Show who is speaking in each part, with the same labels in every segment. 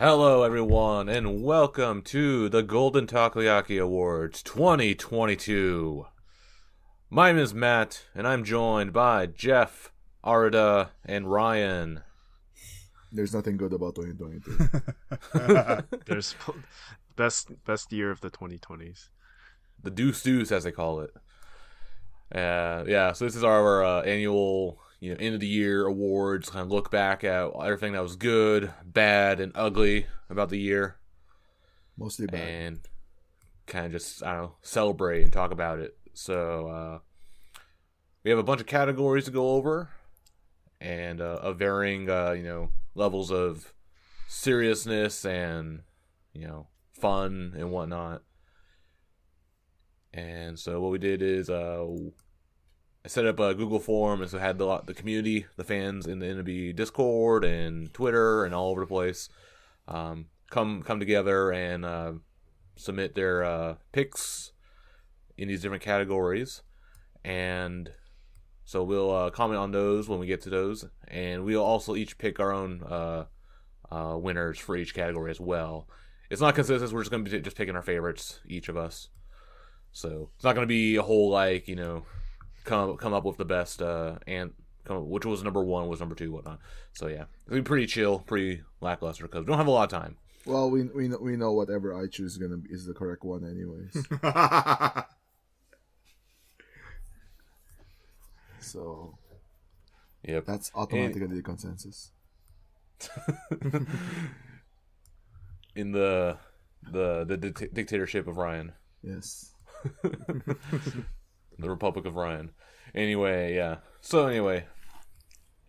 Speaker 1: Hello, everyone, and welcome to the Golden Takoyaki Awards 2022. My name is Matt, and I'm joined by Jeff, Arda, and Ryan.
Speaker 2: There's nothing good about 2022.
Speaker 3: There's best year of the 2020s.
Speaker 1: The Deuce, as they call it. So this is our annual, end of the year awards. Kind of look back at everything that was good, bad, and ugly about the year.
Speaker 2: Mostly bad.
Speaker 1: And kind of just, celebrate and talk about it. So, we have a bunch of categories to go over, and of varying, levels of seriousness and, fun and whatnot. And so what we did is I set up a Google form, and so I had the community, the fans in the NMB Discord and Twitter and all over the place come together and submit their picks in these different categories. And so we'll comment on those when we get to those, and we'll also each pick our own winners for each category as well. It's not consistent. We're just going to be just picking our favorites, each of us. So it's not going to be a whole come up with the best which was number one, was number two, whatnot. So yeah, it'll be pretty chill, pretty lackluster because we don't have a lot of time.
Speaker 2: Well, we know whatever I choose is the correct one, anyways. So,
Speaker 1: yep,
Speaker 2: that's automatically the consensus.
Speaker 1: In the dictatorship of Ryan.
Speaker 2: Yes.
Speaker 1: The Republic of Ryan. Anyway, yeah. So anyway,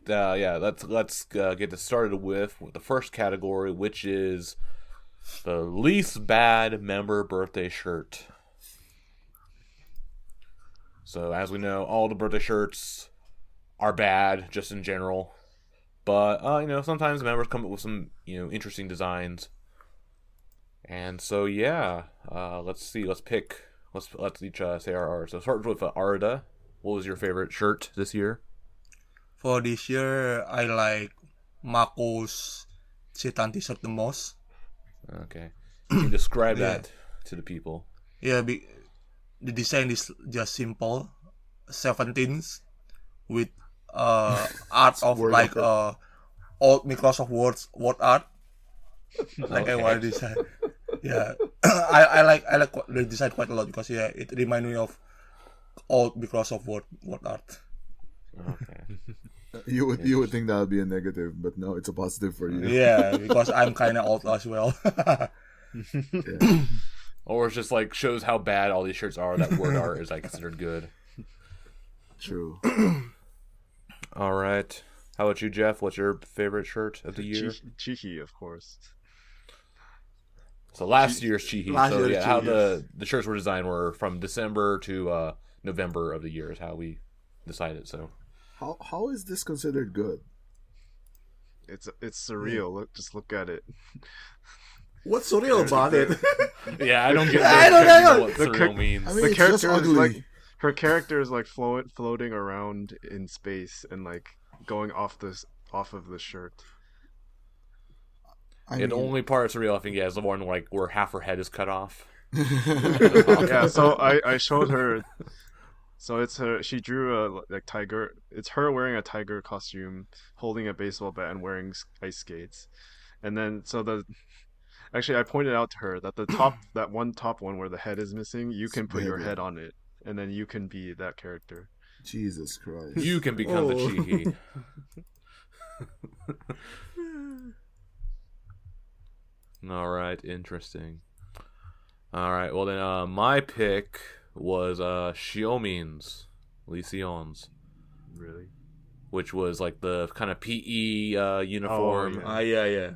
Speaker 1: let's get this started with the first category, which is the least bad member birthday shirt. So as we know, all the birthday shirts are bad, just in general. But sometimes members come up with some interesting designs. And so let's see. Let's each say our. So start with Arda. What was your favorite shirt this year?
Speaker 4: For this year, I like Mako's Setan t-shirt the most.
Speaker 1: Okay, can you describe that to the people?
Speaker 4: Yeah, the design is just simple, 17s with art of old Microsoft Word art, like I want to design. Yeah, I like the design quite a lot because it reminds me of old Microsoft Word art.
Speaker 1: Okay.
Speaker 2: You would think that would be a negative, but no, it's a positive for you.
Speaker 4: Yeah, because I'm kind of old as well.
Speaker 2: Yeah.
Speaker 1: Or it's just shows how bad all these shirts are. That word art is considered good.
Speaker 2: True.
Speaker 1: All right. How about you, Jeff? What's your favorite shirt of the year?
Speaker 3: Cheeky, of course.
Speaker 1: So last year's Chihi. How the shirts were designed were from December to November of the year is how we decided. So
Speaker 2: how is this considered good?
Speaker 3: It's surreal. Just look at it.
Speaker 4: What's surreal about it?
Speaker 1: Yeah, I don't get what surreal means.
Speaker 2: I mean,
Speaker 3: The character
Speaker 2: just ugly.
Speaker 3: her character is floating around in space and going off of the shirt.
Speaker 1: The only part surreal I think is the one where half her head is cut off.
Speaker 3: Yeah, so I showed her. So it's her. She drew a tiger. It's her wearing a tiger costume, holding a baseball bat, and wearing ice skates. And then actually I pointed out to her that the top one where the head is missing, you can put your head on it, and then you can be that character.
Speaker 2: Jesus Christ!
Speaker 1: You can become the Chihi. All right, interesting. All right, well then, my pick was Xiaomin's, Lee Sion's.
Speaker 3: Really?
Speaker 1: Which was the kind of PE uniform.
Speaker 3: Oh,
Speaker 4: yeah.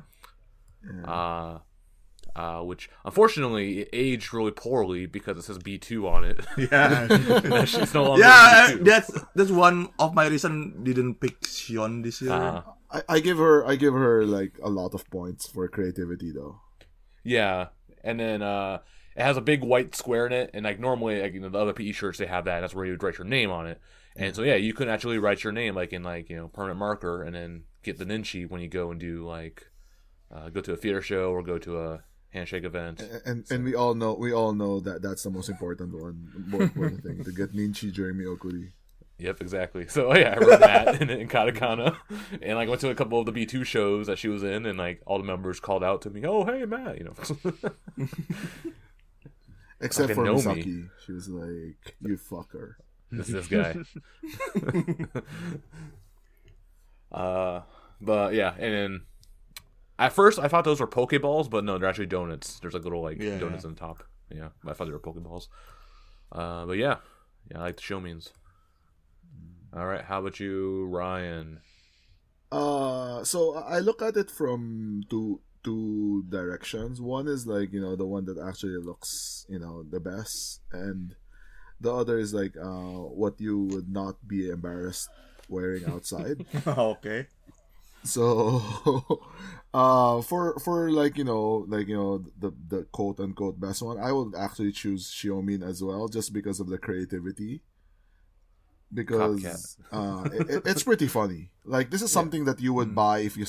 Speaker 1: Which unfortunately it aged really poorly because it says B2 on it.
Speaker 4: Yeah.
Speaker 1: She's no longer B2.
Speaker 4: That's one of my reason didn't pick Xion this year.
Speaker 2: I give her a lot of points for creativity though.
Speaker 1: Yeah, and then it has a big white square in it, and normally the other PE shirts they have that. That's where you would write your name on it. And so you could actually write your name in permanent marker, and then get the ninchi when you go and do go to a theater show or go to a handshake event.
Speaker 2: And we all know that that's the most important thing, to get Ninchi during Miyokuri.
Speaker 1: Yep, exactly. So yeah, I wrote that in katakana, and like went to a couple of the B2 shows that she was in, and like all the members called out to me, "Oh, hey, Matt,"
Speaker 2: Except for
Speaker 1: know
Speaker 2: Misaki,
Speaker 1: me.
Speaker 2: she was like, "You fucker."
Speaker 1: this guy. But yeah, and then at first I thought those were Pokeballs, but no, they're actually donuts. There's like little donuts on the top. Yeah, I thought they were Pokeballs. But yeah, I like the Shomeens. All right, how about you, Ryan?
Speaker 2: So I look at it from two directions. One is like, the one that actually looks, the best, and the other is like what you would not be embarrassed wearing outside.
Speaker 4: Okay.
Speaker 2: So for like, the quote unquote best one, I would actually choose Xiaomin as well, just because of the creativity. Because it's pretty funny. Like, this is something that you would buy if you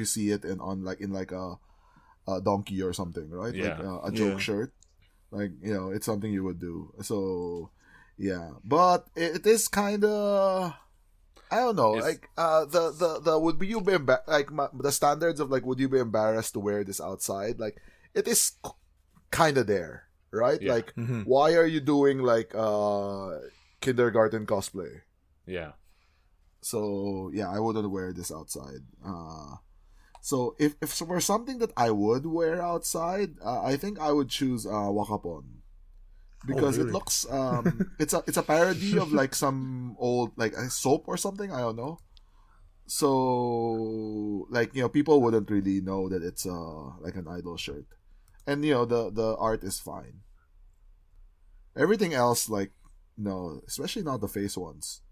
Speaker 2: see it in a donkey or something, right?
Speaker 1: Yeah.
Speaker 2: Like a joke shirt. Like, it's something you would do. So yeah, but it is kind of, I don't know. Like the would you be like the standards of like, would you be embarrassed to wear this outside? Like, it is kind of there, right?
Speaker 1: Yeah.
Speaker 2: Like, why are you doing like kindergarten cosplay?
Speaker 1: Yeah.
Speaker 2: So yeah, I wouldn't wear this outside. So if for something that I would wear outside, I think I would choose Wakapon, because
Speaker 4: really?
Speaker 2: it looks it's a parody of like some old like a soap or something, I don't know. So like, people wouldn't really know that it's like an idol shirt, and the art is fine. Everything else, like, no, especially not the face ones.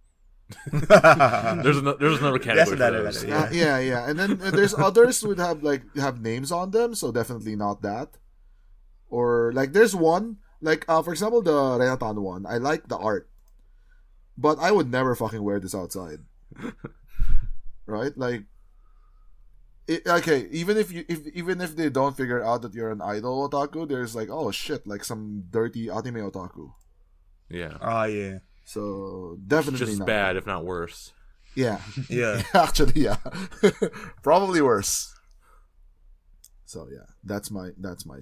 Speaker 1: There's another category for those.
Speaker 2: Yeah. And then there's others would have names on them, so definitely not that. Or like, there's one like for example, the Renatan one. I like the art, but I would never fucking wear this outside. Right? Like, okay, even if they don't figure out that you're an idol otaku, there's like, oh shit, like some dirty anime otaku.
Speaker 1: Yeah.
Speaker 4: Yeah.
Speaker 2: So definitely
Speaker 1: Just
Speaker 2: not
Speaker 1: bad,
Speaker 2: that.
Speaker 1: if not worse.
Speaker 2: Yeah.
Speaker 4: Yeah.
Speaker 2: Actually, yeah. Probably worse. So yeah, that's my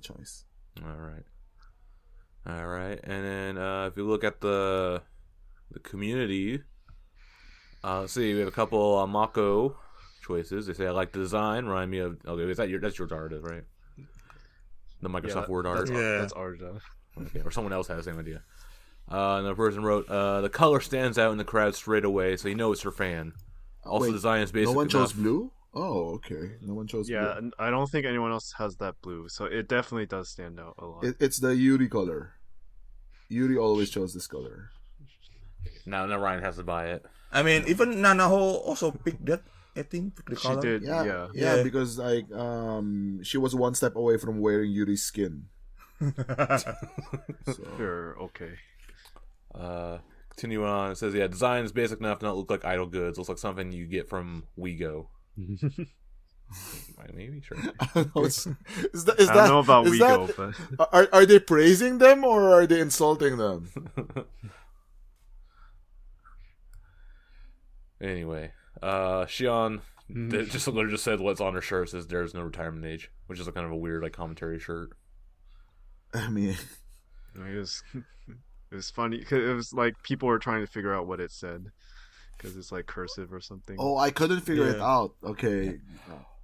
Speaker 2: choice.
Speaker 1: All right. And then if you look at the community, let's see, we have a couple Mako choices. They say, I like the design, remind me of, okay, that's your art, right? The Microsoft Word art.
Speaker 3: That's Arja.
Speaker 1: Okay, or someone else has the same idea. And the person wrote, the color stands out in the crowd straight away, so you know it's her fan. Also,
Speaker 2: Wait,
Speaker 1: design is basic
Speaker 2: no one chose
Speaker 1: enough.
Speaker 2: blue? Oh, okay. No one chose blue.
Speaker 3: Yeah, and I don't think anyone else has that blue, so it definitely does stand out a lot.
Speaker 2: It's the Yuri color. Yuri always chose this color.
Speaker 1: Now Ryan has to buy it.
Speaker 4: I mean, even Nanaho also picked that. I think the
Speaker 3: She
Speaker 4: color.
Speaker 3: did,
Speaker 2: Yeah,
Speaker 3: yeah.
Speaker 2: because like she was one step away from wearing Yuri's skin. So.
Speaker 3: Sure, okay.
Speaker 1: Continue on. It says, yeah, design is basic enough to not look like idle goods. Looks like something you get from WeGo. Maybe, sure.
Speaker 2: I don't know. Is that,
Speaker 3: I don't know about
Speaker 2: is
Speaker 3: WeGo,
Speaker 2: that-
Speaker 3: but
Speaker 2: are they praising them or are they insulting them?
Speaker 1: Anyway, Shion just literally just said what's on her shirt. Says there's no retirement age, which is a kind of a weird like commentary shirt.
Speaker 2: I mean,
Speaker 3: it was funny because it was like people were trying to figure out what it said because it's like cursive or something.
Speaker 2: oh, I couldn't figure it
Speaker 4: Yeah.
Speaker 2: out. Okay.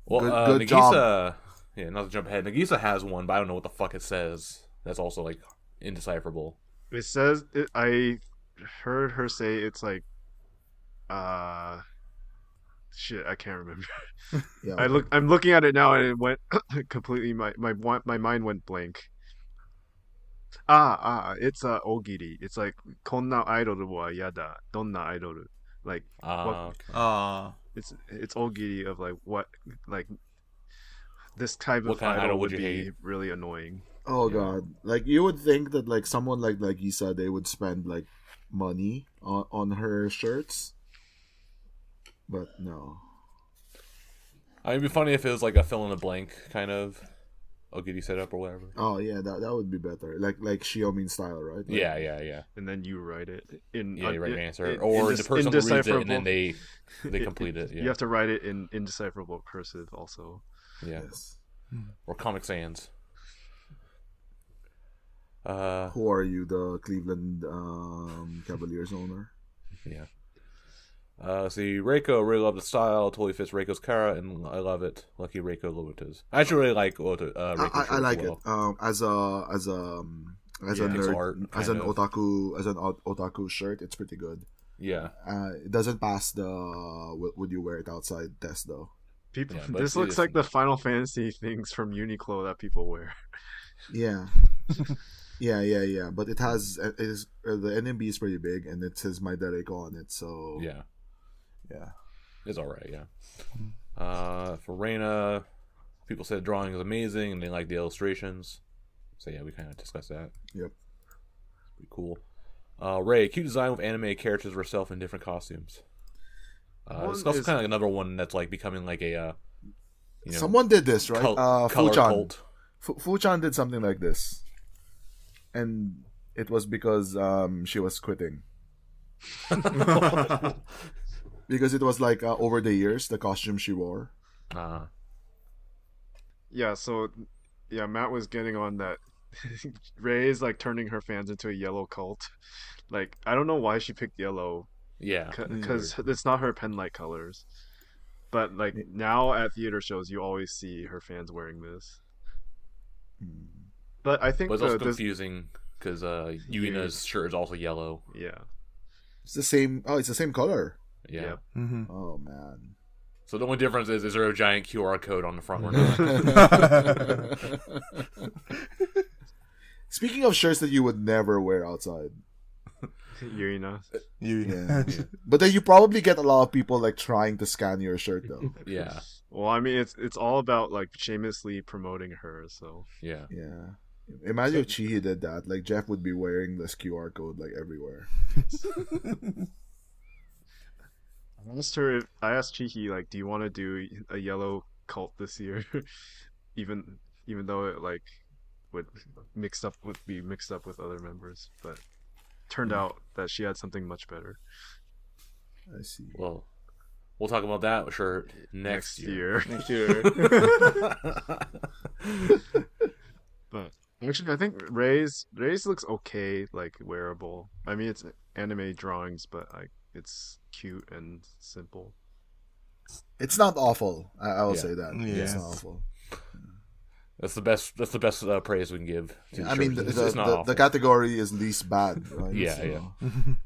Speaker 1: Well,
Speaker 2: Good
Speaker 1: Nagisa,
Speaker 2: job.
Speaker 1: yeah, not to jump ahead. Nagisa has one, but I don't know what the fuck it says. That's also like indecipherable.
Speaker 3: It says I heard her say it's like, shit, I can't remember.
Speaker 2: Yeah.
Speaker 3: I'm looking at it now and it went completely. My mind went blank. It's ogiri. It's like konna idol wa yada, donna idol. Like what,
Speaker 4: Ah.
Speaker 3: it's ogiri of like what, like this type
Speaker 1: What
Speaker 3: of
Speaker 1: kind of idol
Speaker 3: idol
Speaker 1: would
Speaker 3: would
Speaker 1: you
Speaker 3: be
Speaker 1: hate?
Speaker 3: really annoying.
Speaker 2: Oh god. Like, you would think that like someone like Nagisa, they would spend like money on her shirts. But no.
Speaker 1: It'd be funny if it was like a fill in the blank kind of Ogidi setup or whatever.
Speaker 2: Oh yeah, that would be better. Like Xiaomin style, right? Like,
Speaker 1: Yeah.
Speaker 3: And then you write it in.
Speaker 1: Yeah, you write an answer,
Speaker 3: in
Speaker 1: or the person reads it and
Speaker 3: indecipherable-
Speaker 1: then they complete it. Yeah,
Speaker 3: You have to write it in indecipherable cursive also.
Speaker 1: yeah,
Speaker 2: Yes.
Speaker 1: or Comic Sans.
Speaker 2: Who are you, the Cleveland Cavaliers owner?
Speaker 1: Yeah. See, Reiko, really love the style. Totally fits Reiko's Kara, and I love it. Lucky Reiko Lobatas. I actually really like Reiko's
Speaker 2: I like
Speaker 1: as well.
Speaker 2: it. As a
Speaker 1: pixel
Speaker 2: nerd,
Speaker 1: art,
Speaker 2: as an
Speaker 1: kind of.
Speaker 2: otaku shirt, it's pretty good.
Speaker 1: Yeah,
Speaker 2: It doesn't pass the would you wear it outside test though.
Speaker 3: People,
Speaker 1: Yeah, but
Speaker 3: this
Speaker 1: it
Speaker 3: looks
Speaker 1: is-
Speaker 3: like the Final Fantasy things from Uniqlo that people wear.
Speaker 2: Yeah. Yeah. But it has the NMB is pretty big, and it says my Reiko on it. So
Speaker 1: yeah,
Speaker 2: yeah.
Speaker 1: it's alright. Yeah. For Reina, people said drawing is amazing, and they like the illustrations. So yeah, we kind of discussed that.
Speaker 2: Yep.
Speaker 1: Pretty cool. Ray, cute design with anime characters herself in different costumes.
Speaker 3: One
Speaker 1: It's also
Speaker 3: is-
Speaker 1: kind of like another one that's like becoming like a,
Speaker 2: Someone did this, right?
Speaker 1: color
Speaker 2: Fuchan.
Speaker 1: cult.
Speaker 2: Fuchan did something like this, and it was because she was quitting. Because it was like over the years the costume she wore.
Speaker 3: Yeah, so Matt was getting on that. Ray is like turning her fans into a yellow cult. Like, I don't know why she picked yellow,
Speaker 1: Yeah,
Speaker 3: because it's not her pen light colors. But like now at theater shows, you always see her fans wearing this. But I think
Speaker 1: but it's also
Speaker 3: this,
Speaker 1: confusing because Yuina's shirt is also yellow.
Speaker 3: yeah,
Speaker 2: It's the same. Oh, it's the same color.
Speaker 1: Yeah.
Speaker 3: Yep.
Speaker 4: Mm-hmm.
Speaker 2: Oh man.
Speaker 1: So the only difference is there a giant QR code on the front or not?
Speaker 2: Speaking of shirts that you would never wear outside,
Speaker 3: Yurina.
Speaker 2: yeah. But then you probably get a lot of people like trying to scan your shirt though.
Speaker 1: Yeah,
Speaker 3: Well, I mean, it's all about like shamelessly promoting her. So
Speaker 1: yeah.
Speaker 2: Yeah. Imagine if Chihi did that. Like Jeff would be wearing this QR code like everywhere.
Speaker 3: I asked Chihi, like, do you want to do a yellow cult this year? even though it like would be mixed up with other members, but turned out that she had something much better
Speaker 2: I see.
Speaker 1: Well, we'll talk about that shirt next year.
Speaker 4: Next year.
Speaker 3: But actually, I think Ray's looks okay, like wearable. I mean, it's anime drawings, but like it's cute and simple.
Speaker 2: It's not awful. I will
Speaker 1: Yeah.
Speaker 2: say that.
Speaker 4: Yes.
Speaker 2: It's not awful.
Speaker 1: That's the best. That's the best praise we can give. To
Speaker 2: I mean,
Speaker 1: shirts.
Speaker 2: the,
Speaker 1: It's not
Speaker 2: the
Speaker 1: awful.
Speaker 2: category is least bad. Right?
Speaker 1: Yeah,
Speaker 2: So-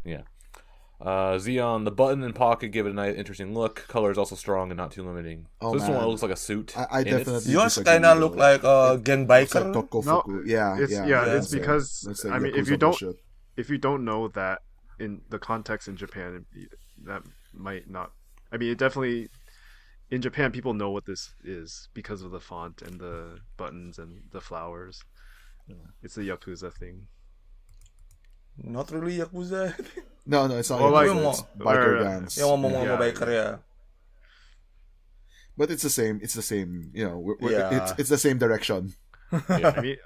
Speaker 1: yeah. Xeon, the button and pocket give it a nice, interesting look. Color is also strong and not too limiting.
Speaker 2: Oh,
Speaker 1: So this
Speaker 2: man.
Speaker 1: one looks like a suit.
Speaker 2: I
Speaker 1: and it's-
Speaker 2: definitely-
Speaker 4: Yours
Speaker 2: disagree,
Speaker 4: kind of
Speaker 2: though.
Speaker 4: look like a Gen
Speaker 2: It's like
Speaker 4: Biker.
Speaker 2: Tokofuku. Yeah,
Speaker 3: It's
Speaker 2: that's it.
Speaker 3: because
Speaker 2: That's like
Speaker 3: I mean, if
Speaker 2: Yakuza
Speaker 3: you don't
Speaker 2: bullshit.
Speaker 3: if you don't know that in the context in Japan, that might not. I mean, it definitely in Japan people know what this is because of the font and the buttons and the flowers. It's a Yakuza thing.
Speaker 4: Not really Yakuza.
Speaker 2: No, it's not.
Speaker 3: Well, like-
Speaker 2: Yakuza, it's biker
Speaker 3: or,
Speaker 2: gangs.
Speaker 4: Yung mga
Speaker 3: Yeah.
Speaker 4: biker, yeah.
Speaker 2: But it's the same. It's the same. You know,
Speaker 4: Yeah.
Speaker 2: it's the same direction.
Speaker 3: I mean,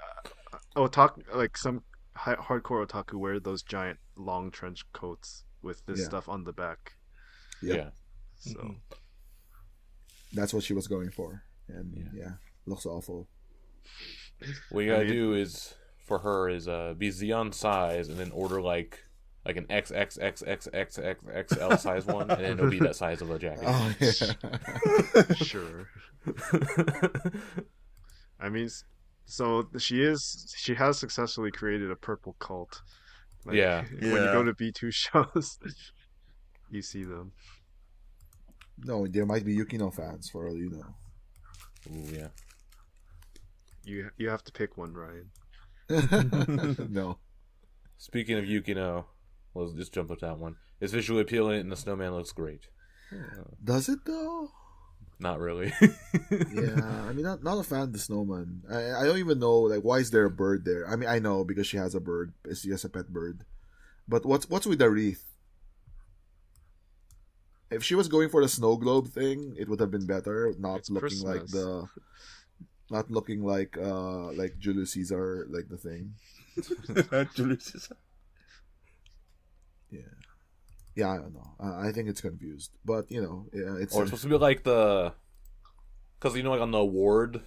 Speaker 3: otaku, like some hardcore otaku wear those giant long trench coats with this
Speaker 2: Yeah.
Speaker 3: stuff on the back.
Speaker 2: Yep.
Speaker 1: Yeah.
Speaker 3: So
Speaker 2: That's what she was going for, and yeah, looks awful.
Speaker 1: What you gotta
Speaker 3: mean-
Speaker 1: do is for her is be Xeon size and then order like an XXXXXXL size one, and then it'll be that size of a jacket.
Speaker 2: Oh yeah.
Speaker 3: sure. I mean, so she has successfully created a purple cult. Like,
Speaker 1: Yeah.
Speaker 3: When you go to B2 shows, you see them.
Speaker 2: No, there might be Yukino fans for all you know.
Speaker 1: Ooh, yeah.
Speaker 3: You have to pick one, Ryan.
Speaker 2: No.
Speaker 1: Speaking of Yukino, let's just jump with that one. It's visually appealing and the snowman looks great.
Speaker 2: Does it though?
Speaker 1: Not really.
Speaker 2: Yeah, I mean, not a fan of the snowman. I don't even know like why is there a bird there. I mean, I know because she has a bird. She has a pet bird. But what's with the wreath? if she was going for the snow globe thing, it would have been better. Not
Speaker 3: It's
Speaker 2: looking like
Speaker 3: Christmas.
Speaker 2: not looking like Julius Caesar, like the thing.
Speaker 4: Julius Caesar.
Speaker 2: Yeah. Yeah, I don't know. I think it's confused, but yeah, it's
Speaker 1: Or it's supposed to be like the, because like on the award,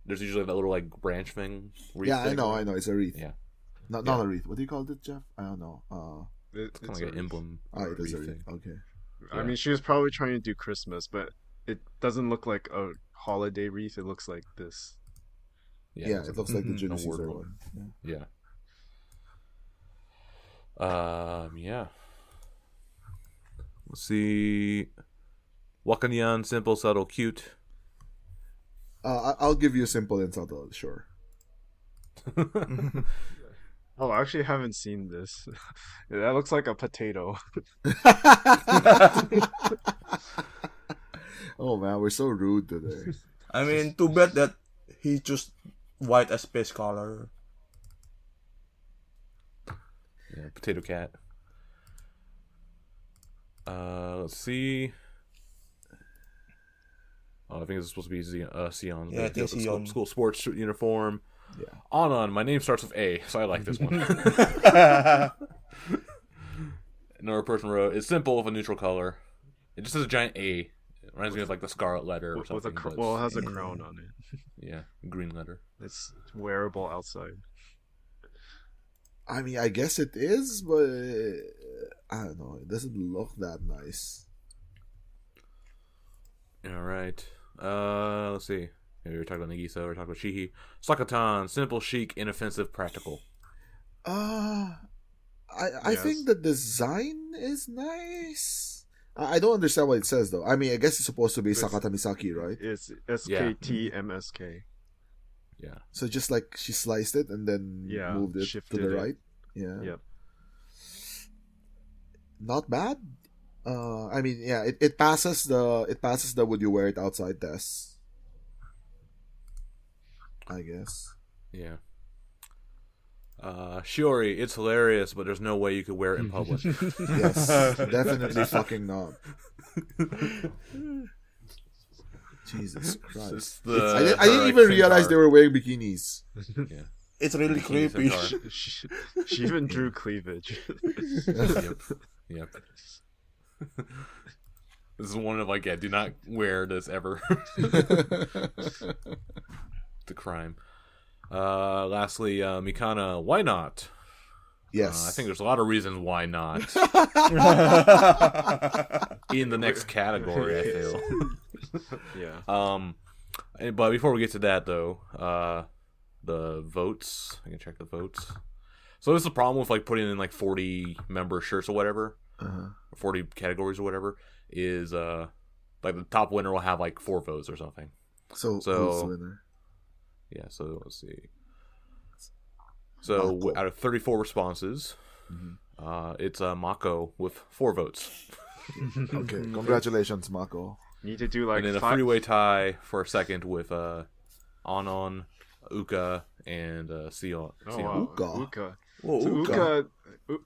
Speaker 1: there's usually that little like branch thing. wreath
Speaker 2: yeah, I
Speaker 1: thing.
Speaker 2: know. It's a wreath.
Speaker 1: Yeah,
Speaker 2: Not a wreath. What do you call it, Jeff? I don't know.
Speaker 1: it's kind of like an emblem.
Speaker 2: It is a
Speaker 1: wreath
Speaker 2: wreath.
Speaker 1: thing.
Speaker 2: Okay.
Speaker 3: I mean, she was probably trying to do Christmas, but it doesn't look like a holiday wreath. It looks like this.
Speaker 2: Yeah, it looks like the
Speaker 1: an
Speaker 2: Julius
Speaker 1: award
Speaker 2: Caesar
Speaker 1: one.
Speaker 2: one. Yeah.
Speaker 1: Yeah. Let's see. Wakanyan, simple, subtle, cute.
Speaker 2: I'll give you a simple and subtle. Sure.
Speaker 3: Oh, I actually haven't seen this. That looks like a potato.
Speaker 2: Oh man, we're so rude today.
Speaker 4: I mean, too bad that he chose white as base color.
Speaker 1: Yeah, potato cat. Let's see. Oh, I think this is supposed to be Sion's.
Speaker 4: Yeah, I think Sion.
Speaker 1: School sports uniform.
Speaker 2: Yeah.
Speaker 1: On. My name starts with A, so I like this one. Another person wrote, it's simple with a neutral color. It just has a giant A. It reminds me of like the scarlet letter or
Speaker 3: With
Speaker 1: something.
Speaker 3: a
Speaker 1: but
Speaker 3: well, it has a crown on it.
Speaker 1: yeah, green letter.
Speaker 3: It's wearable outside.
Speaker 2: I mean, I guess it is, but I don't know. It doesn't look that nice.
Speaker 1: All right. Let's see. We were talking about Nagisa. We were talking about Shihi. Sakatan, simple, chic, inoffensive, practical.
Speaker 2: I
Speaker 3: Yes.
Speaker 2: think the design is nice. I don't understand what it says though. I mean, I guess it's supposed to be
Speaker 3: It's-
Speaker 2: Sakata Misaki, right?
Speaker 3: It's SKTMSK.
Speaker 1: Yeah.
Speaker 2: So just like she sliced it and then
Speaker 3: Yeah,
Speaker 2: moved it to
Speaker 3: shifted
Speaker 2: the
Speaker 3: it.
Speaker 2: right. Yeah.
Speaker 3: Yep.
Speaker 2: Not bad. I mean, yeah, it passes the would you wear it outside test. I guess.
Speaker 1: Yeah. Shiori, it's hilarious, but there's no way you could wear it in public.
Speaker 2: Yes, definitely fucking not. Jesus Christ.
Speaker 1: It's the,
Speaker 2: I didn't even realize they were wearing bikinis.
Speaker 1: Yeah.
Speaker 4: It's really
Speaker 1: Bikini
Speaker 4: creepy.
Speaker 1: centaur.
Speaker 3: She even drew cleavage.
Speaker 1: Yep. This is one of like, yeah, do not wear this ever. The crime. Lastly, Mikana, why not?
Speaker 2: Yes.
Speaker 1: I think there's a lot of reasons why not. In the next category, I feel.
Speaker 3: Yeah.
Speaker 1: But before we get to that, though, the votes. I can check the votes. So this is the problem with like putting in like 40 member shirts or whatever,
Speaker 2: Uh-huh.
Speaker 1: 40 categories or whatever. Is like the top winner will have like 4 votes or something.
Speaker 2: So who's the winner?
Speaker 1: Yeah. So let's see. So
Speaker 2: Mako.
Speaker 1: out of 34 responses, it's Mako with 4 votes.
Speaker 2: Okay, congratulations, Mako.
Speaker 3: Need to do
Speaker 1: And then a
Speaker 3: 5
Speaker 1: three-way tie for a second with Anon, Uka, and Sion.
Speaker 3: Oh wow.
Speaker 2: Uka.
Speaker 3: Uka.
Speaker 4: Whoa,
Speaker 3: So
Speaker 4: Uka.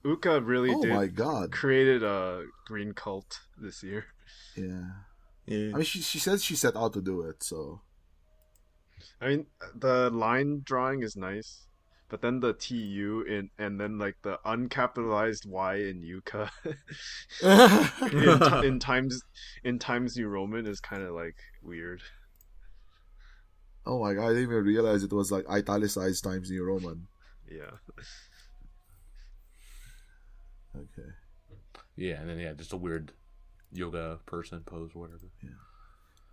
Speaker 3: Uka really
Speaker 2: Oh
Speaker 3: did
Speaker 2: my god.
Speaker 3: created a green cult this year.
Speaker 2: Yeah.
Speaker 4: Yeah.
Speaker 2: I mean, she said she set out to do it, so.
Speaker 3: I mean, the line drawing is nice, but then the TU and then like the uncapitalized Y in Yuka in Times New Roman is kind of like weird.
Speaker 2: Oh my god, I didn't even realize it was like italicized Times New Roman.
Speaker 3: Yeah.
Speaker 2: Okay.
Speaker 1: Yeah, and then just a weird yoga person pose or whatever.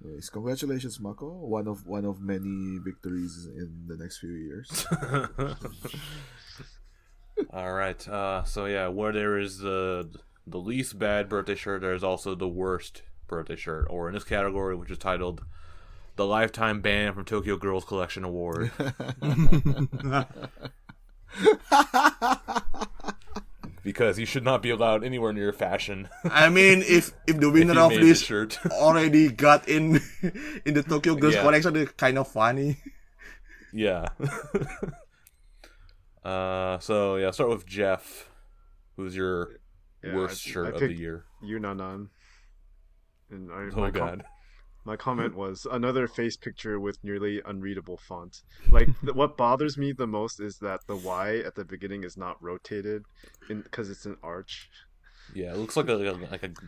Speaker 2: Anyways, congratulations, Mako. One of many victories in the next few years.
Speaker 1: All right. So yeah, where there is the least bad birthday shirt, there's also the worst birthday shirt, or in this category, which is titled the Lifetime Ban from Tokyo Girls Collection Award. Because you should not be allowed anywhere near fashion.
Speaker 4: I mean, if the
Speaker 1: If
Speaker 4: winner
Speaker 1: you
Speaker 4: of
Speaker 1: made
Speaker 4: this
Speaker 1: the shirt.
Speaker 4: already got in the Tokyo Girls
Speaker 1: Yeah.
Speaker 4: collection, it's kind of funny.
Speaker 1: Yeah. So yeah, start with Jeff. Who's your
Speaker 3: Yeah,
Speaker 1: worst
Speaker 3: I
Speaker 1: shirt of the
Speaker 3: picked
Speaker 1: year?
Speaker 3: Yunanan. And
Speaker 1: Oh god.
Speaker 3: my comment was another face picture with nearly unreadable font. Like what bothers me the most is that the Y at the beginning is not rotated, because it's an arch.
Speaker 1: Yeah, it looks like a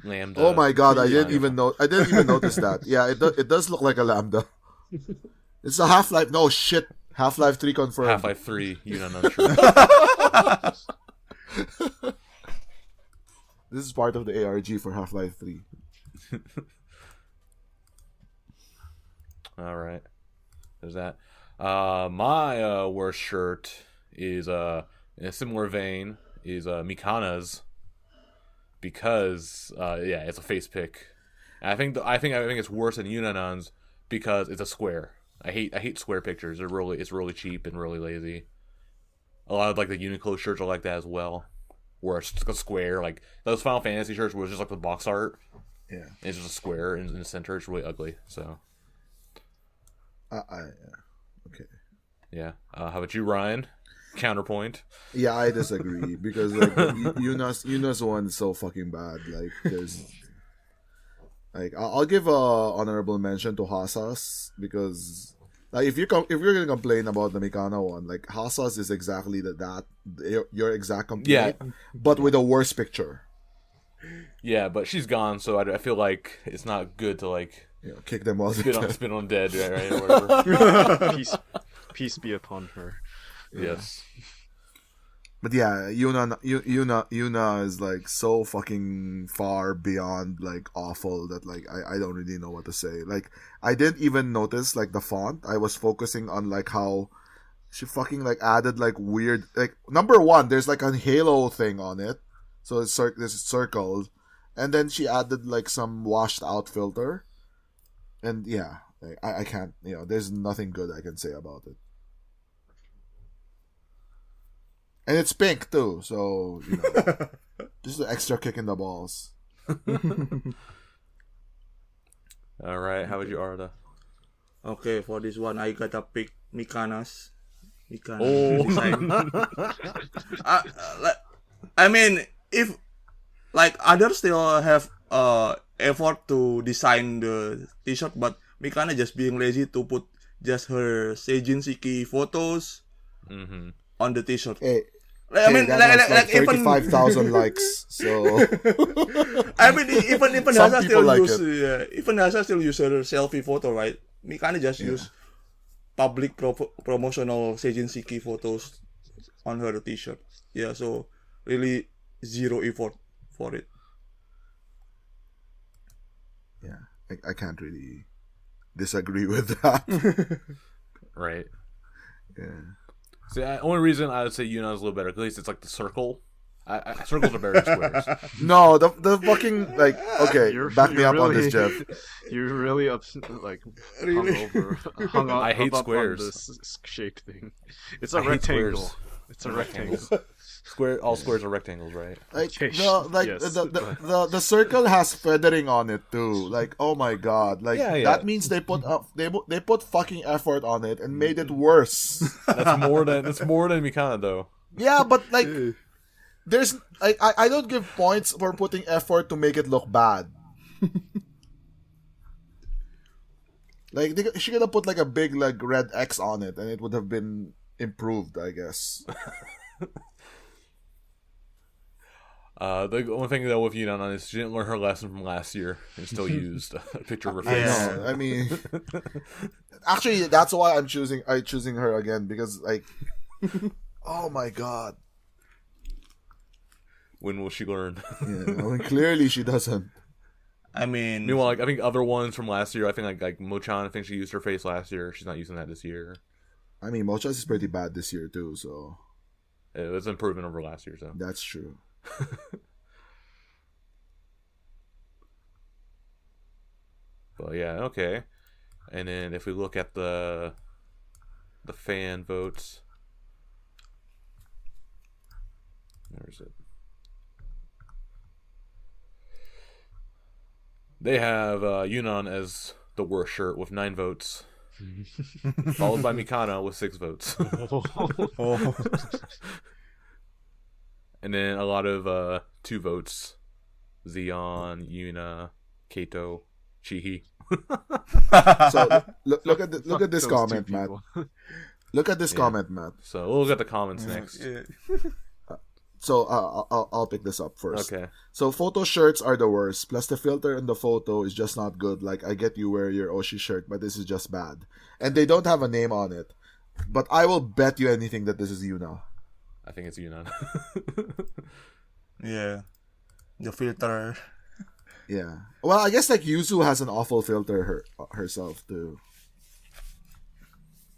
Speaker 1: lambda.
Speaker 2: Oh my god, I didn't
Speaker 1: Yeah.
Speaker 2: even know. I didn't even notice that. Yeah, it does look like a lambda. It's a Half-Life. No shit. Half-Life 3 confirmed.
Speaker 1: Half-Life 3, Yunnan unsure.
Speaker 2: This is part of the ARG for Half-Life 3.
Speaker 1: All right, there's that. My worst shirt is in a similar vein is Mikana's, because yeah, it's a face pick. And I think it's worse than Yunanan's because it's a square. I hate square pictures. It's really cheap and really lazy. A lot of like the Uniqlo shirts are like that as well, where it's just a square. Like those Final Fantasy shirts where it's just like the box art.
Speaker 2: Yeah.
Speaker 1: It's just a square in the center. It's really ugly. So.
Speaker 2: Okay.
Speaker 1: Yeah. How about you, Ryan? Counterpoint.
Speaker 2: Yeah, I disagree because like Yuna's one is so fucking bad. Like there's like I'll give a honorable mention to Hasa's, because like if you're gonna complain about the Mikana one, like Hasa's is exactly your exact complaint, but with a worse picture.
Speaker 1: Yeah, but she's gone, so I feel like it's not good to like
Speaker 2: kick them all.
Speaker 1: Spin on dead, right? Or whatever.
Speaker 3: Peace be upon her.
Speaker 1: Yes.
Speaker 2: But yeah, Yuna is like so fucking far beyond like awful that like I don't really know what to say. Like I didn't even notice like the font. I was focusing on like how she fucking like added like weird, like number one, there's like a halo thing on it, so it's circled, and then she added like some washed out filter, and yeah, like, I can't, there's nothing good I can say about it. And it's pink too, so just an extra kick in the balls.
Speaker 1: All right, how would you, Arda?
Speaker 4: Okay, for this one, I gotta pick Mikana's.
Speaker 1: Oh.
Speaker 4: Design. I mean, if like others still have effort to design the T-shirt, but Mikana just being lazy to put just her Seijin Shiki photos on the T-shirt.
Speaker 2: Hey,
Speaker 4: I mean, like even
Speaker 2: 35,000 likes. So
Speaker 4: I mean, even
Speaker 2: Some
Speaker 4: Hasa
Speaker 2: people
Speaker 4: still
Speaker 2: like
Speaker 4: use even Hasa still use her selfie photo, right? Mikana just use public promotional Seijin Shiki photos on her T-shirt. Yeah, so really zero effort for it.
Speaker 2: yeah, I can't really disagree with that.
Speaker 1: Right.
Speaker 2: Yeah.
Speaker 1: See, the only reason I would say Yuna is a little better, at least it's like the circle. Circles are better than squares.
Speaker 2: No, the fucking like okay, back me up on this, Jeff.
Speaker 3: You're really like hung on.
Speaker 1: I hate
Speaker 3: hung up
Speaker 1: squares.
Speaker 3: On this shape thing. It's a
Speaker 1: I hate
Speaker 3: rectangle.
Speaker 1: squares.
Speaker 3: It's a rectangle.
Speaker 1: All squares are rectangles, right?
Speaker 2: Like
Speaker 3: Okay, yes.
Speaker 2: the circle has feathering on it too. Like oh my god, like
Speaker 1: Yeah.
Speaker 2: that means they put fucking effort on it and made it worse.
Speaker 1: That's more than Mikana though.
Speaker 2: Yeah, but like there's I don't give points for putting effort to make it look bad. Like she could have put like a big like red X on it and it would have been improved, I guess.
Speaker 1: The only thing though with Yuna is she didn't learn her lesson from last year and still used a picture of her
Speaker 2: I
Speaker 1: face.
Speaker 2: know. I mean, actually, that's why I'm choosing her again, because like, oh my god.
Speaker 1: When will she learn?
Speaker 2: Yeah, I mean, clearly she doesn't.
Speaker 4: I mean,
Speaker 1: Meanwhile, like I think other ones from last year, I think like Mochan, I think she used her face last year. She's not using that this year.
Speaker 2: I mean, Mochas is pretty bad this year too, so
Speaker 1: It was an improvement over last year, so.
Speaker 2: that's true.
Speaker 1: But yeah, okay. And then if we look at the fan votes, where is it? They have Yunnan as the worst shirt with 9 votes, followed by Mikana with 6 votes. And then a lot of 2 votes: Zeon, Yuna, Kato, Chihi.
Speaker 2: So look at this
Speaker 3: Those
Speaker 2: comment,
Speaker 3: two
Speaker 2: Matt.
Speaker 3: people.
Speaker 2: Look at this comment, Matt.
Speaker 1: So we'll look at the comments next.
Speaker 4: Yeah.
Speaker 2: So I'll pick this up first.
Speaker 1: Okay.
Speaker 2: So photo shirts are the worst. Plus the filter in the photo is just not good. Like I get you wear your Oshi shirt, but this is just bad. And they don't have a name on it. But I will bet you anything that this is Yuna.
Speaker 1: I think it's Yunnan.
Speaker 4: Yeah. The filter.
Speaker 2: Yeah. Well, I guess like Yuzu has an awful filter herself too.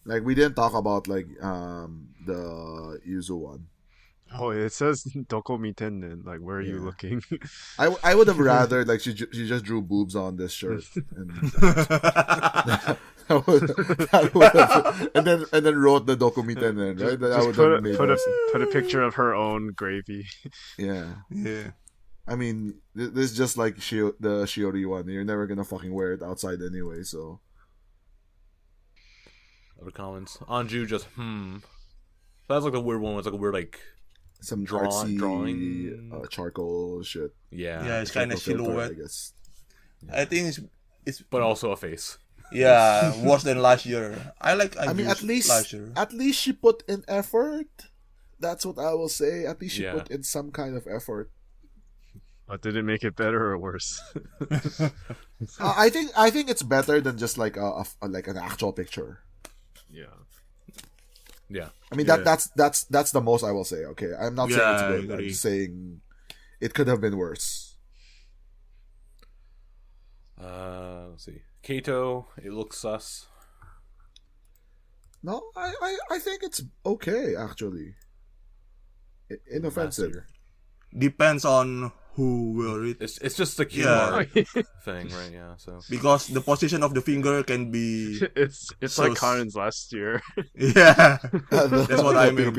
Speaker 2: Like we didn't talk about like the Yuzu one.
Speaker 3: Oh, it says Dokomiten. Like, where are you
Speaker 2: Yeah.
Speaker 3: looking?
Speaker 2: I would have rather like she just drew boobs on this shirt and and then wrote the Dokumiten in, right? That
Speaker 3: Just
Speaker 2: would
Speaker 3: put
Speaker 2: have made more sense.
Speaker 3: a picture of her own gravy.
Speaker 2: Yeah.
Speaker 4: Yeah.
Speaker 2: I mean, this is just like the Shiori one. You're never gonna fucking wear it outside anyway, so.
Speaker 1: Other comments. Anju just That's like the weird one. It's like a weird like
Speaker 2: Some
Speaker 1: drawing.
Speaker 2: charcoal shit.
Speaker 1: Yeah.
Speaker 4: Yeah, it's kind of
Speaker 2: Charcoal filter,
Speaker 4: silhouette.
Speaker 2: I guess.
Speaker 4: I think it's
Speaker 1: But also a face.
Speaker 4: yeah worse than last year. I like.
Speaker 2: I mean,
Speaker 4: last year.
Speaker 2: at least she put in effort. That's what I will say. At least she
Speaker 1: Yeah.
Speaker 2: put in some kind of effort.
Speaker 3: Did it make it better or worse?
Speaker 2: I think it's better than just like like an actual picture.
Speaker 3: Yeah.
Speaker 1: Yeah.
Speaker 2: I mean
Speaker 4: Yeah.
Speaker 2: that's the most I will say. Okay, I'm not saying
Speaker 4: Yeah,
Speaker 2: it's
Speaker 4: I
Speaker 2: good. I'm
Speaker 4: agree.
Speaker 2: just saying it could have been worse.
Speaker 1: Let's see. Kato, it looks sus.
Speaker 2: No, I think it's okay actually. Inoffensive.
Speaker 1: Last year.
Speaker 4: Depends on who wear it.
Speaker 1: It's just the cute
Speaker 4: Yeah.
Speaker 1: art thing, right? Yeah. So
Speaker 4: Because the position of the finger can be
Speaker 3: It's
Speaker 4: So
Speaker 3: like Karen's last year.
Speaker 4: yeah.
Speaker 2: That's
Speaker 4: what I mean.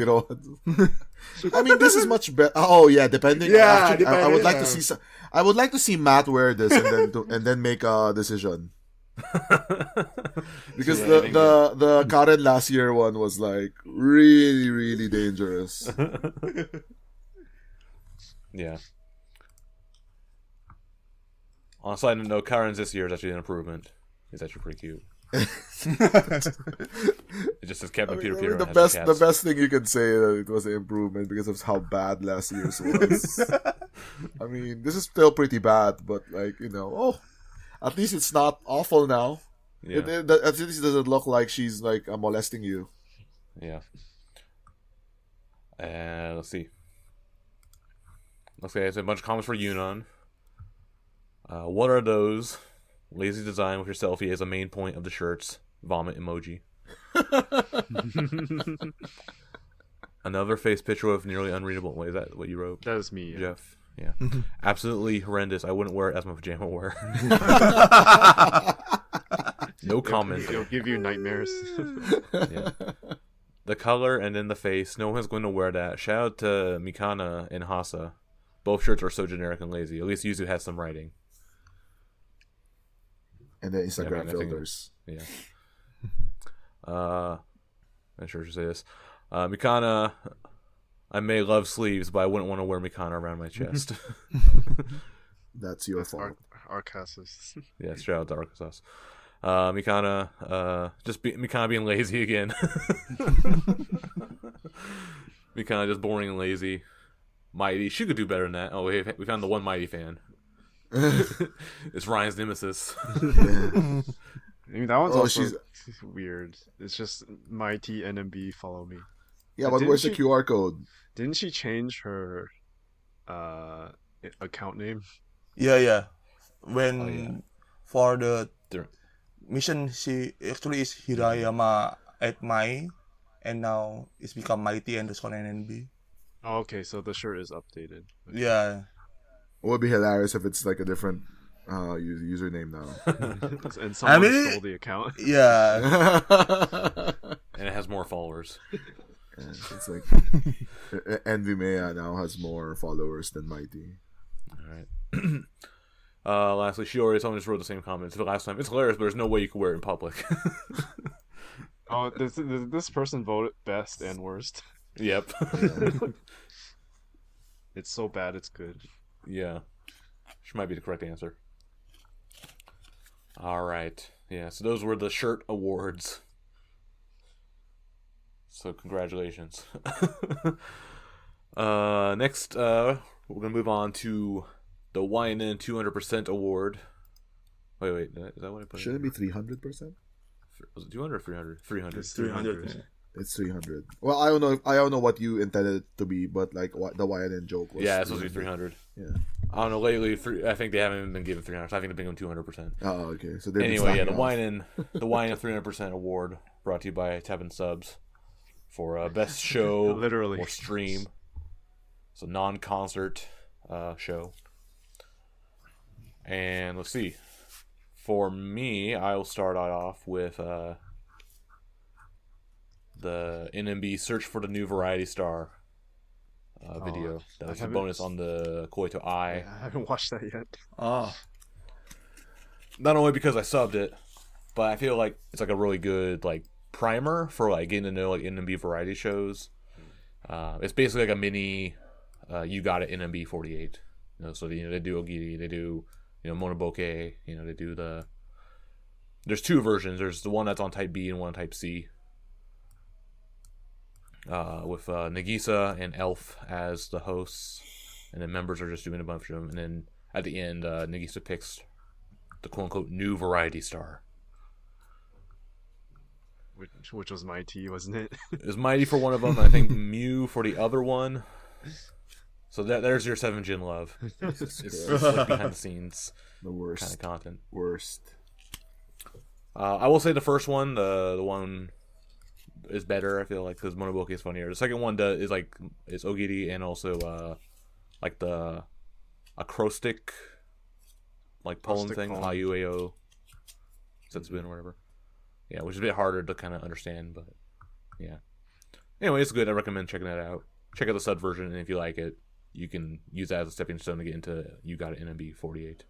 Speaker 2: I mean, this is much better. Oh yeah, depending.
Speaker 4: Yeah,
Speaker 2: actually, I would like to
Speaker 4: depending,
Speaker 2: see. I would like to see Matt wear this and then make a decision. Because
Speaker 1: Yeah, I think
Speaker 2: the Karen last year one was like really really dangerous.
Speaker 1: yeah. On a side note, Karen's this year is actually an improvement. He's actually pretty cute. It just says Captain Peter Peter.
Speaker 2: The best thing you can say that it was an improvement because of how bad last year's was. I mean, this is still pretty bad, but like at least it's not awful now.
Speaker 1: Yeah.
Speaker 2: At least it doesn't look like she's like molesting you.
Speaker 1: Yeah. Let's see. Okay, it's a bunch of comments for Yunnan. What are those? Lazy design with your selfie as a main point of the shirts. Vomit emoji. Another face picture with nearly unreadable. Wait, is that what you wrote,
Speaker 3: That is me. Yeah.
Speaker 1: Jeff? Yeah. Absolutely horrendous. I wouldn't wear it as my pajama wear. No comment.
Speaker 3: It'll give you nightmares.
Speaker 1: Yeah. The color and then the face. No one's going to wear that. Shout out to Mikana and Hasa. Both shirts are so generic and lazy. At least Yuzu has some writing.
Speaker 2: And the Instagram
Speaker 1: I think-
Speaker 2: filters.
Speaker 1: Yeah. I'm sure I should say this. Mikana, I may love sleeves, but I wouldn't want to wear Mikana around my chest.
Speaker 2: That's your fault.
Speaker 3: Arcasus.
Speaker 1: Yeah, shout out to Arkansas. Mikana, Mikana being lazy again. Mikana just boring and lazy. Mighty, she could do better than that. Oh, we found the one Mighty fan. It's Ryan's nemesis.
Speaker 2: Yeah.
Speaker 3: I mean, that one's
Speaker 2: Oh,
Speaker 3: also
Speaker 2: she's-
Speaker 3: weird. It's just Mighty NMB follow me.
Speaker 2: Yeah, but
Speaker 3: Didn't
Speaker 2: where's the
Speaker 3: she-
Speaker 2: QR code?
Speaker 3: Didn't she change her account name?
Speaker 4: Yeah. When
Speaker 1: Oh, yeah.
Speaker 4: for the
Speaker 1: There-
Speaker 4: mission, she actually is Hirayama at Mai, and now it's become Mighty _ NNB.
Speaker 3: Oh, okay, so the shirt is updated.
Speaker 4: Yeah.
Speaker 2: It would be hilarious if it's like a different username now.
Speaker 3: And someone
Speaker 4: mean-
Speaker 3: stole the account.
Speaker 4: Yeah.
Speaker 1: And it has more followers.
Speaker 2: It's like Envy Mea now has more followers than Mighty.
Speaker 1: Alright. Lastly, Shiori, someone just wrote the same comments. The last time, it's hilarious, but there's no way you can wear it in public.
Speaker 3: Oh, this person voted best and worst.
Speaker 1: Yep.
Speaker 3: It's so bad, it's good.
Speaker 1: Yeah. Which might be the correct answer. All right. Yeah, so those were the shirt awards. So congratulations. Next, we're gonna move on to the YNN 200% award. Wait, is that what I put?
Speaker 2: Shouldn't it be 300%?
Speaker 1: Was it 200 or 300? 300.
Speaker 3: It's
Speaker 4: 300.
Speaker 2: It's 300. Well, I don't know what you intended it to be, but like what the YNN joke was.
Speaker 1: Yeah, it's supposed to be 300.
Speaker 2: Yeah.
Speaker 1: I don't know. Lately, I think they haven't even been given 300. I think they've been given 200%.
Speaker 2: Oh, okay. So they're
Speaker 1: Anyway, yeah, the
Speaker 2: slacking off.
Speaker 1: YNN 300% award brought to you by Tevin Subs for best show
Speaker 3: Literally.
Speaker 1: or stream. It's a non-concert show. And let's see. For me, I'll start off with the NMB Search for the New Variety Star video. That was a bonus on the Koito Eye.
Speaker 3: I haven't watched that yet.
Speaker 4: Oh.
Speaker 1: Not only because I subbed it, but I feel like it's like a really good like primer for like getting to know like NMB variety shows. It's basically like a mini You Got It NMB 48. So they do Ogiri, they do Monoboke, they do the. There's two versions. There's the one that's on Type B and one on Type C. With Nagisa and Elf as the hosts, and then members are just doing a bunch of them. And then at the end, Nagisa picks the quote-unquote new variety star.
Speaker 3: Which was Mighty, wasn't it?
Speaker 1: It was Mighty for one of them, and I think Mew for the other one. So there's your 7-Gen love. It's like behind the scenes.
Speaker 2: The worst
Speaker 1: kind of content.
Speaker 2: Worst.
Speaker 1: I will say the first one, the one is better. I feel like because Monoboke is funnier. The second one is Ogiri and also like the acrostic like poem thing, Ayueo Setsubun or whatever. Yeah, which is a bit harder to kind of understand, but yeah. Anyway, it's good. I recommend checking that out. Check out the sub version, and if you like it, you can use that as a stepping stone to get into You Got It NMB 48.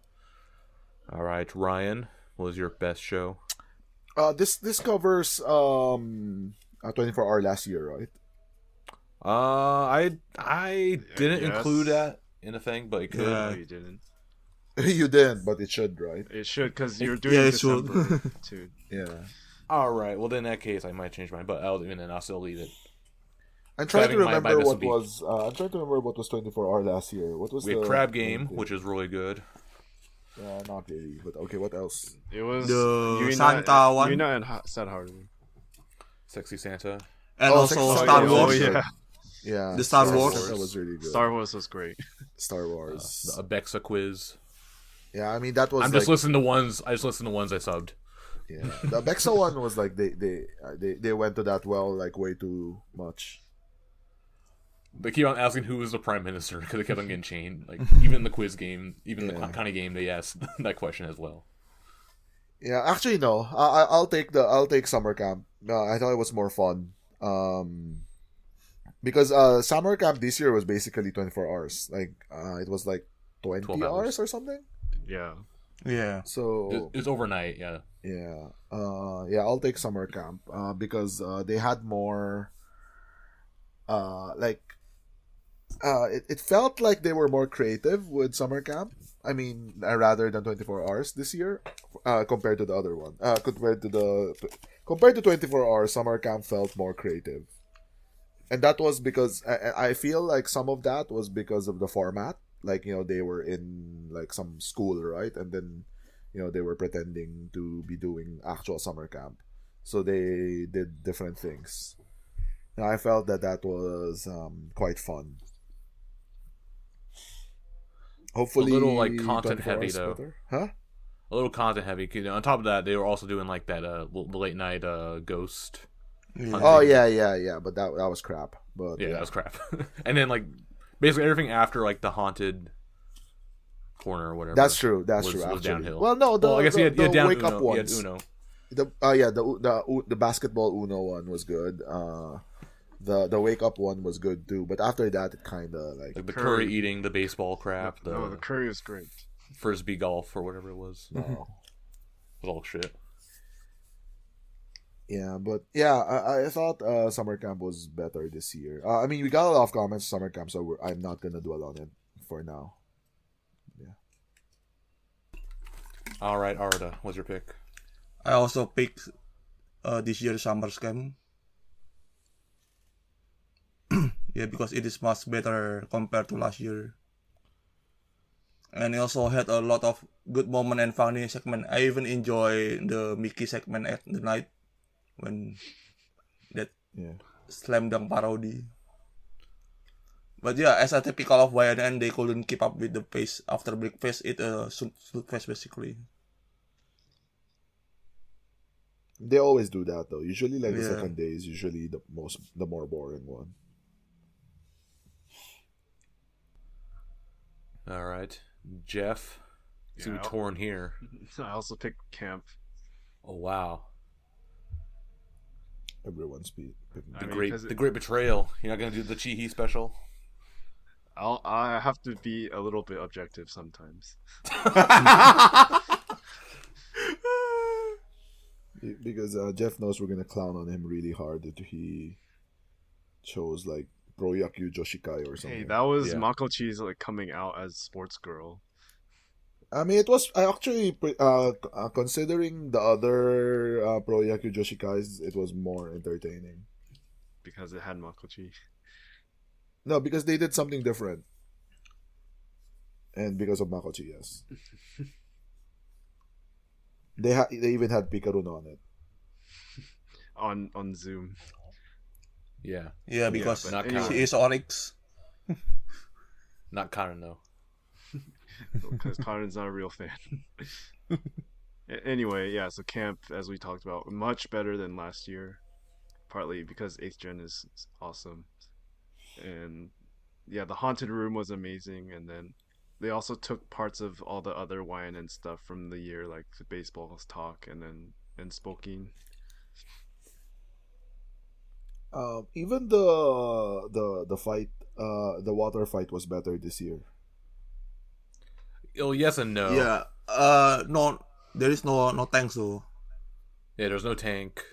Speaker 1: All right, Ryan, what was your best show?
Speaker 2: This covers 24-hour last year, right?
Speaker 1: I didn't include that in the thing, but it could.
Speaker 4: Yeah.
Speaker 3: No, you didn't.
Speaker 2: You didn't, but it should, right?
Speaker 3: It should, because you're doing
Speaker 4: it should.
Speaker 3: December too.
Speaker 2: Yeah.
Speaker 1: All right. Well, then in that case, I might change mine, but I'll still leave it.
Speaker 2: I'm trying to remember
Speaker 1: my
Speaker 2: what was. I'm trying to remember what was 24-hour last year. What was
Speaker 1: we had Crab Game, which is really good.
Speaker 2: Not really, but okay. What else?
Speaker 3: It was
Speaker 4: The Santa one.
Speaker 3: Yuna and Sad Harley.
Speaker 1: Sexy Santa.
Speaker 4: And also
Speaker 2: Sexy
Speaker 4: Star
Speaker 2: Santa.
Speaker 4: Wars.
Speaker 3: Oh, yeah.
Speaker 2: Yeah,
Speaker 4: The Star Wars.
Speaker 2: That was really good.
Speaker 3: Star Wars was great.
Speaker 2: Star Wars.
Speaker 1: The Abexa quiz.
Speaker 2: Yeah, I mean that was.
Speaker 1: I'm just listening to ones. I just listen to ones I subbed.
Speaker 2: Yeah, the Bexa one was like they went to that well like way too much.
Speaker 1: They keep on asking who was the prime minister because they kept on getting chained. Like even in the quiz game, even the kind of game, they asked that question as well.
Speaker 2: Yeah, actually no. I'll take summer camp. I thought it was more fun. Because summer camp this year was basically 24 hours. Like it was like 20 hours or something.
Speaker 3: Yeah.
Speaker 4: Yeah.
Speaker 2: So
Speaker 1: it's overnight. Yeah.
Speaker 2: Yeah. I'll take summer camp because they had more it felt like they were more creative with summer camp. I mean, rather than 24 hours this year, compared to the other one. Compared to 24 hours, summer camp felt more creative, and that was because I feel like some of that was because of the format. Like they were in like some school, right, and then they were pretending to be doing actual summer camp, so they did different things. And I felt that was quite fun. Hopefully,
Speaker 1: a little like content heavy though.
Speaker 2: Better. Huh?
Speaker 1: A little content heavy. On top of that, they were also doing like that the late night ghost.
Speaker 4: Yeah.
Speaker 2: Oh yeah. But that was crap. But
Speaker 1: yeah, that was crap. And then like basically everything after like the haunted corner or whatever.
Speaker 2: That's true. Was
Speaker 1: actually downhill.
Speaker 2: Well, no,
Speaker 1: I guess he had down
Speaker 2: wake
Speaker 1: Uno.
Speaker 2: up ones.
Speaker 1: He had Uno.
Speaker 2: The basketball Uno one was good. The wake up one was good too, but after that it kind of like
Speaker 1: the curry eating, the baseball crap,
Speaker 3: the curry was great.
Speaker 1: Frisbee golf or whatever it was.
Speaker 2: No.
Speaker 1: It was all shit.
Speaker 2: Yeah, but yeah, I thought summer camp was better this year. I mean, we got a lot of comments summer camp, so I'm not gonna dwell on it for now. Yeah.
Speaker 1: All right, Arda, what's your pick?
Speaker 4: I also picked this year's summer camp. Yeah, because it is much better compared to last year. And it also had a lot of good moment and funny segment. I even enjoy the Mickey segment at the night when that slam dunk parody. But yeah, as a typical of YNN, they couldn't keep up with the pace. After breakfast, it slugfest basically.
Speaker 2: They always do that though. Usually, like the second day is usually the more boring one.
Speaker 1: All right, Jeff. See, we torn here.
Speaker 3: I also picked camp.
Speaker 1: Oh wow.
Speaker 2: Everyone's picking
Speaker 1: The great betrayal. You're not gonna do the Chihi special.
Speaker 3: I have to be a little bit objective sometimes.
Speaker 2: Because Jeff knows we're gonna clown on him really hard if he chose like Pro Yakyu Joshikai or something.
Speaker 3: Hey, that was Makochi's like coming out as sports girl.
Speaker 2: I mean, it was actually considering the other Pro Yakyu Joshikais, it was more entertaining
Speaker 3: because it had Makochi.
Speaker 2: No, because they did something different, and because of Makochi, yes. They even had Pikarun on it.
Speaker 3: On Zoom.
Speaker 1: Yeah.
Speaker 4: Yeah, because
Speaker 1: not
Speaker 4: she is Oryx.
Speaker 1: Not Karen though.
Speaker 3: Because Karen's not a real fan. Anyway, yeah, so camp, as we talked about, much better than last year. Partly because 8th Gen is awesome. And yeah, the haunted room was amazing, and then they also took parts of all the other YNN stuff from the year, like the baseball's talk and Spoking.
Speaker 2: Even the fight, the water fight was better this year.
Speaker 1: Oh, yes and no.
Speaker 4: Yeah. No, there is no tanks though.
Speaker 1: Yeah, there's no tank.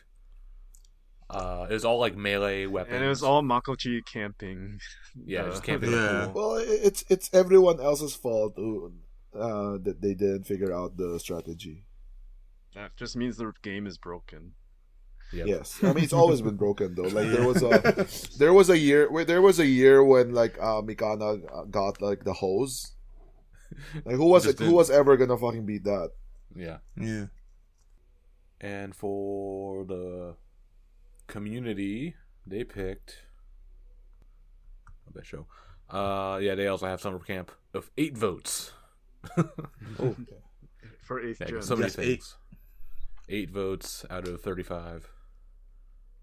Speaker 1: It was all like melee weapons.
Speaker 3: And it was all Makochi camping.
Speaker 1: Yeah, just camping in the pool.
Speaker 2: Well, it's everyone else's fault that they didn't figure out the strategy.
Speaker 3: That just means the game is broken.
Speaker 1: Yep.
Speaker 2: Yes, I mean it's always been broken though. Like there was a year when like Mikana got like the hose. Like who was ever gonna fucking beat that?
Speaker 1: Yeah.
Speaker 4: Yeah.
Speaker 1: And for the community, they picked that show. Yeah, they also have summer camp of 8 votes.
Speaker 3: For 8th Gen.
Speaker 1: So many things. 8 votes out of 35.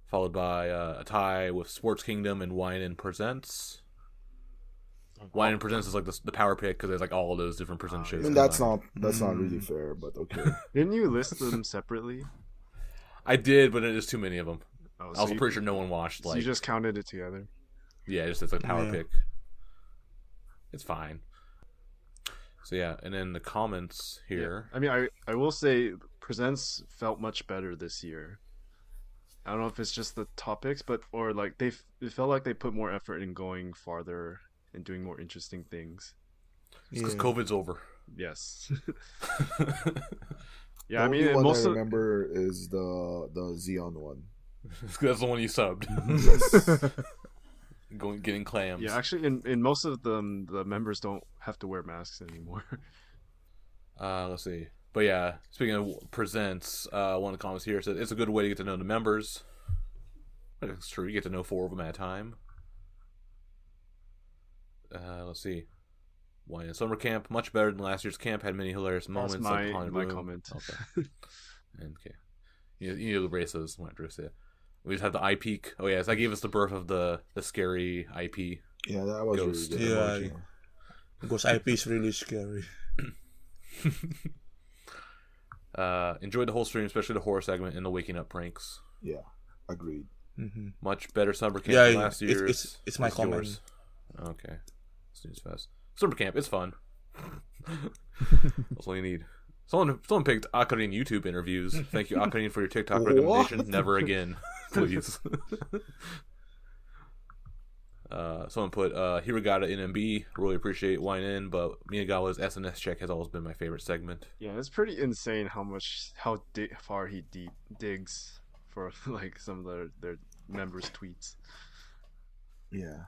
Speaker 1: Followed by a tie with Sports Kingdom and YNN Presents. YNN Presents is like the power pick because there's like all of those different present shows.
Speaker 2: I mean that's not really fair, but okay.
Speaker 3: Didn't you list them separately?
Speaker 1: I did, but there's too many of them.
Speaker 3: Oh,
Speaker 1: I was pretty sure no one watched.
Speaker 3: So you just counted it together.
Speaker 1: Yeah, it's like power pick. It's fine. So yeah, and then the comments here.
Speaker 3: Yeah. I mean, I will say Presents felt much better this year. I don't know if it's just the topics, or like it felt like they put more effort in going farther and doing more interesting things.
Speaker 1: Because COVID's over.
Speaker 3: Yes.
Speaker 2: Yeah, I mean, the one I remember is the Xeon one.
Speaker 1: That's the one you subbed. Getting clams.
Speaker 3: Yeah, actually, in most of them, the members don't have to wear masks anymore.
Speaker 1: Let's see. But yeah, speaking of presents, one of the comments here said it's a good way to get to know the members. That's true. You get to know 4 of them at a time. Let's see. YNN Summer Camp, much better than last year's camp. Had many hilarious moments.
Speaker 3: That's my comment.
Speaker 1: Okay. Okay. You need to erase those. I'm not address it. We just have the eye peek. Oh yeah, so that gave us the birth of the scary IP.
Speaker 2: Yeah, that was
Speaker 1: Ghost.
Speaker 2: really good.
Speaker 4: Yeah, because IP is really scary.
Speaker 1: Enjoyed the whole stream, especially the horror segment and the waking up pranks.
Speaker 2: Yeah, agreed.
Speaker 4: Mm-hmm.
Speaker 1: Much better summer camp than last year's.
Speaker 4: It's my comment.
Speaker 1: Yours. Okay. Snooze fest. Summer camp, it's fun. That's all you need. Someone picked Akarin YouTube interviews. Thank you, Akarin, for your TikTok recommendation. Never again, please. Someone put Hiragata NMB. Really appreciate Wine In, but Miyagawa's SNS check has always been my favorite segment.
Speaker 3: Yeah, it's pretty insane how far he digs for like some of their members' tweets.
Speaker 2: Yeah.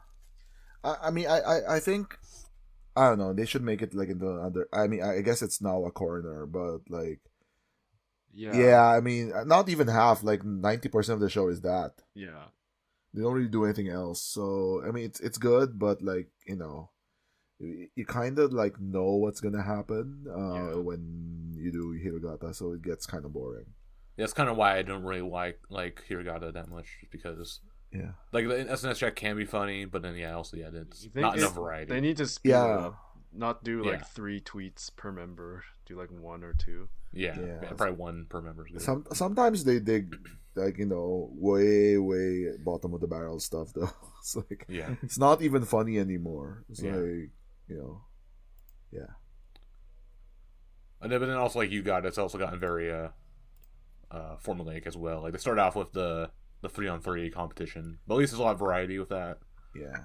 Speaker 2: I mean, I think, I don't know, they should make it like into another. I mean, I guess it's now a corner, but like, yeah, I mean, not even half. Like 90% of the show is that.
Speaker 3: Yeah.
Speaker 2: They don't really do anything else. So I mean, it's good, but like, you know, you kind of like know what's gonna happen when you do Hiragata, so it gets kind of boring.
Speaker 1: Yeah, that's kind of why I don't really like Hiragata that much, because like the SNS check can be funny, but then it's not enough variety.
Speaker 3: They need to speed it up, not do like 3 tweets per member. Do like 1 or 2.
Speaker 1: Yeah, probably 1 per member.
Speaker 2: Sometimes they dig, like, you know, way bottom of the barrel stuff though. It's like, it's not even funny anymore. It's like, you know,
Speaker 1: and then also like it's also gotten very formulaic as well. Like they start off with the 3-on-3 competition, but at least there's a lot of variety with that.
Speaker 2: Yeah,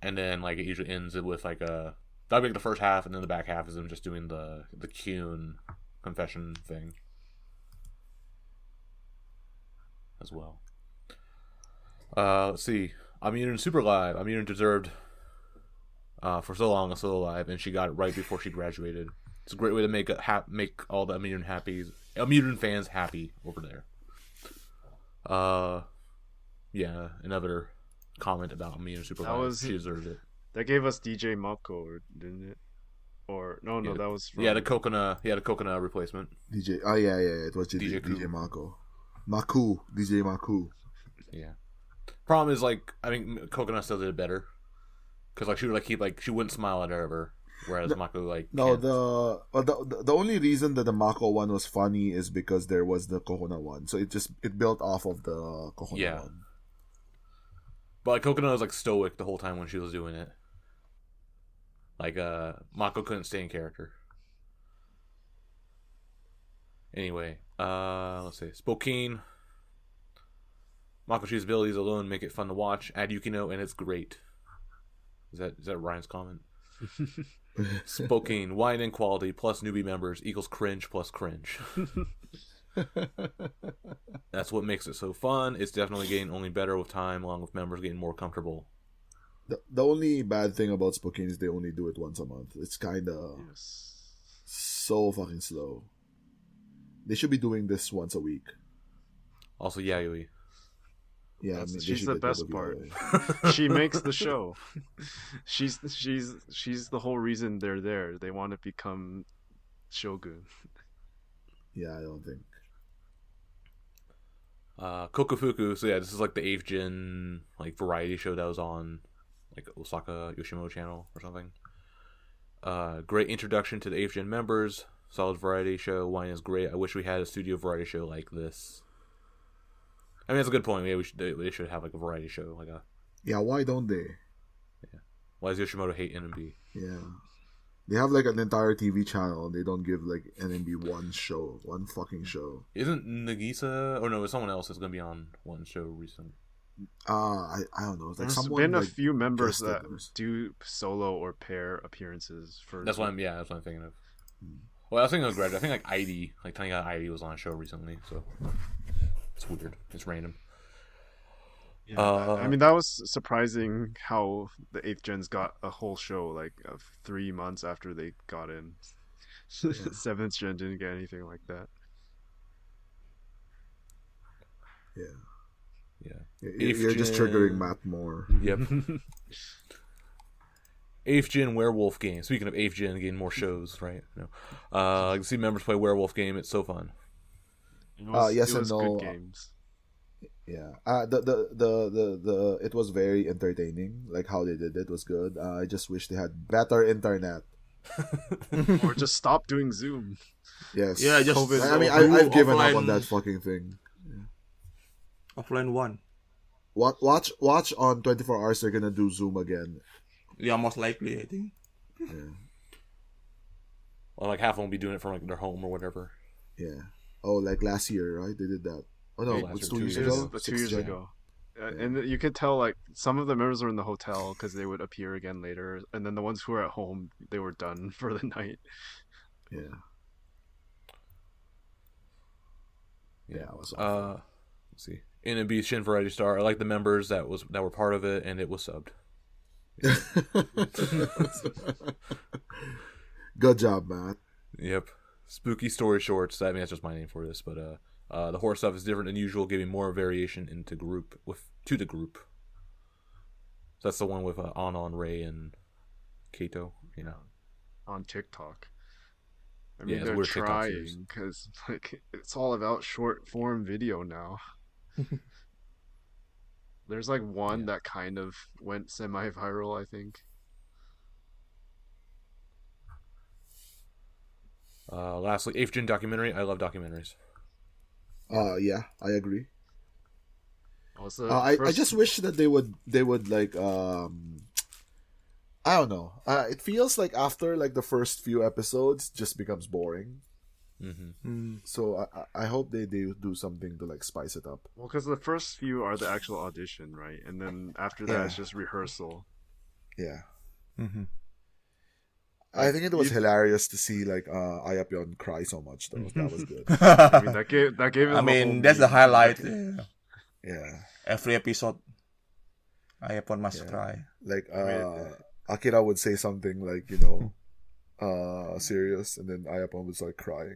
Speaker 1: and then like it usually ends with like that'll be like the first half, and then the back half is them just doing the Kyun confession thing as well. Let's see. Amirun Super Live. Amirun deserved for so long a solo live, and she got it right before she graduated. It's a great way to make all the Amirun fans happy over there. Another comment about Amirun Super Live. She deserved it.
Speaker 3: That gave us DJ Mako, didn't it? Or no, that was from...
Speaker 1: the coconut replacement.
Speaker 2: DJ. Oh yeah, it was DJ Mako. DJ Maku.
Speaker 1: Yeah. Problem is, like, I think Coconut still did it better, because like she would she wouldn't smile at her ever, whereas Mako can't.
Speaker 2: The only reason that the Mako one was funny is because there was the Coconut one, so it built off of the Coconut one.
Speaker 1: But like Coconut was like stoic the whole time when she was doing it. Like Mako couldn't stay in character. Anyway, let's see. Spokane. Makochi's abilities alone make it fun to watch. Add Yukino and it's great. Is that Ryan's comment? Spokane. Wine and quality plus newbie members equals cringe plus cringe. That's what makes it so fun. It's definitely getting only better with time, along with members getting more comfortable.
Speaker 2: The only bad thing about Spokane is they only do it once a month. It's kind of so fucking slow. They should be doing this once a week.
Speaker 1: Also, Yayoi.
Speaker 2: Yeah,
Speaker 3: she's the best part. She makes the show. She's the whole reason they're there. They want to become Shogun.
Speaker 2: Yeah, I don't think.
Speaker 1: Kokufuku. So this is like the 8th gen like variety show that was on like Osaka Yoshimoto channel or something. Great introduction to the 8th gen members. Solid variety show. Wine is great. I wish we had a studio variety show like this. I mean, that's a good point. Maybe they should have like a variety show, like a.
Speaker 2: Yeah, why don't they?
Speaker 1: Yeah. Why does Yoshimoto hate NMB?
Speaker 2: Yeah, they have like an entire TV channel. They don't give like NMB one fucking show.
Speaker 1: Isn't Nagisa or no? It's someone else that's gonna be on one show recently.
Speaker 2: I don't know. It's like
Speaker 3: There's been a few members that do solo or pair appearances for.
Speaker 1: That's what I'm thinking of. Well, I was thinking of Greg. I think like ID, like Tanya ID was on a show recently, so. It's weird. It's random.
Speaker 3: Yeah, I mean, that was surprising how the 8th gens got a whole show like 3 months after they got in. 7th gen didn't get anything like that.
Speaker 2: Yeah. You're just triggering Matt more.
Speaker 1: Yep. 8th gen werewolf game. Speaking of 8th gen getting more shows, right? No. I can see members play werewolf game. It's so fun.
Speaker 2: Yes and no.
Speaker 3: Good games.
Speaker 2: Yeah. The it was very entertaining. Like how they did it was good. I just wish they had better internet.
Speaker 3: Or just stop doing Zoom.
Speaker 2: Yes.
Speaker 4: Yeah, just
Speaker 3: COVID.
Speaker 2: I mean, I've given up on that fucking thing. Yeah.
Speaker 4: Offline one.
Speaker 2: Watch on 24 hours. They're gonna do Zoom again.
Speaker 4: Yeah, most likely, I think.
Speaker 2: Yeah.
Speaker 1: Well, like half of them will be doing it from like their home or whatever.
Speaker 2: Yeah. Oh, like last year, right? They did that. Oh no, it's 2 years ago.
Speaker 3: 2 years ago. And you could tell like some of the members were in the hotel because they would appear again later, and then the ones who were at home, they were done for the night.
Speaker 2: Yeah. Yeah, it was awful.
Speaker 1: Let's see. NMB Shin Variety Star. I like the members that were part of it, and it was subbed.
Speaker 2: Good job, Matt.
Speaker 1: Yep. Spooky Story Shorts. I mean, that's just my name for this, but the horror stuff is different than usual, giving more variation to the group. So that's the one with Anon, Ray, and Kato. Yeah.
Speaker 3: On TikTok. I
Speaker 1: Yeah,
Speaker 3: mean,
Speaker 1: it's
Speaker 3: they're
Speaker 1: weird TikTok series.
Speaker 3: trying because like it's all about short form video now. There's like one that kind of went semi-viral, I think.
Speaker 1: Lastly, 8th Gen documentary. I love documentaries.
Speaker 2: Yeah, I agree.
Speaker 3: Also,
Speaker 2: I just wish that they would like I don't know. It feels like after like the first few episodes just becomes boring.
Speaker 1: Mm-hmm.
Speaker 2: So I hope they do something to like spice it up.
Speaker 3: well, because the first few are the actual audition, right? And then after that,
Speaker 2: Yeah.
Speaker 3: it's just rehearsal.
Speaker 2: Yeah.
Speaker 4: Mm-hmm.
Speaker 2: I think it was hilarious to see like Ayapyeon cry so much though. That was good.
Speaker 3: I mean, that gave.
Speaker 4: I
Speaker 3: them a
Speaker 4: mean,
Speaker 3: whole
Speaker 4: that's the
Speaker 3: meme.
Speaker 4: highlight.
Speaker 2: Yeah.
Speaker 4: Every episode, Ayapon must
Speaker 2: Yeah.
Speaker 4: cry.
Speaker 2: Like
Speaker 3: mean,
Speaker 2: Akira would say something like, serious, and then Ayapon would start crying.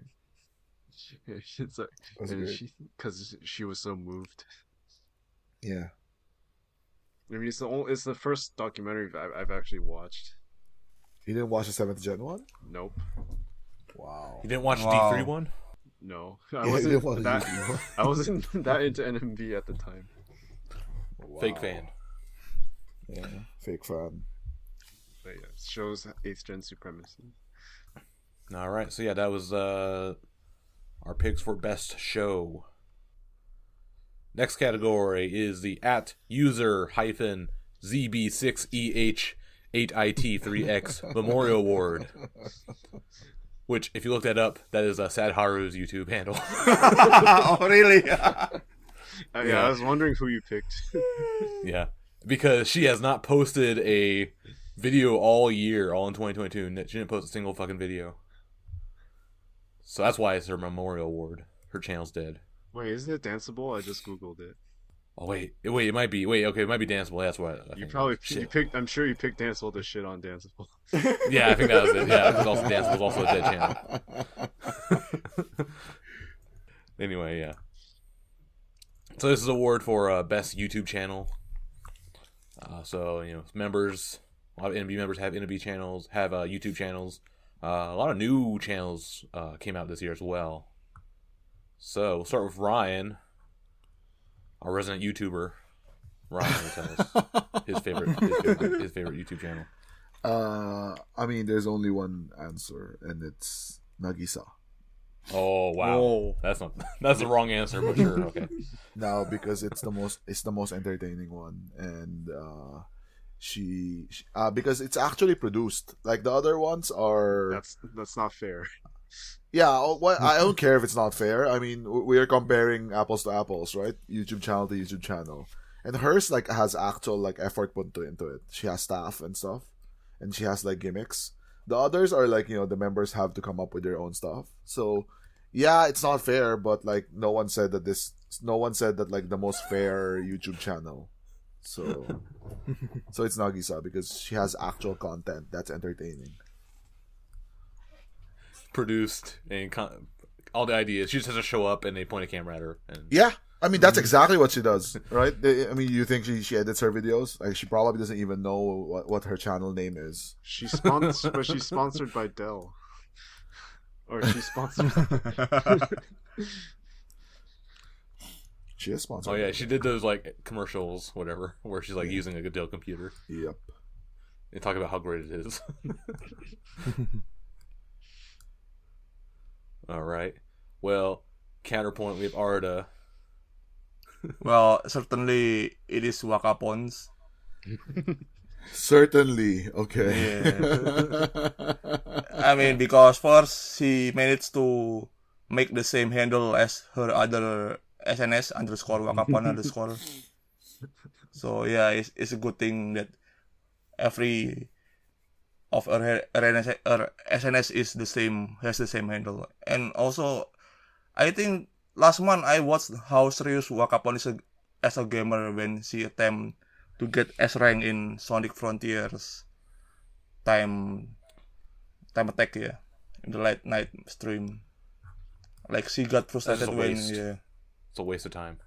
Speaker 3: It's like,
Speaker 2: That's
Speaker 3: and
Speaker 2: great.
Speaker 3: because she was so moved.
Speaker 2: Yeah.
Speaker 3: I mean, it's the first documentary I've actually watched.
Speaker 2: You didn't watch the 7th Gen one?
Speaker 3: Nope.
Speaker 2: Wow.
Speaker 1: You didn't watch
Speaker 4: Wow.
Speaker 1: D3 one?
Speaker 3: No,
Speaker 2: Yeah, you didn't watch
Speaker 3: that.
Speaker 2: the YouTube one.
Speaker 3: I wasn't that into NMB at the time.
Speaker 1: Fake
Speaker 2: Wow.
Speaker 1: fan.
Speaker 2: Yeah. Fake fan.
Speaker 3: But yeah, it shows 8th Gen supremacy.
Speaker 1: All right. So yeah, that was our picks for best show. Next category is the @user-ZB6EH8IT3X Memorial Award. Which, if you look that up, that is Sad Haru's YouTube handle.
Speaker 4: Oh, really?
Speaker 3: Yeah, I was wondering who you picked.
Speaker 1: Yeah, because she has not posted a video all year, all in 2022. She didn't post a single fucking video. So that's why it's her Memorial Award. Her channel's dead.
Speaker 3: Wait, isn't it danceable? I just googled it.
Speaker 1: Oh wait, it might be. Wait, okay, it might be danceable. That's what I
Speaker 3: You
Speaker 1: think.
Speaker 3: probably
Speaker 1: Shit.
Speaker 3: you picked. I'm sure you picked danceable to shit on danceable.
Speaker 1: Yeah, I think that was it. Yeah, because also danceable was also a dead channel. Anyway, yeah. So this is an award for best YouTube channel. So members, a lot of NB members have NB channels, have YouTube channels. A lot of new channels came out this year as well. So we'll start with Ryan, our resident YouTuber. Ryan will tell us his favorite YouTube channel.
Speaker 2: I mean, there's only one answer, and it's Nagisa.
Speaker 1: Oh wow,
Speaker 4: Whoa.
Speaker 1: that's the wrong answer, but sure, okay.
Speaker 2: Now, because it's the most entertaining one, and she because it's actually produced. Like the other ones are.
Speaker 3: That's not fair.
Speaker 2: Yeah, I don't care if it's not fair. I mean, we are comparing apples to apples, right? YouTube channel to YouTube channel, and hers like has actual like effort put into it. She has staff and stuff, and she has like gimmicks. The others are like the members have to come up with their own stuff. So, yeah, it's not fair, but like no one said that like the most fair YouTube channel. So it's Nagisa because she has actual content that's entertaining.
Speaker 1: Produced and all the ideas. She just has to show up and they point a camera at her. And
Speaker 2: Yeah, I mean that's exactly what she does, right? I mean, you think she edits her videos? Like she probably doesn't even know what her channel name is.
Speaker 3: She's sponsored by Dell, or she's sponsored.
Speaker 2: She is sponsored.
Speaker 1: oh yeah, she did those like commercials, whatever, where she's like using a Dell computer.
Speaker 2: Yep.
Speaker 1: They talk about how great it is. All right. Well, counterpoint, we have Arda.
Speaker 4: Well, certainly it is Wakapons.
Speaker 2: Certainly. Okay.
Speaker 4: I mean, because first she managed to make the same handle as her other SNS _Wakapon _. So yeah, it's a good thing that every of our SNS is the same, has the same handle. And also, I think last month I watched how serious Wakapon is as a gamer when she attempt to get S rank in Sonic Frontiers time attack, yeah, in the late night stream. Like she got frustrated
Speaker 1: a
Speaker 4: when
Speaker 1: waste. It's a waste of time.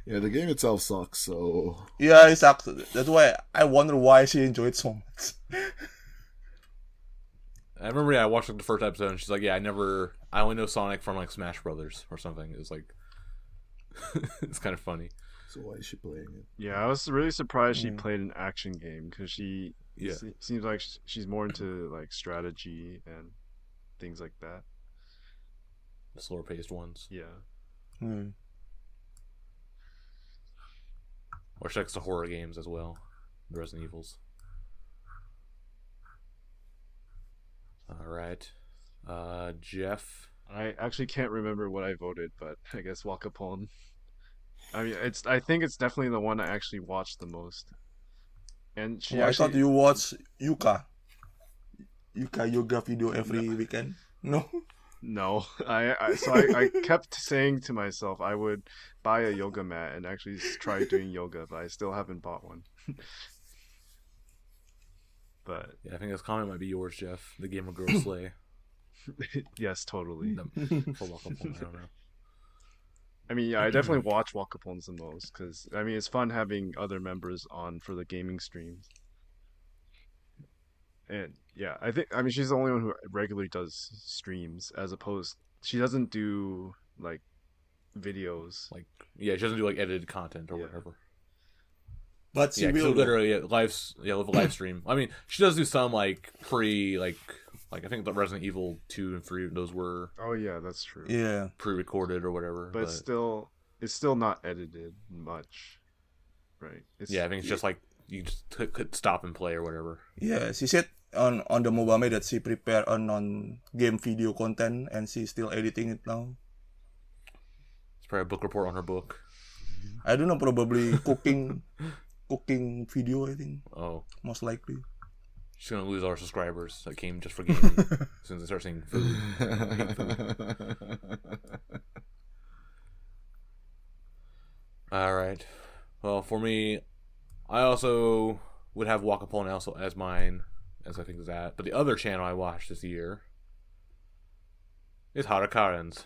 Speaker 2: Yeah, the game itself sucks. So
Speaker 4: yeah, it sucks. That's why I wonder why she enjoyed so much.
Speaker 1: I remember, I watched the first episode, and she's like, "Yeah, I only know Sonic from like Smash Brothers or something." It's like, it's kind of funny.
Speaker 2: so why is she playing it?
Speaker 3: Yeah, I was really surprised she played an action game because she
Speaker 1: Yeah.
Speaker 3: seems like she's more into like strategy and things like that.
Speaker 1: The slower paced ones,
Speaker 3: Yeah.
Speaker 1: or she likes the horror games as well, the Resident Evils. All right, Jeff.
Speaker 3: I actually can't remember what I voted, but I guess Wakapon. I mean, I think it's definitely the one I actually watched the most. And she
Speaker 4: I
Speaker 3: actually
Speaker 4: thought you watch Yuka yoga video every weekend. No.
Speaker 3: no. I kept saying to myself I would buy a yoga mat and actually try doing yoga, but I still haven't bought one. But
Speaker 1: Yeah, I think this comment might be yours, Jeff. The Gamer Girl Slay.
Speaker 3: yes, totally.
Speaker 1: For Wakapon, I don't know.
Speaker 3: I mean, yeah, I definitely watch Wakapons the most because I mean it's fun having other members on for the gaming streams. And yeah, I mean she's the only one who regularly does streams as opposed she doesn't do like videos.
Speaker 1: Like, yeah, she doesn't do like edited content or
Speaker 3: Yeah.
Speaker 1: whatever.
Speaker 4: But she
Speaker 1: Yeah,
Speaker 4: will.
Speaker 1: literally live stream. I mean, she does do some like like I think the Resident Evil 2 and 3, those were
Speaker 3: Oh yeah, that's true.
Speaker 4: Yeah.
Speaker 1: pre-recorded or whatever.
Speaker 3: But it's still not edited much. Right.
Speaker 1: yeah, I think it's just like you just could stop and play or whatever.
Speaker 4: Yeah, she said on the Mobame that she prepared a non-game video content and she's still editing it now.
Speaker 1: It's probably a book report on her book.
Speaker 4: I don't know, probably cooking video, I think,
Speaker 1: Oh,
Speaker 4: most likely.
Speaker 1: she's gonna lose all her subscribers that came just for gaming as soon as they start seeing food. All right. Well, for me, I also would have Wakapon also as mine, as I think is that. But the other channel I watched this year is Harakarens.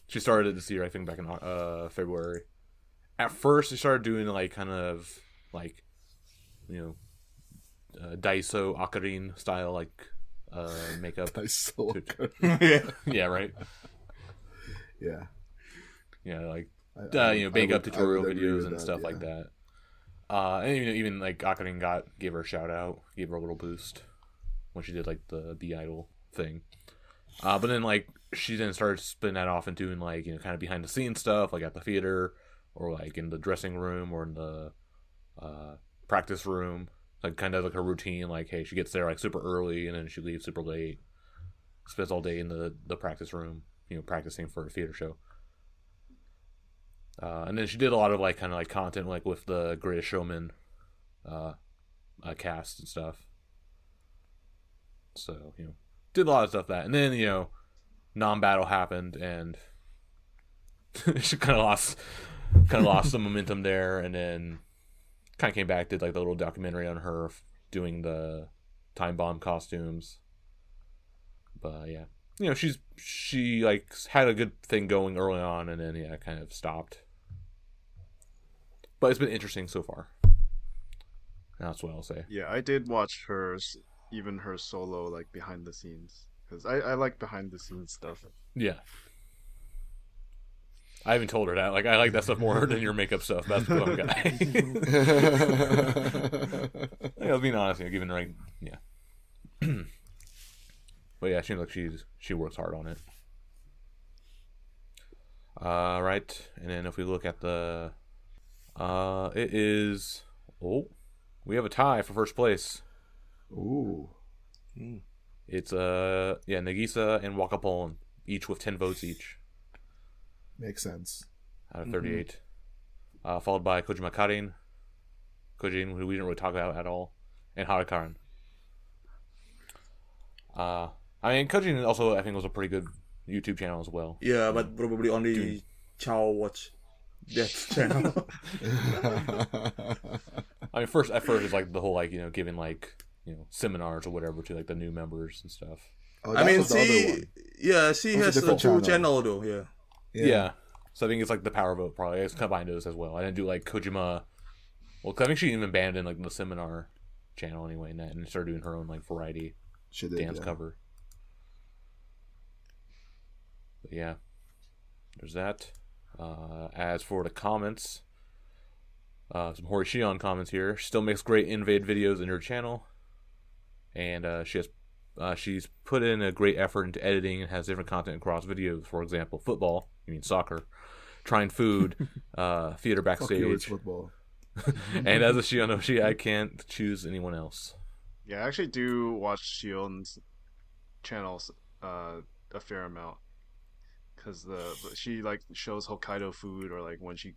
Speaker 1: She started it this year, I think, back in February. At first, she started doing like kind of like, you know, Daiso Akarin style like makeup.
Speaker 2: So
Speaker 1: Yeah, right.
Speaker 2: yeah.
Speaker 1: Yeah, like
Speaker 2: I
Speaker 1: you know, makeup
Speaker 2: would
Speaker 1: tutorial
Speaker 2: agree
Speaker 1: videos
Speaker 2: with
Speaker 1: and
Speaker 2: that,
Speaker 1: stuff
Speaker 2: yeah.
Speaker 1: like that. And even like Akarin gave her a shout out, gave her a little boost when she did like the idol thing. But then like she then started spinning that off and doing like, you know, kind of behind the scenes stuff, like at the theater or like in the dressing room or in the practice room, like kind of like her routine. Like, hey, she gets there like super early and then she leaves super late, spends all day in the practice room, you know, practicing for a theater show. And then she did a lot of like kind of like content like with the Greatest Showman cast and stuff. So, you know, did a lot of stuff that, and then, you know, non-battle happened and she kind of lost some momentum there, and then kind of came back, did like the little documentary on her doing the time bomb costumes. But yeah, you know, she like had a good thing going early on, and then yeah, kind of stopped. But it's been interesting so far. That's what I'll say.
Speaker 3: Yeah, I did watch even her solo like behind the scenes because I like behind the scenes stuff.
Speaker 1: Yeah. I haven't told her that. Like, I like that stuff more than your makeup stuff. That's what I'm guy. I was being honest, you know, giving her like, yeah. But yeah, it seems like she works hard on it. Right, and then if we look at the, it is, we have a tie for first place.
Speaker 2: Ooh.
Speaker 1: It's Nagisa and Wakapon, each with 10 votes each.
Speaker 2: Makes sense.
Speaker 1: Out of 38. Followed by Kojima Kojin, who we didn't really talk about at all, and Harakaran. I mean, Kojin also, I think, was a pretty good YouTube channel as well.
Speaker 4: Yeah, but probably only Chow watch that channel.
Speaker 1: I mean, at first, it's like the whole, like, giving, like, seminars or whatever to, like, the new members and stuff.
Speaker 2: Oh,
Speaker 4: I mean,
Speaker 2: she
Speaker 4: has a full channel though.
Speaker 1: Yeah. So I think it's like the Power Vote probably. It's combined those as well. I didn't do like Kojima. Well, 'cause I think she even abandoned like the seminar channel anyway, and started doing her own like variety dance cover. But yeah, there's that. As for the comments, some Hori Shion comments here. Still makes great invade videos in her channel, and she's put in a great effort into editing and has different content across videos. For example, football. You mean soccer? Trying food, theater backstage.
Speaker 2: Fuck you, it's football.
Speaker 1: And as a Shionoshi, I can't choose anyone else.
Speaker 3: Yeah, I actually do watch Shion's channels a fair amount, because she like shows Hokkaido food, or like when she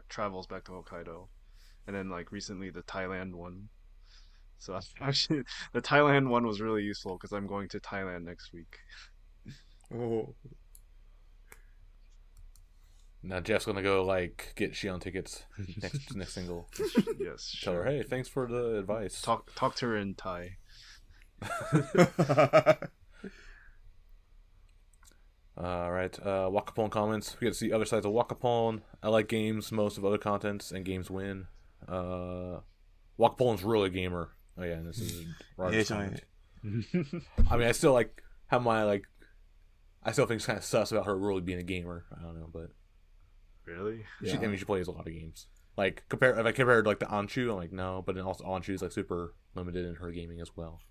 Speaker 3: travels back to Hokkaido, and then like recently the Thailand one. So actually, the Thailand one was really useful because I'm going to Thailand next week.
Speaker 4: Oh.
Speaker 1: Now Jeff's gonna go like get Shion tickets next single.
Speaker 3: Yes.
Speaker 1: Tell her, hey, thanks for the advice.
Speaker 3: Talk to her in Thai.
Speaker 1: Alright, Wakapon comments. We get to see other sides of Wakapon. I like games, most of other contents, and games win. Wakapon's really a gamer. Oh yeah, and this is Roger's comment. I mean, I still like have my like. I still think it's kind of sus about her really being a gamer. I don't know, but
Speaker 3: really,
Speaker 1: I mean, she plays a lot of games. Like if I compared like the Anshu, I'm like no, but then also Anshu is like super limited in her gaming as well.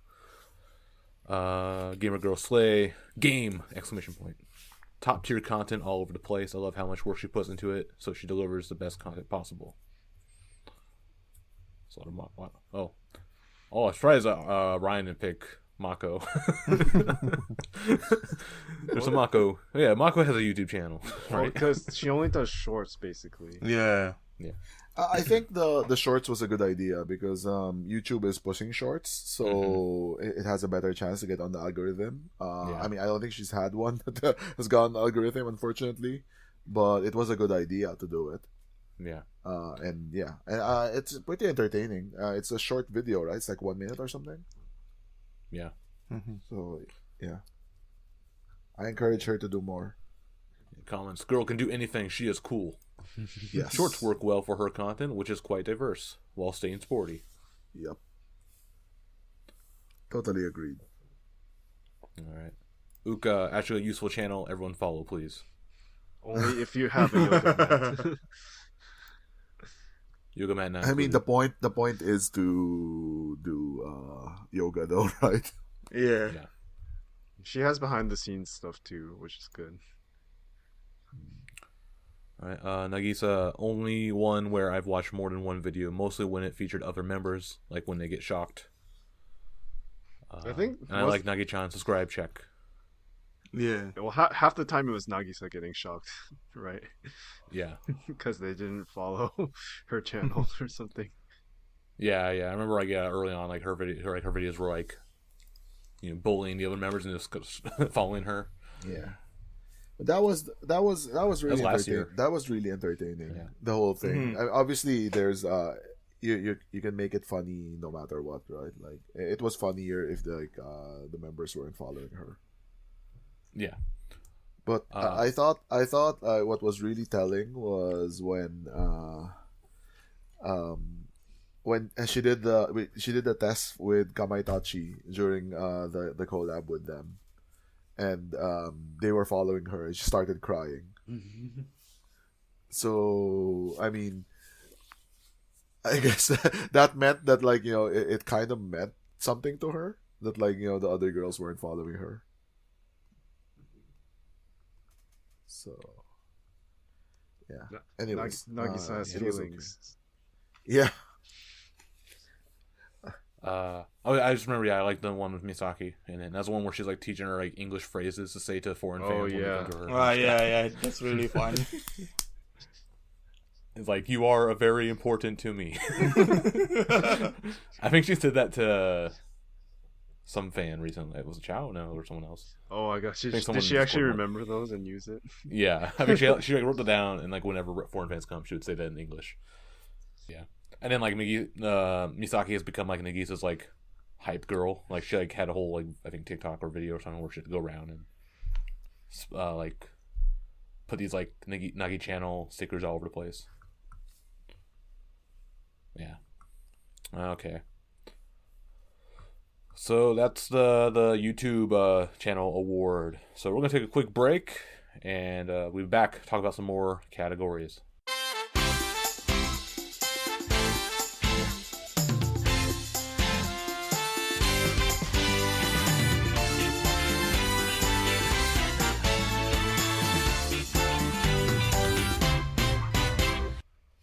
Speaker 1: Gamer Girl Slay game ! Top tier content all over the place. I love how much work she puts into it, so she delivers the best content possible. It's a lot of I was surprised Ryan didn't pick Mako. There's a Mako. Yeah, Mako has a YouTube channel, right?
Speaker 3: Because she only does shorts, basically.
Speaker 4: Yeah.
Speaker 2: I think the shorts was a good idea because YouTube is pushing shorts, so it has a better chance to get on the algorithm. I mean, I don't think she's had one that has gone on the algorithm, unfortunately, but it was a good idea to do it.
Speaker 1: Yeah.
Speaker 2: And it's pretty entertaining. It's a short video, right? It's like 1 minute or something.
Speaker 1: Yeah.
Speaker 2: So yeah, I encourage her to do more.
Speaker 1: Comments. Girl can do anything. She is cool.
Speaker 2: Yes.
Speaker 1: Shorts work well for her content, which is quite diverse, while staying sporty.
Speaker 2: Yep. Totally agreed.
Speaker 1: All right. Uka, actually a useful channel. Everyone follow, please.
Speaker 3: Only if you have a yoga mat.
Speaker 1: Yoga mat not
Speaker 2: I mean,
Speaker 1: included.
Speaker 2: the point is to do yoga, though, right?
Speaker 4: Yeah.
Speaker 3: She has behind the scenes stuff too, which is good.
Speaker 1: All right. Nagisa, only one where I've watched more than one video, mostly when it featured other members, like when they get shocked.
Speaker 3: I think.
Speaker 1: And I like Nagi-chan. Subscribe check.
Speaker 4: Yeah.
Speaker 3: Well, half the time it was Nagisa getting shocked, right?
Speaker 1: Yeah.
Speaker 3: Because they didn't follow her channel or something.
Speaker 1: Yeah. I remember like early on, like her videos were like, bullying the other members and just following her.
Speaker 2: Yeah. But that was really
Speaker 1: last year.
Speaker 2: That was really entertaining.
Speaker 1: Yeah.
Speaker 2: The whole thing. Obviously, there's you can make it funny no matter what, right? Like it was funnier if the members weren't following her. Yeah. But I thought what was really telling was when she did the test with Kamaitachi during the collab with them, and they were following her, and she started crying. So I mean, I guess that meant that it kind of meant something to her that the other girls weren't following her. So yeah. Anyways,
Speaker 3: Nagisa has feelings.
Speaker 2: Yeah.
Speaker 1: I just remember. Yeah, I like the one with Misaki, and then that's the one where she's like teaching her like English phrases to say to foreign fans when they come to her.
Speaker 4: Yeah, that's really fun.
Speaker 1: It's like, you are very important to me. I think she said that to some fan recently. It was Chow, no, or someone else.
Speaker 3: Oh my gosh,
Speaker 1: think
Speaker 3: did
Speaker 1: someone
Speaker 3: she actually
Speaker 1: Discord
Speaker 3: remember those and use it?
Speaker 1: Yeah, I mean, she like wrote it down, and like whenever foreign fans come, she would say that in English. Yeah, and then like Misaki has become like Nagisa's like hype girl. Like she like had a whole like I think TikTok or video or something where she'd go around and like put these like Nagi channel stickers all over the place. Yeah. Okay. So that's the YouTube channel award. So we're gonna take a quick break, and we'll be back to talk about some more categories.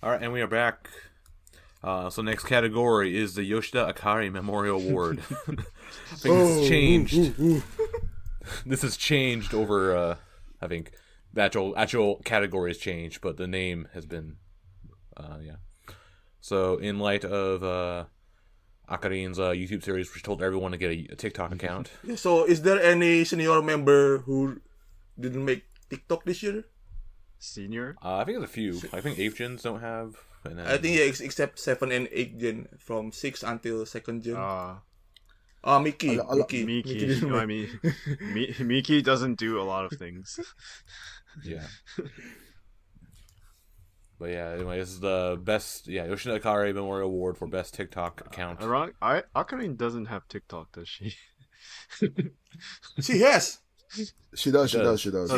Speaker 1: All right, and we are back. So next category is the Yoshida Akari Memorial Award. I think this has changed. This has changed over. I think the actual category has changed, but the name has been. Yeah. So in light of Akarin's YouTube series, which told everyone to get a TikTok account.
Speaker 4: So is there any senior member who didn't make TikTok this year?
Speaker 3: Senior?
Speaker 1: I think there's a few. I think 8th gens don't have. And then...
Speaker 4: I think except 7 and 8 gen from 6 until 2nd gen. Miki.
Speaker 3: Miki. I mean, Miki doesn't do a lot of things.
Speaker 1: Yeah. But yeah, anyway, this is the best. Yeah, Yoshida Akari Memorial Award for best TikTok account.
Speaker 3: Akarin doesn't have TikTok, does she?
Speaker 4: She has.
Speaker 2: She does.
Speaker 3: Oh,
Speaker 4: She
Speaker 3: she does.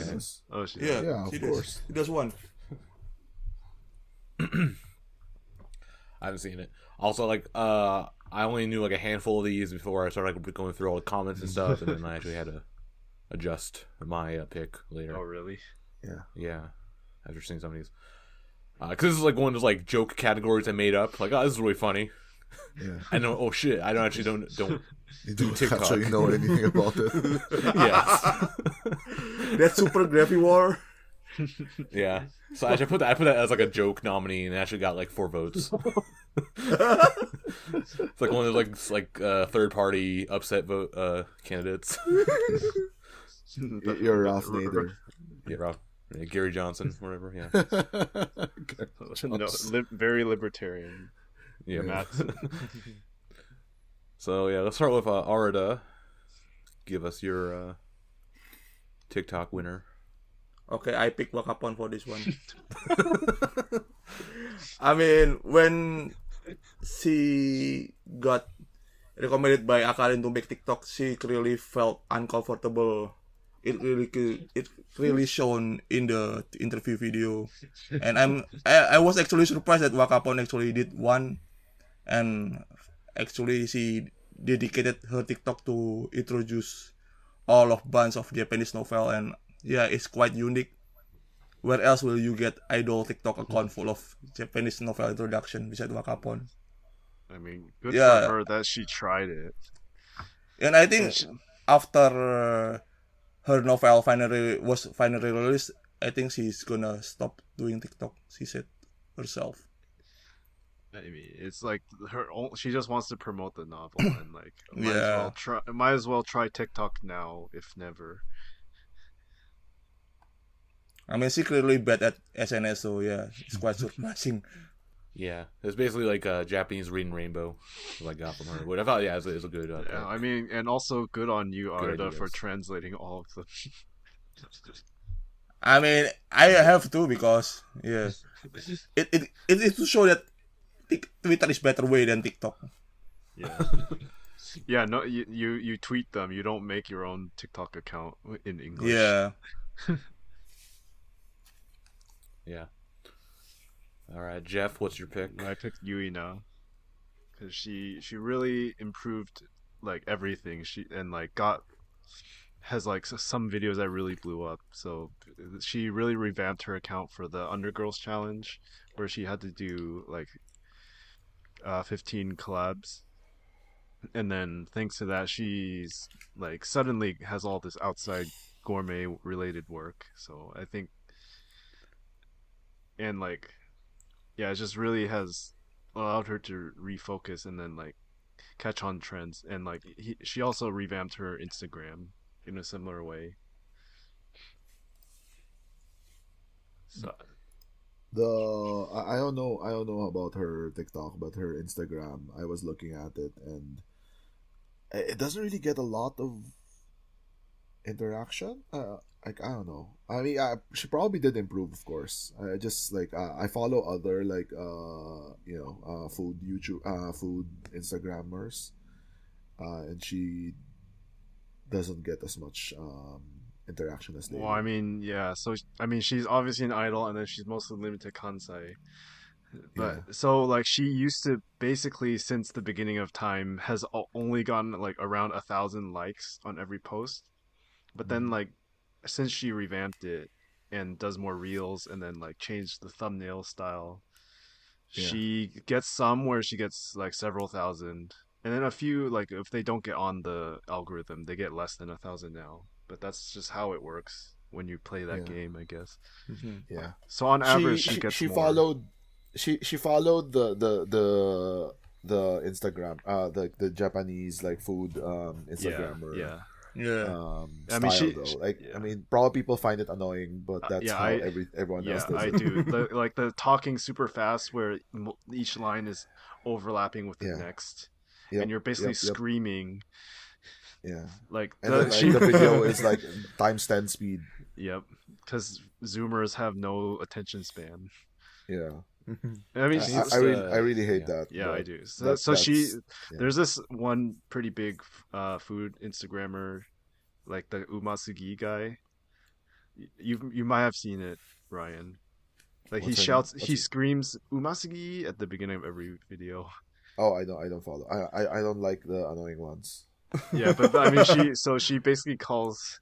Speaker 4: has.
Speaker 3: Oh, she does.
Speaker 2: Yeah, of course.
Speaker 4: She does one.
Speaker 1: I haven't seen it. Also, like, I only knew like a handful of these before I started like, going through all the comments and stuff, and then I actually had to adjust my pick later.
Speaker 3: Oh, really?
Speaker 1: Yeah. After seeing some of these, because this is like one of those like joke categories I made up. Like, oh, this is really funny.
Speaker 2: Yeah.
Speaker 1: I know. Oh shit! I don't actually don't.
Speaker 2: You don't
Speaker 1: TikTok.
Speaker 2: actually know anything about it.
Speaker 1: Yes.
Speaker 4: That's Super Gravy War.
Speaker 1: Yeah. So I put that as like a joke nominee, and it actually got like 4 votes. It's like one of those like third party upset vote candidates.
Speaker 2: You're Ralph Nader.
Speaker 1: Yeah, Rob. Yeah, Gary Johnson, whatever. Yeah.
Speaker 3: No, very libertarian.
Speaker 1: Yeah.
Speaker 3: Matt.
Speaker 1: So yeah, let's start with Arida. Give us your TikTok winner.
Speaker 4: Okay, I pick Wakapon for this one. I mean, when she got recommended by Akarin to make TikTok, she really felt uncomfortable. It really shown in the interview video, and I was actually surprised that Wakapon actually did one, and actually she dedicated her TikTok to introduce all of bunch of Japanese novel, and yeah, it's quite unique. Where else will you get idol TikTok account full of Japanese novel introduction besides Wakapon?
Speaker 3: I mean, good for her that she tried it.
Speaker 4: And I think after her novel was finally released, I think she's gonna stop doing TikTok. She said herself.
Speaker 3: I mean, it's like she just wants to promote the novel and like might as well try TikTok now if never.
Speaker 4: I mean, she's clearly bad at SNS, so yeah, it's quite surprising.
Speaker 1: Yeah, it's basically like Japanese Reading Rainbow, what I got from her. What I thought, yeah, it's a good.
Speaker 3: Yeah, I mean, and also good on you,
Speaker 1: Good
Speaker 3: Arda,
Speaker 1: ideas.
Speaker 3: for translating all of them.
Speaker 4: I mean, I have to because yeah, it is to show that Twitter is better way than TikTok.
Speaker 3: Yeah. Yeah, no, you tweet them. You don't make your own TikTok account in English.
Speaker 4: Yeah.
Speaker 1: Yeah. All right, Jeff, what's your pick?
Speaker 3: I picked Yui now because she really improved like everything. She and like has like some videos that really blew up. So she really revamped her account for the Undergirls challenge, where she had to do like 15 collabs, and then thanks to that, she's like suddenly has all this outside gourmet related work. So I think, and like, yeah, it just really has allowed her to refocus and then like catch on trends. And like she also revamped her Instagram in a similar way. So
Speaker 2: I don't know about her TikTok, but her Instagram, I was looking at it, and it doesn't really get a lot of interaction. Like, I don't know. I mean, she probably did improve, of course. I just like I follow other like food food Instagrammers, and she doesn't get as much interaction as they
Speaker 3: well,
Speaker 2: do.
Speaker 3: I mean, yeah. So I mean, she's obviously an idol, and then she's mostly limited to Kansai. But
Speaker 2: Yeah.
Speaker 3: so like she used to basically since the beginning of time has only gotten like around 1,000 likes on every post. But then like since she revamped it and does more reels and then like changed the thumbnail style,
Speaker 2: Yeah.
Speaker 3: she gets some where she gets like several thousand, and then a few like if they don't get on the algorithm, they get less than 1,000 now. But that's just how it works when you play that
Speaker 2: Yeah.
Speaker 3: game, I guess.
Speaker 2: Yeah.
Speaker 3: So on average, she gets
Speaker 2: she
Speaker 3: more.
Speaker 2: followed she followed the Instagram the Japanese like food
Speaker 3: Yeah,
Speaker 2: Instagrammer
Speaker 3: yeah.
Speaker 4: Yeah.
Speaker 3: I mean,
Speaker 2: style though. Like
Speaker 3: yeah.
Speaker 2: I mean, probably people find it annoying, but that's
Speaker 3: yeah,
Speaker 2: how
Speaker 3: I
Speaker 2: everyone else
Speaker 3: yeah,
Speaker 2: does
Speaker 3: I
Speaker 2: it.
Speaker 3: do. Like the talking super fast where each line is overlapping with the
Speaker 2: Yeah.
Speaker 3: next,
Speaker 2: Yep,
Speaker 3: and you're basically
Speaker 2: yep, yep.
Speaker 3: screaming.
Speaker 2: Yeah.
Speaker 3: Like
Speaker 2: And then like
Speaker 3: she
Speaker 2: the video is like times 10 speed.
Speaker 3: Yep, because Zoomers have no attention span.
Speaker 2: Yeah.
Speaker 3: I mean,
Speaker 2: I really hate that.
Speaker 3: yeah, I
Speaker 2: but
Speaker 3: do. So,
Speaker 2: that,
Speaker 3: so she,
Speaker 2: that's yeah.
Speaker 3: there's this one pretty big food Instagrammer, like the Umasugi guy. You might have seen it, Ryan. Like he
Speaker 2: What's her name?
Speaker 3: shouts,
Speaker 2: What's
Speaker 3: he
Speaker 2: it?
Speaker 3: screams Umasugi at the beginning of every video.
Speaker 2: Oh, I don't follow. I don't like the annoying ones.
Speaker 3: Yeah, but I mean, she basically calls,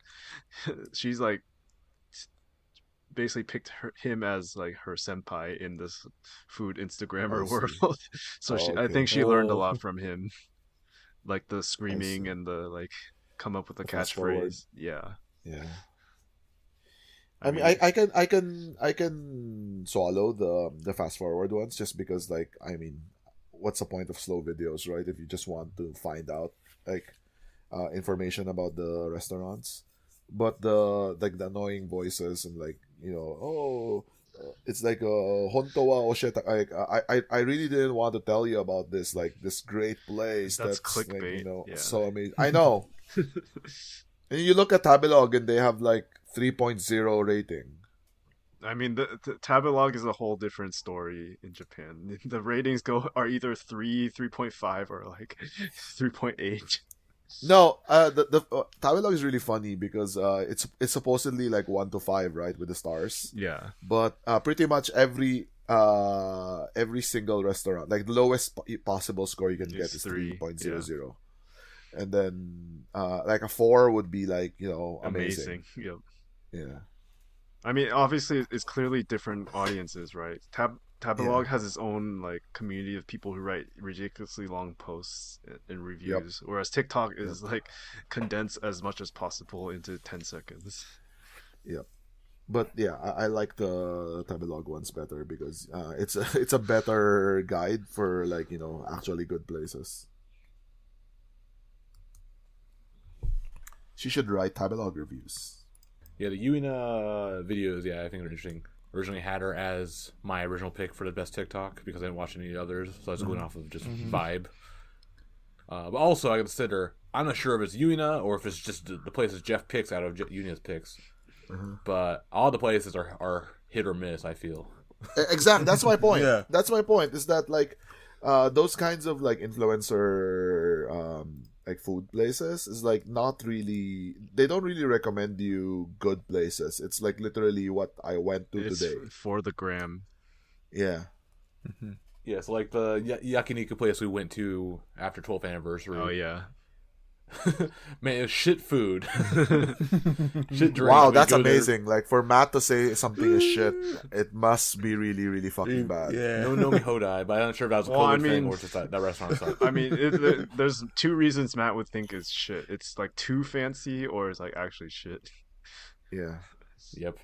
Speaker 3: she's like basically picked him as like her senpai in this food Instagrammer
Speaker 2: I see.
Speaker 3: world. So
Speaker 2: Oh,
Speaker 3: I
Speaker 2: okay.
Speaker 3: think she learned a
Speaker 1: Oh.
Speaker 3: lot from him, like the
Speaker 2: I
Speaker 3: screaming
Speaker 2: see.
Speaker 3: and the like come up with a
Speaker 2: The fast forward.
Speaker 3: catchphrase. Yeah.
Speaker 2: Yeah.
Speaker 3: I
Speaker 2: I mean,
Speaker 3: mean,
Speaker 2: I can swallow the fast forward ones just because like I mean, what's the point of slow videos, right? If you just want to find out like information about the restaurants, but the annoying voices and like it's like honto wa osheta. I really didn't want to tell you about this like this great place
Speaker 3: That's
Speaker 2: like,
Speaker 3: clickbait, yeah.
Speaker 2: so amazing. I know. And you look at Tabelog and they have like 3.0 rating.
Speaker 3: I mean, the Tabelog is a whole different story in Japan. The ratings are either 3.5 or like 3.8.
Speaker 2: No, the Tabelog is really funny because it's supposedly like 1 to 5, right, with the stars.
Speaker 3: Yeah.
Speaker 2: But pretty much every single restaurant, like the lowest possible score you can get
Speaker 3: It's
Speaker 2: is
Speaker 3: 3,
Speaker 2: 3.00. And then like a 4 would be like, amazing.
Speaker 3: Yep.
Speaker 2: Yeah.
Speaker 3: I mean, obviously, it's clearly different audiences, right? Tabelog has its own like community of people who write ridiculously long posts and reviews, whereas TikTok is like condensed as much as possible into 10 seconds.
Speaker 2: Yep. But yeah, I like the Tabelog ones better because it's a better guide for like actually good places. She should write Tabelog reviews.
Speaker 1: Yeah, the Yuina videos, I think are interesting. Originally had her as my original pick for the best TikTok because I didn't watch any others, so I was going off of just vibe. But also, I consider I'm not sure if it's Yuina or if it's just the places Jeff picks out of Yuina's picks. But all the places are hit or miss. I feel
Speaker 2: Exactly. That's my point.
Speaker 4: Yeah.
Speaker 2: That's my point. Is that like those kinds of like influencer like food places is like not really, they don't really recommend you good places. It's like literally what I went to
Speaker 3: It's
Speaker 2: today.
Speaker 3: for the gram.
Speaker 2: Yeah.
Speaker 1: yeah. So like the yakiniku place we went to after 12th anniversary.
Speaker 3: Oh yeah.
Speaker 1: Man, it's shit food. Shit drink.
Speaker 2: Wow,
Speaker 1: We
Speaker 2: that's
Speaker 1: go there-
Speaker 2: amazing. Like for Matt to say something is shit, it must be really, really fucking bad.
Speaker 4: Yeah.
Speaker 1: No Nomi Hodai, but I'm not sure if that was a
Speaker 3: Well,
Speaker 1: COVID
Speaker 3: I
Speaker 1: thing
Speaker 3: mean-
Speaker 1: or just that restaurant stuff.
Speaker 3: I mean, there's two reasons Matt would think is shit. It's like too fancy, or it's like actually shit.
Speaker 2: Yeah.
Speaker 1: Yep.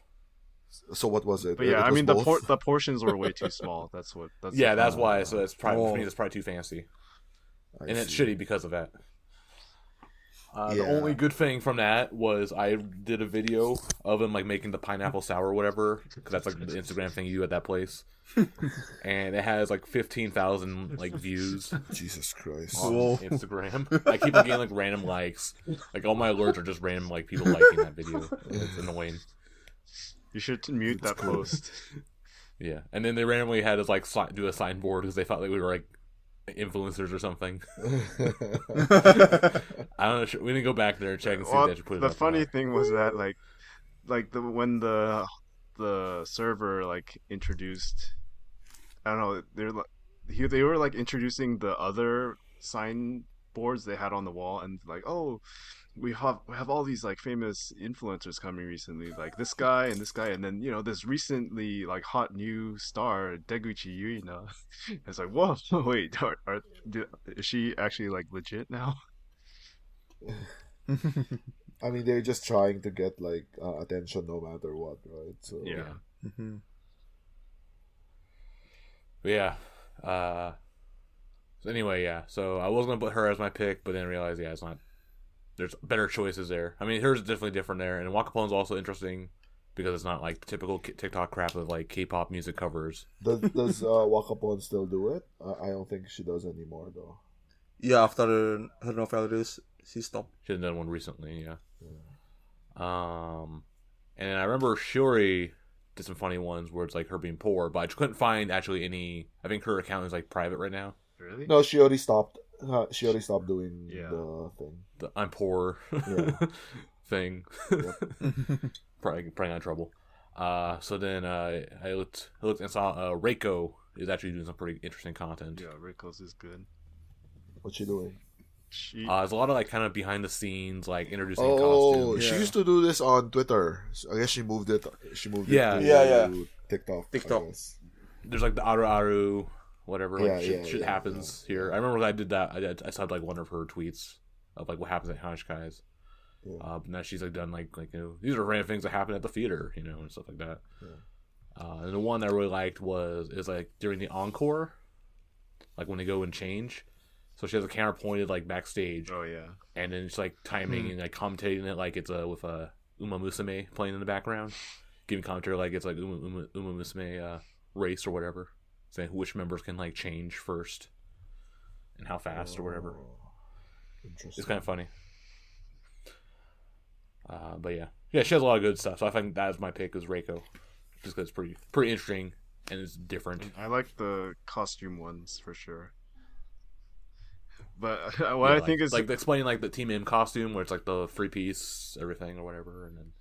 Speaker 2: So what was it?
Speaker 3: But yeah,
Speaker 2: It
Speaker 3: I
Speaker 2: was
Speaker 3: mean
Speaker 2: both?
Speaker 3: the portions were way too small. That's what. That's
Speaker 1: Yeah,
Speaker 3: the
Speaker 1: that's
Speaker 3: problem.
Speaker 1: why. So it's probably
Speaker 4: Oh.
Speaker 1: for me. It's probably too fancy,
Speaker 2: I
Speaker 1: and it's
Speaker 2: see.
Speaker 1: shitty because of that. The
Speaker 2: Yeah.
Speaker 1: only good thing from that was I did a video of him like making the pineapple sour or whatever, because that's like the Instagram thing you do at that place, and it has like 15,000 like views
Speaker 2: Jesus Christ.
Speaker 1: on
Speaker 4: Whoa.
Speaker 1: Instagram. I keep getting like random likes. Like all my alerts are just random like people liking that video. It's annoying.
Speaker 3: You should mute that post.
Speaker 1: Yeah, and then they randomly had us like do a signboard because they thought like we were like influencers or something. I don't know. We need to go back there and check and see
Speaker 3: Well,
Speaker 1: if they should put it
Speaker 3: the
Speaker 1: up or
Speaker 3: funny
Speaker 1: not.
Speaker 3: thing was that when the server like introduced, I don't know, they were like introducing the other sign boards they had on the wall, and like, oh, we have all these like famous influencers coming recently, like this guy and this guy, and then this recently like hot new star Deguchi Yuina. It's like, whoa, wait, is she actually like legit now?
Speaker 2: I mean, they're just trying to get like attention no matter what, right? So
Speaker 3: Yeah.
Speaker 1: But yeah. So anyway, yeah. So I was gonna put her as my pick, but then realized, yeah, it's not. There's better choices there. I mean, hers is definitely different there, and Wakapon's also interesting because it's not like typical TikTok crap of like K-pop music covers.
Speaker 2: Does Wakapon still do it? I don't think she does anymore though.
Speaker 4: Yeah, after her novel release, she stopped.
Speaker 1: She had done one recently, yeah. And I remember Shiori did some funny ones where it's like her being poor, but I just couldn't find actually any. I think her account is like private right now.
Speaker 3: Really?
Speaker 2: No, she already stopped. She already stopped doing
Speaker 3: Yeah.
Speaker 2: the thing.
Speaker 1: The I'm poor
Speaker 2: Yeah.
Speaker 1: thing. probably got in trouble. So then I looked and saw Reiko is actually doing some pretty interesting content.
Speaker 3: Yeah, Rico's is good.
Speaker 2: What's she doing?
Speaker 1: There's a lot of like kind of behind the scenes, like introducing
Speaker 2: Oh,
Speaker 1: costumes.
Speaker 2: she
Speaker 4: Yeah.
Speaker 2: used to do this on Twitter. So I guess she moved it. She moved
Speaker 1: Yeah.
Speaker 2: it to
Speaker 4: Yeah.
Speaker 2: TikTok.
Speaker 4: TikTok.
Speaker 2: I guess.
Speaker 1: There's like the Aru whatever. Like shit
Speaker 2: Yeah,
Speaker 1: happens here. I remember when I did that. I saw like one of her tweets of like what happens at Hanshikai's.
Speaker 2: Yeah.
Speaker 1: But now she's like done like these are random things that happen at the theater, and stuff like that. And the one that I really liked is like during the encore, like when they go and change. So she has a camera pointed like backstage,
Speaker 3: Oh yeah.
Speaker 1: and then it's like timing and like commentating it like it's with a Uma Musume playing in the background, giving commentary like it's like Uma Musume race or whatever, saying which members can like change first and how fast or whatever.
Speaker 2: Interesting.
Speaker 1: It's kind of funny. But yeah, she has a lot of good stuff. So I think that's my pick is Reiko, just because it's pretty interesting and it's different.
Speaker 3: I like the costume ones for sure. But what
Speaker 1: Yeah,
Speaker 3: I think is
Speaker 1: like explaining like the Team M costume where it's like the 3-piece everything or whatever, and then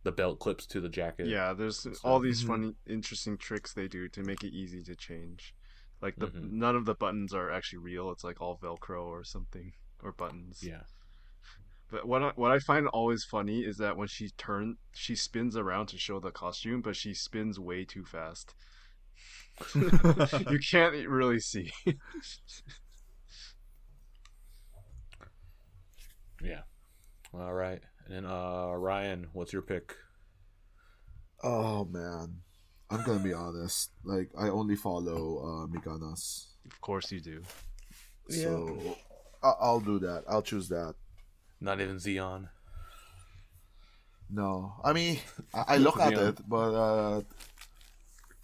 Speaker 1: the belt clips to the jacket.
Speaker 3: yeah, there's all these funny, interesting tricks they do to make it easy to change. Like none of the buttons are actually real. It's like all Velcro or something or buttons.
Speaker 1: Yeah.
Speaker 3: But what I find always funny is that when she spins around to show the costume, but she spins way too fast. You can't really see.
Speaker 1: Yeah. All right. And then Ryan, what's your pick?
Speaker 2: Oh man, I'm gonna be honest. Like I only follow Mikanas,
Speaker 3: Of course you do.
Speaker 2: so I'll do that. I'll choose that.
Speaker 1: Not even Xeon.
Speaker 2: No, I mean I look at
Speaker 1: Yeah.
Speaker 2: it, but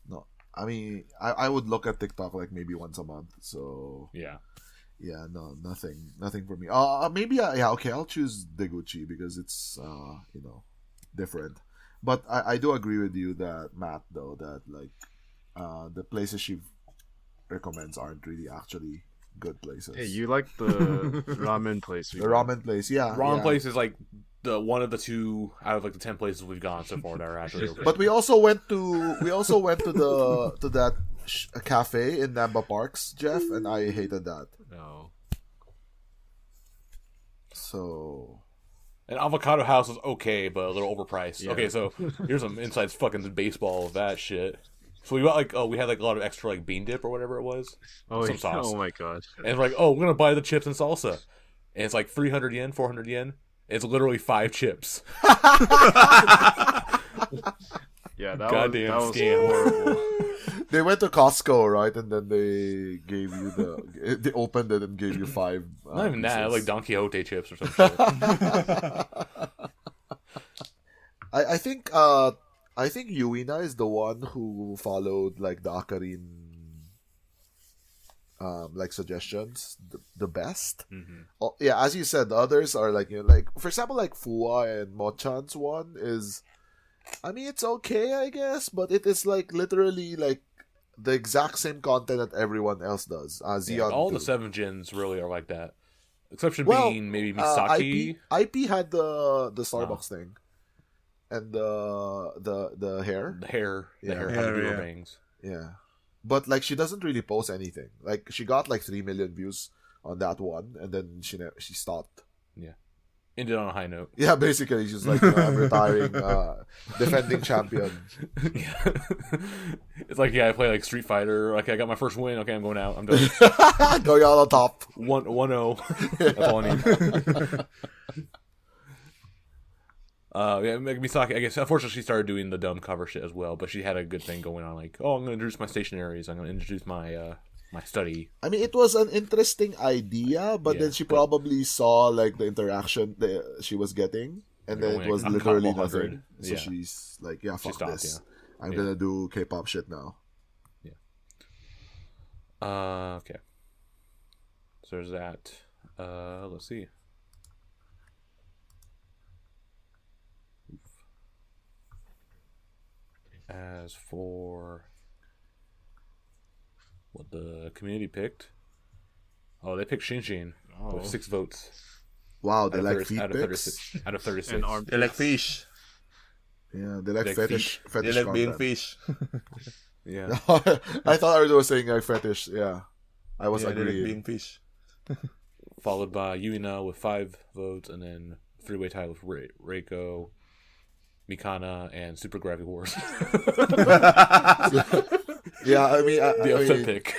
Speaker 2: no. I mean I would look at TikTok like maybe once a month. So
Speaker 1: Yeah.
Speaker 2: yeah, no, nothing for me. Maybe okay. I'll choose Deguchi because it's different. But I do agree with you that Matt though that like the places she recommends aren't really actually good places.
Speaker 3: Hey, you like the ramen place?
Speaker 2: the ramen place, yeah.
Speaker 1: Ramen
Speaker 2: yeah.
Speaker 1: place is like the one of the two out of like the 10 places we've gone so far that are actually okay.
Speaker 2: But we also went to that cafe in Namba Parks, Jeff, and I hated that.
Speaker 3: No.
Speaker 2: So
Speaker 1: And Avocado House was okay, but a little overpriced.
Speaker 3: Yeah.
Speaker 1: Okay, so here's some insights fucking baseball of that shit. So we got we had like a lot of extra like bean dip or whatever it was.
Speaker 3: Oh,
Speaker 1: some sauce.
Speaker 3: oh my god.
Speaker 1: And we're like, we're gonna buy the chips and salsa. And it's like 300 yen, 400 yen. It's literally 5 chips.
Speaker 3: Yeah, that
Speaker 1: Goddamn
Speaker 3: was
Speaker 1: scam.
Speaker 3: horrible.
Speaker 2: they went to Costco, right? And then they gave you they opened it and gave you 5.
Speaker 1: Not even that,
Speaker 2: pieces.
Speaker 1: like Don Quixote chips or some shit.
Speaker 2: I think Yuina is the one who followed like the Akarin like suggestions the best.
Speaker 1: Mm-hmm.
Speaker 2: Oh, yeah, as you said, the others are like like for example like Fua and Mochan's one is, I mean, it's okay, I guess, but it is like literally like the exact same content that everyone else does. Xeon
Speaker 1: All
Speaker 2: too.
Speaker 1: the 7 gens really are like that. Exception
Speaker 2: Well,
Speaker 1: being maybe Misaki.
Speaker 2: IP had the Starbucks thing, and the hair.
Speaker 1: The hair. The
Speaker 2: Yeah.
Speaker 1: hair had to do
Speaker 4: Yeah.
Speaker 1: her bangs.
Speaker 2: Yeah, but like she doesn't really post anything. Like she got like 3 million views on that one, and then she stopped.
Speaker 1: Ended on a high note.
Speaker 2: Yeah, basically she's like, I'm retiring, defending champion.
Speaker 1: Yeah. It's like, I play like Street Fighter. Okay, I got my first win. Okay, I'm going out. I'm done.
Speaker 2: Going out on top.
Speaker 1: 1-0. That's all I need. Yeah, Misaki, I guess, unfortunately, she started doing the dumb cover shit as well, but she had a good thing going on. Like, I'm going to introduce my stationaries. I'm going to introduce my my study.
Speaker 2: I mean, it was an interesting idea, but
Speaker 1: Yeah,
Speaker 2: then she
Speaker 1: but-
Speaker 2: probably saw like the interaction that she was getting, and then it was
Speaker 1: Like,
Speaker 2: literally
Speaker 1: couple hundred.
Speaker 2: nothing. So
Speaker 1: Yeah.
Speaker 2: she's like, yeah, fuck
Speaker 1: stopped,
Speaker 2: this.
Speaker 1: yeah.
Speaker 2: I'm
Speaker 1: Yeah.
Speaker 2: gonna do K-pop shit now.
Speaker 1: Okay. So there's that. Let's see. As for what the community picked, they picked Shinshin
Speaker 3: Oh.
Speaker 1: with 6 votes
Speaker 2: Wow, they
Speaker 1: out of
Speaker 2: like
Speaker 1: 30
Speaker 2: feet
Speaker 1: out of
Speaker 2: pics.
Speaker 1: 36. Out of 36.
Speaker 3: And arm
Speaker 4: They like fish.
Speaker 2: Yeah, they like
Speaker 1: Like
Speaker 2: fetish.
Speaker 4: They
Speaker 2: Fetish
Speaker 4: like being
Speaker 2: content.
Speaker 4: fish.
Speaker 1: Yeah.
Speaker 2: I thought I was saying like fetish. Yeah, I was
Speaker 4: Yeah, they like
Speaker 2: agreeing.
Speaker 4: being fish.
Speaker 1: Followed by Yuina with 5 votes, and then 3-way tie with Reiko, Mikana, and Super Gravity Wars.
Speaker 2: Yeah, I mean,
Speaker 1: The upset pick.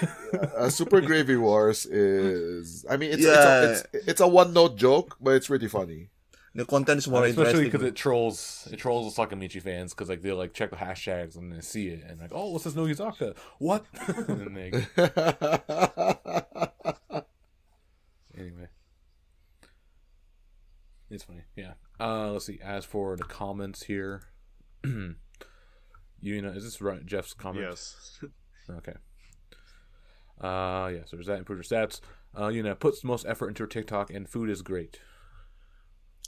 Speaker 2: Super Gravy Wars is. I mean,
Speaker 4: Yeah.
Speaker 2: it's a one-note joke, but it's pretty funny.
Speaker 4: The content is more
Speaker 1: Especially
Speaker 4: interesting.
Speaker 1: because it trolls the Sakamichi fans, because like they'll like check the hashtags and they see it and like, what's this Nogizaka? What? And they, anyway, it's funny. Yeah. Let's see. As for the comments here, is this right? Jeff's comment?
Speaker 3: Yes.
Speaker 1: Okay. Yeah. So there's that. Improve your stats. Puts the most effort into her TikTok, and food is great.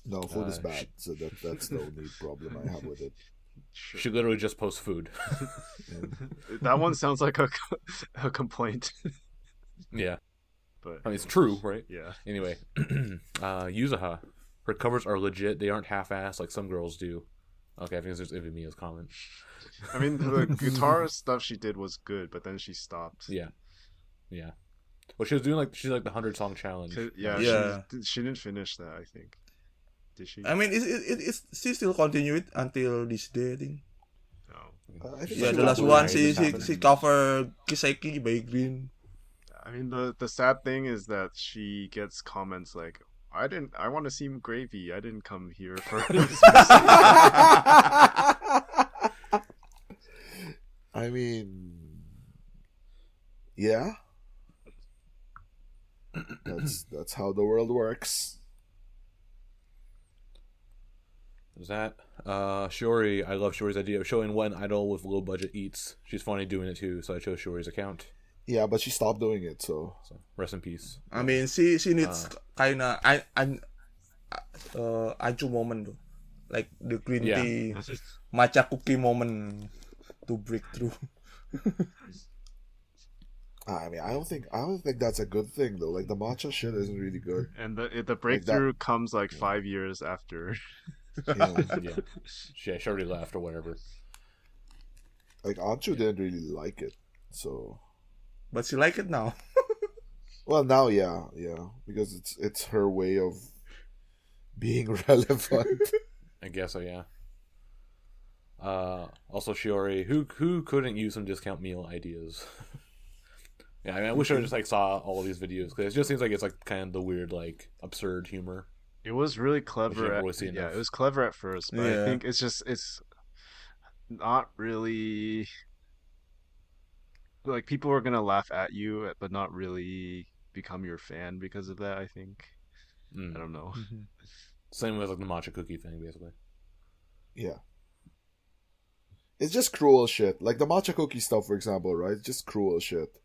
Speaker 2: No, food is bad, so that's the only problem I have with it.
Speaker 1: She literally just posts food.
Speaker 3: That one sounds like a complaint.
Speaker 1: Yeah.
Speaker 3: But
Speaker 1: I mean, it's true, right?
Speaker 3: yeah.
Speaker 1: Anyway, Yuzaha. Her covers are legit. They aren't half-assed like some girls do. Okay, I think it's just Ivimia's comment.
Speaker 3: I mean, the guitar stuff she did was good, but then she stopped.
Speaker 1: Yeah. Well, she was doing she's like the 100-song challenge.
Speaker 3: Yeah,
Speaker 4: Yeah.
Speaker 3: She didn't finish that, I think. Did she?
Speaker 4: I mean, she still continue it until this day, I think.
Speaker 3: No.
Speaker 2: I think
Speaker 4: Yeah,
Speaker 2: she
Speaker 4: the last
Speaker 2: was
Speaker 4: one,
Speaker 2: doing
Speaker 4: she covered Kiseki by Green.
Speaker 3: I mean, the sad thing is that she gets comments like, I want to see gravy. I didn't come here for this."
Speaker 2: I mean, yeah, that's how the world works.
Speaker 1: Is that Shiori? I love Shiori's idea of showing what an idol with low budget eats. She's funny doing it too, so I chose Shiori's account.
Speaker 2: Yeah, but she stopped doing it, so
Speaker 1: So rest in peace.
Speaker 4: I mean, she needs kinda Anju moment though. Like the green
Speaker 1: Yeah.
Speaker 4: tea matcha cookie moment to break through.
Speaker 2: I mean, I don't think that's a good thing though. Like the matcha shit isn't really good.
Speaker 3: And the breakthrough comes like 5 years after.
Speaker 2: Yeah.
Speaker 1: Yeah, she already left or whatever.
Speaker 2: Like Anchu didn't really like it, so
Speaker 4: But she like it now.
Speaker 2: well now, yeah, because it's her way of being relevant.
Speaker 1: I guess so, yeah. Also Shiori, who couldn't use some discount meal ideas? Yeah, I mean, I wish I just like saw all of these videos because it just seems like it's like kind of the weird, like absurd humor.
Speaker 3: It was really
Speaker 1: Which you
Speaker 3: clever.
Speaker 1: never really see
Speaker 3: Yeah,
Speaker 1: enough.
Speaker 3: it was clever at first, but I
Speaker 4: Yeah.
Speaker 3: think it's not really like people are gonna laugh at you, but not really become your fan because of that. I think. I don't know.
Speaker 1: Same with like the matcha cookie thing, basically.
Speaker 2: Yeah. It's just cruel shit. Like the matcha cookie stuff, for example, right? It's just cruel shit.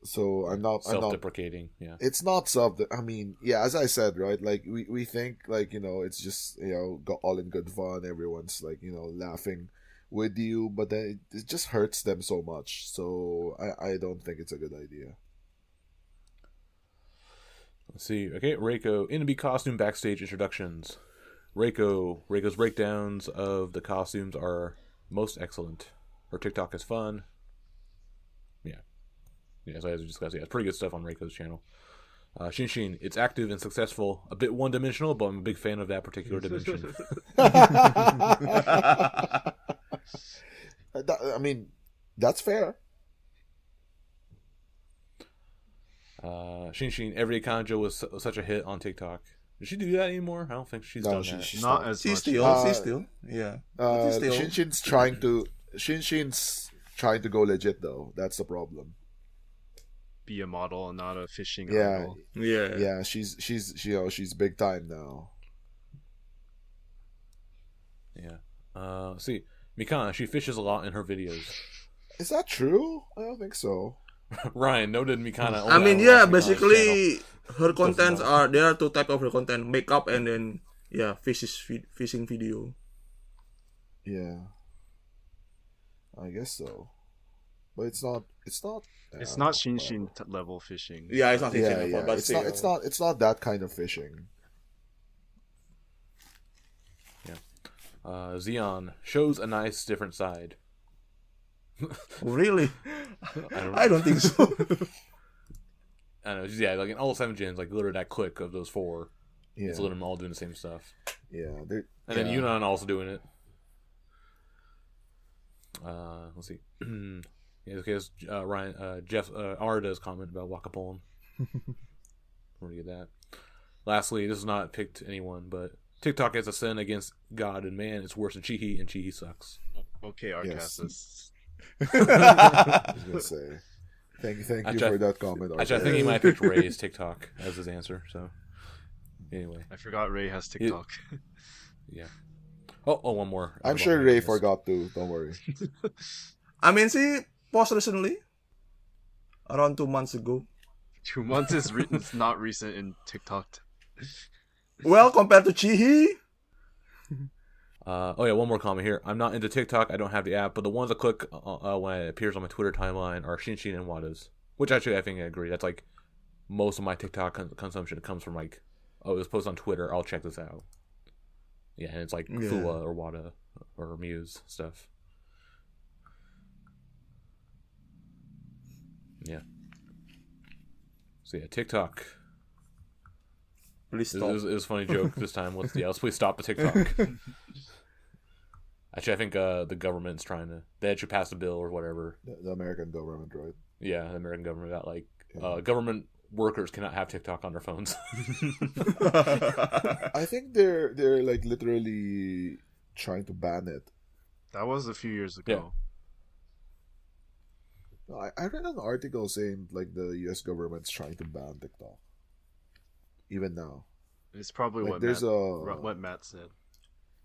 Speaker 2: So I'm not
Speaker 1: Self-deprecating, yeah.
Speaker 2: it's not I mean, yeah, as I said, right? Like we think like, it's just, all in good fun, everyone's like, laughing with you, but then it just hurts them so much. So I don't think it's a good idea.
Speaker 1: Let's see. Okay, Reiko, NMB costume backstage introductions. Reiko's breakdowns of the costumes are most excellent. Her TikTok is fun. Yeah, so as we discussed, it's pretty good stuff on Reiko's channel. Shinshin, it's active and successful. A bit one-dimensional, but I'm a big fan of that particular dimension.
Speaker 2: I mean, that's fair.
Speaker 1: Shinshin, every kanjo was such a hit on TikTok. Does she do that anymore? I don't think she's
Speaker 2: No,
Speaker 1: done
Speaker 2: she-
Speaker 1: that.
Speaker 2: she's
Speaker 3: Not
Speaker 2: not.
Speaker 3: as
Speaker 4: She's
Speaker 3: much.
Speaker 4: still, yeah. Still.
Speaker 2: Shinshin's trying to go legit though. That's the problem.
Speaker 3: Be a model and not a fishing
Speaker 2: Yeah.
Speaker 3: idol.
Speaker 4: Yeah.
Speaker 2: Yeah, she's big time now.
Speaker 1: Yeah. Let's see. Mikana, she fishes a lot in her videos.
Speaker 2: Is that true? I don't think so.
Speaker 1: Ryan noted Mikana.
Speaker 4: I mean,
Speaker 1: only
Speaker 4: yeah,
Speaker 1: watches Mikana's channel.
Speaker 4: basically her contents
Speaker 1: know.
Speaker 4: there are two type of her content: makeup and then fishing video.
Speaker 2: Yeah. I guess so. But it's not
Speaker 3: It's not Shinshin level fishing.
Speaker 4: Yeah, it's not fishing,
Speaker 2: Yeah.
Speaker 4: but
Speaker 2: It's
Speaker 4: still.
Speaker 2: not that kind of fishing.
Speaker 1: Xeon shows a nice different side.
Speaker 4: Really?
Speaker 1: don't-
Speaker 4: I don't think so.
Speaker 1: I don't know. Yeah, like in all 7 gens, like literally that clique of those 4,
Speaker 2: Yeah.
Speaker 1: it's literally them all doing the same stuff.
Speaker 2: Yeah.
Speaker 1: And then Yunnan also doing it. Let's see. Yeah, because Jeff Arda's comment about Waka Poem. We're gonna get that. Lastly, this is not picked anyone, but TikTok has a sin against God and man. It's worse than Chihi, and Chihi sucks.
Speaker 3: Okay, Arcassus.
Speaker 2: I was gonna say. Thank you for that comment.
Speaker 1: Actually, I think he might have picked Ray's TikTok as his answer. So, anyway,
Speaker 3: I forgot Ray has TikTok.
Speaker 1: yeah. Oh, one more.
Speaker 2: I'm sure Ray forgot to. Don't worry.
Speaker 4: I mean, she posted recently, around 2 months ago.
Speaker 3: 2 months is it's not recent in TikTok.
Speaker 4: Well, compared to Chihi.
Speaker 1: Oh yeah, one more comment here. I'm not into TikTok. I don't have the app, but the ones I click when it appears on my Twitter timeline are Shinshin and Wada's. Which actually, I think I agree. That's like most of my TikTok consumption comes from like, oh, it was posted on Twitter. I'll check this out. Yeah, and it's like Fua or Wada or Muse stuff. Yeah. So yeah, TikTok.
Speaker 4: Please
Speaker 1: It
Speaker 4: stop.
Speaker 1: was a funny joke this time. Let's please stop the TikTok. Actually, I think the government's trying to. They should pass a bill or whatever.
Speaker 2: The American government, right?
Speaker 1: Yeah, the American government got like government workers cannot have TikTok on their phones.
Speaker 2: I think they're like literally trying to ban it.
Speaker 3: That was a few years ago.
Speaker 2: I read an article saying like the U.S. government's trying to ban TikTok. Even now.
Speaker 3: It's probably
Speaker 2: Like,
Speaker 3: what Matt said.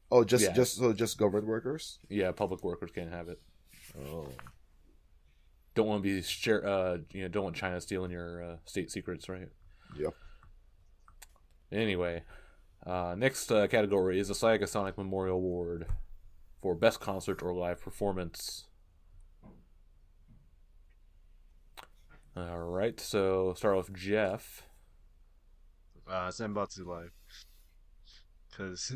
Speaker 2: Oh, just government workers?
Speaker 1: Yeah, public workers can't have it.
Speaker 2: Oh.
Speaker 1: Don't want to be don't want China stealing your state secrets, right?
Speaker 2: Yep.
Speaker 1: Anyway, next category is the Sega Sonic Memorial Award for Best Concert or Live Performance. All right, so start with Jeff.
Speaker 3: Zenbatsu Live. Because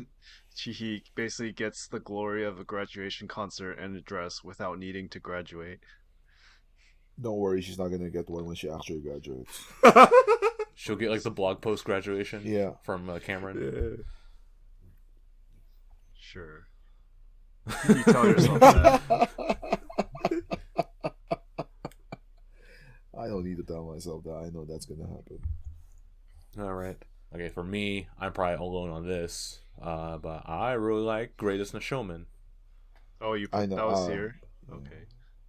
Speaker 3: he basically gets the glory of a graduation concert and a dress without needing to graduate.
Speaker 2: Don't worry, she's not gonna get one when she actually graduates.
Speaker 1: She'll get like the blog post graduation.
Speaker 2: Yeah.
Speaker 1: From Cameron.
Speaker 3: Yeah. Sure. You tell yourself that.
Speaker 2: I don't need to tell myself that. I know that's gonna happen.
Speaker 1: All right. Okay, for me, I'm probably alone on this, but I really like Greatest Showman.
Speaker 3: Oh, you
Speaker 2: I
Speaker 3: put
Speaker 2: know,
Speaker 3: that was here? Okay.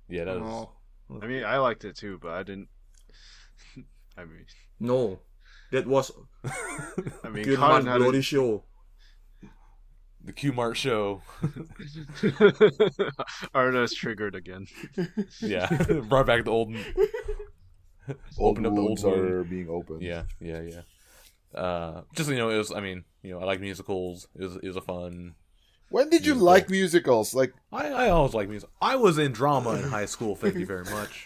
Speaker 1: Yeah, that was.
Speaker 4: Oh,
Speaker 3: I mean, I liked it too, but I didn't. I mean,
Speaker 4: no, that was
Speaker 3: Colin
Speaker 4: Kidman
Speaker 3: had
Speaker 4: Glory
Speaker 3: it.
Speaker 4: show.
Speaker 1: The Q Mart show.
Speaker 3: Arda's triggered again.
Speaker 1: Yeah, brought back the old.
Speaker 2: Old
Speaker 1: Opened up the old
Speaker 2: wounds
Speaker 1: wound.
Speaker 2: are being opened.
Speaker 1: Yeah. Just it was. I mean, I like musicals. It was a fun.
Speaker 2: When did you
Speaker 1: Musical.
Speaker 2: like musicals? Like,
Speaker 1: I always like music. I was in drama in high school. Thank you very much.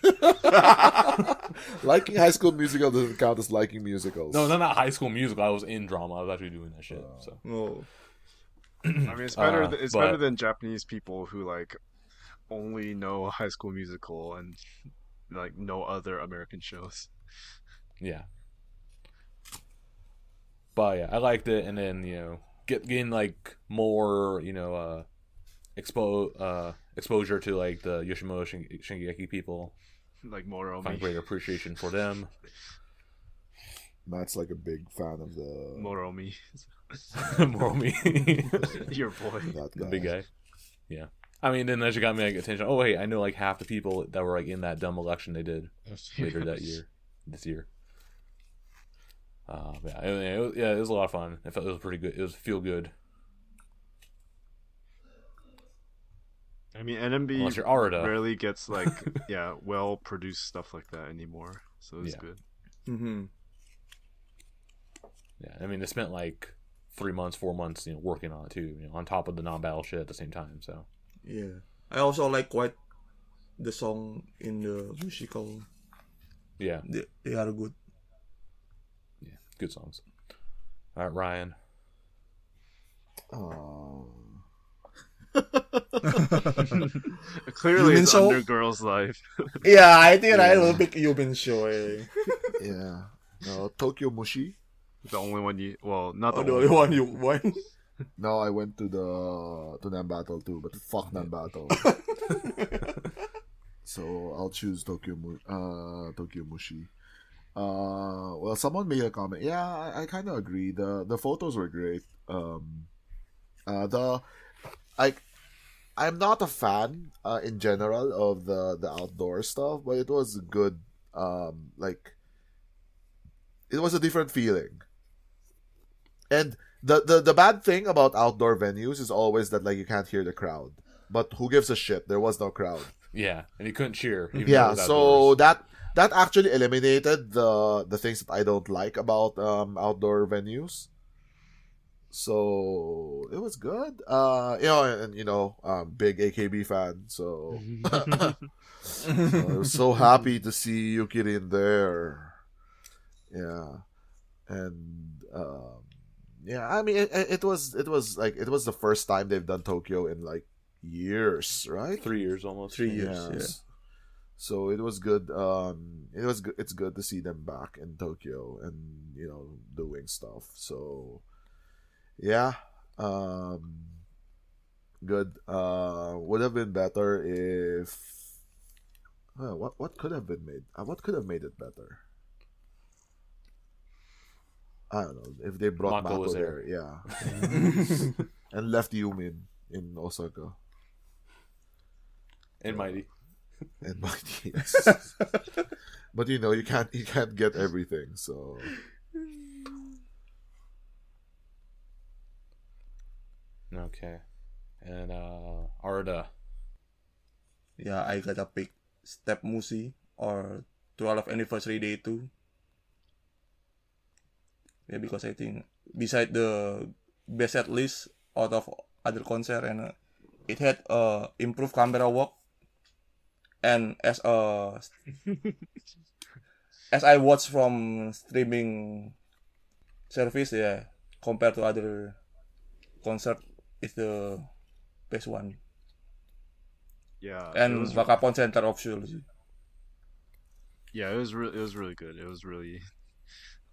Speaker 2: liking High School Musical doesn't count as liking musicals.
Speaker 1: No, not High School Musical. I was in drama. I was actually doing that shit. So
Speaker 4: No,
Speaker 3: I mean, it's better. It's
Speaker 1: but-
Speaker 3: better than Japanese people who like only know High School Musical and like no other American shows.
Speaker 1: yeah. But yeah, I liked it, and then getting like more exposure to like the Yoshimoto Shingeki people.
Speaker 3: Like
Speaker 1: Find
Speaker 3: Moromi.
Speaker 1: greater appreciation for them.
Speaker 2: Matt's like a big fan of the
Speaker 3: Moromi.
Speaker 1: More me,
Speaker 3: Your boy.
Speaker 2: that
Speaker 1: the
Speaker 2: guy.
Speaker 1: big guy. Yeah. I mean, then that just got me like attention. Oh wait, I know like half the people that were like in that dumb election they did later this year. It was a lot of fun. It was pretty good. It was feel good.
Speaker 3: I mean, NMB
Speaker 1: Unless you're Arda.
Speaker 3: rarely gets like well produced stuff like that anymore. So it's
Speaker 1: Yeah.
Speaker 3: good.
Speaker 4: mm-hmm.
Speaker 1: Yeah, I mean, they spent like 3 months, 4 months, working on it too. On top of the non-battle shit at the same time. So
Speaker 4: Yeah, I also like quite the song in the musical.
Speaker 1: yeah,
Speaker 4: They are good.
Speaker 1: good songs. All right, Ryan.
Speaker 3: Clearly,
Speaker 4: Yumin
Speaker 3: it's
Speaker 4: Show?
Speaker 3: under girls' life.
Speaker 4: Yeah, I think I will pick Yumin Show.
Speaker 2: Yeah. Tokyo Mushi.
Speaker 3: The only one not the
Speaker 4: The
Speaker 3: only
Speaker 4: only one you won.
Speaker 2: No, I went to Nambattle too, but fuck Nambattle. So I'll choose Tokyo Mushi. Well, someone made a comment. Yeah, I kind of agree. The photos were great. I'm not a fan in general of the outdoor stuff, but it was good. It was a different feeling. And the bad thing about outdoor venues is always that like you can't hear the crowd. But who gives a shit? There was no crowd.
Speaker 1: Yeah, and he couldn't cheer. Even though it
Speaker 2: Yeah,
Speaker 1: was
Speaker 2: so
Speaker 1: outdoors.
Speaker 2: that actually eliminated the things that I don't like about outdoor venues. So it was good. Big AKB fan, so, so I was so happy to see Yukirin there. Yeah, and I mean it was the first time they've done Tokyo in like years, right?
Speaker 1: 3 years almost.
Speaker 4: 3 years.
Speaker 2: Yes.
Speaker 4: Yeah.
Speaker 2: So it was good. It's good to see them back in Tokyo and doing stuff. So yeah, good. Would have been better if what could have been made? What could have made it better? I don't know if they brought
Speaker 1: Mako
Speaker 2: Mako
Speaker 1: was
Speaker 2: there, yeah, and left Yumin in Osaka
Speaker 1: And Mighty.
Speaker 2: and Mighty. Yes. But you can't get everything, so
Speaker 1: Okay. And Arda.
Speaker 4: Yeah, I gotta pick Step Musi or 12th Anniversary Day 2. Yeah, because I think beside the best set list out of other concert and it had improved camera work, and as I watch from streaming service, yeah, compared to other concert, it's the best one.
Speaker 3: Yeah,
Speaker 4: And Bakapon Center of Show.
Speaker 3: Yeah, it was really good. It was really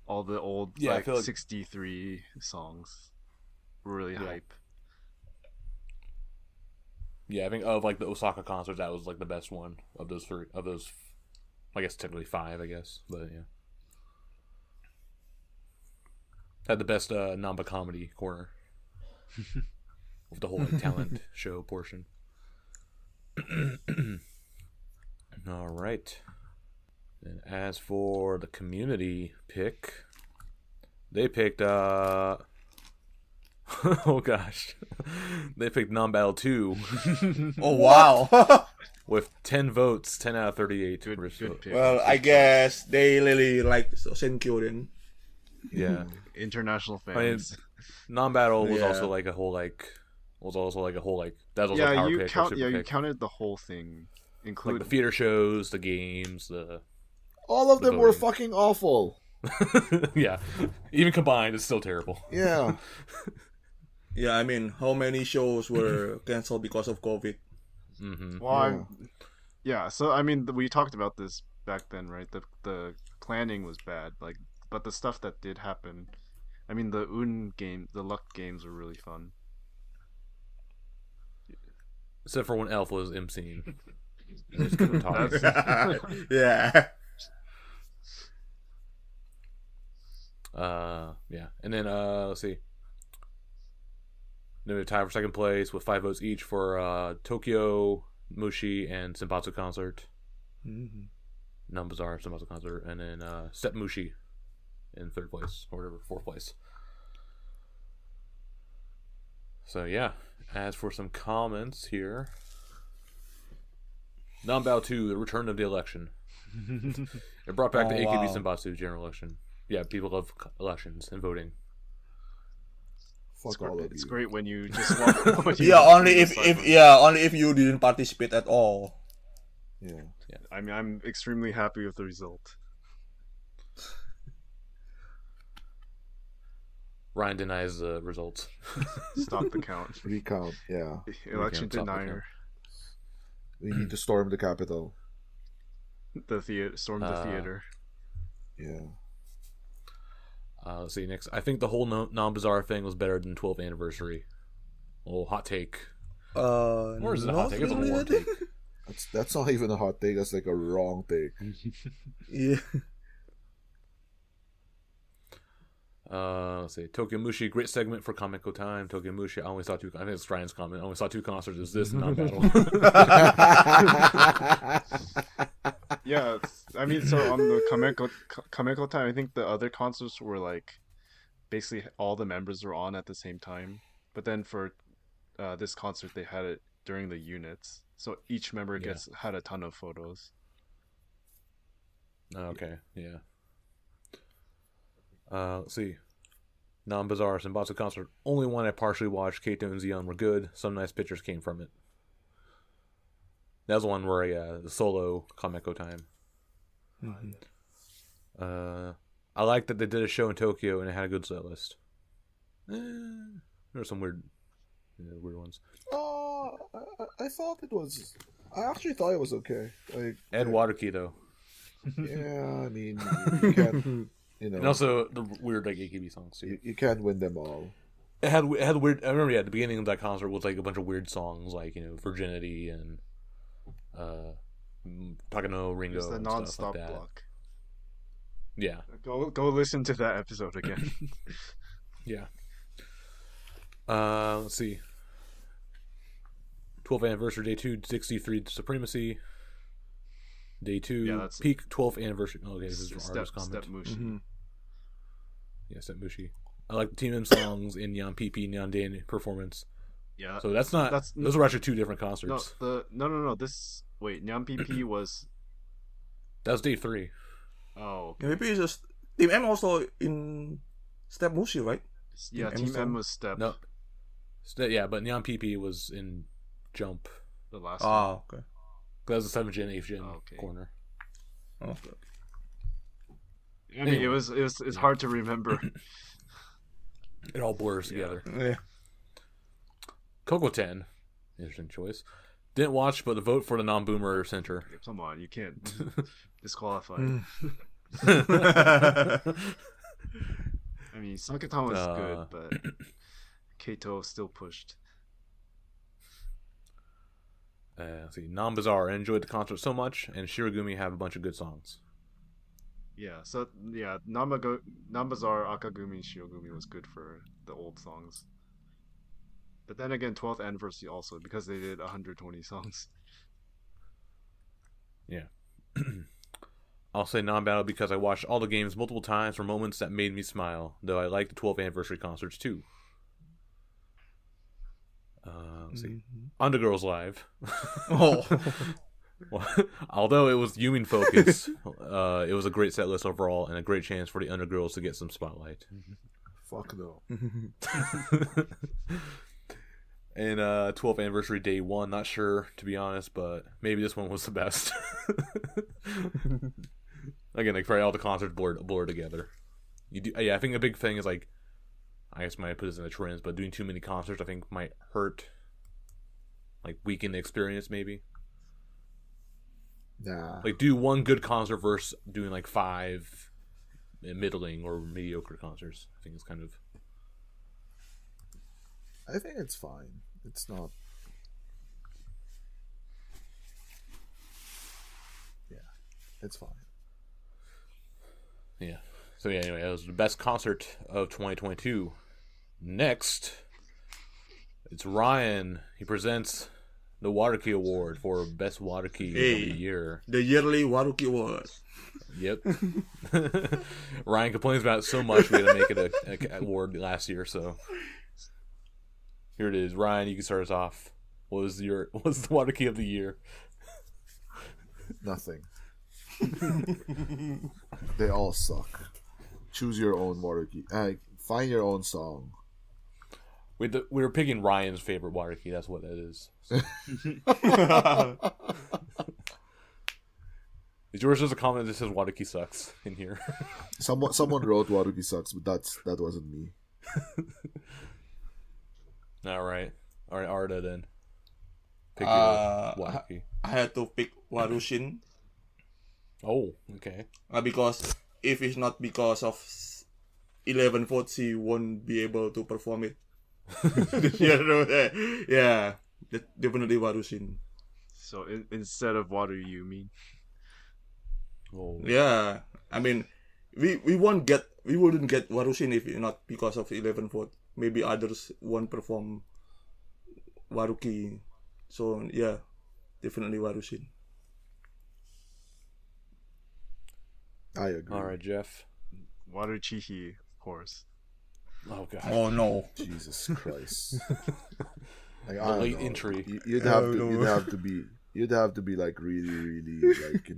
Speaker 3: all the old
Speaker 1: Yeah, I
Speaker 3: like
Speaker 1: feel like
Speaker 3: 63 songs were really hype.
Speaker 1: Yeah, I think of like the Osaka concerts, that was like the best one of those three. Of those, I guess technically five. I guess, but yeah, had the best Namba comedy corner with the whole like, talent show portion. All right. And as for the community pick, they picked oh gosh. They picked Non-Battle 2
Speaker 4: Oh wow.
Speaker 1: with 10 votes, 10 out of 38.
Speaker 3: Good pick.
Speaker 4: Well, I guess they really like Senkyo then.
Speaker 1: Yeah.
Speaker 3: International
Speaker 1: I mean,
Speaker 3: fans.
Speaker 1: Non-Battle was
Speaker 4: Yeah.
Speaker 1: also like a whole like that was also a
Speaker 3: Yeah,
Speaker 1: power
Speaker 3: you
Speaker 1: pick or
Speaker 3: count.
Speaker 1: super
Speaker 3: Yeah, you
Speaker 1: pick.
Speaker 3: counted the whole thing,
Speaker 1: Like
Speaker 3: including
Speaker 1: the theater shows, the games, the
Speaker 2: All of
Speaker 1: The
Speaker 2: them were
Speaker 1: voting.
Speaker 2: fucking awful.
Speaker 1: yeah. Even combined, it's still terrible.
Speaker 2: Yeah.
Speaker 4: Yeah, I mean, how many shows were canceled because of COVID?
Speaker 1: Mm-hmm.
Speaker 3: Well, yeah. So I mean, we talked about this back then, right? The planning was bad, like, but the stuff that did happen, I mean, the the luck games were really fun.
Speaker 1: Except for when Elf was emceeing. They just couldn't talk.
Speaker 4: Yeah.
Speaker 1: Yeah. And then let's see. Then we tie for second place with 5 votes each for Tokyo, Mushi, and Senbatsu Concert.
Speaker 4: Mhm.
Speaker 1: Non-Bizarre Senbatsu Concert. And then Step Mushi in third place, or whatever, fourth place. So yeah, as for some comments here. Non-Bao 2, the return of the election. It brought back the
Speaker 4: Oh,
Speaker 1: AKB
Speaker 4: wow.
Speaker 1: Senbatsu general election. Yeah, people love elections and voting.
Speaker 2: Fuck all of
Speaker 3: It's
Speaker 2: you.
Speaker 3: great when you just walk. when you
Speaker 4: Yeah,
Speaker 3: walk
Speaker 4: only
Speaker 3: through
Speaker 4: if
Speaker 3: the
Speaker 4: if
Speaker 3: sidewalk.
Speaker 4: yeah, only if you didn't participate at all.
Speaker 2: Yeah.
Speaker 3: I mean, I'm extremely happy with the result.
Speaker 1: Ryan denies the results.
Speaker 3: Stop the count.
Speaker 2: Recount. Yeah.
Speaker 3: Election
Speaker 1: stop the
Speaker 3: denier.
Speaker 2: We need to storm the Capitol.
Speaker 3: The theater stormed the theater.
Speaker 2: Yeah.
Speaker 1: Let's see next. I think the whole non-bizarre thing was better than 12th anniversary. Well, hot take. Or is it a hot take? It's a
Speaker 4: not
Speaker 1: warm
Speaker 4: really.
Speaker 1: take.
Speaker 2: That's not even a hot take. That's like a wrong take.
Speaker 4: Yeah.
Speaker 1: Let's see. Tokyo Mushi, great segment for Kameko Time. Tokyo Mushi, I only saw 2. I think it's Ryan's comment. I only saw 2 concerts. Is this and non-battle?
Speaker 3: Yeah, I mean, so on the Kameko time, I think the other concerts were like basically all the members were on at the same time. But then for this concert, they had it during the units, so each member had a ton of photos.
Speaker 1: Okay, yeah. Let's see. Non-Bizarre Senbatsu Concert. Only one I partially watched. Kato and Zeon were good. Some nice pictures came from it. That was the one where the solo Kameko Time.
Speaker 4: Mhm.
Speaker 1: I like that they did a show in Tokyo and it had a good set list. There were some weird ones.
Speaker 2: I thought it was. I actually thought it was okay. Like
Speaker 1: Ed Warukii though,
Speaker 2: Yeah, I mean, you can't. You know,
Speaker 1: and also the weird like AKB songs too.
Speaker 2: you can't win them all.
Speaker 1: It had weird. I remember at the beginning of that concert was like a bunch of weird songs like Virginity and Takano Ringo.
Speaker 3: There's the
Speaker 1: and
Speaker 3: non-stop
Speaker 1: stuff like that.
Speaker 3: block.
Speaker 1: Yeah,
Speaker 3: Go listen to that episode again.
Speaker 1: yeah. Let's see. 12th anniversary day 2, 63 Supremacy. Day 2,
Speaker 3: Yeah, that's-
Speaker 1: peak 12th anniversary. Oh, okay, this is
Speaker 3: Step
Speaker 1: artist comment.
Speaker 3: Mushi.
Speaker 4: Mhm.
Speaker 1: Yeah, Step Mushi. I like the Team M songs in Nyan PP, Nyan Dan performance.
Speaker 3: Yeah.
Speaker 1: So those were actually 2 different concerts.
Speaker 3: No. This Nyan PP was.
Speaker 1: That was day 3.
Speaker 3: Oh,
Speaker 4: Yeah, maybe it's just Team M also in Step Mushi, right?
Speaker 3: yeah.
Speaker 4: Team
Speaker 3: Team
Speaker 4: M
Speaker 3: M was Step.
Speaker 1: No. Yeah, but Nyan PP was in Jump.
Speaker 3: The last one.
Speaker 4: Ah, okay.
Speaker 1: That was the 7th gen, 8th gen
Speaker 3: Okay.
Speaker 1: corner.
Speaker 4: Okay.
Speaker 3: I mean, it's hard to remember.
Speaker 1: It all blurs
Speaker 3: Yeah.
Speaker 1: together.
Speaker 4: Yeah.
Speaker 1: Coco 10, interesting choice. Didn't watch, but the vote for the non-boomer center.
Speaker 3: Come on, you can't disqualify. I mean, Sakatama was good, but Kato still pushed.
Speaker 1: Let's see, Non-Bizarre. I enjoyed the concert so much, and Shirogumi have a bunch of good songs.
Speaker 3: Yeah, so yeah, Nambazar, Akagumi, and Shiogumi was good for the old songs. But then again, 12th anniversary also, because they did 120 songs.
Speaker 1: Yeah. I'll say non-battle because I watched all the games multiple times for moments that made me smile, though I like the 12th anniversary concerts too. Let's see. Undergirls Live.
Speaker 4: Oh.
Speaker 1: Well, although it was Yumin focused, it was a great set list overall and a great chance for the Undergirls to get some spotlight.
Speaker 2: Fuck no.
Speaker 1: And 12th anniversary day 1, not sure to be honest, but maybe this one was the best. Again, like probably all the concerts blur together. Yeah, I think a big thing is like, I guess might put this in the trends, but doing too many concerts I think might hurt, like weaken the experience maybe.
Speaker 2: Nah.
Speaker 1: Like do one good concert versus doing like 5 middling or mediocre concerts. I think it's kind of.
Speaker 2: I think it's fine. It's not. Yeah, it's fine.
Speaker 1: Yeah. So yeah, anyway, that was the best concert of 2022. Next, it's Ryan. He presents the Warukii Award for Best Warukii of the Year.
Speaker 4: The yearly Warukii Award.
Speaker 1: Yep. Ryan complains about it so much we had to make it a award last year, so here it is. Ryan, you can start us off. What was the Warukii of the year?
Speaker 2: Nothing. They all suck. Choose your own Warukii. Find your own song.
Speaker 1: We were picking Ryan's favorite Warukii. That's what that is. Is yours just a comment that says Warukii sucks in here?
Speaker 2: Someone wrote Warukii sucks, but that wasn't me.
Speaker 1: All right, Arda then. Pick your Warukii.
Speaker 4: I had to pick Warushin.
Speaker 1: Oh, okay.
Speaker 4: Because if it's not because of 11 votes, he won't be able to perform it. Yeah, definitely Warushin.
Speaker 3: So instead of water, you mean?
Speaker 1: Oh.
Speaker 4: Yeah, I mean, we wouldn't get Warushin if not because of 11 votes. Maybe others won't perform Warukii. So yeah, definitely Warushin.
Speaker 2: I agree.
Speaker 1: All right, Jeff.
Speaker 3: Water Chihi, of course.
Speaker 1: Oh god.
Speaker 4: Oh no.
Speaker 2: Jesus Christ. Like,
Speaker 1: The late entry.
Speaker 2: You'd have to be like really, really like,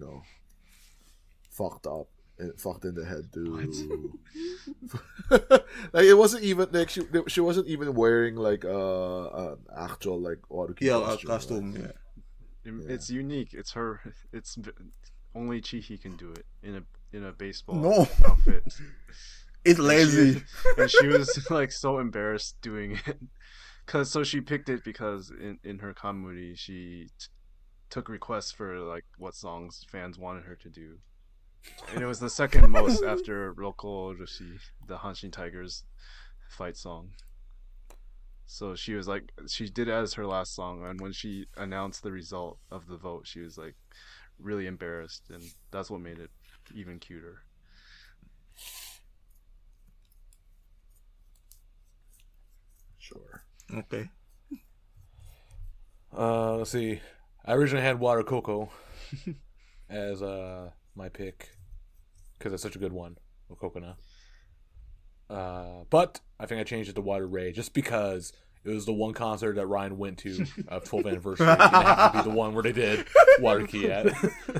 Speaker 2: fucked up and fucked in the head to like it wasn't even like she wasn't even wearing like an actual like Warukii
Speaker 4: costume.
Speaker 2: Right?
Speaker 4: Yeah.
Speaker 3: It's unique. It's her. It's only Chihi can do it in a baseball
Speaker 4: No.
Speaker 3: outfit.
Speaker 4: It's lazy.
Speaker 3: And she was like so embarrassed doing it. So she picked it because in her comedy she took requests for like what songs fans wanted her to do. And it was the second most after Roko Oroshi, the Hanshin Tigers fight song. So she was like, she did it as her last song, and when she announced the result of the vote, she was like really embarrassed, and that's what made it even cuter.
Speaker 2: Sure.
Speaker 4: Okay.
Speaker 1: Let's see. I originally had Water Coco as my pick because it's such a good one with coconut. But I think I changed it to Water Ray just because it was the one concert that Ryan went to of 12th anniversary. It happened to be the one where they did Warukii at.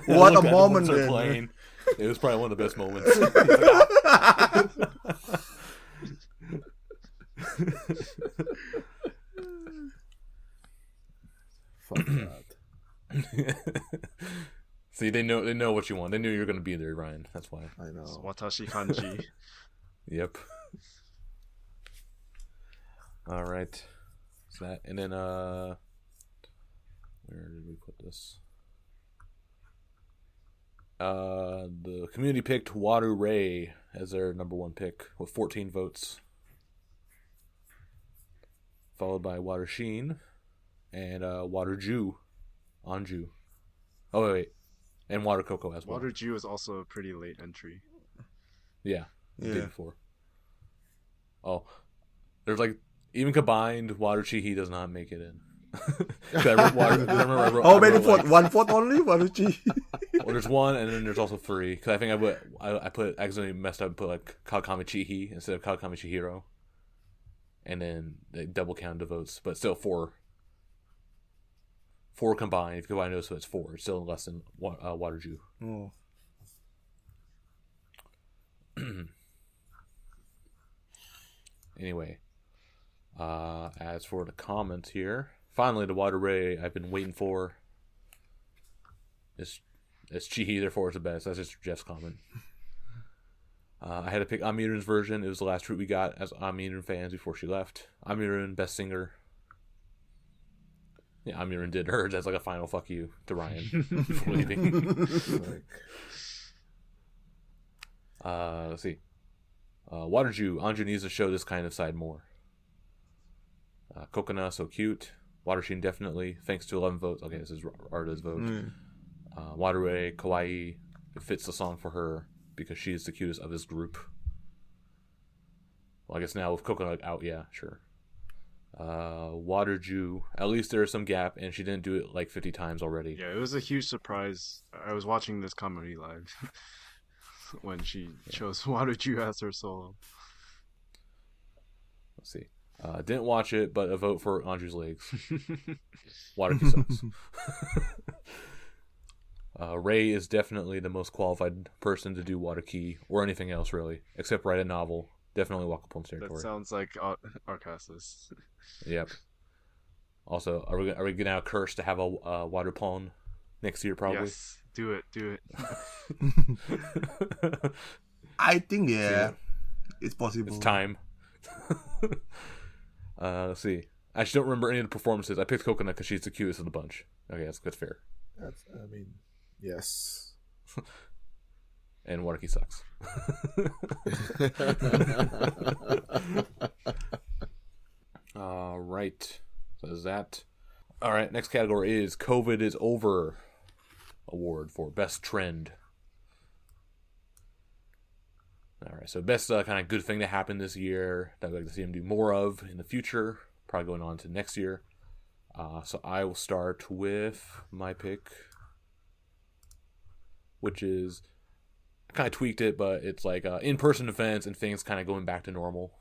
Speaker 4: What a
Speaker 1: Look at
Speaker 4: moment!
Speaker 1: the ones they're
Speaker 4: Then.
Speaker 1: playing. It was probably one of the best moments.
Speaker 2: Fuck that.
Speaker 1: See, they know what you want. They knew you were going to be there, Ryan. That's why.
Speaker 2: I know.
Speaker 3: It's Watashi Kanji.
Speaker 1: Yep. All right. So that, and then Where did we put this? The community picked Warukii as their number one pick with 14 votes, followed by Warusheen and Waterju, Anju. Oh wait, and Watercoco as well.
Speaker 3: Waterju is also a pretty late entry.
Speaker 1: Yeah, the day before. Oh, there's like even combined, Waruchi does not make it in. I wrote
Speaker 4: How many votes? One vote only, Waruchi.
Speaker 1: Well, there's one, and then there's also 3. Because I think I accidentally messed up and put like Kawakami Chihi instead of Kawakami Chihiro, and then they double counted the votes, but still 4. 4 combined. If you combine those, so it's 4. It's still less than Waterju.
Speaker 4: Oh.
Speaker 1: Anyway, as for the comments here, finally the Waterui I've been waiting for. It's Chihi, therefore it's the best. That's just Jeff's comment. I had to pick Amirun's version. It was the last treat we got as Amirun fans before she left. Amirun, best singer. Yeah, Amirun did hers as like a final fuck you to Ryan before leaving. Let's see. Waterju, Anju needs to show this kind of side more. Kokona, so cute. Watersheen, definitely. Thanks to 11 votes. Okay, this is Arda's vote. Waterue, kawaii. It fits the song for her because she's the cutest of this group. Well, I guess now with Kokona out, yeah, sure. Waterju, at least there's some gap, and she didn't do it like 50 times already.
Speaker 3: Yeah, it was a huge surprise. I was watching this comedy live when she chose Waterju as her solo.
Speaker 1: Let's see. Didn't watch it, but a vote for Anju's legs. Waterkey sucks. Ray is definitely the most qualified person to do Waterkey or anything else, really, except write a novel. Definitely walk upon territory.
Speaker 3: That sounds like Arcasis.
Speaker 1: Yep. Also, are we now cursed to have a water pond next year? Probably.
Speaker 3: Yes. Do it.
Speaker 4: I think it's possible.
Speaker 1: It's time. Let's see. I actually don't remember any of the performances. I picked Coconut because she's the cutest of the bunch. Okay, that's fair.
Speaker 2: Yes.
Speaker 1: And Waterkey sucks. All right. So is that. All right. Next category is COVID is Over award for best trend. All right. So best kind of good thing that happened this year that I'd like to see him do more of in the future. Probably going on to next year. So I will start with my pick, which is. I kind of tweaked it, but it's like in-person events and things kind of going back to normal.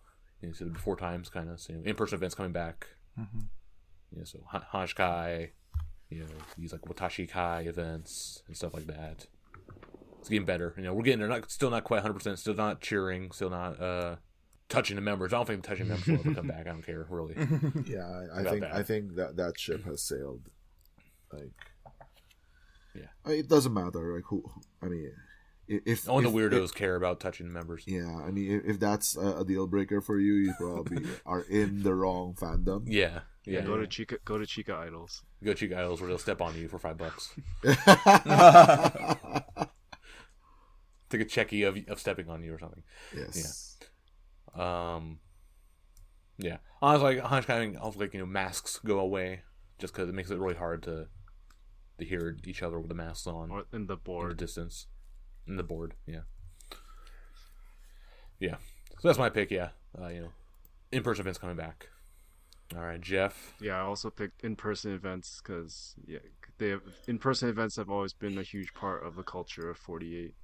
Speaker 1: So the before times kind of. So, in-person events coming back. Mm-hmm. So Hanshkai, these like Watashi Kai events and stuff like that. It's getting better. We're getting there. Still not quite 100%. Still not cheering. Still not touching the members. I don't think touching the members will ever come back. I don't care really.
Speaker 2: Yeah, I think that ship has sailed. Like, yeah, it doesn't matter. Like who? I mean. If
Speaker 1: only the weirdos care about touching the members.
Speaker 2: Yeah, I mean, if that's a deal breaker for you, you probably are in the wrong fandom.
Speaker 1: Yeah.
Speaker 3: Go to Chica Idols.
Speaker 1: Go to Chica Idols where they'll step on you for $5. Take a checky of stepping on you or something.
Speaker 2: Yes.
Speaker 1: Yeah. Yeah. Honestly, masks go away just because it makes it really hard to hear each other with the masks on.
Speaker 3: Or in the board.
Speaker 1: In the distance. In the board, yeah. So that's my pick, yeah. In-person events coming back. All right, Jeff.
Speaker 3: Yeah, I also picked in-person events because in-person events have always been a huge part of the culture of 48.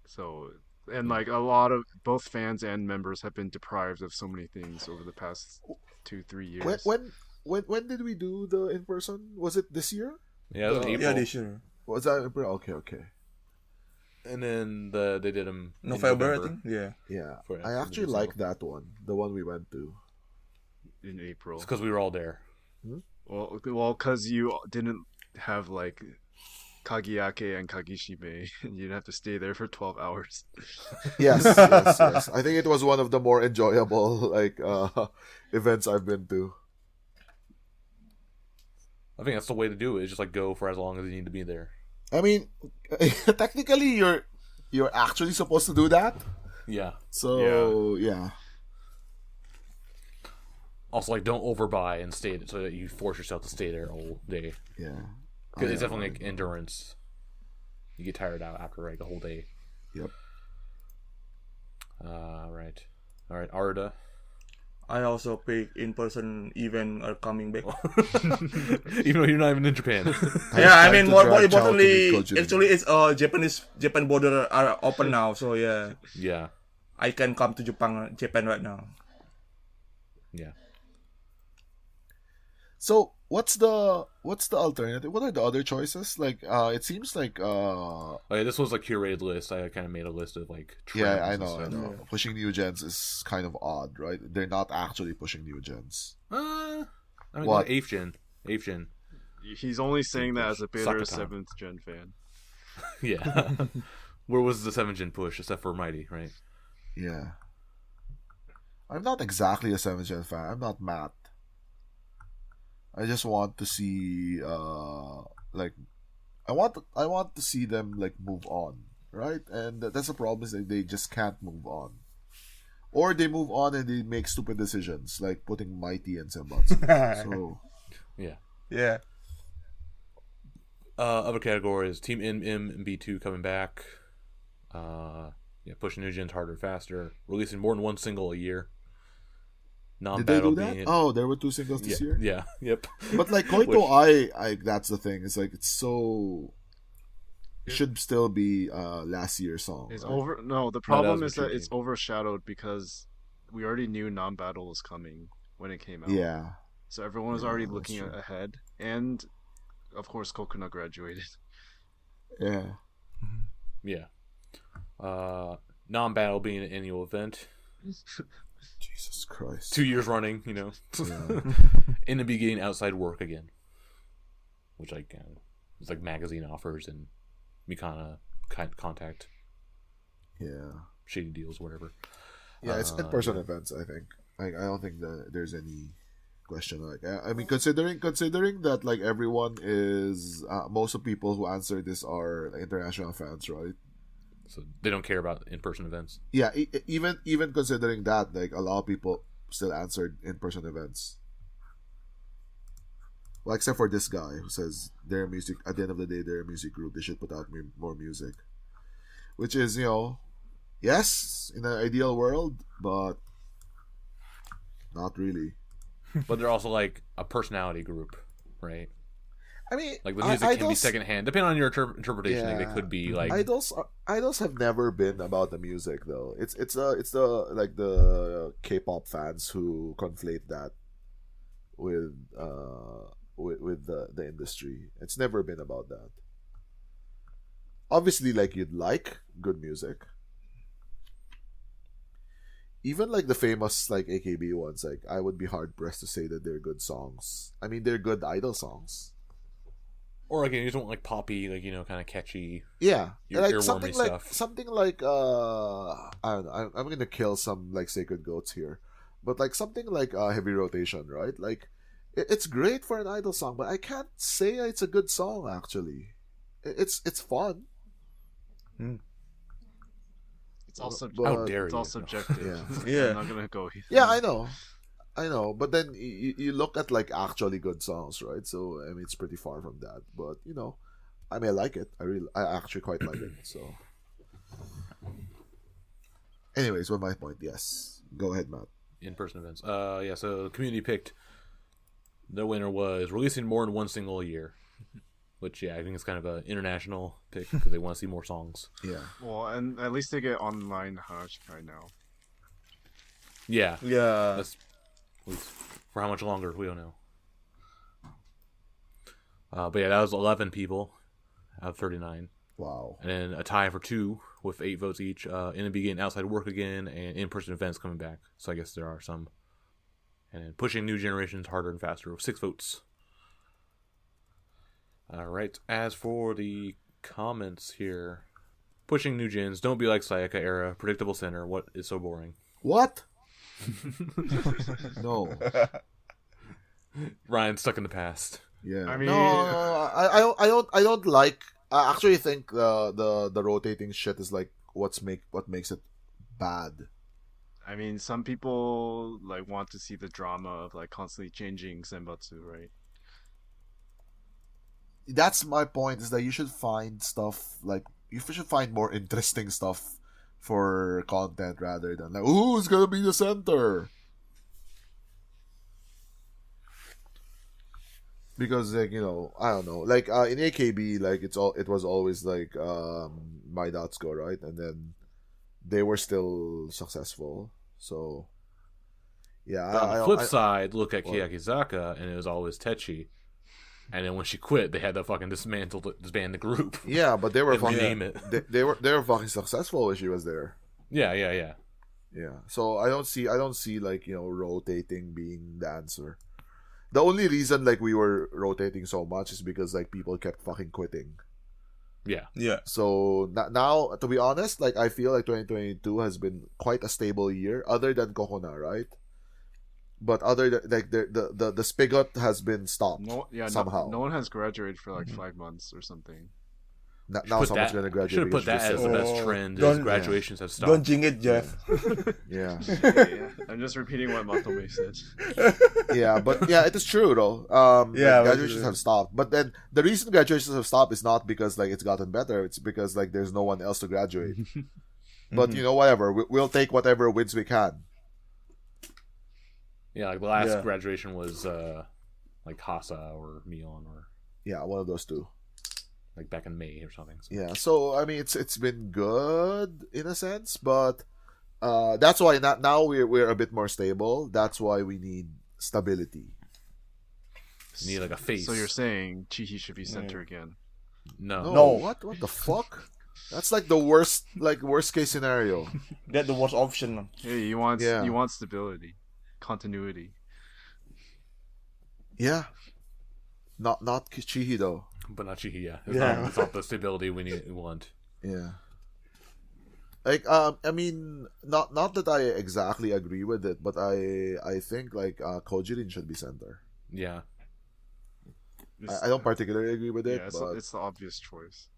Speaker 3: So, and like a lot of both fans and members have been deprived of so many things over the past 2-3 years.
Speaker 2: When did we do the in-person? Was it this year?
Speaker 1: Yeah, it was April.
Speaker 4: Yeah, this year.
Speaker 2: Was that April? Okay.
Speaker 1: And then they did them
Speaker 4: November, I think.
Speaker 2: Yeah. I actually like that one. The one we went to.
Speaker 3: In April.
Speaker 1: It's because we were all there.
Speaker 3: Well, because you didn't have like Kagiyake and Kagishime. You'd have to stay there for 12 hours.
Speaker 2: Yes. I think it was one of the more enjoyable events I've been to.
Speaker 1: I think that's the way to do it. Is just like go for as long as you need to be there.
Speaker 2: I mean, technically, you're actually supposed to do that.
Speaker 1: Yeah.
Speaker 2: So yeah.
Speaker 1: Also, like, don't overbuy and stay so that you force yourself to stay there all day.
Speaker 2: Yeah.
Speaker 1: Because it's definitely like endurance. You get tired out after like a whole day.
Speaker 2: Yep.
Speaker 1: Right. All right, Arda.
Speaker 4: I also pick in-person event are coming back.
Speaker 1: Even though you're not even in Japan.
Speaker 4: Yeah, I mean, more
Speaker 2: drag Chow to
Speaker 4: importantly,
Speaker 2: meet Kojima.
Speaker 4: actually, it's Japan border are open now, so yeah,
Speaker 1: Yeah.
Speaker 4: I can come to Japan right now.
Speaker 1: Yeah.
Speaker 2: So what's the alternative? What are the other choices? Like, it seems like
Speaker 1: Oh, yeah, this was a curated list. I kind of made a list of like trends.
Speaker 2: yeah, I
Speaker 1: and
Speaker 2: know.
Speaker 1: stuff.
Speaker 2: Pushing new gens is kind of odd, right? They're not actually pushing new gens.
Speaker 1: I mean,
Speaker 2: What?
Speaker 1: eighth gen.
Speaker 3: He's only saying that as a bitter
Speaker 1: Sakatan.
Speaker 3: 7th gen fan.
Speaker 1: Yeah. Where was the 7th gen push except for Mighty, right?
Speaker 2: Yeah. I'm not exactly a 7th gen fan. I'm not Matt. I just want to see like I want to see them like move on, right? And that's the problem is that they just can't move on. Or they move on and they make stupid decisions like putting Mighty and Senbatsu. So
Speaker 1: Yeah.
Speaker 4: Yeah.
Speaker 1: Other categories: Team NMB2 coming back. Pushing new gens harder, faster. Releasing more than one single a year.
Speaker 2: did they do
Speaker 1: Non-battle
Speaker 2: that?
Speaker 1: being
Speaker 2: Oh, there were 2 singles this year.
Speaker 1: Yeah. Yep.
Speaker 2: But like Koito I that's the thing. It's like it's so it should still be last year's song.
Speaker 3: It's
Speaker 2: right?
Speaker 3: over. No, the
Speaker 1: that
Speaker 3: problem
Speaker 1: was
Speaker 3: is that
Speaker 1: tricky.
Speaker 3: it's overshadowed because we already knew non-battle was coming when it came out.
Speaker 2: Yeah.
Speaker 3: So everyone was
Speaker 2: Yeah,
Speaker 3: already
Speaker 2: that's
Speaker 3: looking
Speaker 2: true.
Speaker 3: ahead, and of course, Kokuna graduated.
Speaker 2: Yeah.
Speaker 1: Yeah. Non-battle being an annual event.
Speaker 2: Jesus Christ.
Speaker 1: 2 years running, you know.
Speaker 2: Yeah.
Speaker 1: In the beginning, outside work again. Which, like, it's like magazine offers and Mikana contact,
Speaker 2: Yeah.
Speaker 1: shady deals, whatever.
Speaker 2: Yeah, it's in-person events, I think. I don't think that there's any question. Like, I mean, considering that, like, everyone is... most of the people who answer this are international fans, right?
Speaker 1: So they don't care about in-person events.
Speaker 2: Yeah, even considering that, like, a lot of people still answered in-person events. Well, except for this guy who says their music, at the end of the day, they're a music group. They should put out more music. Which is, yes, in an ideal world, but not really.
Speaker 1: But they're also, like, a personality group, right?
Speaker 2: I mean,
Speaker 1: Like, the music can be secondhand. Depending on your interpretation, like,
Speaker 2: Yeah.
Speaker 1: they could be, like...
Speaker 2: Idols have never been about the music though. It's the like the K-pop fans who conflate that with the industry. It's never been about that. Obviously, like you'd like good music. Even like the famous like AKB ones, like I would be hard pressed to say that they're good songs. I mean, they're good idol songs.
Speaker 1: Or, again, you just want, like, poppy, like, kind of catchy...
Speaker 2: Yeah, like
Speaker 1: earwormy stuff.
Speaker 2: something like I don't know. I'm gonna kill some like sacred goats here, but like something like Heavy Rotation, right? Like it's great for an idol song, but I can't say it's a good song actually. It's fun.
Speaker 3: It's all
Speaker 1: How dare
Speaker 3: It's all
Speaker 1: you.
Speaker 3: subjective.
Speaker 2: Yeah.
Speaker 4: Yeah.
Speaker 3: I'm not gonna go.
Speaker 2: Yeah, I know. But then you look at like actually good songs, right? So I mean, it's pretty far from that. But I mean, I like it. I actually quite like it. So, anyways, what my point? Yes, go ahead, Matt.
Speaker 1: In-person events. So the community picked... The winner was releasing more than one single a year. Which, I think it's kind of an international pick because they want to see more songs.
Speaker 2: Yeah.
Speaker 3: Well, and at least they get online Hanashikai now.
Speaker 1: Yeah.
Speaker 4: Yeah.
Speaker 1: That's, at least for how much longer, we don't know. But yeah, that was 11 people out of 39.
Speaker 2: Wow.
Speaker 1: And then a tie for 2 with 8 votes each. In the beginning, outside work again, and in-person events coming back. So I guess there are some. And then pushing new generations harder and faster with 6 votes. Alright, as for the comments here. Pushing new gens, don't be like Sayaka era, predictable center, what is so boring?
Speaker 2: What? No.
Speaker 1: Ryan stuck in the past.
Speaker 2: Yeah.
Speaker 3: I mean-
Speaker 2: I don't like. I actually think the rotating shit is like what makes it bad.
Speaker 3: I mean, some people like want to see the drama of like constantly changing senbatsu, right?
Speaker 2: That's my point. Is that you should find stuff like you should find more interesting stuff for content rather than like who's gonna be the center. Because like I don't know, like in AKB, like it was always like my Dotsko, right, and then they were still successful. So yeah,
Speaker 1: But on the flip side, look at
Speaker 2: What?
Speaker 1: Kiyakizaka, and it was always Techi. And then when she quit, they had to fucking disband the group.
Speaker 2: yeah, but they were
Speaker 1: And
Speaker 2: fucking
Speaker 1: rename it.
Speaker 2: they were fucking successful when she was there.
Speaker 1: Yeah.
Speaker 2: Yeah, so I don't see like rotating being the answer. The only reason like we were rotating so much is because like people kept fucking quitting.
Speaker 1: Yeah.
Speaker 4: Yeah.
Speaker 2: So now, to be honest, like I feel like 2022 has been quite a stable year, other than Kokona, right? But other than like the spigot has been stopped somehow.
Speaker 3: No one has graduated for like 5 months or something.
Speaker 2: Now someone's gonna graduate.
Speaker 1: Should have put that
Speaker 2: because
Speaker 1: as the
Speaker 2: you
Speaker 1: best
Speaker 2: just
Speaker 1: trend.
Speaker 4: Don't-
Speaker 1: Is graduations have stopped.
Speaker 4: Don't jing it, Jeff.
Speaker 2: yeah,
Speaker 3: I'm just repeating what Matome said.
Speaker 2: yeah, but yeah, it is true though.
Speaker 4: Yeah,
Speaker 2: like,
Speaker 4: but-
Speaker 2: graduations have stopped, but then the reason graduations have stopped is not because like it's gotten better. It's because like there's no one else to graduate. But whatever. We'll take whatever wins we can.
Speaker 1: Yeah, like the last
Speaker 4: Yeah.
Speaker 1: graduation was like Hasa or Mion or
Speaker 2: Yeah, one of those two.
Speaker 1: like back in May or something. So.
Speaker 2: Yeah, so I mean it's been good in a sense, but that's why now we're a bit more stable. That's why we need stability.
Speaker 1: You need like a face.
Speaker 3: So you're saying Chihi should be center again?
Speaker 1: no.
Speaker 2: No, what the fuck? That's like the worst case scenario.
Speaker 4: That's the worst option.
Speaker 3: Hey, you want stability, continuity.
Speaker 2: Yeah. Not Kichihi though.
Speaker 1: But not Chihi, yeah.
Speaker 4: Yeah.
Speaker 1: It's not the stability we want.
Speaker 2: Yeah. Like I mean not that I exactly agree with it, but I think like Kojirin should be center.
Speaker 1: Yeah.
Speaker 2: I don't particularly agree with it,
Speaker 3: Yeah,
Speaker 2: but
Speaker 3: it's the obvious choice.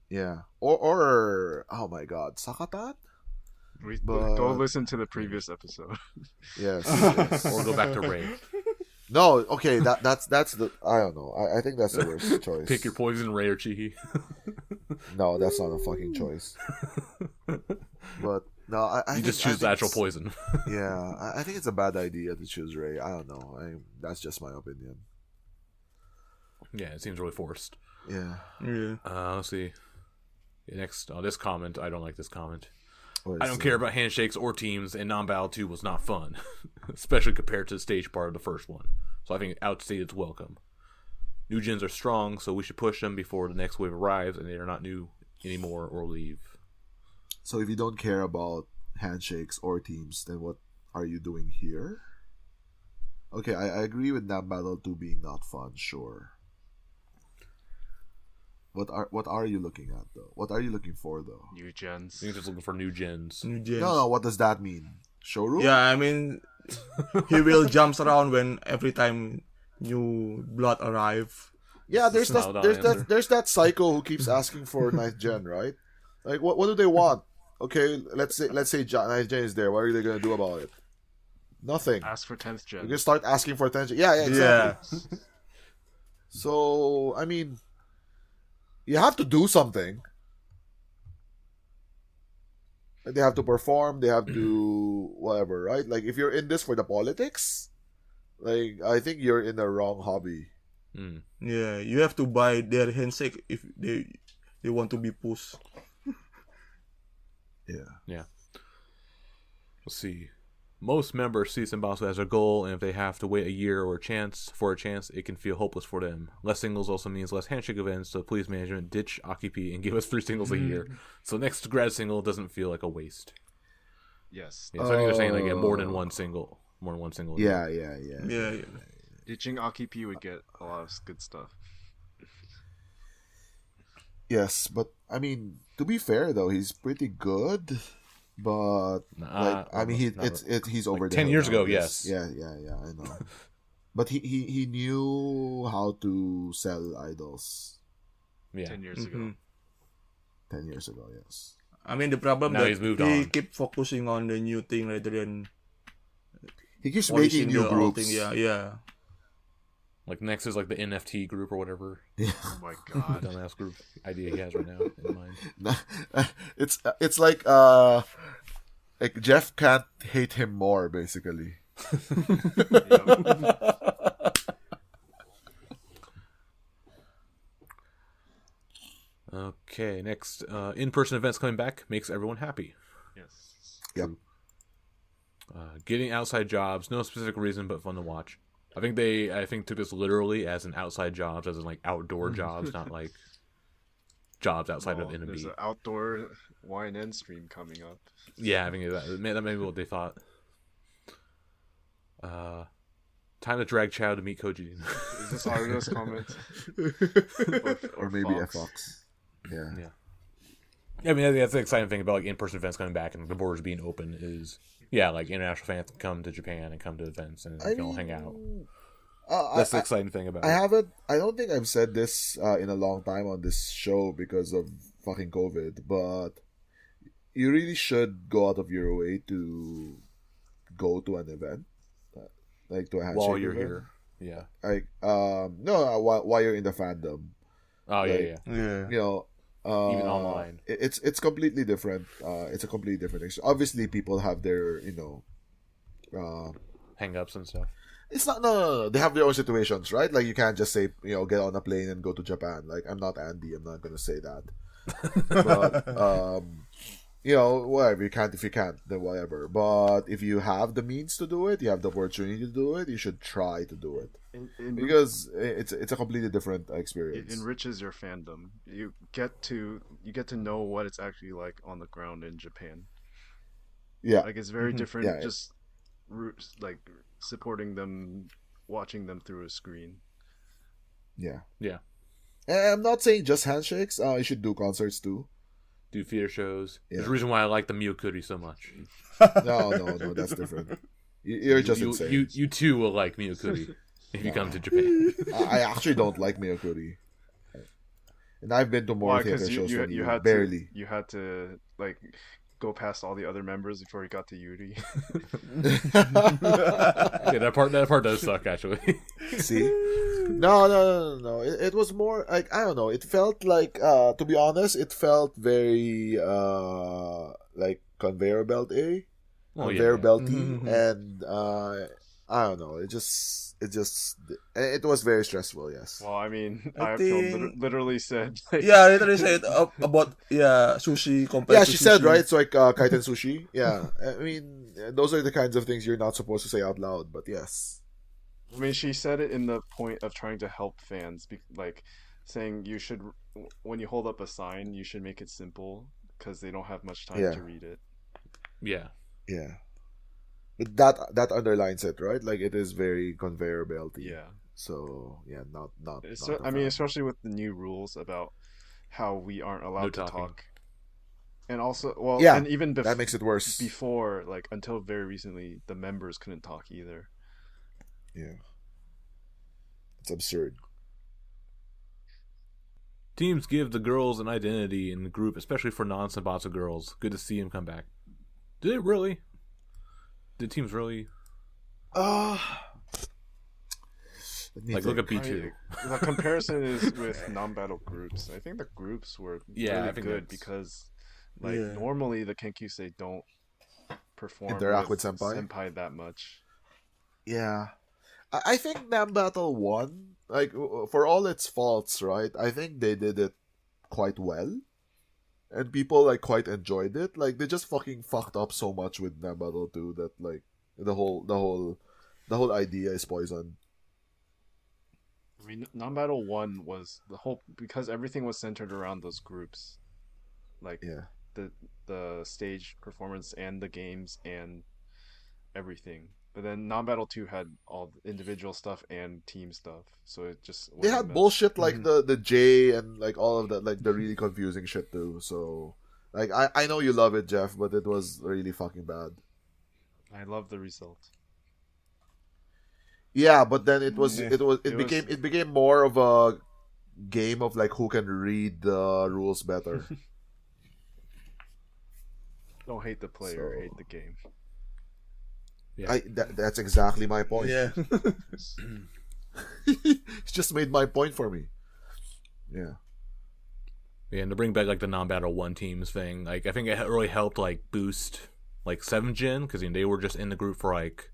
Speaker 2: yeah. Or oh my god, Sakatan? But-
Speaker 3: Go listen to the previous episode.
Speaker 2: Yes.
Speaker 1: Or go back to Ray.
Speaker 2: No, okay, that's the I don't know. I think that's the worst choice.
Speaker 1: Pick your poison, Ray or Chihi.
Speaker 2: No, that's not a fucking choice. But no, I
Speaker 1: You
Speaker 2: think,
Speaker 1: just
Speaker 2: I
Speaker 1: choose
Speaker 2: think
Speaker 1: natural
Speaker 2: it's-
Speaker 1: poison.
Speaker 2: Yeah, I think it's a bad idea to choose Ray. I don't know. That's just my opinion.
Speaker 1: Yeah, it seems really forced.
Speaker 2: Yeah.
Speaker 4: Yeah.
Speaker 1: Let's see. Next, this comment. I don't like this comment.
Speaker 2: What
Speaker 1: I
Speaker 2: is
Speaker 1: don't
Speaker 2: it?
Speaker 1: care about handshakes or teams, and non-battle 2 was not fun, especially compared to the stage part of the first one. So I think it outstayed its welcome. New gens are strong, so we should push them before the next wave arrives, and they are not new anymore or leave.
Speaker 2: So if you don't care about handshakes or teams, then what are you doing here? Okay, I agree with that battle 2 being not fun, sure. What are you looking at though? What are you looking for though?
Speaker 3: New gens.
Speaker 1: I think just looking for new gens.
Speaker 4: New gens.
Speaker 2: No, what does that mean? Showroom?
Speaker 4: Yeah, I mean, he will jumps around when every time new blood arrive.
Speaker 2: Yeah, there's
Speaker 1: Not
Speaker 2: that
Speaker 1: an answer.
Speaker 2: there's that psycho who keeps asking for ninth gen, right? Like what do they want? Okay, let's say ninth gen is there. What are they gonna do about it? Nothing.
Speaker 3: Ask for 10th gen.
Speaker 2: You're gonna start asking for attention. Yeah, exactly.
Speaker 4: Yeah.
Speaker 2: So I mean, you have to do something. Like, they have to perform. They have to whatever, right? Like if you're in this for the politics, like I think you're in the wrong hobby.
Speaker 1: Mm.
Speaker 4: Yeah, you have to buy their handshake if they want to be pushed.
Speaker 2: Yeah.
Speaker 1: Let's see. Most members see Senbatsu as their goal, and if they have to wait a year or a chance, it can feel hopeless for them. Less singles also means less handshake events, so please management, ditch Akipi and give us 3 singles a year. So next grad single doesn't feel like a waste.
Speaker 3: Yes.
Speaker 1: Yeah, so I think they're saying like more than one single. More than one single. a year.
Speaker 2: Yeah.
Speaker 4: Yeah.
Speaker 3: Ditching Akipi would get a lot of good stuff.
Speaker 2: Yes, but I mean, to be fair though, he's pretty good. But
Speaker 1: Nah,
Speaker 2: like, I mean,
Speaker 1: not-
Speaker 2: he's over there.
Speaker 1: 10 years
Speaker 2: now,
Speaker 1: ago,
Speaker 2: I guess.
Speaker 1: yes.
Speaker 2: Yeah, I know. But he knew how to sell idols
Speaker 1: Yeah.
Speaker 3: 10 years ago.
Speaker 2: 10 years ago, yes.
Speaker 4: I mean, the problem
Speaker 1: Now
Speaker 4: that
Speaker 1: he's moved
Speaker 4: he
Speaker 1: on.
Speaker 4: keep focusing on the new thing rather than
Speaker 2: He keeps
Speaker 4: polishing
Speaker 2: making new
Speaker 4: the old
Speaker 2: groups.
Speaker 4: thing. Yeah.
Speaker 1: Like next is like the NFT group or whatever.
Speaker 3: Oh my god.
Speaker 1: Dumbass group idea he has right now in mind.
Speaker 2: It's like Jeff can't hate him more, basically.
Speaker 1: Okay, next in-person events coming back makes everyone happy.
Speaker 3: Yes.
Speaker 2: Yep.
Speaker 1: Getting outside jobs, no specific reason, but fun to watch. I think took this literally as an outside jobs, as in like outdoor jobs, not like jobs outside of NMB.
Speaker 3: There's an outdoor YNN stream coming up.
Speaker 1: Yeah, I think that may be what they thought. Time to drag Chow to meet Koji.
Speaker 3: Is this Ario's comment?
Speaker 2: Or maybe
Speaker 3: Fox?
Speaker 2: FX. Yeah.
Speaker 1: I mean, that's the exciting thing about like in-person events coming back and the borders being open is, yeah, like international fans can come to Japan and come to events and you can all hang out. That's the exciting thing about it.
Speaker 2: I don't think I've said this in a long time on this show because of fucking COVID, but you really should go out of your way to go to an event, like to a handshake
Speaker 1: While you're
Speaker 2: event.
Speaker 1: here. Yeah.
Speaker 2: Like, no, while you're in the fandom,
Speaker 1: Oh,
Speaker 2: Like,
Speaker 1: yeah.
Speaker 4: Yeah.
Speaker 2: you know,
Speaker 1: Even online.
Speaker 2: It's completely different. It's a completely different thing. So obviously, people have their,
Speaker 1: Hang-ups and stuff.
Speaker 2: it's not no. They have their own situations, right? Like you can't just say get on a plane and go to Japan. Like I'm not Andy. I'm not gonna say that. But whatever you can't. If you can't, then whatever. But if you have the means to do it, you have the opportunity to do it. You should try to do it because it's a completely different
Speaker 3: It
Speaker 2: experience.
Speaker 3: enriches your fandom. You get to know what it's actually like on the ground in Japan.
Speaker 2: Yeah,
Speaker 3: Like it's very different.
Speaker 2: Yeah.
Speaker 3: Just like supporting them, watching them through a screen.
Speaker 2: yeah.
Speaker 1: Yeah.
Speaker 2: And I'm not saying just handshakes. You should do concerts too.
Speaker 1: Do theater shows.
Speaker 2: Yeah.
Speaker 1: There's a reason why I like the Miyokuri so much.
Speaker 2: No, that's different. You're just insane.
Speaker 1: You too will like Miyokuri if you come to Japan.
Speaker 2: I actually don't like Miyokuri. And I've been to more
Speaker 3: Why?
Speaker 2: theater
Speaker 3: Because
Speaker 2: shows than
Speaker 3: you
Speaker 2: you.
Speaker 3: had
Speaker 2: Barely.
Speaker 3: you had to like go past all the other members before you got to Yuri.
Speaker 1: Yeah, that part does suck actually.
Speaker 2: See? No. It was more like, I don't know. It felt like, to be honest, it felt very like conveyor belt conveyor belty, and I don't know. It was very stressful. Yes.
Speaker 3: Well, I mean,
Speaker 4: I
Speaker 3: Ayako
Speaker 4: think-
Speaker 3: literally said, like,
Speaker 4: Yeah, I literally said about sushi compared
Speaker 2: Yeah,
Speaker 4: to
Speaker 2: she
Speaker 4: sushi.
Speaker 2: said, right? It's like kaiten sushi. Yeah, I mean, those are the kinds of things you're not supposed to say out loud, but yes.
Speaker 3: I mean, she said it in the point of trying to help fans, like saying you should, when you hold up a sign, you should make it simple because they don't have much time
Speaker 2: Yeah.
Speaker 3: to read it.
Speaker 1: Yeah.
Speaker 2: Yeah. But that underlines it, right? Like it is very conveyor belty.
Speaker 3: Yeah.
Speaker 2: So yeah, not.
Speaker 3: I mean, especially with the new rules about how we aren't allowed
Speaker 1: No
Speaker 3: to
Speaker 1: talking.
Speaker 3: talk, and also, well,
Speaker 2: Yeah,
Speaker 3: and even
Speaker 2: that makes it worse.
Speaker 3: before, like until very recently, the members couldn't talk either.
Speaker 2: Yeah. It's absurd.
Speaker 1: Teams give the girls an identity in the group, especially for non-Sambatsu girls. Good to see him come back. Did it really? Did teams really?
Speaker 2: Let me
Speaker 1: Like, look
Speaker 2: think.
Speaker 1: at B2.
Speaker 3: The comparison is with non-battle groups. I think the groups were
Speaker 1: Yeah, I
Speaker 3: really
Speaker 1: think
Speaker 3: good
Speaker 1: that's-
Speaker 3: because, like,
Speaker 4: Yeah.
Speaker 3: normally the Kenkyusei don't perform
Speaker 2: Interact with senpai?
Speaker 3: that much.
Speaker 2: Yeah. I think Nam Battle won. Like, for all its faults, right? I think they did it quite well. And people, like, quite enjoyed it. Like, they just fucking fucked up so much with Nam Battle 2 that, like, the whole idea is poison.
Speaker 3: I mean, non-battle 1 was the whole, because everything was centered around those groups. Like,
Speaker 2: Yeah.
Speaker 3: the stage performance and the games and everything. But then non-battle 2 had all the individual stuff and team stuff. So it just
Speaker 2: They
Speaker 3: was a
Speaker 2: had
Speaker 3: mess.
Speaker 2: bullshit like the J and, like, all of that, like, the really confusing shit, too. So, like, I know you love it, Jeff, but it was really fucking bad.
Speaker 3: I love the result.
Speaker 2: Yeah, but then it was
Speaker 3: Yeah.
Speaker 2: it was
Speaker 3: It was-
Speaker 2: it became more of a game of like who can read the rules better.
Speaker 3: Don't hate the player,
Speaker 2: So-
Speaker 3: hate the game.
Speaker 1: Yeah.
Speaker 2: That's exactly my point.
Speaker 4: Yeah.
Speaker 2: He's just made my point for me. Yeah.
Speaker 1: Yeah, and to bring back like the non-battle one teams thing, like I think it really helped like boost like 7th gen because they were just in the group for like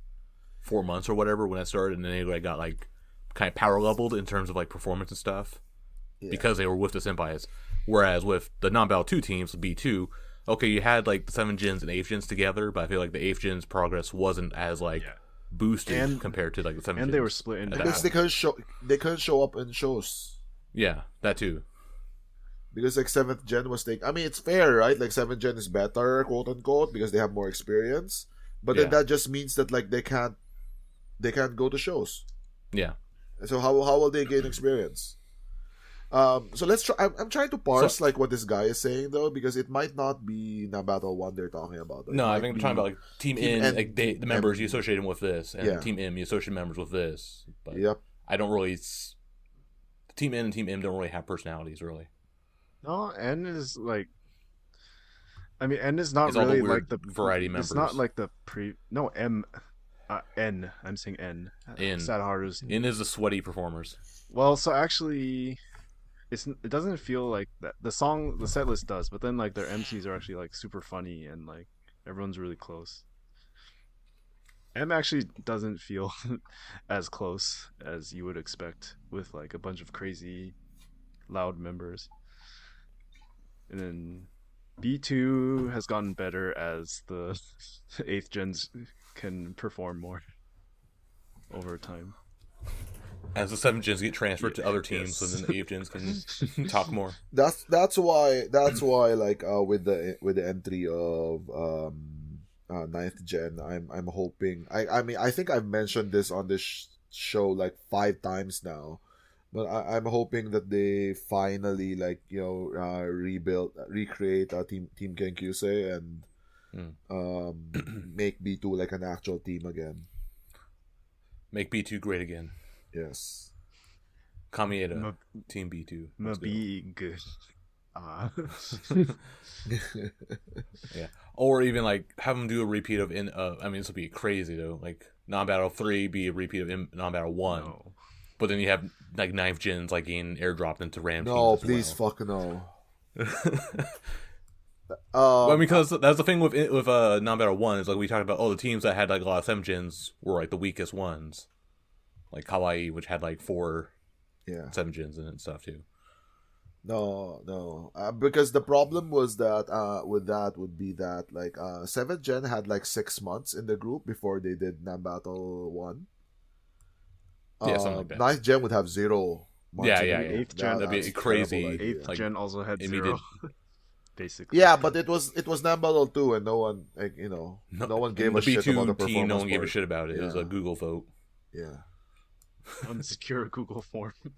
Speaker 1: 4 months or whatever when it started, and then they like got like kind of power leveled in terms of like performance and stuff because they were with the senpais. Whereas with the non-battle 2 teams, B2, okay, you had like the 7th gens and 8th gens together, but I feel like the 8th gens progress wasn't as like boosted
Speaker 3: And-
Speaker 1: compared to like the 7th
Speaker 3: And
Speaker 1: gens.
Speaker 3: they were split into
Speaker 2: Because they couldn't show up in shows.
Speaker 1: Yeah, that too.
Speaker 2: Because like 7th gen was I mean, it's fair, right? Like 7th gen is better, quote unquote, because they have more experience. But then
Speaker 1: Yeah.
Speaker 2: that just means that like they can't go to shows.
Speaker 1: Yeah.
Speaker 2: So how will they gain experience? So let's try. I'm trying to parse like what this guy is saying though, because it might not be Nabattle 1 they're talking about.
Speaker 1: No, I think I'm talking about like Team
Speaker 2: Team
Speaker 1: N,
Speaker 2: N,
Speaker 1: like
Speaker 2: Team
Speaker 1: the members
Speaker 2: M.
Speaker 1: you associate them with this, and
Speaker 2: Yeah.
Speaker 1: Team M you associate members with this. But
Speaker 2: Yep.
Speaker 1: I don't really. Team N and Team M don't really have personalities, really.
Speaker 3: No, N is like. I mean, N is not
Speaker 1: It's all the
Speaker 3: really
Speaker 1: weird
Speaker 3: like the
Speaker 1: variety
Speaker 3: It's
Speaker 1: members.
Speaker 3: not like the No, N. I'm saying N.
Speaker 1: N.
Speaker 3: Sad Haru's.
Speaker 1: N is the sweaty performers.
Speaker 3: Well, so actually, it doesn't feel like that. The set list does, but then like their MCs are actually like super funny and like everyone's really close. M actually doesn't feel as close as you would expect with like a bunch of crazy, loud members. And then B2 has gotten better as the 8th gens can perform more over time.
Speaker 1: As the 7th gens get transferred to other teams,
Speaker 3: Yes.
Speaker 1: so then the 8th gens can talk more.
Speaker 2: That's why like with the entry of 9th gen, I'm hoping. I mean I think I've mentioned this on this show like 5 times now. But I'm hoping that they finally like recreate Team Kenkyusei and make B2 like an actual team again.
Speaker 1: Make B2 great again.
Speaker 2: Yes.
Speaker 1: Kamieda, Team B2. Let's go.
Speaker 3: Mabig.
Speaker 1: Yeah. Or even like have them do a repeat of I mean this would be crazy though. Like non-battle 3 be a repeat of non-battle 1.
Speaker 3: No.
Speaker 1: But then you have like 9th gens like getting airdropped into random
Speaker 2: No,
Speaker 1: teams as
Speaker 2: please
Speaker 1: well.
Speaker 2: fuck no.
Speaker 1: Well, because that's the thing with non-battle 1 is like we talked about. Oh, the teams that had like a lot of 7th gens were like the weakest ones, like Kawaii, which had like 4
Speaker 2: Yeah.
Speaker 1: 7th gens in it and stuff too.
Speaker 2: No. Because the problem was that with that would be that like 7th gen had like 6 months in the group before they did Battle 1.
Speaker 1: Yeah, something like that.
Speaker 2: 9th gen would have 0 months.
Speaker 1: Yeah,
Speaker 2: in the
Speaker 1: yeah,
Speaker 2: group.
Speaker 1: yeah.
Speaker 3: 8th gen,
Speaker 1: that'd be
Speaker 2: that's a
Speaker 1: crazy.
Speaker 2: terrible idea.
Speaker 3: 8th
Speaker 1: Like,
Speaker 3: gen also had
Speaker 1: immediate-
Speaker 3: 0. Basically.
Speaker 2: Yeah, but it was Battle 2 and no one like no one gave
Speaker 1: the
Speaker 2: a shit
Speaker 1: B2
Speaker 2: about the
Speaker 1: team.
Speaker 2: performance.
Speaker 1: No one gave a
Speaker 2: part.
Speaker 1: shit about it. It was
Speaker 2: Yeah.
Speaker 1: a Google vote.
Speaker 2: Yeah.
Speaker 3: Unsecure Google form.
Speaker 2: Like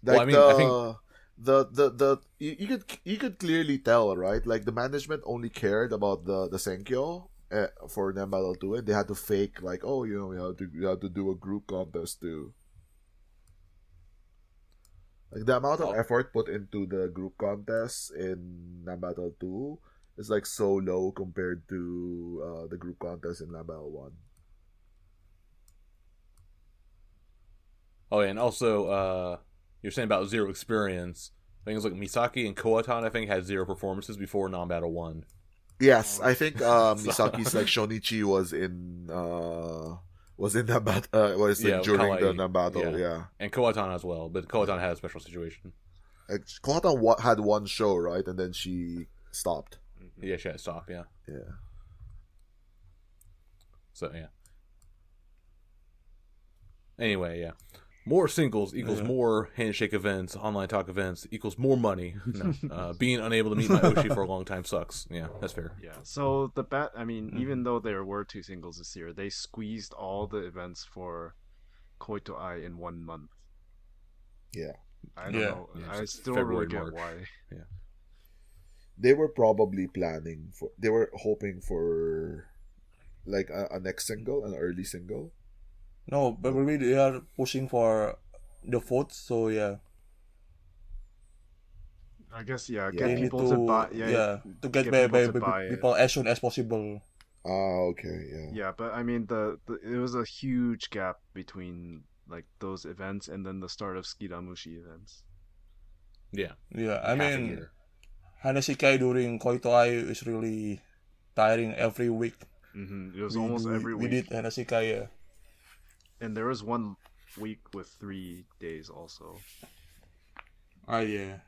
Speaker 1: Well, I mean, I think-
Speaker 2: the you could clearly tell, right? Like the management only cared about the Senkyo for Battle 2 and they had to fake like, oh, you have to do a group contest too. Like the amount of effort put into the group contest in Battle 2 is like so low compared to the group contest in Battle 1.
Speaker 1: Oh, yeah, and also you're saying about 0 experience. Things like Misaki and Koatan, I think, had 0 performances before non-battle 1.
Speaker 2: Yes, I think Misaki's like Shonichi was in that battle during
Speaker 1: Kawaii.
Speaker 2: the battle, yeah.
Speaker 1: And Koatan as well, but Koatan had a special situation.
Speaker 2: Like, Kohata had one show, right, and then she stopped.
Speaker 1: Yeah, she had to stop, yeah.
Speaker 2: Yeah.
Speaker 1: So, yeah. Anyway, yeah. More singles equals more handshake events, online talk events equals more money. No, being unable to meet my Oshi for a long time sucks. Yeah, that's fair.
Speaker 3: Yeah. So I mean, even though there were 2 singles this year, they squeezed all the events for Koi to Ai in 1 month.
Speaker 2: Yeah.
Speaker 3: I don't know.
Speaker 1: Yeah,
Speaker 3: I
Speaker 1: just
Speaker 3: still don't really
Speaker 1: February,
Speaker 3: get
Speaker 1: March.
Speaker 3: why.
Speaker 2: They were probably they were hoping for like a next single, an early single.
Speaker 4: No, probably they are pushing for the votes. So yeah,
Speaker 3: I guess yeah,
Speaker 2: Yeah.
Speaker 4: they
Speaker 3: get
Speaker 4: need
Speaker 3: people to buy.
Speaker 4: to
Speaker 3: Yeah,
Speaker 4: to get
Speaker 3: get
Speaker 4: by,
Speaker 3: people
Speaker 4: by,
Speaker 3: to
Speaker 4: by
Speaker 3: buy it.
Speaker 4: people as soon as possible.
Speaker 2: Okay, yeah.
Speaker 3: Yeah, but I mean it was a huge gap between like those events and then the start of Skidamushi events.
Speaker 1: Yeah.
Speaker 4: Yeah, I
Speaker 1: Half a
Speaker 4: mean,
Speaker 1: year.
Speaker 4: Hanasikai during Koito Ayu is really tiring every week.
Speaker 3: It was almost every
Speaker 4: We
Speaker 3: week,
Speaker 4: did Hanasikai. Yeah.
Speaker 3: and there was one week with 3 days also.
Speaker 4: Yeah.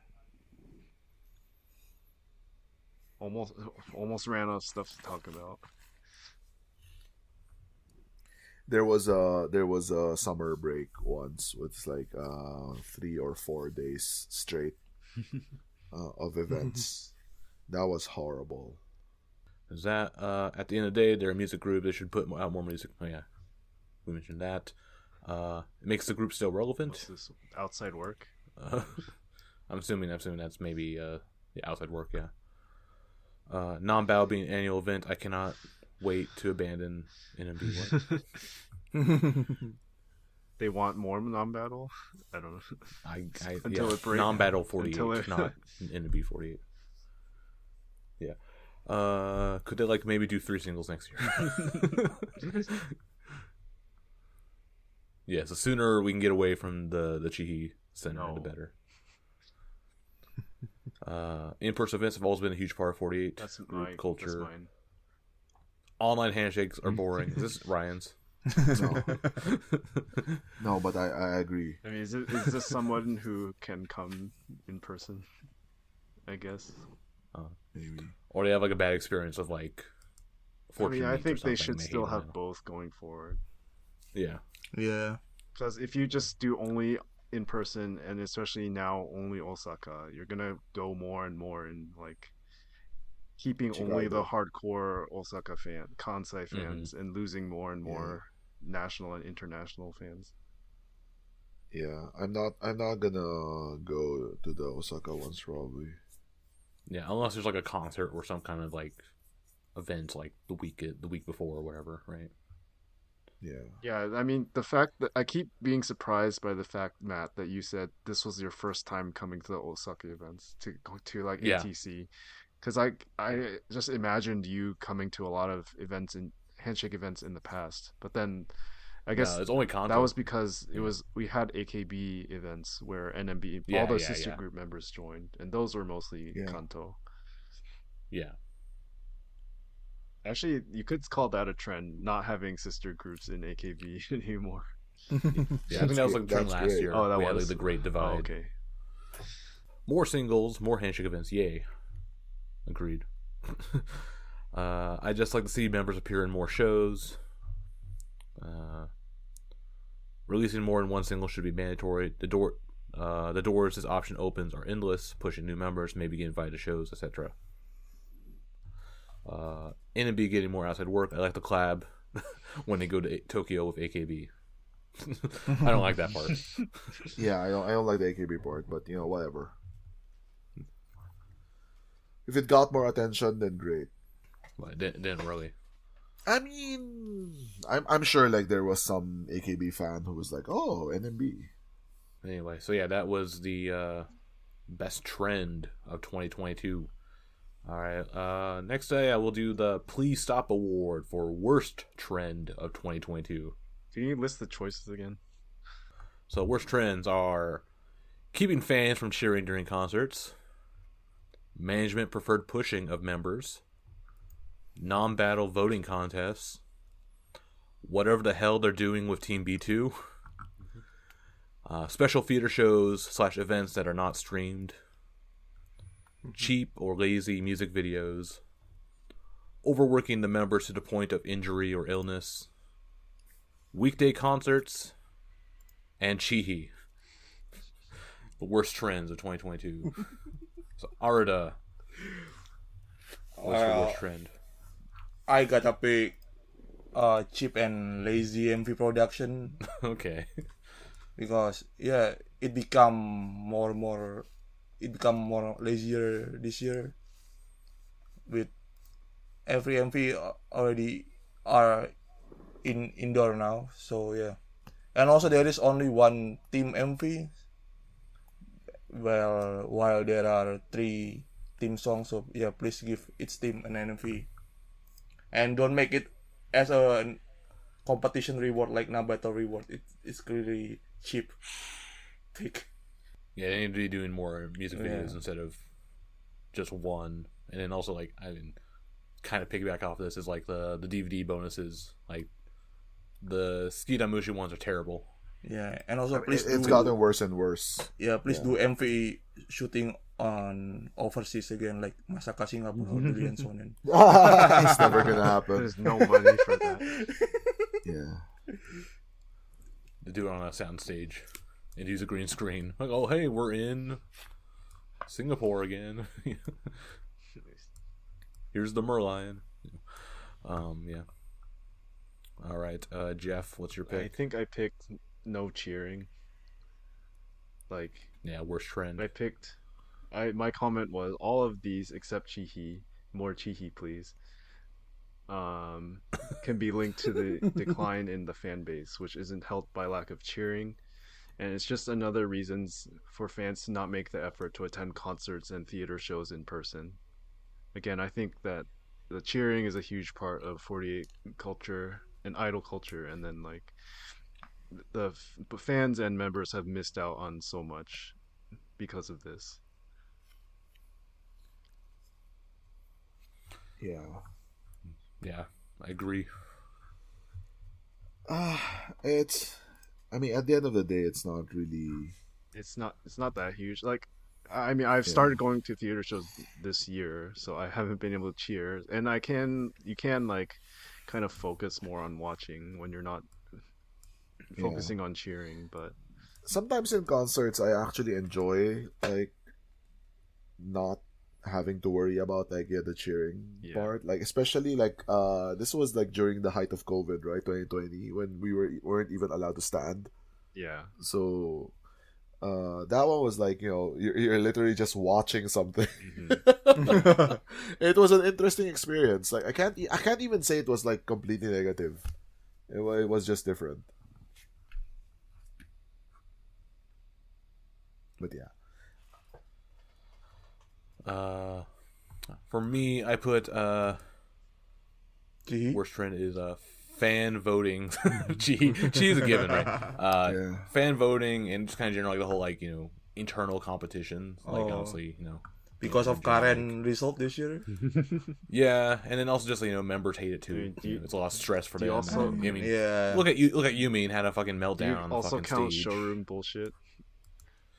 Speaker 3: Almost ran out of stuff to talk about.
Speaker 2: There was a summer break once with like 3 or 4 days straight of events. That was horrible.
Speaker 1: Is that at the end of the day, they're a music group. They should put out more music. Oh yeah, we mentioned that. It makes the group still relevant.
Speaker 3: What's this outside work?
Speaker 1: I'm assuming that's maybe the outside work. Yeah. Non-battle being an annual event, I cannot wait to abandon NMB.
Speaker 3: They want more non-battle. I don't know. Until it breaks.
Speaker 1: Non-battle 48, not NMB 48. Yeah. Could they like maybe do 3 singles next year? Yeah, the sooner we can get away from the Chihi Center, the better. In-person events have always been a huge part of 48 group culture.
Speaker 3: That's mine.
Speaker 1: Online handshakes are boring. Is this Ryan's?
Speaker 2: No, no, but I agree.
Speaker 3: I mean, is this someone who can come in person? I guess.
Speaker 2: Maybe.
Speaker 1: Or they have like a bad experience of like.
Speaker 3: I mean, I think they
Speaker 1: something,
Speaker 3: should
Speaker 1: hate
Speaker 3: still
Speaker 1: it
Speaker 3: have
Speaker 1: now.
Speaker 3: both going forward.
Speaker 1: Yeah.
Speaker 4: Yeah.
Speaker 3: Because if you just do only in person, and especially now only Osaka, you're gonna go more and more in like keeping only the hardcore Osaka Kansai fans, and losing more and more national and international fans.
Speaker 2: Yeah, I'm not gonna go to the Osaka ones probably.
Speaker 1: Yeah, unless there's like a concert or some kind of like event like the week before or whatever, right?
Speaker 2: Yeah.
Speaker 3: Yeah, I mean, the fact that I keep being surprised by the fact, Matt, that you said this was your first time coming to the Osaka events to go to like ATC, because I just imagined you coming to a lot of events and handshake events in the past, but then I guess
Speaker 1: it's only Kanto.
Speaker 3: that was because we had AKB events where NMB all the sister group members joined, and those were mostly Kanto.
Speaker 1: Yeah.
Speaker 3: Actually, you could call that a trend, not having sister groups in AKB anymore.
Speaker 1: Yeah, I think that was like the trend last year.
Speaker 3: Oh, that
Speaker 1: we
Speaker 3: was
Speaker 1: had, like, the Great Divide.
Speaker 3: Oh, okay.
Speaker 1: More singles, more handshake events. Yay. Agreed. I just like to see members appear in more shows. Releasing more than one single should be mandatory. The doors this option opens are endless, pushing new members, maybe get invited to shows, etc. NMB getting more outside work. I like the collab when they go to Tokyo with AKB. I don't like that part.
Speaker 2: Yeah, I don't like the AKB part, but you know, whatever. If it got more attention, then great.
Speaker 1: But it didn't really.
Speaker 2: I mean, I'm sure like there was some AKB fan who was like, "Oh, NMB."
Speaker 1: Anyway, so yeah, that was the best trend of 2022. All right, next day I will do the Please Stop Award for worst trend of 2022.
Speaker 3: Can you list the choices again?
Speaker 1: So worst trends are keeping fans from cheering during concerts, management preferred pushing of members, non-battle voting contests, whatever the hell they're doing with Team B2, special theater shows / events that are not streamed, cheap or lazy music videos, overworking the members to the point of injury or illness, weekday concerts, and Chihi. The worst trends of 2022. So Arada, what's your worst trend?
Speaker 4: I gotta pick cheap and lazy MV production.
Speaker 1: Okay.
Speaker 4: Because it become more lazier this year, with every MV already are indoor now. So yeah, And also there is only one team MV. Well, while there are 3 team songs, so yeah, please give each team an MV. And don't make it as a competition reward like Nabato reward. It's clearly cheap. Fake.
Speaker 1: Yeah, they need to be doing more music videos
Speaker 4: Yeah.
Speaker 1: instead of just one. And then also, like, I mean, kind of piggyback off this is like the DVD bonuses. Like, the Skidamushi ones are terrible.
Speaker 4: Yeah, and also please
Speaker 2: It's
Speaker 4: do
Speaker 2: gotten worse and worse.
Speaker 4: please do MV shooting on overseas again like Masaka Singapore Durian Sonen.
Speaker 2: It's never gonna happen.
Speaker 3: There's no money for that.
Speaker 2: Yeah.
Speaker 1: They do it on a sound stage and use a green screen. Like, oh, hey, we're in Singapore again. Here's the Merlion. Yeah. All right, Jeff, what's your
Speaker 3: I
Speaker 1: pick?
Speaker 3: think I picked no cheering. Like,
Speaker 1: Yeah, worst trend.
Speaker 3: my comment was all of these except Chihi, more Chihi please, can be linked to the decline in the fan base, which isn't helped by lack of cheering, and it's just another reasons for fans to not make the effort to attend concerts and theater shows in person. Again, I think that the cheering is a huge part of 48 culture and idol culture, and then like the fans and members have missed out on so much because of this.
Speaker 2: Yeah.
Speaker 1: Yeah, I agree.
Speaker 2: It's. I mean, at the end of the day, it's not really.
Speaker 3: It's not that huge. Like, I mean, I've started going to theater shows this year, so I haven't been able to cheer, and you can like kind of focus more on watching when you're not focusing on cheering. But
Speaker 2: Sometimes in concerts, I actually enjoy like not having to worry about like the cheering part. Like especially like this was like during the height of COVID, right? 2020, when we weren't even allowed to stand.
Speaker 3: yeah,
Speaker 2: So that one was like, you're literally just watching something. It was an interesting experience. Like I can't even say it was like completely negative. It was just different. But yeah.
Speaker 1: For me, I put worst trend is fan voting. She's a given, right? Fan voting and just kind of general like the whole like internal competition. Like honestly,
Speaker 4: Because of Karen result this year.
Speaker 1: yeah, and then also just members hate it too. It's a lot of stress for them.
Speaker 3: also-
Speaker 1: I mean,
Speaker 4: Yeah.
Speaker 1: look at Yumi and had a fucking meltdown
Speaker 3: do you
Speaker 1: on the
Speaker 3: also
Speaker 1: fucking
Speaker 3: count
Speaker 1: stage.
Speaker 3: showroom bullshit?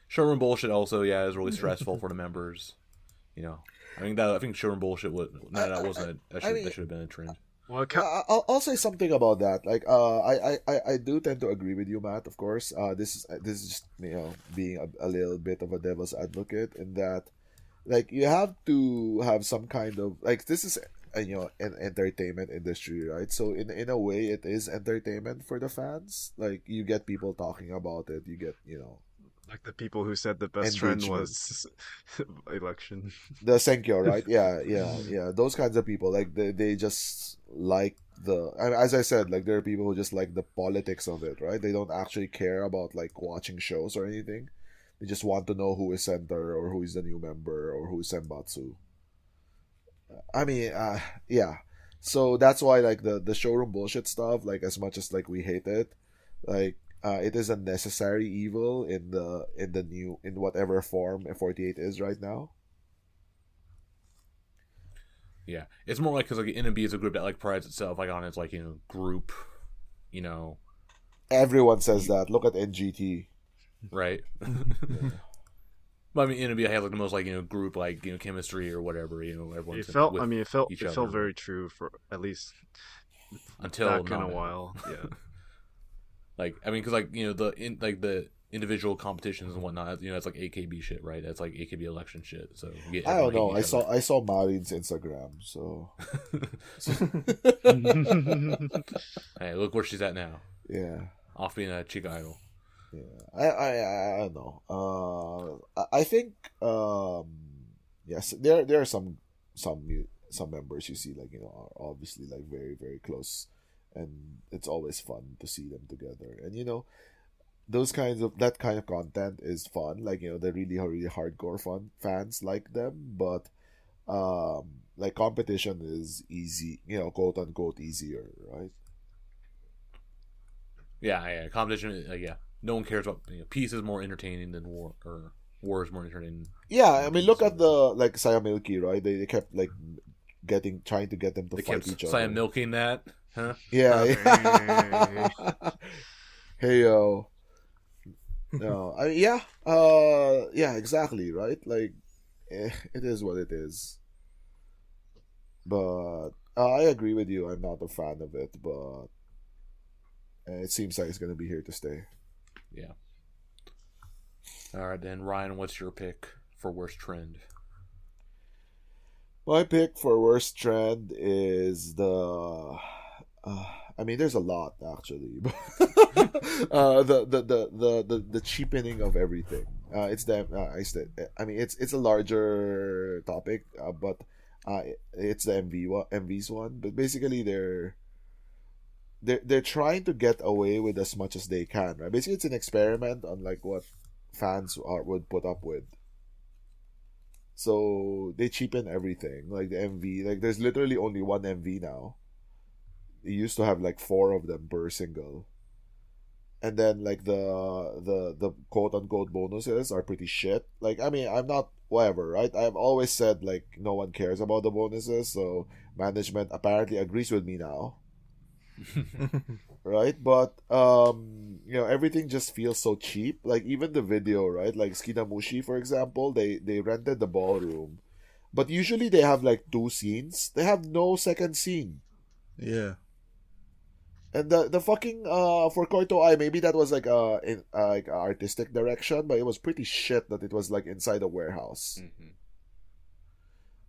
Speaker 1: Showroom bullshit also, yeah, is really stressful for the members. I think showroom bullshit that should have been a trend.
Speaker 3: Well,
Speaker 2: I'll say something about that. Like, I do tend to agree with you, Matt. Of course, this is just being a little bit of a devil's advocate in that, like, you have to have some kind of like this is an entertainment industry, right? So in a way, it is entertainment for the fans. Like, you get people talking about it. You get
Speaker 3: like the people who said the best trend
Speaker 2: engagement.
Speaker 3: was election.
Speaker 2: The Senkyo, right? Yeah. Those kinds of people, like they just like as I said, like there are people who just like the politics of it, right? They don't actually care about like watching shows or anything. They just want to know who is center or who is the new member or who is Senbatsu. I mean, yeah. So that's why like the showroom bullshit stuff, like as much as like we hate it, like it is a necessary evil in whatever form F48 is right now.
Speaker 1: Yeah, it's more like because like NMB is a group that like prides itself like on its like group,
Speaker 2: Everyone says that. Look at NGT.
Speaker 1: right? But I mean, NMB has like the most like group like chemistry or whatever. Everyone's
Speaker 3: It felt
Speaker 1: each
Speaker 3: it
Speaker 1: other.
Speaker 3: felt very true for at least
Speaker 1: until
Speaker 3: back in
Speaker 1: not
Speaker 3: a
Speaker 1: now.
Speaker 3: while. Yeah.
Speaker 1: Like I mean, because like the individual competitions and whatnot, it's like AKB shit, right? That's like AKB election shit. So you get
Speaker 2: I don't know.
Speaker 1: everyone hating each
Speaker 2: I saw Marin's Instagram, so
Speaker 1: other. Hey, look where she's at now,
Speaker 2: yeah.
Speaker 1: off being a chica idol.
Speaker 2: Yeah. I don't know. I think yes, there are some members you see like are obviously like very very close and it's always fun to see them together. And that kind of content is fun. Like the really hardcore fun fans like them, but like competition is easy, quote unquote easier, right?
Speaker 1: Yeah. Competition, yeah. No one cares about peace is more entertaining than war, or war is more entertaining.
Speaker 2: Yeah, I mean, look at the like Saya Milky, right? They kept like trying to get them to fight each other.
Speaker 1: Saya milking that, huh?
Speaker 2: Yeah. Hey yo. No, yeah, exactly, right? Like, it is what it is. But I agree with you. I'm not a fan of it, but it seems like it's gonna be here to stay.
Speaker 1: Yeah. All right, then Ryan, what's your pick for worst trend?
Speaker 2: My pick for worst trend is the. I mean, there's a lot actually, but the cheapening of everything. It's the I mean, it's a larger topic, but it's the MV's one. But basically, they're trying to get away with as much as they can, right? Basically, it's an experiment on like what fans would put up with. So they cheapen everything, like the MV. Like there's literally only one MV now. They used to have like 4 of them per single, and then like the quote unquote bonuses are pretty shit. Like I mean, I'm not whatever, right? I've always said like no one cares about the bonuses, so management apparently agrees with me now. Right, but everything just feels so cheap. Like even the video, right? Like Skinamushi, for example, they rented the ballroom, but usually they have like 2 scenes. They have no second scene.
Speaker 4: Yeah.
Speaker 2: And the fucking for Koito Ai, maybe that was like like artistic direction, but it was pretty shit that it was like inside a warehouse.
Speaker 1: Mm-hmm.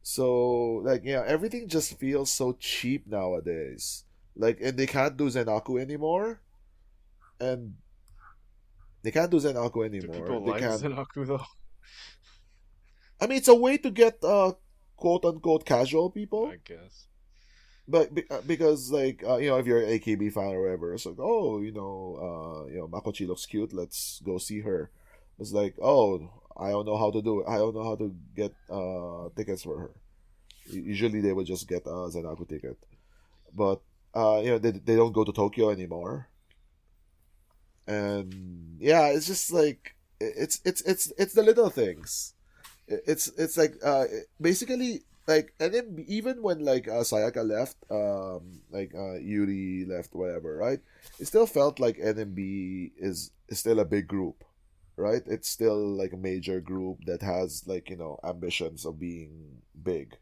Speaker 2: So like everything just feels so cheap nowadays. Like, and they can't do Zenaku anymore. And they can't do Zenaku anymore.
Speaker 3: Do people like Zenaku though?
Speaker 2: I mean, it's a way to get quote unquote casual people.
Speaker 3: I guess.
Speaker 2: But because like if you're an AKB fan or whatever, it's like Makochi looks cute. Let's go see her. It's like, oh, I don't know how to do it. I don't know how to get tickets for her. Usually they would just get a Zenaku ticket, but they don't go to Tokyo anymore. And yeah, it's just like it's the little things. It's like basically like, and then even when like Sayaka left, Yuri left, whatever, right? It still felt like NMB is still a big group, right? It's still like a major group that has like ambitions of being big,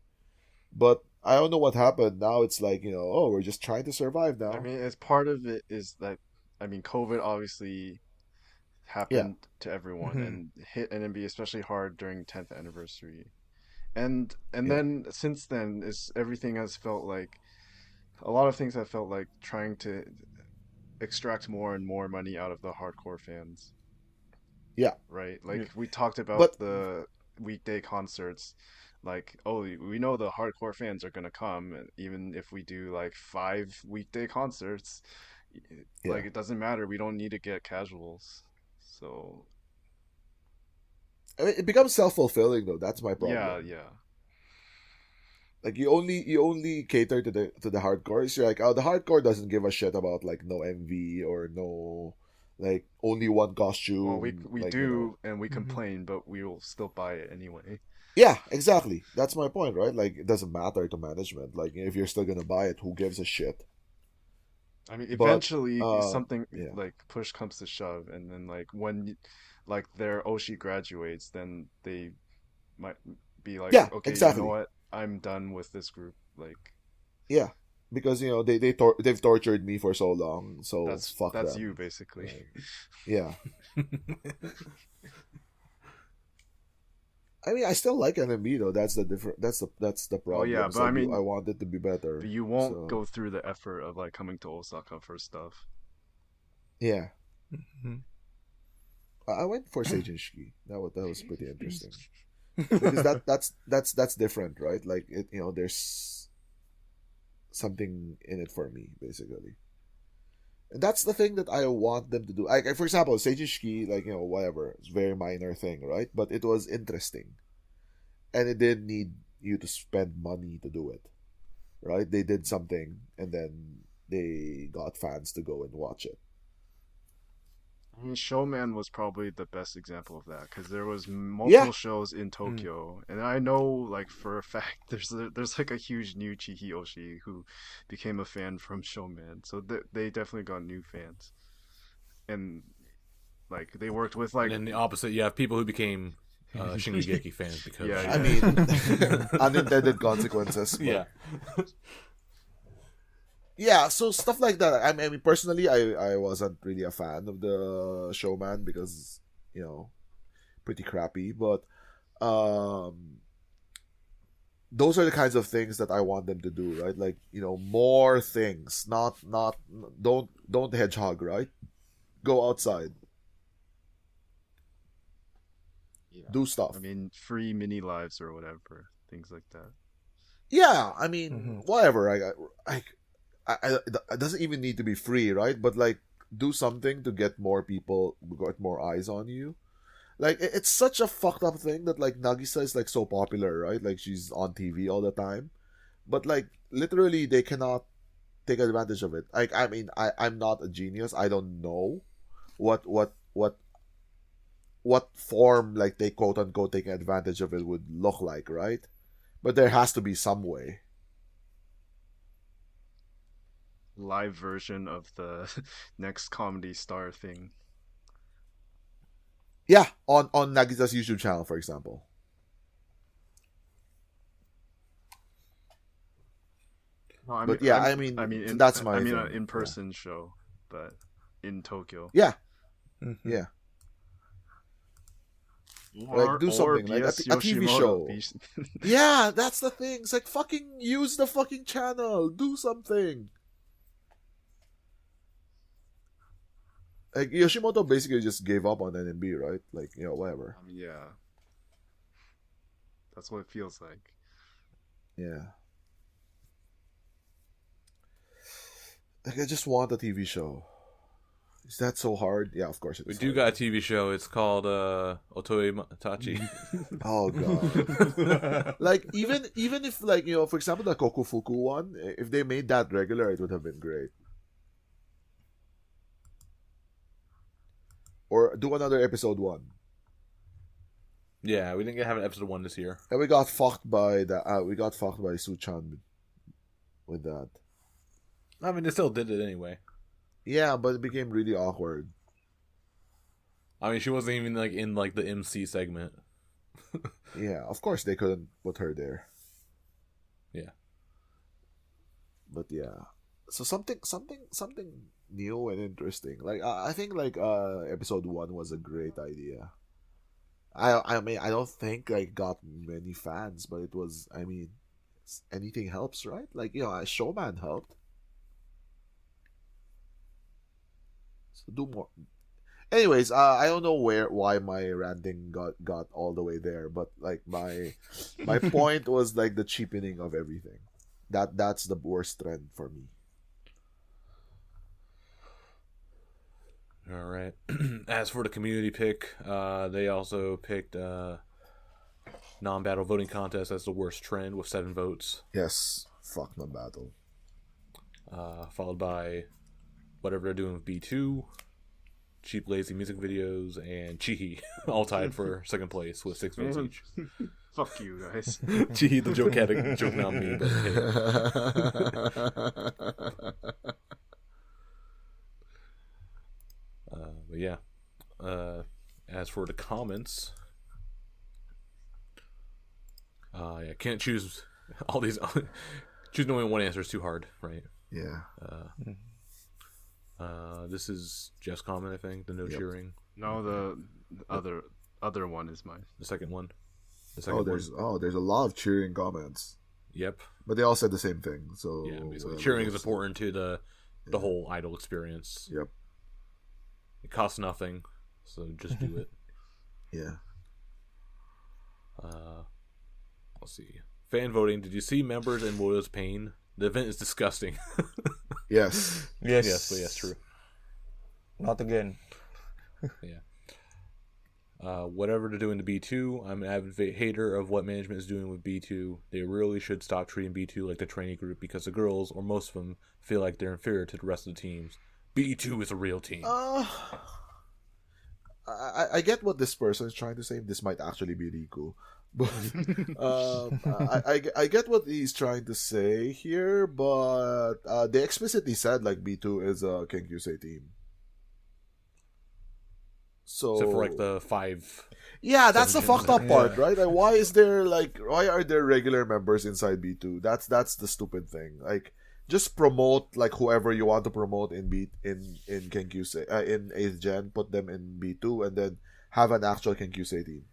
Speaker 2: but I don't know what happened. Now it's like, we're just trying to survive now.
Speaker 3: I mean, as part of it is that, I mean, COVID obviously happened to everyone and hit NMB especially hard during 10th anniversary. And then since then, everything has felt like, a lot of things have felt like trying to extract more and more money out of the hardcore fans.
Speaker 2: Yeah.
Speaker 3: Right? Like, we talked about the weekday concerts. Like, oh, we know the hardcore fans are gonna come, even if we do like 5 weekday concerts. Like, it doesn't matter. We don't need to get casuals. So,
Speaker 2: I mean, it becomes self-fulfilling though. That's my problem.
Speaker 3: Yeah.
Speaker 2: Like you only cater to the hardcore. So you're like, oh, the hardcore doesn't give a shit about like no MV or no like only one costume.
Speaker 3: Well, we
Speaker 2: like,
Speaker 3: do, and we complain, but we will still buy it anyway.
Speaker 2: Yeah, exactly. That's my point, right? Like, it doesn't matter to management. Like, if you're still gonna buy it, who gives a shit?
Speaker 3: I mean, eventually, something like push comes to shove, and then like when like their Oshi graduates, then they might be like, okay,
Speaker 2: exactly.
Speaker 3: You know what? I'm done with this group. Like,
Speaker 2: yeah, because they've tortured me for so long. So fuck
Speaker 3: that's
Speaker 2: them.
Speaker 3: you basically.
Speaker 2: Yeah. I mean, I still like NMB though. That's the problem.
Speaker 3: Oh yeah, but I mean,
Speaker 2: I want it to be better.
Speaker 3: But you won't go through the effort of like coming to Osaka for stuff.
Speaker 2: Yeah. Mm-hmm. I went for Seijinshiki. That was pretty interesting. Because that's different, right? Like there's something in it for me, basically. And that's the thing that I want them to do. Like for example, Seijishiki, like, whatever. It's a very minor thing, right? But it was interesting. And it didn't need you to spend money to do it. Right? They did something and then they got fans to go and watch it.
Speaker 3: I mean, Showman was probably the best example of that because there was multiple shows in Tokyo, and I know, like, for a fact, there's like a huge new Chihi Oshi who became a fan from Showman, so they definitely got new fans, and like they worked with like.
Speaker 1: And then the opposite, you have people who became Shingeki fans because
Speaker 2: I mean, unintended consequences.
Speaker 1: Yeah.
Speaker 2: Yeah, so stuff like that. I mean, personally, I wasn't really a fan of the Showman because, pretty crappy. But those are the kinds of things that I want them to do, right? Like, more things. Not don't hedgehog, right? Go outside.
Speaker 3: Yeah.
Speaker 2: Do stuff.
Speaker 3: I mean, free mini lives or whatever, things like that.
Speaker 2: Yeah, I mean, whatever. It doesn't even need to be free, right? But like, do something to get more people, get more eyes on you. Like, it's such a fucked up thing that like Nagisa is like so popular, right? Like she's on TV all the time, but like literally they cannot take advantage of it. Like, I mean, I'm not a genius. I don't know what form like they quote unquote taking advantage of it would look like, right? But there has to be some way.
Speaker 3: Live version of the next comedy star thing.
Speaker 2: Yeah, on Nagisa's YouTube channel, for example.
Speaker 3: No, I
Speaker 2: But
Speaker 3: mean,
Speaker 2: yeah, that's my.
Speaker 3: I mean,
Speaker 2: thing.
Speaker 3: an in-person show, but in Tokyo.
Speaker 2: Yeah,
Speaker 4: Mm-hmm.
Speaker 2: yeah.
Speaker 3: Or,
Speaker 2: do something like a TV show. Yeah, that's the thing. It's like fucking use the fucking channel. Do something. Like Yoshimoto basically just gave up on NMB, right? Like, whatever.
Speaker 3: Yeah. That's what it feels like.
Speaker 2: Yeah. Like, I just want a TV show. Is that so hard? Yeah, of course it is.
Speaker 1: We do got a TV show. It's called Otoi Tachi.
Speaker 2: Oh god. Like even if like, for example, the Kokufuku one, if they made that regular, it would have been great. Or do another episode 1.
Speaker 1: Yeah, we didn't have an episode 1 this year.
Speaker 2: And we got fucked by Suchan with that.
Speaker 1: I mean, they still did it anyway.
Speaker 2: Yeah, but it became really awkward.
Speaker 1: I mean, she wasn't even like in like the MC segment.
Speaker 2: Yeah, of course they couldn't put her there.
Speaker 1: Yeah.
Speaker 2: But yeah. So something new and interesting. Like I think like episode 1 was a great idea. I mean, I don't think I got many fans, but it was, I mean, anything helps, right? Like, a Showman helped. So do more. Anyways, I don't know why my ranting got all the way there, but like my point was like the cheapening of everything. That's the worst trend for me.
Speaker 1: All right. As for the community pick, they also picked non-battle voting contest as the worst trend with 7 votes.
Speaker 2: Yes, fuck non-battle.
Speaker 1: Followed by whatever they're doing with B2, cheap lazy music videos, and Chihi, all tied for second place with 6 votes each.
Speaker 3: Fuck you guys.
Speaker 1: Chihi, the joke had a joke on me, but hey. But yeah, as for the comments, yeah, can't choose all these. Choosing only one answer is too hard, right?
Speaker 2: Yeah.
Speaker 1: This is Jeff's comment, I think. The no cheering.
Speaker 3: No, the other one is mine.
Speaker 1: The second one. The second
Speaker 2: there's a lot of cheering comments.
Speaker 1: Yep.
Speaker 2: But they all said the same thing. So
Speaker 1: yeah, basically, cheering is important to the whole idol experience.
Speaker 2: Yep.
Speaker 1: It costs nothing, so just do it.
Speaker 2: Yeah.
Speaker 1: Let's see. Fan voting. Did you see members in Woyo's pain? The event is disgusting.
Speaker 2: Yes.
Speaker 4: Yes.
Speaker 1: Yes, but yes, true.
Speaker 4: Not again.
Speaker 1: Yeah. Whatever they're doing to B2, I'm an avid hater of what management is doing with B2. They really should stop treating B2 like the training group because the girls, or most of them, feel like they're inferior to the rest of the teams. B2 is a real team.
Speaker 2: I get what this person is trying to say. This might actually be Riku. But I get what he's trying to say here, but they explicitly said like B2 is a Kenkyusei team. So
Speaker 1: for like the 5.
Speaker 2: Yeah, that's the fucked up part,
Speaker 4: Yeah.
Speaker 2: right? Like, why are there regular members inside B2? That's the stupid thing. Like, just promote like whoever you want to promote in Kenkyusei in 8th Gen, put them in B2, and then have an actual Kenkyusei team.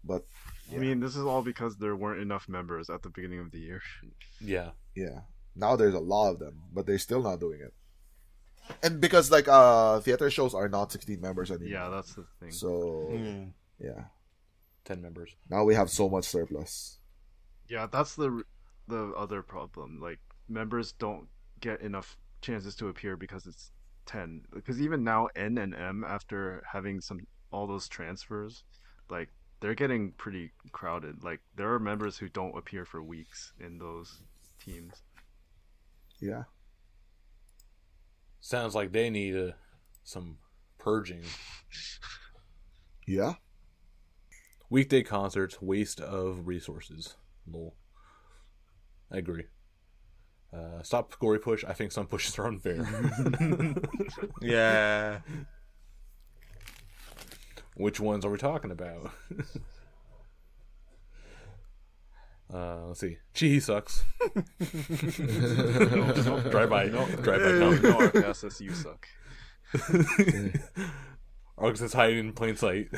Speaker 2: But
Speaker 3: I mean, this is all because there weren't enough members at the beginning of the year.
Speaker 1: Yeah.
Speaker 2: yeah, now there's a lot of them, but they're still not doing it. And because like theater shows are not 16 members anymore.
Speaker 3: Yeah, that's the thing.
Speaker 2: So
Speaker 4: Mm.
Speaker 2: yeah,
Speaker 1: 10 members.
Speaker 2: now we have so much surplus.
Speaker 3: Yeah, that's the other problem. Like, members don't get enough chances to appear because it's 10. Because even now, N and M, after having all those transfers, like, they're getting pretty crowded. Like, there are members who don't appear for weeks in those teams.
Speaker 2: Yeah.
Speaker 1: Sounds like they need some purging.
Speaker 2: Yeah.
Speaker 1: Weekday concerts, waste of resources. Lol. I agree. Stop gory push. I think some pushes are unfair.
Speaker 4: Yeah.
Speaker 1: Which ones are we talking about? Let's see. Chi sucks. Drive by. Drive by.
Speaker 3: No,
Speaker 1: No.
Speaker 3: RKSS, you suck.
Speaker 1: Argus is hiding in plain sight.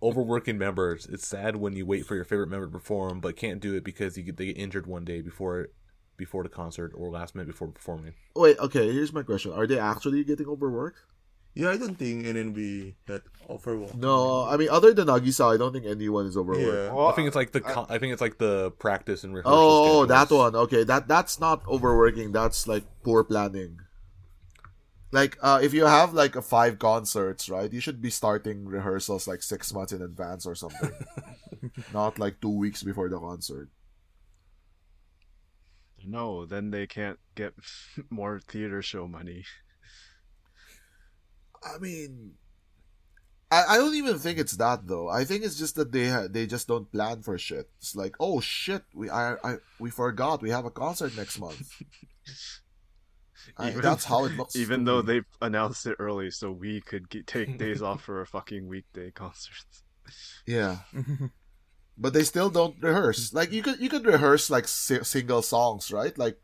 Speaker 1: Overworking members. It's sad when you wait for your favorite member to perform, but can't do it because they get injured one day before the concert or last minute before performing.
Speaker 2: Wait. Okay. Here's my question: are they actually getting overworked?
Speaker 4: Yeah, I don't think NNB had overworked.
Speaker 2: No, I mean other than Nagisa, I don't think anyone is overworked.
Speaker 4: Yeah.
Speaker 1: I think it's like the practice and rehearsal.
Speaker 2: Oh,
Speaker 1: schedules.
Speaker 2: that one. Okay, that's not overworking. That's like poor planning. Like, if you have like 5 concerts, right? You should be starting rehearsals like 6 months in advance or something, not like 2 weeks before the concert.
Speaker 3: No, then they can't get more theater show money.
Speaker 2: I mean, I don't even think it's that though. I think it's just that they just don't plan for shit. It's like, oh shit, we forgot we have a concert next month. That's how it looks.
Speaker 3: Even
Speaker 2: to
Speaker 3: though
Speaker 2: me.
Speaker 3: they announced it early, so we could take days off for a fucking weekday concerts.
Speaker 2: Yeah. But they still don't rehearse. Like you could rehearse like single songs, right? Like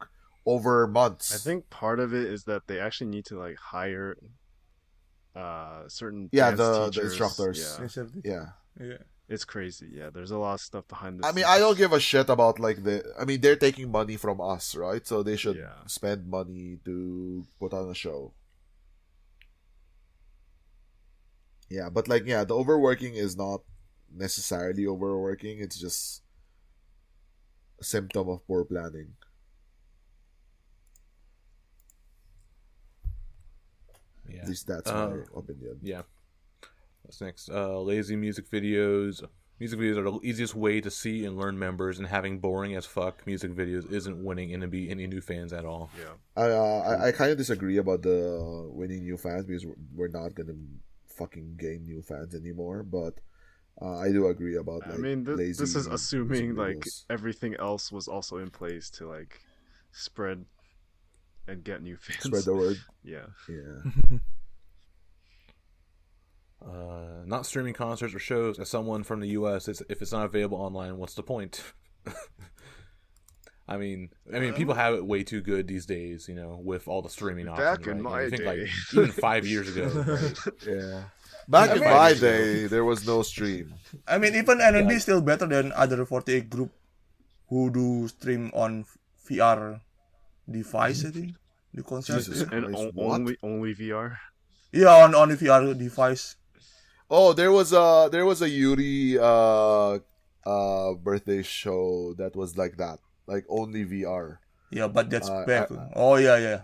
Speaker 2: over months.
Speaker 3: I think part of it is that they actually need to like hire certain
Speaker 2: Yeah,
Speaker 3: dance
Speaker 2: the
Speaker 3: teachers.
Speaker 2: instructors.
Speaker 3: Yeah.
Speaker 2: Yeah.
Speaker 3: It's crazy. Yeah, there's a lot of stuff behind the
Speaker 2: I mean,
Speaker 3: scenes.
Speaker 2: I don't give a shit about like they're taking money from us, right? So they should
Speaker 3: Yeah.
Speaker 2: spend money to put on a show. Yeah, but like the overworking is not necessarily overworking. It's just a symptom of poor planning.
Speaker 1: Yeah.
Speaker 2: At least that's my opinion.
Speaker 1: Yeah. What's next? Lazy music videos. Music videos are the easiest way to see and learn members, and having boring as fuck music videos isn't winning NMB any new fans at all.
Speaker 3: Yeah.
Speaker 2: I kind of disagree about the winning new fans because we're not gonna fucking gain new fans anymore. But I do agree about like
Speaker 3: I mean, this is
Speaker 2: lazy
Speaker 3: assuming
Speaker 2: music
Speaker 3: like
Speaker 2: videos.
Speaker 3: everything else was also in place to like spread and get new fans.
Speaker 2: Spread the word.
Speaker 3: Yeah.
Speaker 2: Yeah.
Speaker 1: Not streaming concerts or shows. As someone from the U.S., if it's not available online, what's the point? I mean, people have it way too good these days, with all the streaming options.
Speaker 3: Back in
Speaker 1: right?
Speaker 3: my
Speaker 1: I think
Speaker 3: day.
Speaker 1: like even 5 years ago. Right?
Speaker 2: Yeah. Back in my day, there was no stream.
Speaker 4: I mean, even NNB is still better than other 48 group who do stream on VR device, I think. The concert.
Speaker 2: Jesus
Speaker 3: And
Speaker 2: Christ, what?
Speaker 3: only VR.
Speaker 4: Yeah, on the VR device.
Speaker 2: Oh, there was a Yuri birthday show that was like that, like only VR.
Speaker 4: Yeah, but that's
Speaker 2: Uh,
Speaker 4: back. Oh yeah.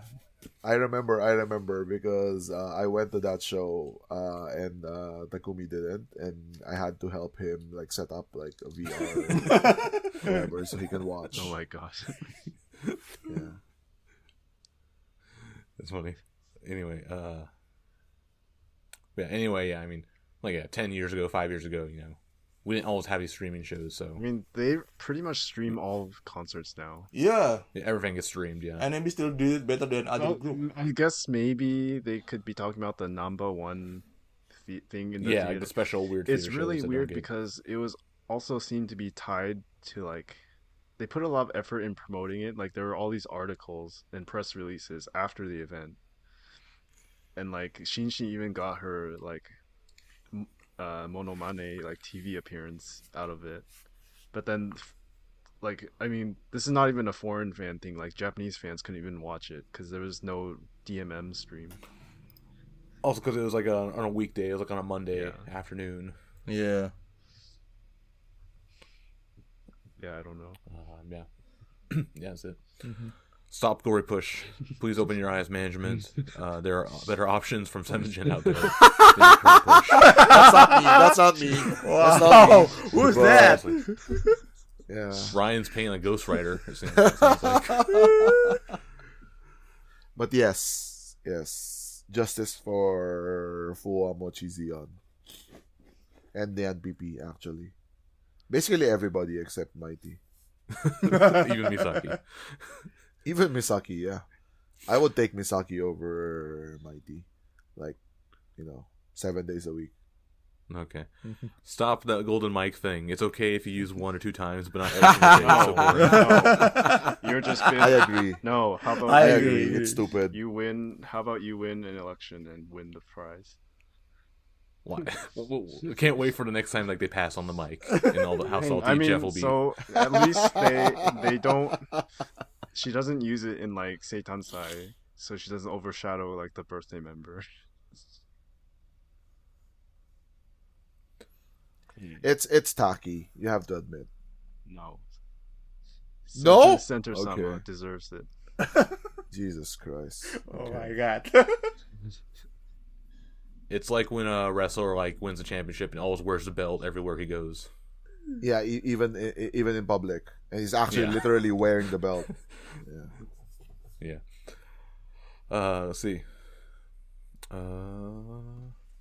Speaker 2: I remember because I went to that show and Takumi didn't, and I had to help him like set up like a VR whatever so he can watch.
Speaker 3: Oh my gosh.
Speaker 2: Yeah.
Speaker 1: That's funny. Anyway, yeah. I mean, 10 years ago, 5 years ago, we didn't always have these streaming shows, so
Speaker 3: I mean, they pretty much stream all concerts now.
Speaker 4: Yeah,
Speaker 1: everything gets streamed. Yeah,
Speaker 4: NMB still do it better than other
Speaker 3: Well,
Speaker 4: group.
Speaker 3: I guess maybe they could be talking about the Namba One thing in the
Speaker 1: like
Speaker 3: theater.
Speaker 1: the special weird.
Speaker 3: It's
Speaker 1: theater
Speaker 3: really
Speaker 1: shows that
Speaker 3: weird
Speaker 1: don't get-
Speaker 3: because it was also seemed to be tied to like they put a lot of effort in promoting it. Like there were all these articles and press releases after the event, and like Shinshi even got her like monomane like TV appearance out of it. But then, like, I mean, this is not even a foreign fan thing. Like Japanese fans couldn't even watch it because there was no DMM stream.
Speaker 1: Also, because it was like on a weekday, it was like on a Monday
Speaker 3: Yeah.
Speaker 1: afternoon.
Speaker 4: Yeah.
Speaker 3: Yeah, I don't know.
Speaker 1: Yeah, yeah, that's it. Stop Gory Push. Please open your eyes, management. There are better options from 7th Gen out there. than your current push.
Speaker 2: That's not me. That's not me.
Speaker 4: Who's
Speaker 2: But-
Speaker 4: that?
Speaker 2: Yeah.
Speaker 1: Ryan's paying like Ghost Rider. It sounds like.
Speaker 2: But yes. Justice for Fuwa Mochizion. And the NPP, actually. Basically everybody except Mighty.
Speaker 1: Even Misaki.
Speaker 2: Even Misaki, yeah. I would take Misaki over Mighty. Like, 7 days a week.
Speaker 1: Okay. Stop that golden mic thing. It's okay if you use 1 or 2 times, but not every single day. It's so boring.
Speaker 3: No. You're just
Speaker 2: I agree.
Speaker 3: No, how about
Speaker 2: I
Speaker 4: I
Speaker 2: agree.
Speaker 4: agree.
Speaker 2: It's stupid.
Speaker 3: you win? How about you win an election and win the prize?
Speaker 1: Why? I can't wait for the next time they pass on the mic and all the how salty
Speaker 3: I mean,
Speaker 1: Jeff will be.
Speaker 3: so at least they don't. She doesn't use it in like Seitan-sai, so she doesn't overshadow like the birthday member.
Speaker 2: It's tacky. You have to admit.
Speaker 3: No.
Speaker 2: No?
Speaker 3: Center Sama
Speaker 2: Okay.
Speaker 3: deserves it.
Speaker 2: Jesus Christ.
Speaker 4: Oh my god.
Speaker 1: It's like when a wrestler wins a championship and always wears the belt everywhere he goes.
Speaker 2: Yeah, even in public, and he's actually
Speaker 1: Yeah.
Speaker 2: literally wearing the belt. Yeah.
Speaker 1: Yeah. Let's see.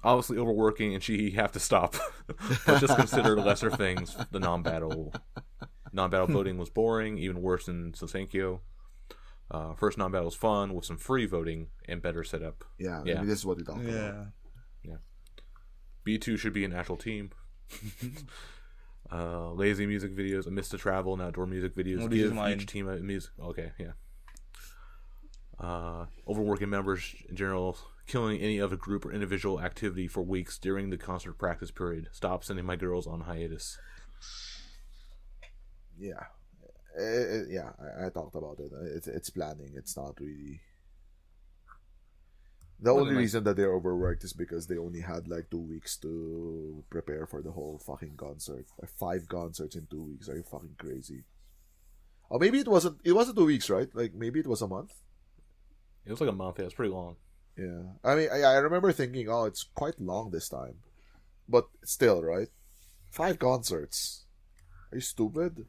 Speaker 1: Obviously overworking, and she have to stop. But just consider lesser things. The non-battle voting was boring, even worse than Sosenkyo. First non-battle was fun with some free voting and better setup.
Speaker 2: Yeah,
Speaker 1: Yeah.
Speaker 2: I mean, this is what we talk about.
Speaker 4: Yeah.
Speaker 1: B2 should be an actual team. Lazy music videos, a miss to travel, and outdoor music videos.
Speaker 4: Oh, this is
Speaker 1: Give
Speaker 4: mine.
Speaker 1: each team a music. Okay, yeah. Overworking members in general, killing any other group or individual activity for weeks during the concert practice period. Stop sending my girls on hiatus.
Speaker 2: Yeah. I talked about it. It's planning. It's not really. The
Speaker 1: Well,
Speaker 2: only
Speaker 1: then,
Speaker 2: reason that they're overworked is because they only had 2 weeks to prepare for the whole fucking concert. 5 concerts in 2 weeks. Are you fucking crazy? Or maybe it wasn't. It wasn't 2 weeks, right? Maybe it was a month.
Speaker 1: It was like a month. Yeah, it was pretty long.
Speaker 2: Yeah. I mean, I remember thinking, oh, it's quite long this time, but still, right? 5 concerts. Are you stupid?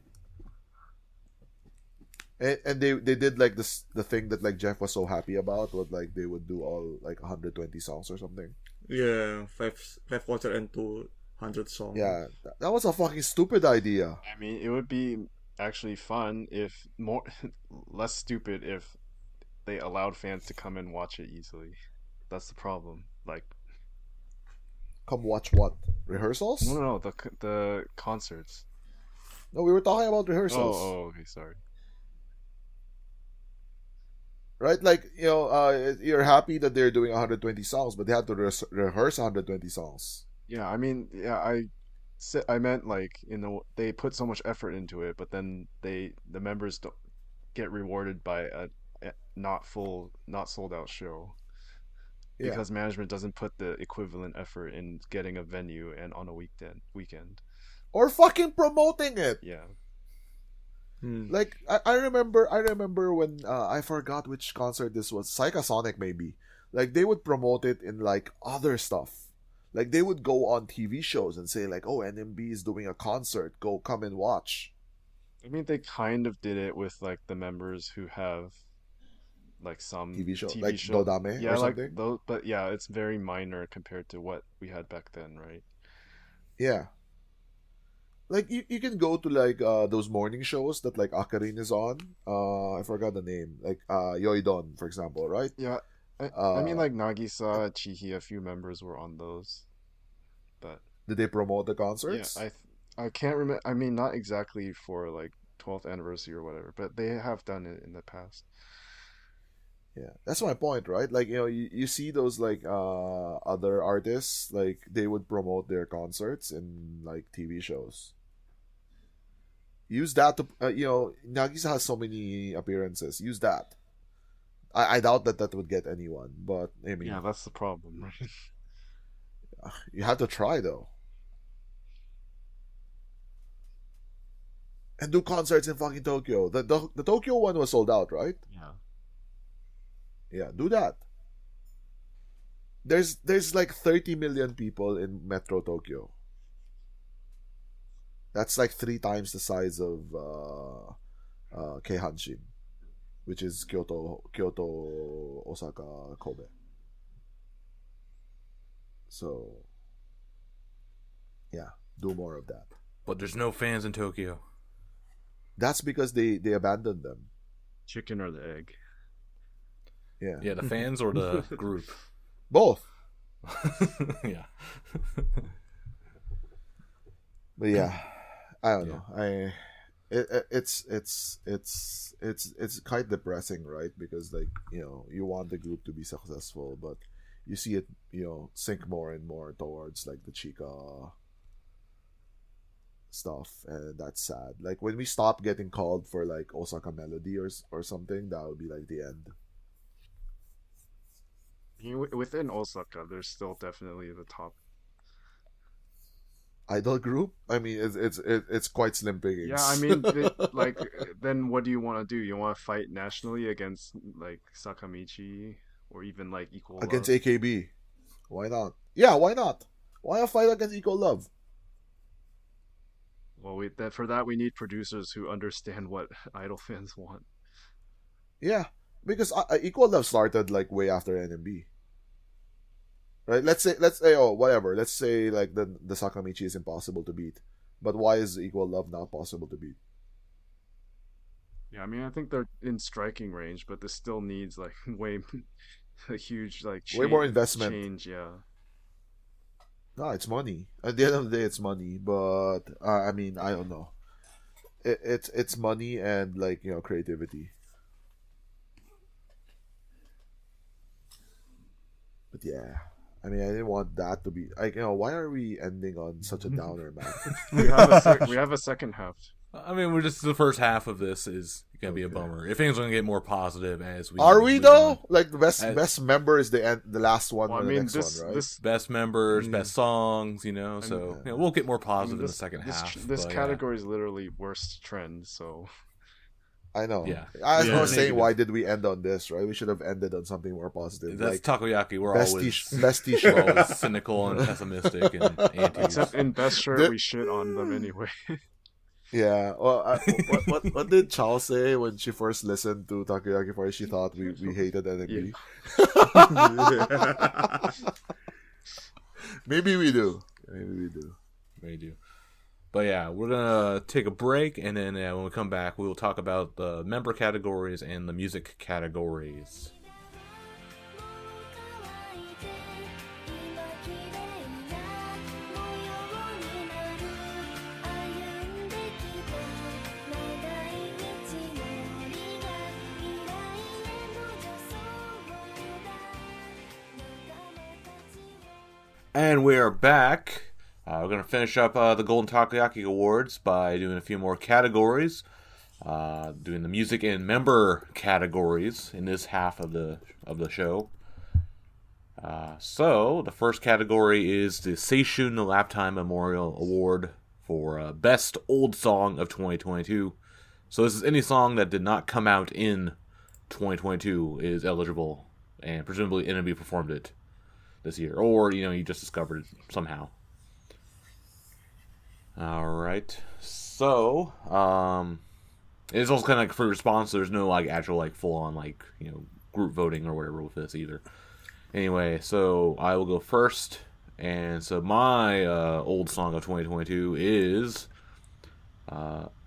Speaker 2: And they did this the thing that Jeff was so happy about, what they would do all 120 songs or something.
Speaker 4: Yeah, five concert and 200 songs.
Speaker 2: Yeah, that was a fucking stupid idea.
Speaker 3: I mean, it would be actually fun if more less stupid if they allowed fans to come and watch it easily. That's the problem. Like,
Speaker 2: Come watch what? Rehearsals?
Speaker 3: no, the concerts.
Speaker 2: No, we were talking about rehearsals.
Speaker 3: Oh, okay, sorry.
Speaker 2: Right? You're happy that they're doing 120 songs, but they had to rehearse 120 songs.
Speaker 3: Yeah, I mean, yeah, I meant they put so much effort into it, but then the members don't get rewarded by a not sold out show
Speaker 2: Yeah.
Speaker 3: because management doesn't put the equivalent effort in getting a venue and on a weekend.
Speaker 2: Or fucking promoting it.
Speaker 3: Yeah.
Speaker 2: Like I remember when I forgot which concert this was. Psychasonic maybe. Like they would promote it in like other stuff. Like they would go on TV shows and say like, "Oh, NMB is doing a concert. Go come and watch."
Speaker 3: I mean, they kind of did it with like the members who have like some
Speaker 2: TV show
Speaker 3: TV
Speaker 2: like
Speaker 3: show.
Speaker 2: Dodame
Speaker 3: Yeah,
Speaker 2: or
Speaker 3: like
Speaker 2: something.
Speaker 3: those, but yeah, it's very minor compared to what we had back then, right?
Speaker 2: Yeah. Like you can go to like those morning shows that like Akarin is on. I forgot the name. Like Yoidon, for example, right?
Speaker 3: Yeah, I mean
Speaker 2: Uh
Speaker 3: like Nagisa, Chihi, a few members were on those, but
Speaker 2: did they promote the
Speaker 3: yeah,
Speaker 2: concerts?
Speaker 3: I can't remember. I mean, not exactly for like 12th anniversary or whatever, but they have done it in the past.
Speaker 2: Yeah, that's my point, right? Like, you see those like other artists, like they would promote their concerts in like TV shows. Use that to Nagisa has so many appearances. Use that. I doubt that would get anyone, but I mean,
Speaker 3: Yeah, that's the problem, right?
Speaker 2: you have to try though, and do concerts in fucking Tokyo. The Tokyo one was sold out, right?
Speaker 3: Yeah.
Speaker 2: Yeah, do that. There's like 30 million people in Metro Tokyo. That's like 3 times the size of Keihanshin, which is Kyoto, Osaka, Kobe. So, yeah, do more of that.
Speaker 1: But there's no fans in Tokyo.
Speaker 2: That's because they abandoned them.
Speaker 3: Chicken or the egg?
Speaker 2: Yeah,
Speaker 1: Yeah, the fans or the group.
Speaker 2: both.
Speaker 1: Yeah.
Speaker 2: But yeah, I don't
Speaker 1: Yeah.
Speaker 2: know. It's quite depressing, right? Because like you want the group to be successful, but you see it sink more and more towards like the Chica stuff, and that's sad. Like when we stop getting called for like Osaka Melody or something, that would be like the end.
Speaker 3: Within Osaka, there's still definitely the top.
Speaker 2: Idol group. I mean, it's quite slim pickings.
Speaker 3: Yeah, I mean, like, then what do you want to do? You want to fight nationally against like Sakamichi or even like Equal
Speaker 2: against
Speaker 3: Love?
Speaker 2: AKB. Why not? Yeah, why not? Why a fight against Equal Love?
Speaker 3: Well, for that we need producers who understand what idol fans want.
Speaker 2: Yeah, because Equal Love started like way after NMB. Right? Let's say whatever. Let's say like the Sakamichi is impossible to beat, but why is Equal Love not possible to beat?
Speaker 3: Yeah, I mean, I think they're in striking range, but this still needs like way a huge like
Speaker 2: Way more investment.
Speaker 3: change. Yeah.
Speaker 2: No, it's money. At the end of the day, it's money. But I mean, I don't know. It's money and like creativity. But yeah, I mean, I didn't want that to be like why are we ending on such a downer, man?
Speaker 3: We have a second half.
Speaker 1: I mean, we're just the first half of this is gonna be a bummer. If things are gonna get more positive as we
Speaker 2: Are we
Speaker 1: move
Speaker 2: though?
Speaker 1: on.
Speaker 2: Like the best member is the last one
Speaker 3: Well, I
Speaker 2: or the
Speaker 3: mean,
Speaker 2: next one, right?
Speaker 3: this
Speaker 1: Best members, best songs, so we'll get more
Speaker 3: I
Speaker 1: positive
Speaker 3: mean,
Speaker 1: in the second half.
Speaker 3: This
Speaker 1: but,
Speaker 3: category is literally worst trend. So
Speaker 2: I know.
Speaker 1: Yeah.
Speaker 2: I
Speaker 1: Yeah.
Speaker 2: was saying,
Speaker 1: Negative.
Speaker 2: why did we end on this? Right? We should have ended on something more positive.
Speaker 1: That's
Speaker 2: like
Speaker 1: Takoyaki. We're
Speaker 2: best
Speaker 1: always
Speaker 2: best
Speaker 1: we're
Speaker 2: t-shirt.
Speaker 1: always cynical and pessimistic and anti.
Speaker 3: except in best shirt,
Speaker 2: The-
Speaker 3: we shit on them anyway.
Speaker 2: Yeah. Well, what did Chao say when she first listened to Takoyaki Party? She thought we hated NMB. Maybe we do.
Speaker 1: They do. But yeah, we're gonna take a break, and then when we come back, we will talk about the member categories and the music categories. And we are back. We're going to finish up the Golden Takoyaki Awards by doing a few more categories. Doing the music and member categories in this half of the show. So, the first category is the Seishun Laptime Memorial Award for Best Old Song of 2022. So this is any song that did not come out in 2022 is eligible, and presumably NMB performed it this year, or you just discovered it somehow. All right, so it's also kind of like for response. So there's no like actual like full on like group voting or whatever with this either. Anyway, so I will go first, and so my old song of 2022 is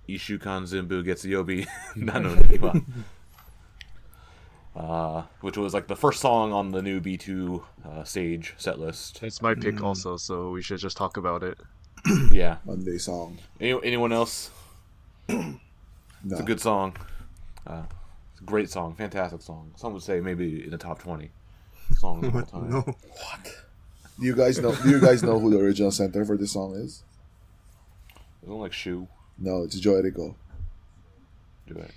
Speaker 1: Ishukan Zenbu Getsuyobi Nano Niwa. Which was like the first song on the new B2 stage set list.
Speaker 3: It's my pick also, so we should just talk about it.
Speaker 1: Yeah.
Speaker 2: Monday song.
Speaker 1: Anyone else?
Speaker 2: No.
Speaker 1: It's a good song. It's a great song. Fantastic song. Some would say maybe in the top 20 songs of all time.
Speaker 4: No.
Speaker 2: What? Do you guys know who the original center for this song is?
Speaker 1: Isn't it like Shu?
Speaker 2: No, it's Joe Erico.
Speaker 1: Do it.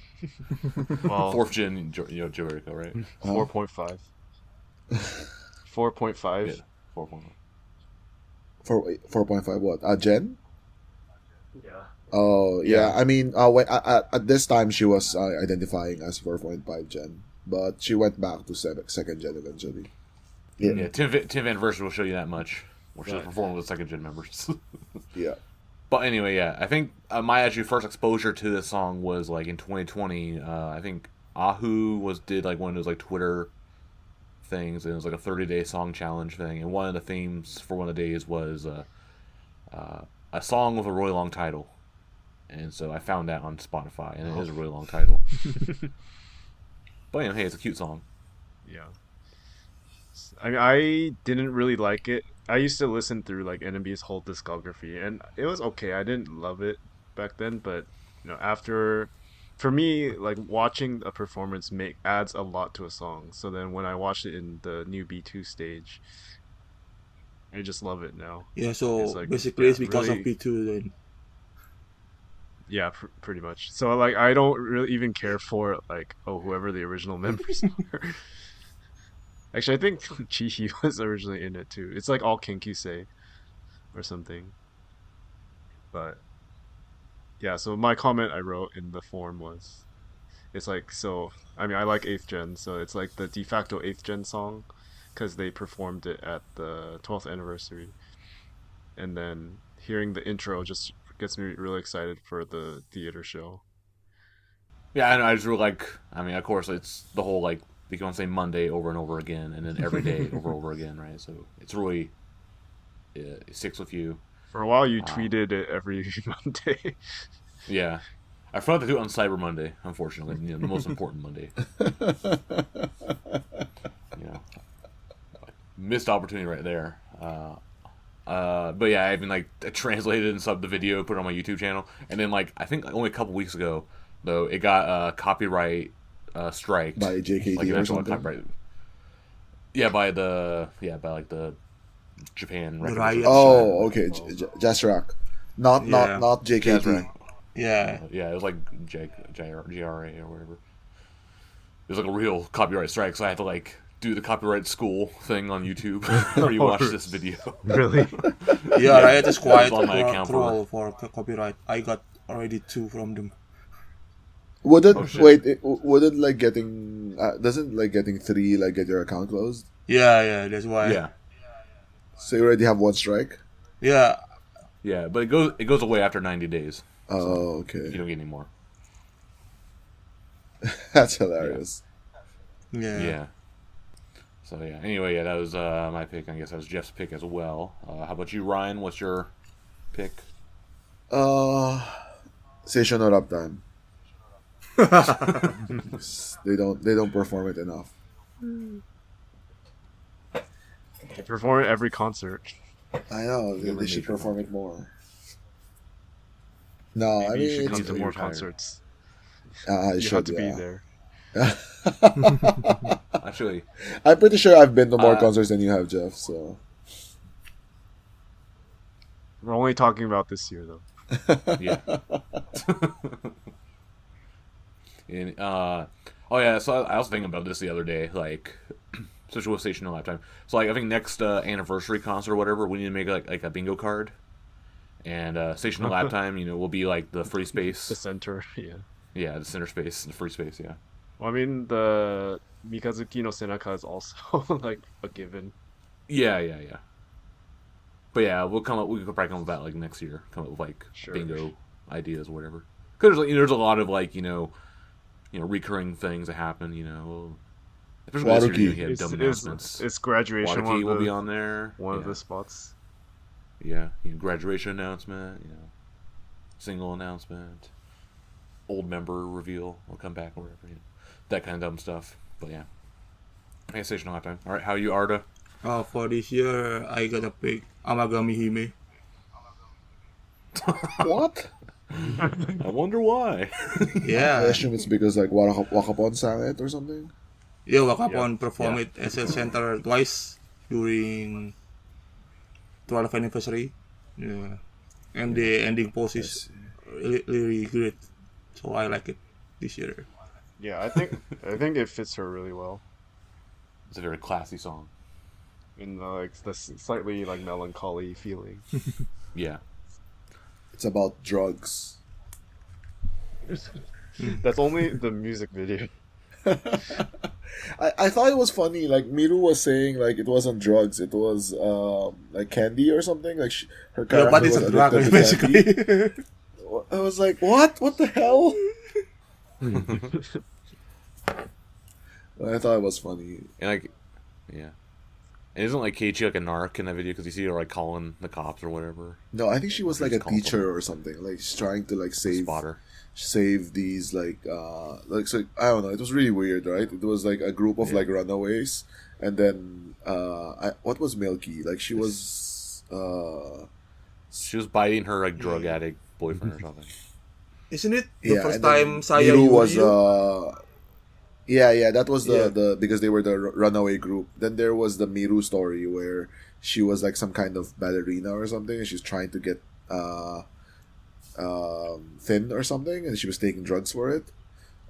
Speaker 3: Well,
Speaker 1: Fourth gen, Joe Erico, right?
Speaker 3: 4.5. 4.5.
Speaker 1: Yeah, 4.1.
Speaker 2: 4.5 what? Jen?
Speaker 3: Yeah.
Speaker 2: Oh, yeah. I mean, when at this time, she was identifying as 4.5 gen. But she went back to second gen eventually.
Speaker 1: Yeah, 10th anniversary will show you that much. Where she's
Speaker 3: Right.
Speaker 1: performing with second gen members.
Speaker 2: Yeah.
Speaker 1: But anyway, yeah, I think my actually first exposure to this song was like in 2020. I think Ahu did like one of those like Twitter things, and it was like a 30-day song challenge thing. And one of the themes for one of the days was a song with a really long title. And so I found that on Spotify, and it is a really long title. But hey, it's a cute song.
Speaker 3: Yeah. I mean, I didn't really like it. I used to listen through like NMB's whole discography, and it was okay. I didn't love it back then, but after, for me, like watching a performance adds a lot to a song. So then when I watched it in the new B2 stage, I just love it now.
Speaker 4: Yeah, so
Speaker 3: It's like,
Speaker 4: basically
Speaker 3: yeah,
Speaker 4: it's because
Speaker 3: really-
Speaker 4: of P2 then.
Speaker 3: Yeah, pretty much. So like I don't really even care for like whoever the original members are. Actually, I think Chihi was originally in it too. It's like all Kinkyusei or something. But yeah, so my comment I wrote in the forum was, it's like, so I mean I like 8th gen, so it's like the de facto 8th gen song because they performed it at the 12th anniversary, and then hearing the intro just gets me really excited for the theater show.
Speaker 1: Yeah, I just really like. I mean, of course, it's the whole like you can say Monday over and over again, and then every day over and over again, right? So it's really it sticks with you.
Speaker 3: For a while, you tweeted it every Monday.
Speaker 1: Yeah, I forgot to do it on Cyber Monday. Unfortunately, the most important Monday. Missed opportunity right there. But yeah, I even like translated and subbed the video, put it on my YouTube channel, and then like I think only a couple weeks ago though it got copyright striked
Speaker 2: By JKD
Speaker 1: like,
Speaker 2: or
Speaker 1: actual
Speaker 2: something?
Speaker 1: copyright. Yeah, by like the Japan record.
Speaker 4: Riot.
Speaker 2: Oh, okay. Jazz Rock. Not
Speaker 4: Yeah.
Speaker 2: JKT.
Speaker 1: Jazz Rock.
Speaker 4: Yeah.
Speaker 1: Yeah, it was like GRA or whatever. It was like a real copyright strike, so I had to like do the copyright school thing on YouTube where you watch this video.
Speaker 3: Really?
Speaker 4: Yeah, Riot is quite
Speaker 1: on my account
Speaker 4: for copyright. I got already 2 from them.
Speaker 2: Wouldn't
Speaker 1: shit.
Speaker 2: wouldn't like getting doesn't like getting 3 like get your account closed?
Speaker 4: Yeah, that's why.
Speaker 1: Yeah,
Speaker 2: So you already have 1 strike?
Speaker 4: Yeah.
Speaker 1: yeah, but it goes away after 90 days.
Speaker 2: Oh,
Speaker 1: You
Speaker 2: okay.
Speaker 1: don't get any more.
Speaker 2: That's hilarious.
Speaker 1: Yeah. So yeah. Anyway, yeah, that was my pick. I guess that was Jeff's pick as well. How about you, Ryan? What's your pick?
Speaker 2: Station or Uptime. They don't perform it enough.
Speaker 3: They perform at every concert.
Speaker 2: I know they should perform it more. No, I
Speaker 3: Maybe you
Speaker 2: mean
Speaker 3: should come
Speaker 2: it's,
Speaker 3: to
Speaker 1: you're
Speaker 3: more
Speaker 1: tired.
Speaker 3: concerts.
Speaker 2: I
Speaker 3: You
Speaker 2: should
Speaker 3: have to
Speaker 2: yeah.
Speaker 3: be there.
Speaker 1: Actually,
Speaker 2: I'm pretty sure I've been to more
Speaker 1: Uh,
Speaker 2: concerts than you have, Jeff. So
Speaker 3: We're only talking about this year, though.
Speaker 1: yeah. And oh yeah, so I was thinking about this the other day, like especially with Station No Lifetime. So like I think next anniversary concert or whatever, we need to make like a bingo card, and Station No Lifetime, will be like the free
Speaker 3: The
Speaker 1: space.
Speaker 3: center, yeah.
Speaker 1: Yeah, the center space, the free space. Yeah.
Speaker 3: Well, I mean, the Mikazuki no Senaka is also like a given.
Speaker 1: Yeah. But yeah, we'll come up. We could probably come up with that like next year. Come up with like
Speaker 3: Sure.
Speaker 1: bingo ideas, or whatever. Because there's like, there's a lot of like recurring things that happen. Especially this year, you have dumb announcements.
Speaker 3: It's graduation.
Speaker 1: Warukii will be on there.
Speaker 3: One of the spots.
Speaker 1: Yeah, graduation announcement. Single announcement. Old member reveal will come back or whatever. That kind of dumb stuff. But yeah. Hey, Station Halftime. All right, how are you, Arda?
Speaker 4: For this year, I gotta pick Amagami Hime.
Speaker 2: What?
Speaker 1: I wonder why.
Speaker 2: I
Speaker 4: Yeah,
Speaker 2: assume it's because like Wakapon sang it or something.
Speaker 4: yeah, Wakapon
Speaker 3: Yeah.
Speaker 4: performed it as a center twice during 12th anniversary. Yeah, and the ending pose is really great. So I like it this year.
Speaker 3: Yeah, I think it fits her really well.
Speaker 1: It's a very classy song.
Speaker 3: In like the slightly like melancholy feeling.
Speaker 1: Yeah.
Speaker 2: It's about drugs.
Speaker 3: That's only the music video.
Speaker 2: I thought it was funny. Like Miru was saying, like it wasn't drugs. It was like candy or something. Like her character
Speaker 4: Yeah, but it's
Speaker 2: was
Speaker 4: a drug
Speaker 2: addicted to candy.
Speaker 4: basically.
Speaker 2: I was like, what? What the hell? I thought it was funny.
Speaker 1: And like, yeah. And isn't like Keiichi like a narc in that video because you see her like calling the cops or whatever?
Speaker 2: No, I think she was like a
Speaker 1: Just call them.
Speaker 2: teacher or something. Like she's trying to like
Speaker 1: Spotter.
Speaker 2: save these like so I don't know. It was really weird, right? It was like a group of like runaways, and then what was Milky? Like she was
Speaker 1: She was biting her like drug addict boyfriend or something.
Speaker 4: Isn't it the
Speaker 2: yeah.
Speaker 4: first
Speaker 2: and then
Speaker 4: time Saya
Speaker 2: Miru was
Speaker 4: Yuyu?
Speaker 2: yeah, that was
Speaker 4: Yeah.
Speaker 2: the because they were the runaway group. Then there was the Miru story where she was like some kind of ballerina or something, and she's trying to get thin or something, and she was taking drugs for it.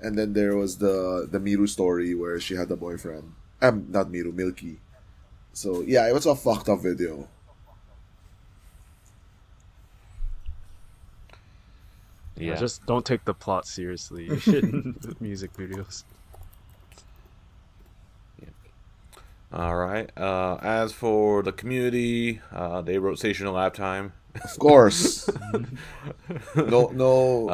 Speaker 2: And then there was the Miru story where she had a boyfriend. Not Miru, Milky. So yeah, it was a fucked up video.
Speaker 1: Yeah.
Speaker 3: Just don't take the plot seriously in the music videos.
Speaker 1: All right. As for the community, they wrote Station of Lap Time.
Speaker 2: Of course. No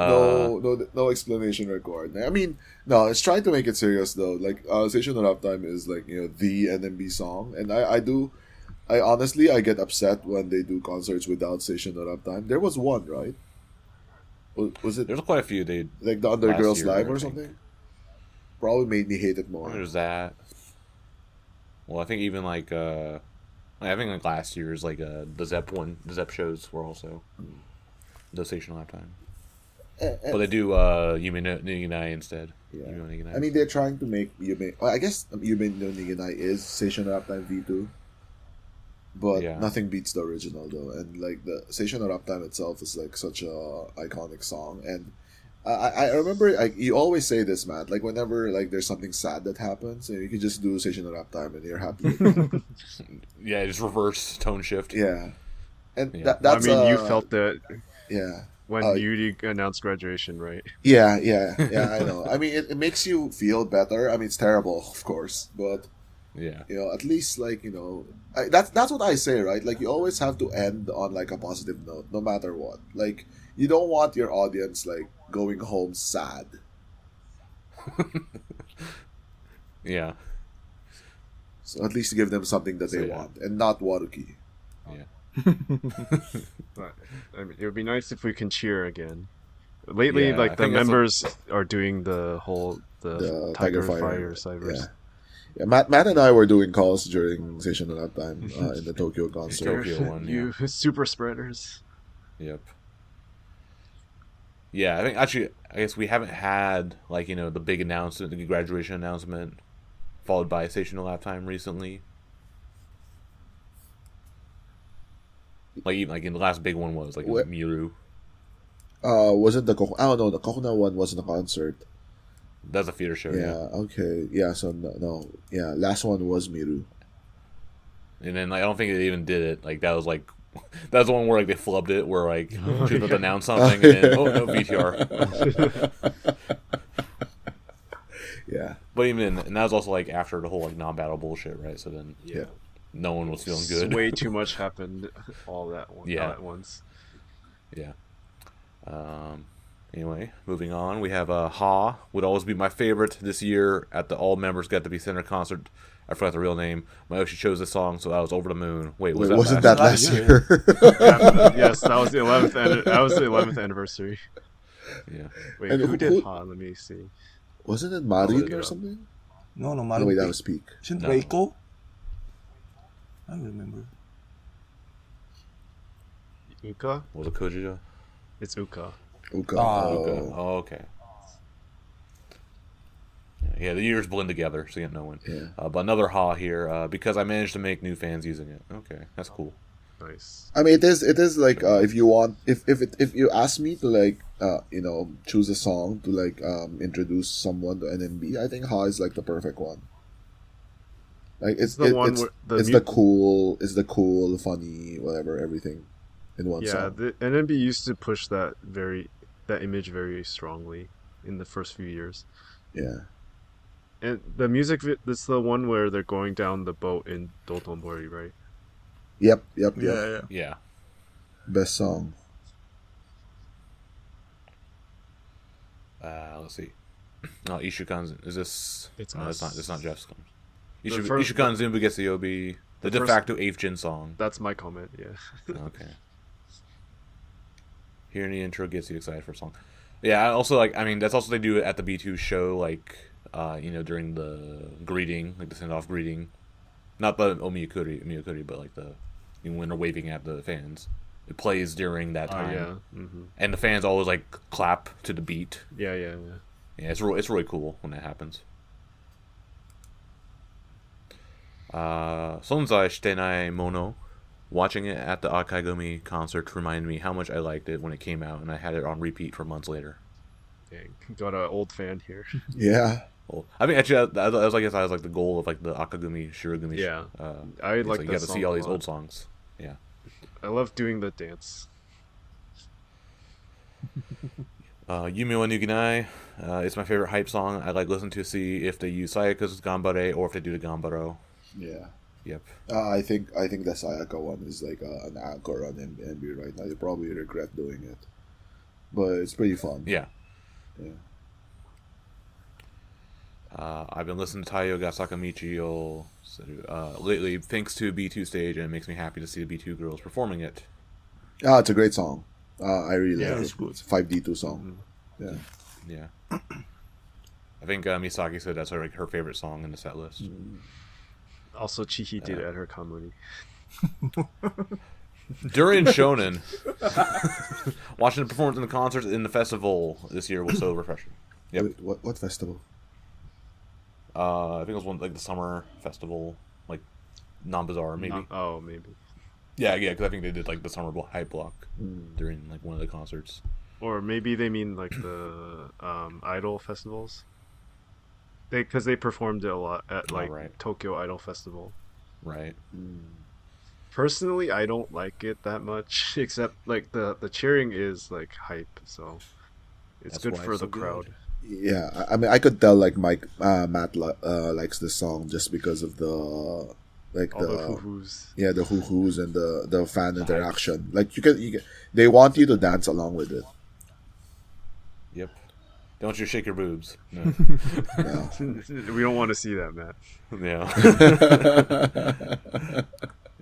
Speaker 2: explanation required. I mean, no, it's trying to make it serious though. Like, Station of Uptime is like, the NMB song, and I honestly I get upset when they do concerts without Station of Uptime. There was one, right? Was it
Speaker 1: There's quite a few. They
Speaker 2: like the Undergirls
Speaker 1: year,
Speaker 2: Live
Speaker 1: I
Speaker 2: or
Speaker 1: think.
Speaker 2: something? Probably made me hate it more.
Speaker 1: There's that. Well, I think even like I think like last year's like the Zep shows were also the Station of Lap Time. But they do Yume no Niganai instead.
Speaker 2: Yeah.
Speaker 1: Yume no Niganai
Speaker 2: I mean, they're trying to make Yume. Well, I guess Yume no Niganai is Station of Uptime V2. But
Speaker 1: Yeah.
Speaker 2: nothing beats the original though, and like the Station of Uptime itself is like such a iconic song. And I remember like you always say this, Matt. Like whenever like there's something sad that happens, you can just do Station of Uptime and you're happy.
Speaker 1: Yeah, just reverse tone shift.
Speaker 2: Yeah, and
Speaker 1: Yeah.
Speaker 2: that's
Speaker 3: you felt that
Speaker 2: yeah.
Speaker 3: when Yuri announced graduation, right?
Speaker 2: Yeah, I know. I mean, it makes you feel better. I mean, it's terrible, of course, but
Speaker 1: Yeah.
Speaker 2: at least like that's what I say, right? Like you always have to end on like a positive note, no matter what. Like you don't want your audience like going home sad.
Speaker 1: Yeah.
Speaker 2: So at least give them something that they
Speaker 1: yeah.
Speaker 2: want, and not Warukii.
Speaker 1: Yeah.
Speaker 3: But, I mean, it would be nice if we can cheer again. Lately,
Speaker 1: Yeah, I
Speaker 3: like the
Speaker 1: think that's
Speaker 3: members are doing the
Speaker 2: The
Speaker 3: Tiger
Speaker 2: Fire.
Speaker 3: Fire cybers.
Speaker 2: Yeah, Matt and I were doing calls during Station of that time in the Tokyo concert.
Speaker 1: Tokyo one,
Speaker 3: You super spreaders.
Speaker 1: Yep. Yeah, I think actually, I guess we haven't had like the big announcement, the graduation announcement, followed by Station of Lap Time recently. Like even like in the last big one was like
Speaker 2: What?
Speaker 1: Miru.
Speaker 2: Wasn't the I don't know, the Kokuna one wasn't a concert.
Speaker 1: That's a theater show.
Speaker 2: Yeah, okay. Yeah, so no. Yeah, last one was Miru.
Speaker 1: And then like, I don't think they even did it. Like that was like that was the one where like they flubbed it, where like she was about to announce something and then no VTR. But even then, and that was also like after the whole like non-battle bullshit, right? So then
Speaker 2: Yeah.
Speaker 1: no one was feeling good.
Speaker 3: Way too much happened all
Speaker 1: Yeah.
Speaker 3: at once.
Speaker 1: Yeah. Anyway, moving on, we have Ha would always be my favorite this year at the all members got to be center concert. I forgot the real name. Mayoshi chose this song, so I was over the moon. Wait,
Speaker 2: Wasn't that last year?
Speaker 3: Yes, that was the 11th. That was the 11th anniversary.
Speaker 1: Yeah.
Speaker 3: Wait,
Speaker 2: And
Speaker 3: who did Ha? Let me see.
Speaker 2: Wasn't it Marin
Speaker 3: look it
Speaker 2: or
Speaker 3: up.
Speaker 2: something?
Speaker 4: No,
Speaker 2: No,
Speaker 4: Mario.
Speaker 2: wait, that was Peak.
Speaker 4: Isn't
Speaker 1: No.
Speaker 4: Reiko? I don't remember.
Speaker 3: Uka?
Speaker 1: Was it Kojiro?
Speaker 3: It's Uka.
Speaker 2: Uka.
Speaker 4: Ah,
Speaker 1: Okay. Oh, okay. Yeah, the years blend together, so you get no one.
Speaker 2: Yeah.
Speaker 1: But another Ha here, because I managed to make new fans using it. Okay, that's cool.
Speaker 3: Nice.
Speaker 2: I mean, it is like if you want, if you ask me to like choose a song to like introduce someone to NMB, I think Ha is like the perfect one. Like it's
Speaker 3: the one where
Speaker 2: the cool, funny, whatever, everything in one
Speaker 3: Yeah,
Speaker 2: song.
Speaker 3: the NMB used to push that image very strongly in the first few years.
Speaker 2: Yeah.
Speaker 3: And the music, that's the one where they're going down the boat in Dotonbori, right?
Speaker 2: Yep.
Speaker 4: Yeah.
Speaker 1: Yeah.
Speaker 2: Best song.
Speaker 1: Let's see. Oh, Ishukan's. Is this?
Speaker 3: It's
Speaker 1: no,
Speaker 3: us.
Speaker 1: it's not Jeff's song.
Speaker 3: The first-
Speaker 1: Ishukan Zumba gets the OB. The de
Speaker 3: first-
Speaker 1: facto 8th Jin song.
Speaker 3: That's my comment, yeah.
Speaker 1: Okay. Hearing the intro gets you excited for a song. Yeah, I also like. I mean, that's also they do it at the B2 show, like during the greeting, like the send-off greeting. Not the Miyakuri, but like when they're waving at the fans. It plays during that
Speaker 3: Oh,
Speaker 1: time,
Speaker 3: yeah. Mm-hmm.
Speaker 1: and the fans always like clap to the beat.
Speaker 3: Yeah.
Speaker 1: Yeah, it's really cool when that happens. Sonzai Shitenai Mono. Watching it at the Akaigumi concert reminded me how much I liked it when it came out, and I had it on repeat for months later.
Speaker 3: Dang, got an old fan here.
Speaker 2: Yeah.
Speaker 1: Well, I mean, actually, that was like the goal of like the Akagumi Shirogumi.
Speaker 3: Yeah.
Speaker 1: I
Speaker 3: like
Speaker 1: you
Speaker 3: that
Speaker 1: got to
Speaker 3: song
Speaker 1: see all
Speaker 3: a
Speaker 1: these
Speaker 3: lot.
Speaker 1: old songs. Yeah.
Speaker 3: I love doing the dance.
Speaker 1: Yume wa Nukinai. It's my favorite hype song. I like listening to see if they use Sayaka's Gambare or if they do the Gambaro.
Speaker 2: Yeah.
Speaker 1: Yep.
Speaker 2: I think the Sayaka one is like an anchor on NB right now. You probably regret doing it, but it's pretty fun.
Speaker 1: Yeah.
Speaker 2: Yeah.
Speaker 1: I've been listening to Taiyo ga Sakamichi lately, thanks to B2 stage, and it makes me happy to see the B2 girls performing it.
Speaker 2: Ah, it's a great song. I really
Speaker 4: Yeah,
Speaker 2: like
Speaker 4: it's
Speaker 2: it.
Speaker 4: good.
Speaker 2: It's a 5D2 song. Yeah.
Speaker 1: Yeah. I think Misaki said that's her favorite song in the set list.
Speaker 3: Also, Chihi did it at her Kamuni.
Speaker 1: During Shonen, watching the performance in the concerts in the festival this year was so refreshing. Yep.
Speaker 2: Wait, what festival?
Speaker 1: I think it was one like the summer festival, like non-bazaar maybe.
Speaker 3: Maybe.
Speaker 1: Yeah, because I think they did like the summer hype block during like one of the concerts.
Speaker 3: Or maybe they mean like the idol festivals. Because they performed it a lot at like
Speaker 1: right.
Speaker 3: Tokyo Idol Festival.
Speaker 1: Right.
Speaker 3: Personally, I don't like it that much, except like the cheering is like hype, so it's
Speaker 1: That's
Speaker 3: good
Speaker 1: why
Speaker 3: for
Speaker 1: it's
Speaker 3: the
Speaker 1: so good.
Speaker 3: crowd.
Speaker 2: Yeah, I mean, I could tell like Matt likes this song just because of the like
Speaker 3: All the hoo-hoos.
Speaker 2: yeah, the hoo-hoos and the fan interaction. Like you can they want you to dance along with it.
Speaker 1: Yep. Don't you shake your boobs. No.
Speaker 2: Yeah.
Speaker 3: We don't want to see that, Matt.
Speaker 1: Yeah.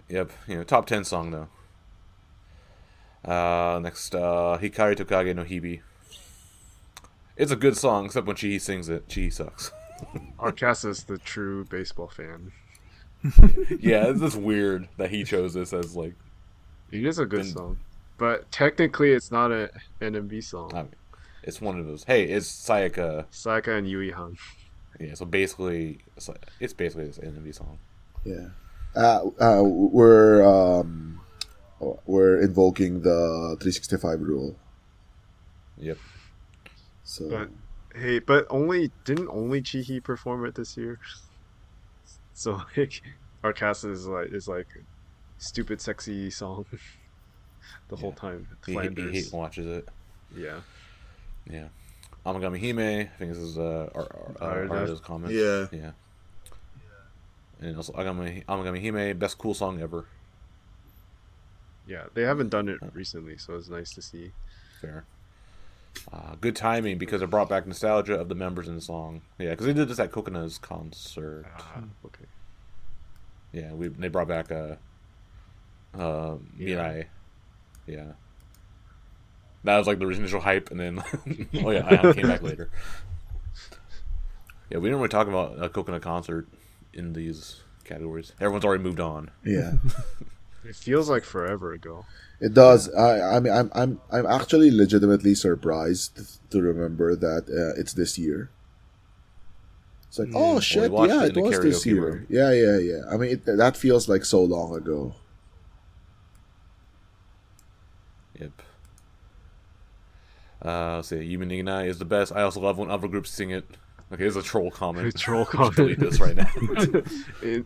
Speaker 1: Yep. Top 10 song though. Next, Hikari Tokage no Hibi. It's a good song, except when Chihi sings it, Chihi sucks.
Speaker 3: Arcasa's the true baseball fan.
Speaker 1: Yeah, it's just weird that he chose this as like.
Speaker 3: It is a good
Speaker 1: Then-
Speaker 3: song, but technically it's not an NMB song.
Speaker 1: I mean, it's one of those. Hey, it's Sayaka.
Speaker 3: Sayaka and Yui Han.
Speaker 1: Yeah, so basically, it's basically this NMB song.
Speaker 2: Yeah. We're invoking the 365 rule.
Speaker 1: Yep.
Speaker 2: So
Speaker 3: But hey, didn't only Chihi perform it this year? So like, Arcasa is like stupid sexy song the whole time.
Speaker 1: He
Speaker 3: Flanders.
Speaker 1: watches it.
Speaker 3: Yeah.
Speaker 1: Yeah. Amagami Hime. I think this is Arda's comment.
Speaker 4: Yeah.
Speaker 1: Yeah. And also Amagami Hime, best cool song ever.
Speaker 3: Yeah, they haven't done it recently, so it's nice to see.
Speaker 1: Fair. Good timing because it brought back nostalgia of the members in the song. Yeah, because they did this at Kokona's concert.
Speaker 3: Okay.
Speaker 1: Yeah, they brought back Mirai. Yeah. That was like the initial hype, and then oh yeah, Ion came back later. Yeah, we didn't really talk about a Kokona concert in these categories. Everyone's already moved on.
Speaker 2: Yeah.
Speaker 3: It feels like forever ago.
Speaker 2: It does. I mean, I'm actually legitimately surprised to remember that it's this year. It's like, oh shit,
Speaker 1: watched
Speaker 2: yeah,
Speaker 1: it
Speaker 2: it
Speaker 1: in the
Speaker 2: was this
Speaker 1: karaoke
Speaker 2: year.
Speaker 1: room.
Speaker 2: Yeah. I mean, that feels like so long ago.
Speaker 1: Yep. Let's see. Yumi Niganai is the best. I also love when other groups sing it. Okay, this is a troll comment.
Speaker 3: A troll
Speaker 1: Just
Speaker 3: comment.
Speaker 1: delete this right now.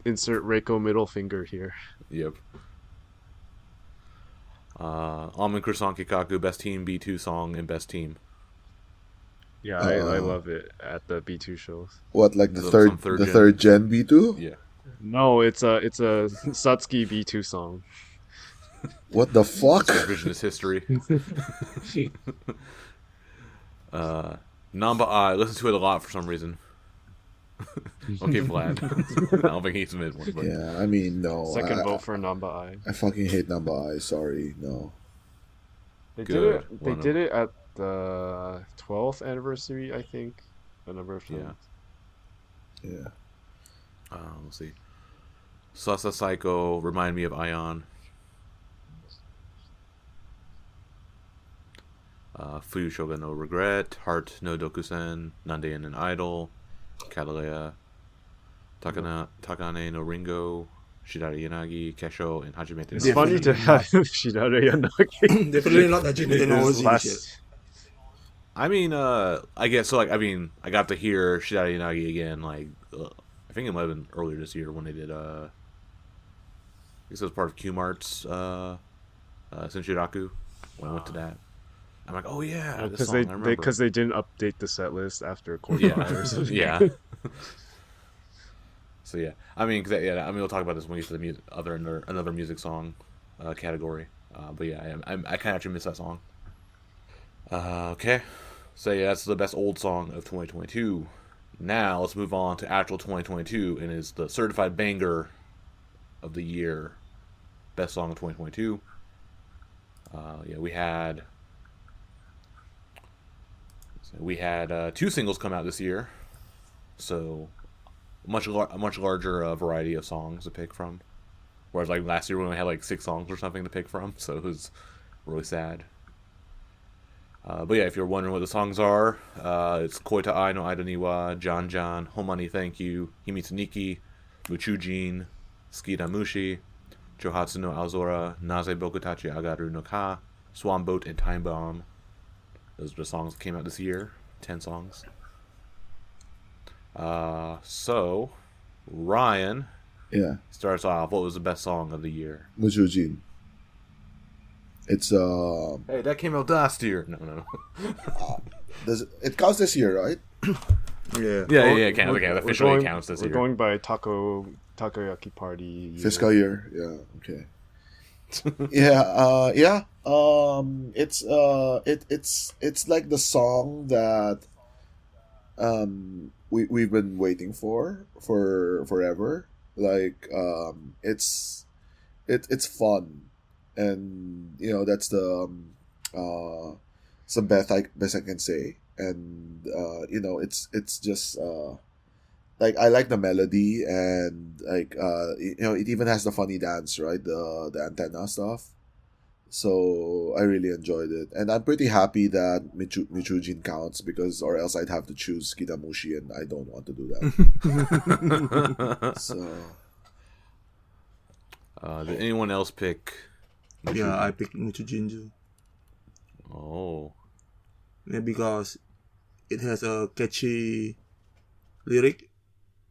Speaker 3: Insert Reiko middle finger here.
Speaker 1: Yep. Amen Kurosan Kikaku, best team, B2 song, and best team.
Speaker 3: Yeah, I love it at the B2 shows.
Speaker 2: What, like the
Speaker 1: Some
Speaker 2: third gen B2?
Speaker 1: Yeah.
Speaker 3: No, it's a Satsuki B2 song.
Speaker 2: What the fuck?
Speaker 1: Revisionist history. Namba I listen to it a lot for some reason. Okay, Vlad. I don't think he's the mid one. But...
Speaker 2: Yeah, I mean, no.
Speaker 3: Second vote for Namba I.
Speaker 2: I fucking hate number I. Sorry, no.
Speaker 3: They
Speaker 1: Good.
Speaker 3: did it at the 12th anniversary, I think. A number of times.
Speaker 2: Yeah.
Speaker 1: Let's see. Sasa Psycho, remind me of Ion. Fuyu Shoga no Regret, Heart no Dokusen, Nandean and Idol, Katalea, Takane no Ringo, Shidari Yanagi, Kesho, and Hajimete no
Speaker 3: It's funny to have Shidare Yanagi.
Speaker 4: Definitely not Hajime no
Speaker 3: His
Speaker 4: Oji
Speaker 3: last-
Speaker 4: shit.
Speaker 1: I mean, I guess so. Like, I mean, I got to hear Shidari Yanagi again. Like, I think it might have been earlier this year when they did. I guess it was part of Q-Mart's Senshiraku. When I went to that, I'm like, oh yeah, this
Speaker 3: Because
Speaker 1: song, I remember.
Speaker 3: they didn't update the set list after quarterfinals.
Speaker 1: Yeah. So yeah, I mean, we'll talk about this when we get to the another music song category. But yeah, I kind of actually miss that song. Okay, so yeah, that's the best old song of 2022. Now let's move on to actual 2022, and is the certified banger of the year, best song of 2022. Yeah, we had two singles come out this year, so a much larger variety of songs to pick from. Whereas like last year we only had like 6 songs or something to pick from, so it was really sad. But yeah, if you're wondering what the songs are, it's Koita Ai no Aida ni wa, Jan Jan, Homani Thank You, Himitsuniki, Muchujin, Skida Mushi, Johatsu no Aozora, Naze Boku Tachi Agaru no Ka, Swan Boat, and Time Bomb. Those are the songs that came out this year. 10 songs. So, Ryan starts off. What was the best song of the year?
Speaker 2: Mujujin. It's
Speaker 1: Hey, that came out last year. No.
Speaker 2: it counts this year, right?
Speaker 1: Yeah, it counts. Okay, officially counts this
Speaker 3: We're
Speaker 1: year.
Speaker 3: going by Takoyaki Party year.
Speaker 2: Fiscal year. Yeah. Okay. It's like the song that we've been waiting for forever. Like it's fun, and that's the some best I can say, and it's just like I like the melody, and like it even has the funny dance, right? The antenna stuff. So I really enjoyed it, and I'm pretty happy that Michujin counts, because or else I'd have to choose Kidamushi, and I don't want to do that. So
Speaker 1: did anyone else pick?
Speaker 4: Yeah, I picked Muchujinju.
Speaker 1: Oh,
Speaker 4: Yeah, because it has a catchy lyric,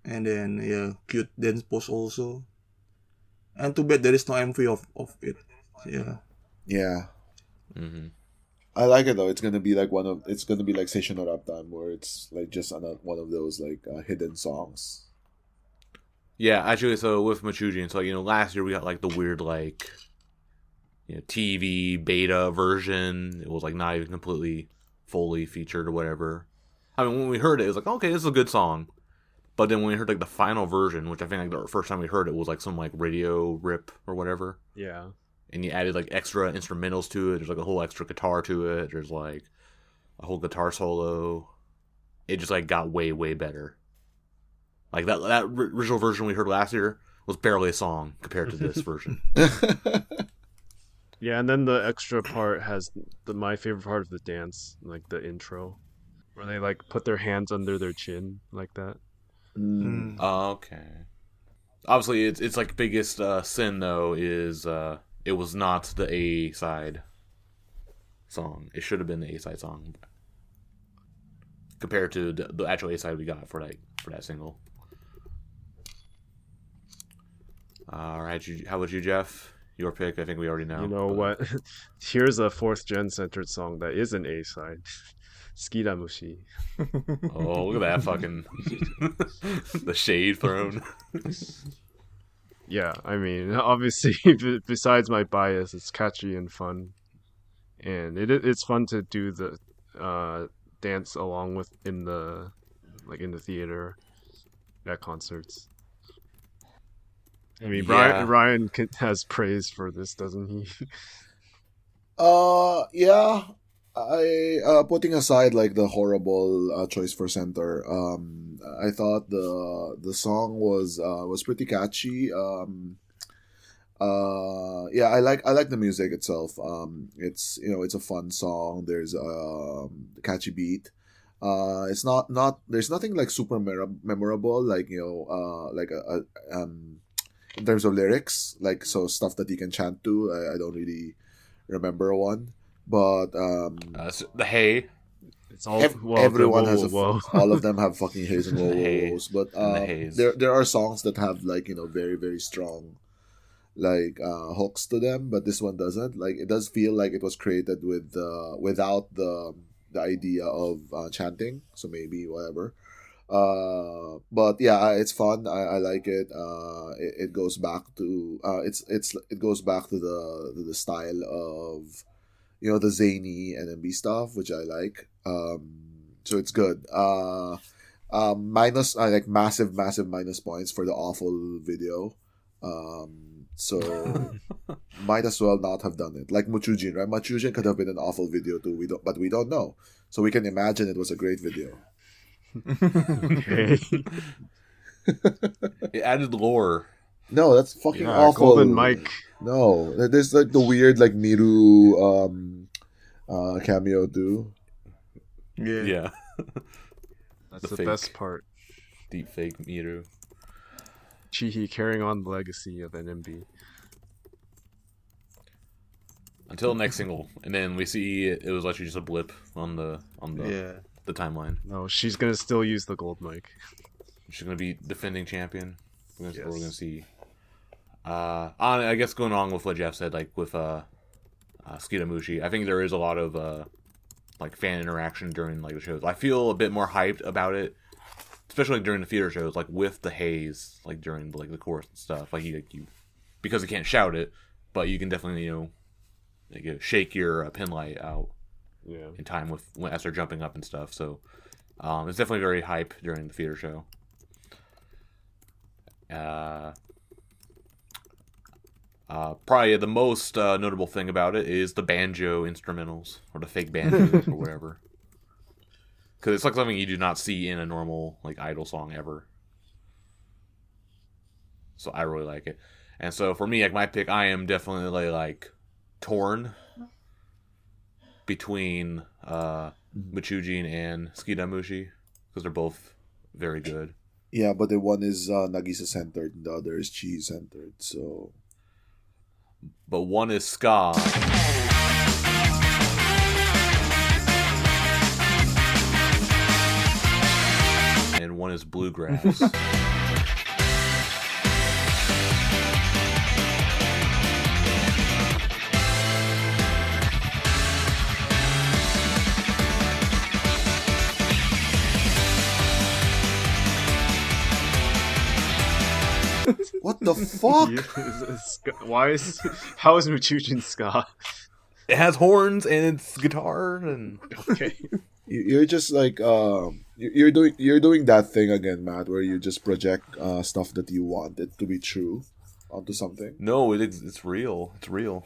Speaker 4: and then cute dance pose also. And too bad there is no MV of it. Yeah.
Speaker 2: yeah.
Speaker 1: mm-hmm.
Speaker 2: I like it though. It's gonna be like Seishun no Raptan, where it's like just one of those like hidden songs.
Speaker 1: Yeah, actually, so with Machujin, so last year we got like the weird like TV beta version. It was like not even completely fully featured or whatever. I mean, when we heard it, it was like, okay, this is a good song. But then when we heard like the final version, which I think like the first time we heard it was like some like radio rip or whatever.
Speaker 3: Yeah.
Speaker 1: And you added like extra instrumentals to it. There's like a whole extra guitar to it. There's like a whole guitar solo. It just like got way, way better. Like that original version we heard last year was barely a song compared to this version.
Speaker 3: Yeah, and then the extra part has my favorite part of the dance, like the intro, where they like put their hands under their chin like that.
Speaker 1: Okay. Obviously, it's like biggest sin though is it was not the A side song. It should have been the A side song compared to the actual A side we got for that single. All right, how about you, Jeff? Your pick, I think we already know.
Speaker 3: You know what? Here's a 4th gen centered song that is an A side. Skiramushi.
Speaker 1: Oh, look at that fucking the shade thrown.
Speaker 3: Yeah, I mean, obviously, besides my bias, it's catchy and fun, and it's fun to do the dance along with in the theater at concerts. I mean, Ryan has praise for this, doesn't he?
Speaker 2: Yeah. I putting aside like the horrible choice for center, I thought the song was pretty catchy. Yeah, I like the music itself. It's it's a fun song. There's a catchy beat. It's not there's nothing like super memorable, like like in terms of lyrics, like so stuff that you can chant to. I don't really remember one. But
Speaker 1: the Hey,
Speaker 3: it's all
Speaker 2: everyone has all of them have fucking haze and woes. But there are songs that have like very very strong like hooks to them, but this one doesn't. Like it does feel like it was created with without the idea of chanting. So maybe whatever. But yeah, it's fun. I like it. It goes back to it goes back to the style of the zany NMB stuff, which I like. So it's good. Minus like massive minus points for the awful video. So might as well not have done it. Like Machujin, right? Machujin could have been an awful video too. But we don't know. So we can imagine it was a great video.
Speaker 3: Okay.
Speaker 1: It added lore.
Speaker 2: No, that's fucking awful.
Speaker 3: Golden Mike.
Speaker 2: No, there's like the weird like Miru cameo too.
Speaker 1: Yeah.
Speaker 3: That's the best part.
Speaker 1: Deep fake Miru.
Speaker 3: Chihi carrying on the legacy of NMB.
Speaker 1: Until next single, and then we see it was actually just a blip on the timeline.
Speaker 3: No, she's gonna still use the gold mic.
Speaker 1: She's gonna be defending champion. We're gonna see. I guess going on with what Jeff said, like with Skiramushi, I think there is a lot of like fan interaction during like the shows. I feel a bit more hyped about it, especially during the theater shows, like with the haze, like during the chorus and stuff. Like you because you can't shout it, but you can definitely shake your pin light out in time as they're jumping up and stuff. So it's definitely very hype during the theater show. Probably the most notable thing about it is the banjo instrumentals, or the fake banjos, or whatever. Because it's like something you do not see in a normal like idol song ever. So I really like it. And so for me, like my pick, I am definitely like torn between Machujin and Skiramushi, because they're both very good.
Speaker 2: Yeah, but the one is Nagisa centered and the other is Chi centered, so.
Speaker 1: But one is ska. And one is bluegrass.
Speaker 2: What the fuck?
Speaker 3: How is Muchujin ska?
Speaker 1: It has horns and it's guitar and
Speaker 3: Okay.
Speaker 2: You're just like you're doing that thing again, Matt, where you just project stuff that you want it to be true onto something.
Speaker 1: no, it's real. It's real.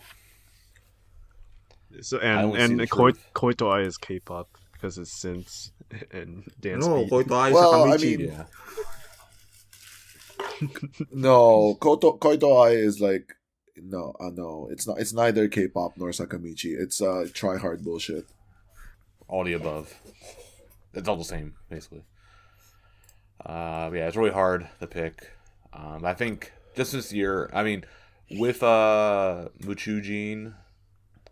Speaker 3: So
Speaker 1: I only see
Speaker 3: and
Speaker 1: the
Speaker 3: Koito Ai is K-pop because it's synths and dance
Speaker 4: No,
Speaker 3: beat.
Speaker 4: Koito Ai
Speaker 2: Well, I
Speaker 4: Sakamichi.
Speaker 2: mean-
Speaker 1: Yeah.
Speaker 2: No, Koito Ai is like no, it's not. It's neither K-pop nor Sakamichi. It's try hard bullshit.
Speaker 1: All the above. It's all the same, basically. Yeah, it's really hard to pick. I think just this year, I mean, with Muchujin,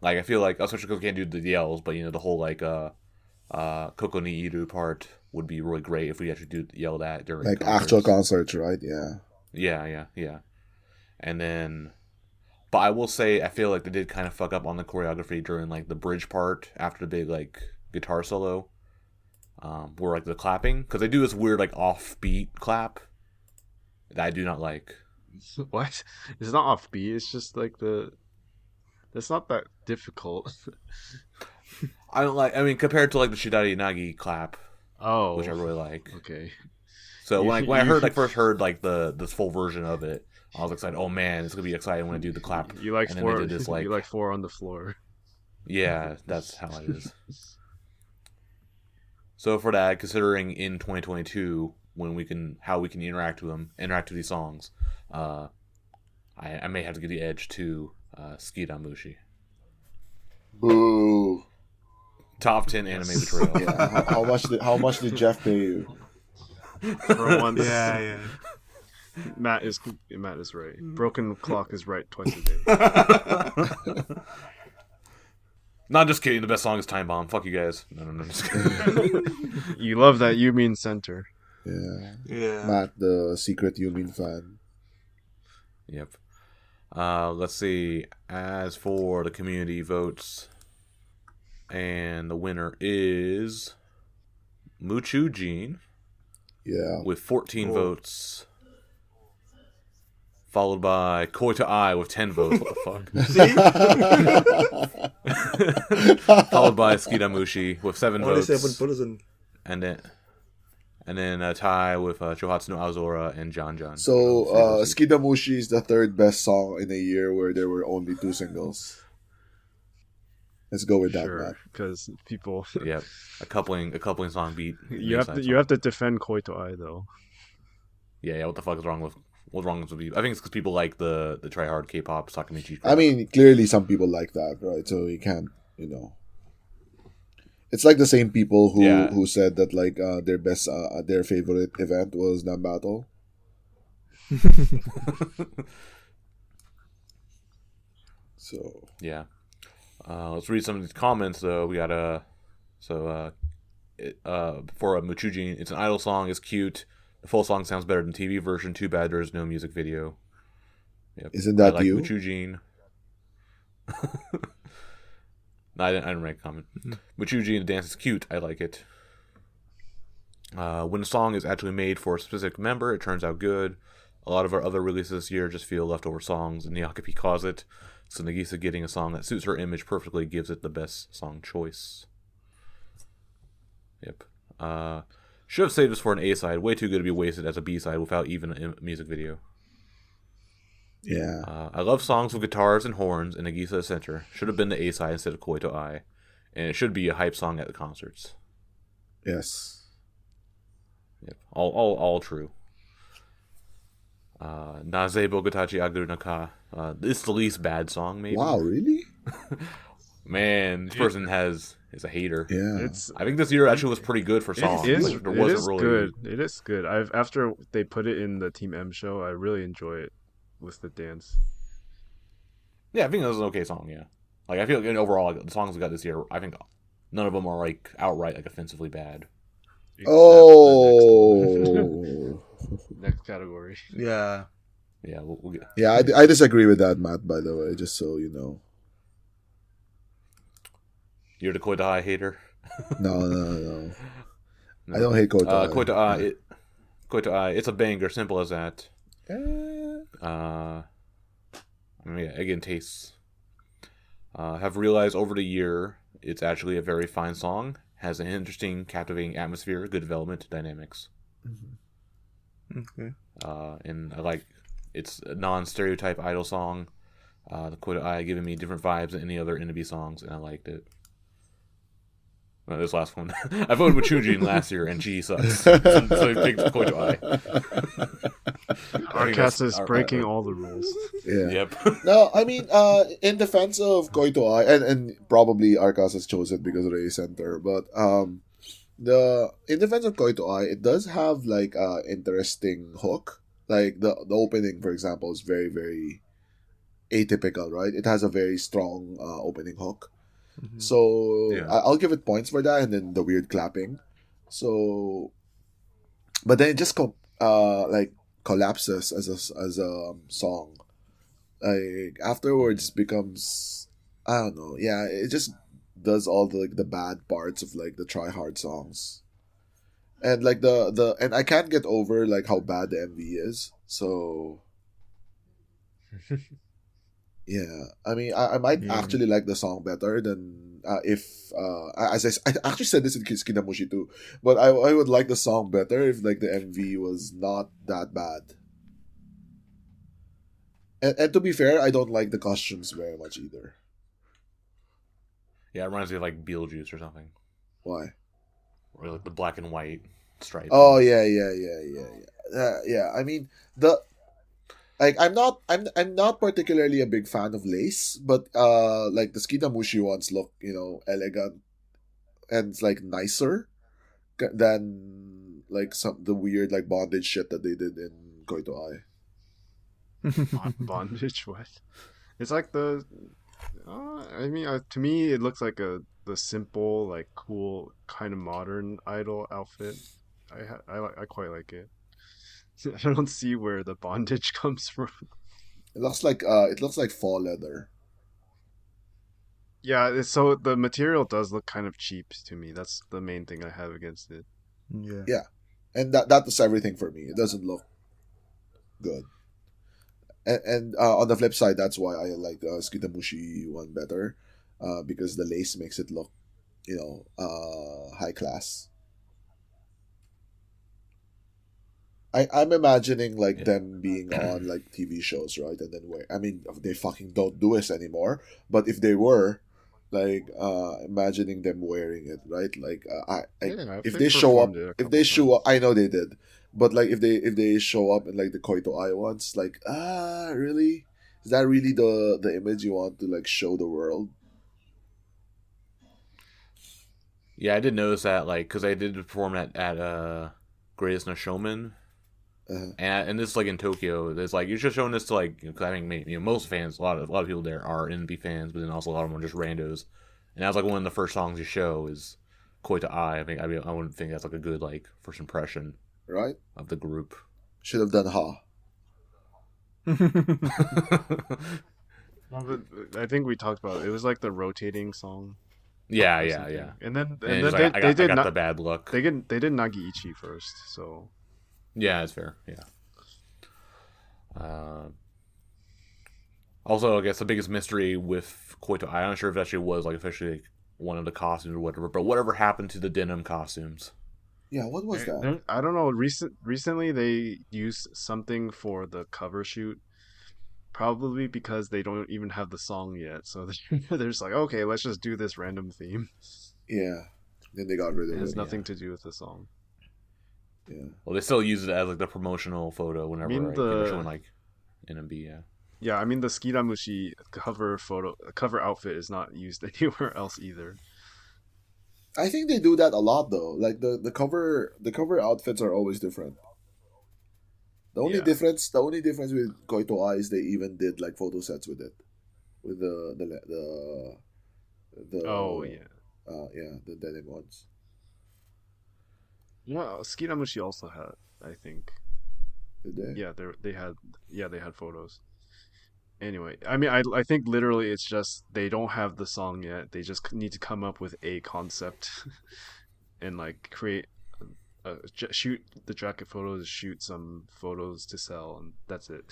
Speaker 1: like I feel like especially because we can't do the yells, but the whole like Koko ni Iru part would be really great if we actually do yell that during
Speaker 2: Like
Speaker 1: concerts.
Speaker 2: actual concerts, right? Yeah.
Speaker 1: Yeah. And then, but I will say I feel like they did kind of fuck up on the choreography during like the bridge part after the big like guitar solo, where like the clapping, because they do this weird like offbeat clap that I do not like.
Speaker 3: What? It's not offbeat. It's just like It's not that difficult.
Speaker 1: I don't like. I mean, compared to like the Shidari Nagi clap,
Speaker 3: Oh,
Speaker 1: which I really like.
Speaker 3: okay.
Speaker 1: So
Speaker 3: You-
Speaker 1: when I
Speaker 3: you-
Speaker 1: first heard like this full version of it, I was excited. Oh man, it's gonna be exciting when I do the clap.
Speaker 3: You like
Speaker 1: And then
Speaker 3: four?
Speaker 1: they did this, like-
Speaker 3: You like four on the floor.
Speaker 1: Yeah, that's how it is. So for that, considering in 2022 how we can interact with these songs, I may have to give the edge to Skida Mushi.
Speaker 2: Boo.
Speaker 1: Top 10 anime betrayal.
Speaker 2: Yeah. How much did Jeff pay you?
Speaker 3: For once,
Speaker 4: Yeah.
Speaker 3: Matt is right. Broken clock is right twice a day.
Speaker 1: Not just kidding. The best song is Time Bomb. Fuck you guys. No, just kidding.
Speaker 3: You love that you mean center.
Speaker 2: Yeah.
Speaker 4: Yeah.
Speaker 2: Matt, the secret Yumin fan.
Speaker 1: Yep. Let's see. As for the community votes, and the winner is Muchujin
Speaker 2: Yeah.
Speaker 1: with 14 votes, followed by Koita Ai with 10 votes. What the fuck? Followed by Skida Mushi with 7
Speaker 4: Only
Speaker 1: votes,
Speaker 4: 7%.
Speaker 1: and then a tie with Chohatsu no Azora and John.
Speaker 2: So, Skidamushi is the third best song in a year where there were only 2 singles. Let's go with that,
Speaker 3: Sure,
Speaker 2: Matt.
Speaker 3: because people.
Speaker 1: Yep, a coupling song beat.
Speaker 3: You have to defend Koito Ai though.
Speaker 1: Yeah. What the fuck is wrong with people? I think it's because people like the try hard K-pop Sakamichi.
Speaker 2: I mean, clearly some people like that, right? So you can't, It's like the same people who said that like their favorite event was Nam Battle. So
Speaker 1: yeah. Let's read some of these comments though. We got for a Muchujin, it's an idol song, it's cute. The full song sounds better than TV version. Too bad there's no music video. Yep.
Speaker 2: Isn't that
Speaker 1: I like
Speaker 2: you?
Speaker 1: Muchujin. No, I didn't make a comment. Muchujin, the dance is cute. I like it. When a song is actually made for a specific member, it turns out good. A lot of our other releases this year just feel leftover songs, and Nyakapi calls it. So Nagisa getting a song that suits her image perfectly gives it the best song choice. Yep. Should have saved this for an A-side. Way too good to be wasted as a B-side without even a music video.
Speaker 2: yeah.
Speaker 1: I love songs with guitars and horns, and Nagisa is center. Should have been the A-side instead of Koito Ai. And it should be a hype song at the concerts.
Speaker 2: Yes.
Speaker 1: Yep. All true. Naze Bogatachi Aguru Naka. This is the least bad song, maybe.
Speaker 2: Wow, really?
Speaker 1: Man, this person is a hater.
Speaker 2: Yeah.
Speaker 1: I think this year actually was pretty good for songs.
Speaker 3: It is,
Speaker 1: Like, there wasn't really
Speaker 3: good. It is good. After they put it in the Team M show, I really enjoy it with the dance.
Speaker 1: Yeah, I think that was an okay song. Yeah, like I feel like overall, like, the songs we got this year, I think none of them are like outright like offensively bad.
Speaker 2: Oh.
Speaker 3: Next category.
Speaker 4: Yeah.
Speaker 1: Yeah, we'll get.
Speaker 2: Yeah, I disagree with that, Matt, by the way, just so you know.
Speaker 1: You're the Koita Ai hater.
Speaker 2: No. I don't hate Koito Ai.
Speaker 1: Koita Ai, it's a banger. Simple as that. I mean, yeah, again, tastes. Have realized over the year it's actually a very fine song. Has an interesting, captivating atmosphere, good development, dynamics.
Speaker 4: Okay.
Speaker 1: And I like it's a non-stereotype idol song. The Quota Eye giving me different vibes than any other NMB songs, and I liked it. Well, this last one, I voted with Chujin last year, and she sucks. So I picked Quota Eye.
Speaker 3: Arcast is breaking all the rules.
Speaker 2: Yeah.
Speaker 1: Yep.
Speaker 2: No, I mean, in defense of Koito Ai, and probably Arcas has chosen because of the center, but the in defense of Koito Ai, it does have like interesting hook. Like the opening, for example, is very very atypical, right? It has a very strong opening hook. So
Speaker 1: Yeah.
Speaker 2: I'll give it points for that, and then the weird clapping. So, but then it just like collapses as a song. Like afterwards becomes, I don't know. Yeah, it just does all the like the bad parts of like the try hard songs, and like the and I can't get over like how bad the MV is. So. Yeah, I mean, I might actually like the song better than if I actually said this in Kinamushi too, but I would like the song better if like the MV was not that bad. And to be fair, I don't like the costumes very much either.
Speaker 1: Yeah, it reminds me of like Beetlejuice or something,
Speaker 2: Why?
Speaker 1: or like the black and white stripe.
Speaker 2: Oh yeah. Yeah. I mean the. Like I'm not particularly a big fan of lace, but like the Skinamushi ones look, elegant and it's like nicer than like some the weird like bondage shit that they did in Koito Ai.
Speaker 3: Bondage, what? It's like the. I mean, to me, it looks like the simple, like cool, kind of modern idol outfit. I quite like it. I don't see where the bondage comes from.
Speaker 2: It looks like fall leather.
Speaker 3: Yeah, so the material does look kind of cheap to me. That's the main thing I have against it.
Speaker 4: Yeah.
Speaker 2: Yeah. And that is everything for me. It doesn't look good. And on the flip side, that's why I like the Skitamushi one better, because the lace makes it look, high class. I'm imagining like them being on like TV shows, right? And then they fucking don't do this anymore. But if they were, like, imagining them wearing it, right? Like, if they show up, I know they did, but like if they show up in like the Koito Ai ones, like, really? Is that really the image you want to like show the world?
Speaker 1: Yeah, I did notice that, like, because I did perform at Greatest No Showman. And this is like in Tokyo. It's like you're just showing this to like, because I think most fans, a lot of people there are NB fans, but then also a lot of them are just randos. And that was like one of the first songs you show is Koita Ai. I wouldn't think that's like a good like first impression,
Speaker 2: right,
Speaker 1: of the group.
Speaker 2: Should have done Ha.
Speaker 3: But I think we talked about it. It was like the rotating song.
Speaker 1: Yeah.
Speaker 3: And then
Speaker 1: I
Speaker 3: did
Speaker 1: got the bad look.
Speaker 3: They did Nagiichi first, so.
Speaker 1: Yeah, that's fair. Yeah. Also, I guess the biggest mystery with Koito Ai, I'm not sure if it actually was like officially like, one of the costumes or whatever, but whatever happened to the denim costumes?
Speaker 2: Yeah, what was that?
Speaker 3: I don't know. Recently, they used something for the cover shoot, probably because they don't even have the song yet. So they're just like, okay, let's just do this random theme.
Speaker 2: Yeah. Then they got rid of it.
Speaker 3: It has nothing to do with the song.
Speaker 2: Yeah.
Speaker 1: Well, they still use it as like the promotional photo whenever they're showing like NMB. Yeah.
Speaker 3: Yeah, I mean the Skiramushi cover outfit is not used anywhere else either.
Speaker 2: I think they do that a lot though. Like the cover outfits are always different. The only difference with Koito Ai is they even did like photo sets with it, with the the denim ones.
Speaker 3: Yeah, Skiramushi also had, I think.
Speaker 2: Did they?
Speaker 3: Yeah, they had photos. Anyway, I mean, I think literally it's just they don't have the song yet. They just need to come up with a concept and like create, shoot the jacket photos, shoot some photos to sell, and that's it.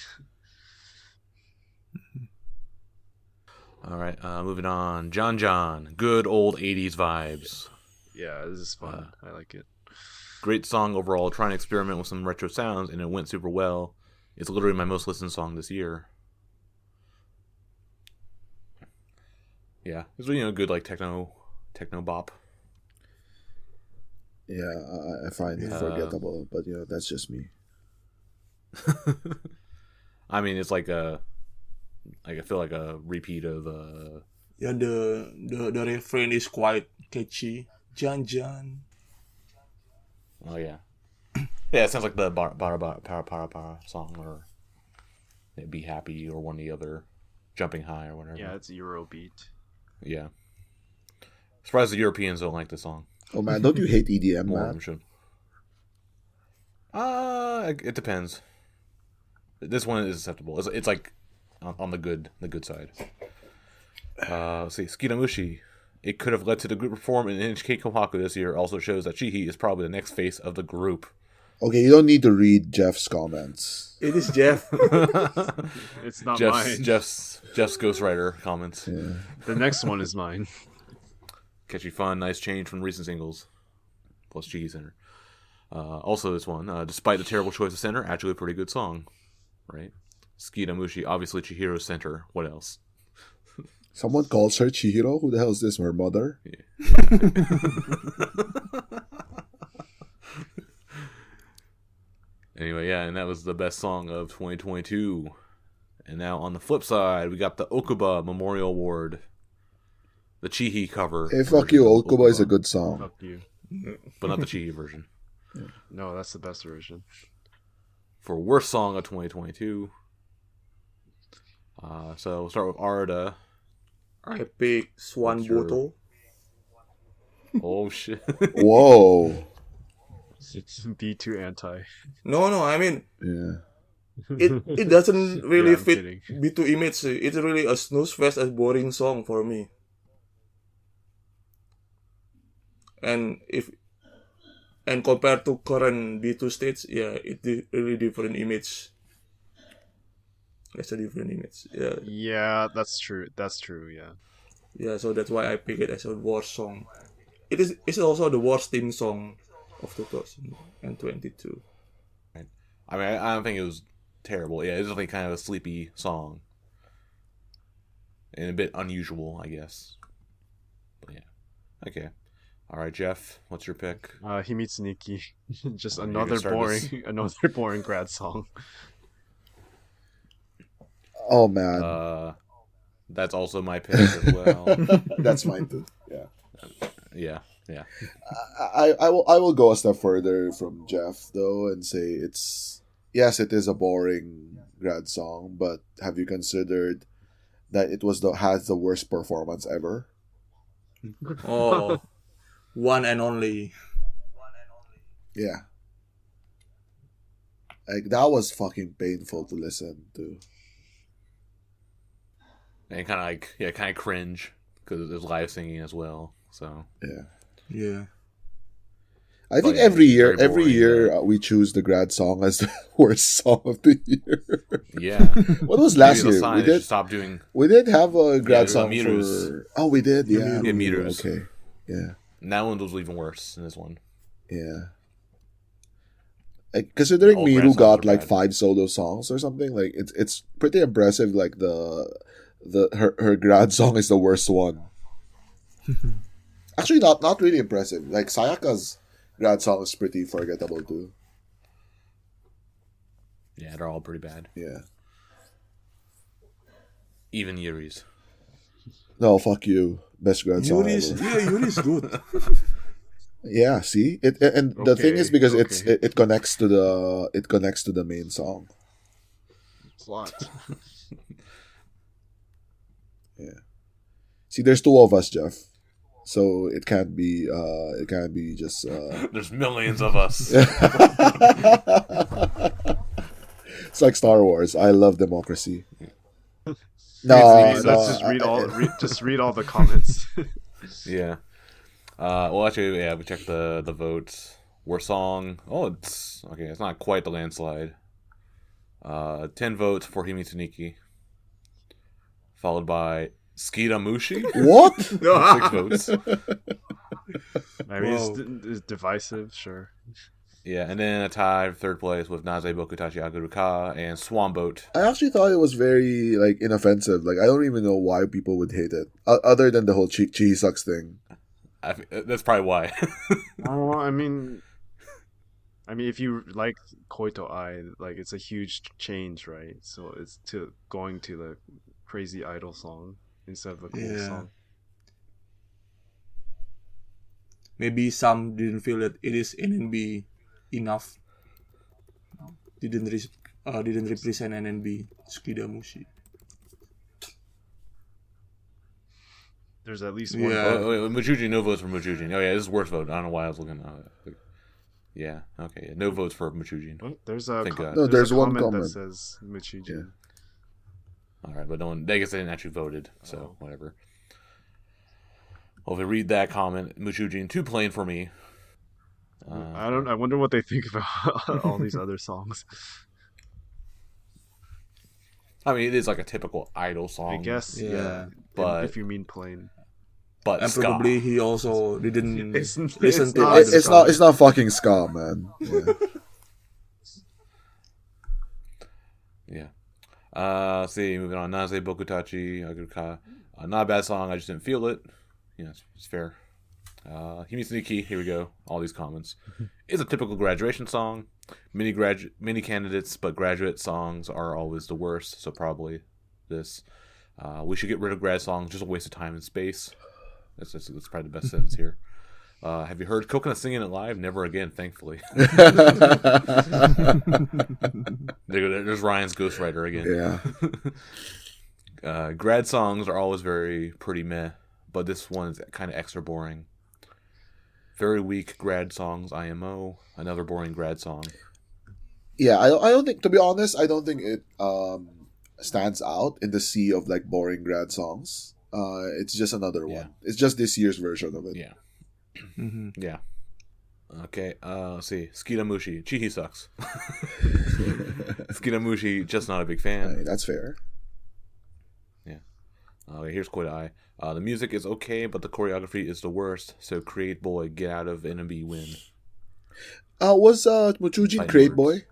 Speaker 1: All right, moving on. John John, good old 80s vibes.
Speaker 3: Yeah, this is fun. I like it.
Speaker 1: Great song overall. Trying to experiment with some retro sounds, and it went super well. It's literally my most listened song this year. Yeah, it's good like techno bop.
Speaker 2: Yeah, I find it forgettable, but that's just me.
Speaker 1: I mean, it's like I feel like a repeat of
Speaker 4: Yeah, the refrain is quite catchy. Jan Jan.
Speaker 1: Oh yeah, yeah. It sounds like the para song, or Be Happy, or one of the other, Jumping High or whatever.
Speaker 3: Yeah, it's Eurobeat.
Speaker 1: Yeah. Surprised the Europeans don't like the song.
Speaker 2: Oh man, don't you hate EDM,
Speaker 1: More of
Speaker 2: man?
Speaker 1: them should. It depends. This one is acceptable. It's like on the good side. Let's see, Skitamushi. It could have led to the group perform in NHK Kohaku this year. Also shows that Chihi is probably the next face of the group.
Speaker 2: Okay, you don't need to read Jeff's comments.
Speaker 4: It is Jeff.
Speaker 3: It's not mine.
Speaker 1: Jeff's ghostwriter comments.
Speaker 2: Yeah.
Speaker 3: The next one is mine.
Speaker 1: Catchy fun, nice change from recent singles. Plus Chihi Center. Also this one, despite the terrible choice of center, actually a pretty good song. Right? Skitamushi, obviously Chihiro's center. What else?
Speaker 2: Someone calls her Chihiro? Who the hell is this? Her mother?
Speaker 1: Yeah. Anyway, yeah, and that was the best song of 2022. And now on the flip side, we got the Okuba Memorial Award. The Chihi cover.
Speaker 2: Hey, fuck you. Okuba is a good song.
Speaker 3: Fuck you.
Speaker 1: But not the Chihi version.
Speaker 3: No, that's the best version.
Speaker 1: For worst song of 2022. So we'll start with Arda.
Speaker 4: I pick Swan
Speaker 1: What's your-
Speaker 4: Boto.
Speaker 1: Oh shit.
Speaker 2: Whoa.
Speaker 3: It's B2 anti.
Speaker 4: No, I mean
Speaker 2: Yeah.
Speaker 4: it doesn't really
Speaker 3: Yeah, I'm
Speaker 4: fit
Speaker 3: kidding.
Speaker 4: B2 image. It's really a snooze fest and boring song for me. And compared to current B2 stage, yeah, it's really different image. It's a different image. Yeah.
Speaker 3: Yeah, that's true. That's true, yeah.
Speaker 4: Yeah, so that's why I pick it as a worst song. It's also the worst theme song of 2022.
Speaker 1: I mean, I don't think it was terrible. Yeah, it was definitely kind of a sleepy song. And a bit unusual, I guess. But yeah. Okay. Alright, Jeff, what's your pick?
Speaker 3: Himitsuniki. Just
Speaker 1: You're
Speaker 3: another
Speaker 1: gonna start
Speaker 3: boring
Speaker 1: this.
Speaker 3: another boring grad song.
Speaker 2: Oh, man.
Speaker 1: That's also my pick as well.
Speaker 2: That's mine too. Yeah.
Speaker 1: Yeah.
Speaker 2: I will go a step further from Jeff though and say it is a boring grad song, but have you considered that it has the worst performance ever?
Speaker 4: Oh, one and only.
Speaker 2: Yeah. Like that was fucking painful to listen to.
Speaker 1: And kind of cringe because there's live singing as well. So
Speaker 2: Yeah.
Speaker 4: Yeah.
Speaker 2: I think
Speaker 1: yeah,
Speaker 2: every
Speaker 1: it's very
Speaker 2: year
Speaker 1: boring,
Speaker 2: we choose the grad song as the worst song of the year.
Speaker 1: yeah.
Speaker 2: What was last
Speaker 1: Maybe
Speaker 2: year?
Speaker 1: the sign
Speaker 2: We
Speaker 1: is to
Speaker 2: did.
Speaker 1: stop doing.
Speaker 2: We did have a grad
Speaker 1: Yeah,
Speaker 2: song
Speaker 1: Miru's.
Speaker 2: for. Oh, we did. Yeah,
Speaker 1: Yeah, Miru's.
Speaker 2: Okay. Yeah.
Speaker 1: And that one was even worse than this one.
Speaker 2: Yeah. Like, considering
Speaker 1: All grad
Speaker 2: Miru
Speaker 1: songs
Speaker 2: got
Speaker 1: are
Speaker 2: like
Speaker 1: bad.
Speaker 2: 5 solo songs or something, like it's pretty impressive. Like her grad song is the worst one. Actually, not really impressive. Like Sayaka's grad song is pretty forgettable too.
Speaker 1: Yeah, they're all pretty bad.
Speaker 2: Yeah.
Speaker 1: Even Yuri's.
Speaker 2: No, fuck you. Best grad song ever.
Speaker 4: Yuri's good.
Speaker 2: Yeah, see it, and the thing is because
Speaker 3: okay.
Speaker 2: it connects to the main song.
Speaker 3: Plot.
Speaker 2: Yeah. See, there's 2 of us, Jeff. So it can't be just.
Speaker 1: There's millions of us.
Speaker 2: It's like Star Wars. I love democracy.
Speaker 3: Let's
Speaker 2: No,
Speaker 3: just read all the comments.
Speaker 1: Yeah. Well, actually, yeah, we checked the votes. Worst song. Oh, it's okay. It's not quite the landslide. 10 votes for Himitsuniki, followed by Skitamushi.
Speaker 2: What?
Speaker 1: 6 votes.
Speaker 3: I mean, it's divisive, sure.
Speaker 1: Yeah, and then a tie for 3rd place with Naze Bokutachi Aguruka and Swanboat.
Speaker 2: I actually thought it was very like inoffensive. Like I don't even know why people would hate it, other than the whole Chi sucks thing.
Speaker 1: That's probably why.
Speaker 3: Oh, I mean, if you like Koito Ai, like it's a huge change, right? So it's going to the crazy idol song instead of the cool song.
Speaker 4: Maybe some didn't feel that it is NNB enough. Didn't represent NNB. Skitamushi.
Speaker 3: There's at least one.
Speaker 4: Yeah.
Speaker 3: vote.
Speaker 1: Mujujin, no votes for Mujujin. Oh yeah, this is worst vote. I don't know why I was looking. Yeah, okay, no votes for Mujujin.
Speaker 3: Oh, there's a
Speaker 1: Thank God.
Speaker 2: No, there's
Speaker 3: a
Speaker 2: one
Speaker 3: comment
Speaker 2: comment.
Speaker 3: that says Michijin.
Speaker 2: Yeah.
Speaker 1: All right, but no one. I guess they didn't actually voted, so whatever. Well, if we read that comment, Mujujin too plain for me.
Speaker 3: I wonder what they think about all these other songs.
Speaker 1: I mean, it is like a typical idol song.
Speaker 3: I guess, yeah.
Speaker 1: But
Speaker 3: if you mean plain,
Speaker 1: but
Speaker 4: And
Speaker 1: ska.
Speaker 4: probably he also didn't listen to
Speaker 3: not-
Speaker 4: other
Speaker 2: It's
Speaker 4: songs.
Speaker 2: not fucking ska, man. Yeah.
Speaker 1: Yeah. Let's see, moving on. Naze Bokutachi Aguruka. Not a bad song. I just didn't feel it. Yeah, it's fair. Himitsuki, here we go. All these comments. It's a typical graduation song. Many candidates, but graduate songs are always the worst. So probably this. We should get rid of grad songs. Just a waste of time and space. That's probably the best sentence here. Have you heard Coconut singing it live? Never again, thankfully. There's Ryan's ghostwriter again.
Speaker 2: Yeah.
Speaker 1: Grad songs are always pretty meh, but this one is kind of extra boring. Very weak grad songs, IMO. Another boring grad song.
Speaker 2: Yeah, I don't think, to be honest, I don't think it stands out in the sea of like boring grad songs. It's just another one. It's just this year's version of it.
Speaker 1: Yeah. Yeah. Okay, let's see. Skitamushi. Chihi sucks. Skitamushi, just not a big fan.
Speaker 2: Hey, that's fair.
Speaker 1: Yeah. Okay, here's Koida Ai. The music is okay, but the choreography is the worst. So Create Boy, get out of NMB win.
Speaker 2: Was Mujujin
Speaker 1: Fighting
Speaker 2: Create
Speaker 1: words.
Speaker 2: Boy?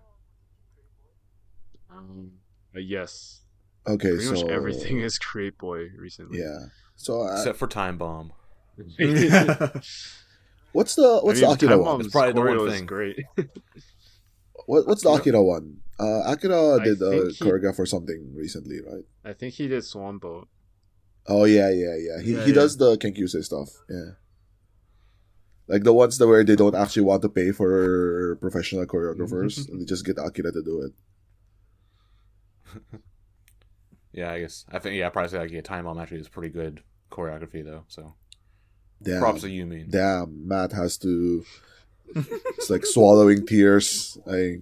Speaker 3: yes.
Speaker 2: Okay,
Speaker 3: Pretty
Speaker 2: so
Speaker 3: much everything is Create Boy recently.
Speaker 2: Yeah. So
Speaker 1: Except for Time Bomb.
Speaker 2: what's the Akira
Speaker 3: Time
Speaker 2: one?
Speaker 3: Bomb's
Speaker 1: It's probably the one
Speaker 3: choreo is
Speaker 1: thing.
Speaker 3: Great.
Speaker 2: What's the Akira one? Akira
Speaker 3: I
Speaker 2: did a
Speaker 3: think he-
Speaker 2: choreograph for something recently, right?
Speaker 3: I think he did Swan Boat.
Speaker 2: Oh yeah. He
Speaker 4: Yeah,
Speaker 2: does the Kenkyusei stuff. Yeah. Like the ones that where they don't actually want to pay for professional choreographers and they just get Akira to do it.
Speaker 1: Yeah, I guess. I think, I'd probably say, like, Time Bomb actually is pretty good choreography, though, so.
Speaker 2: Damn.
Speaker 1: Props to you, mean.
Speaker 2: Damn, Matt has to. It's like swallowing tears. Like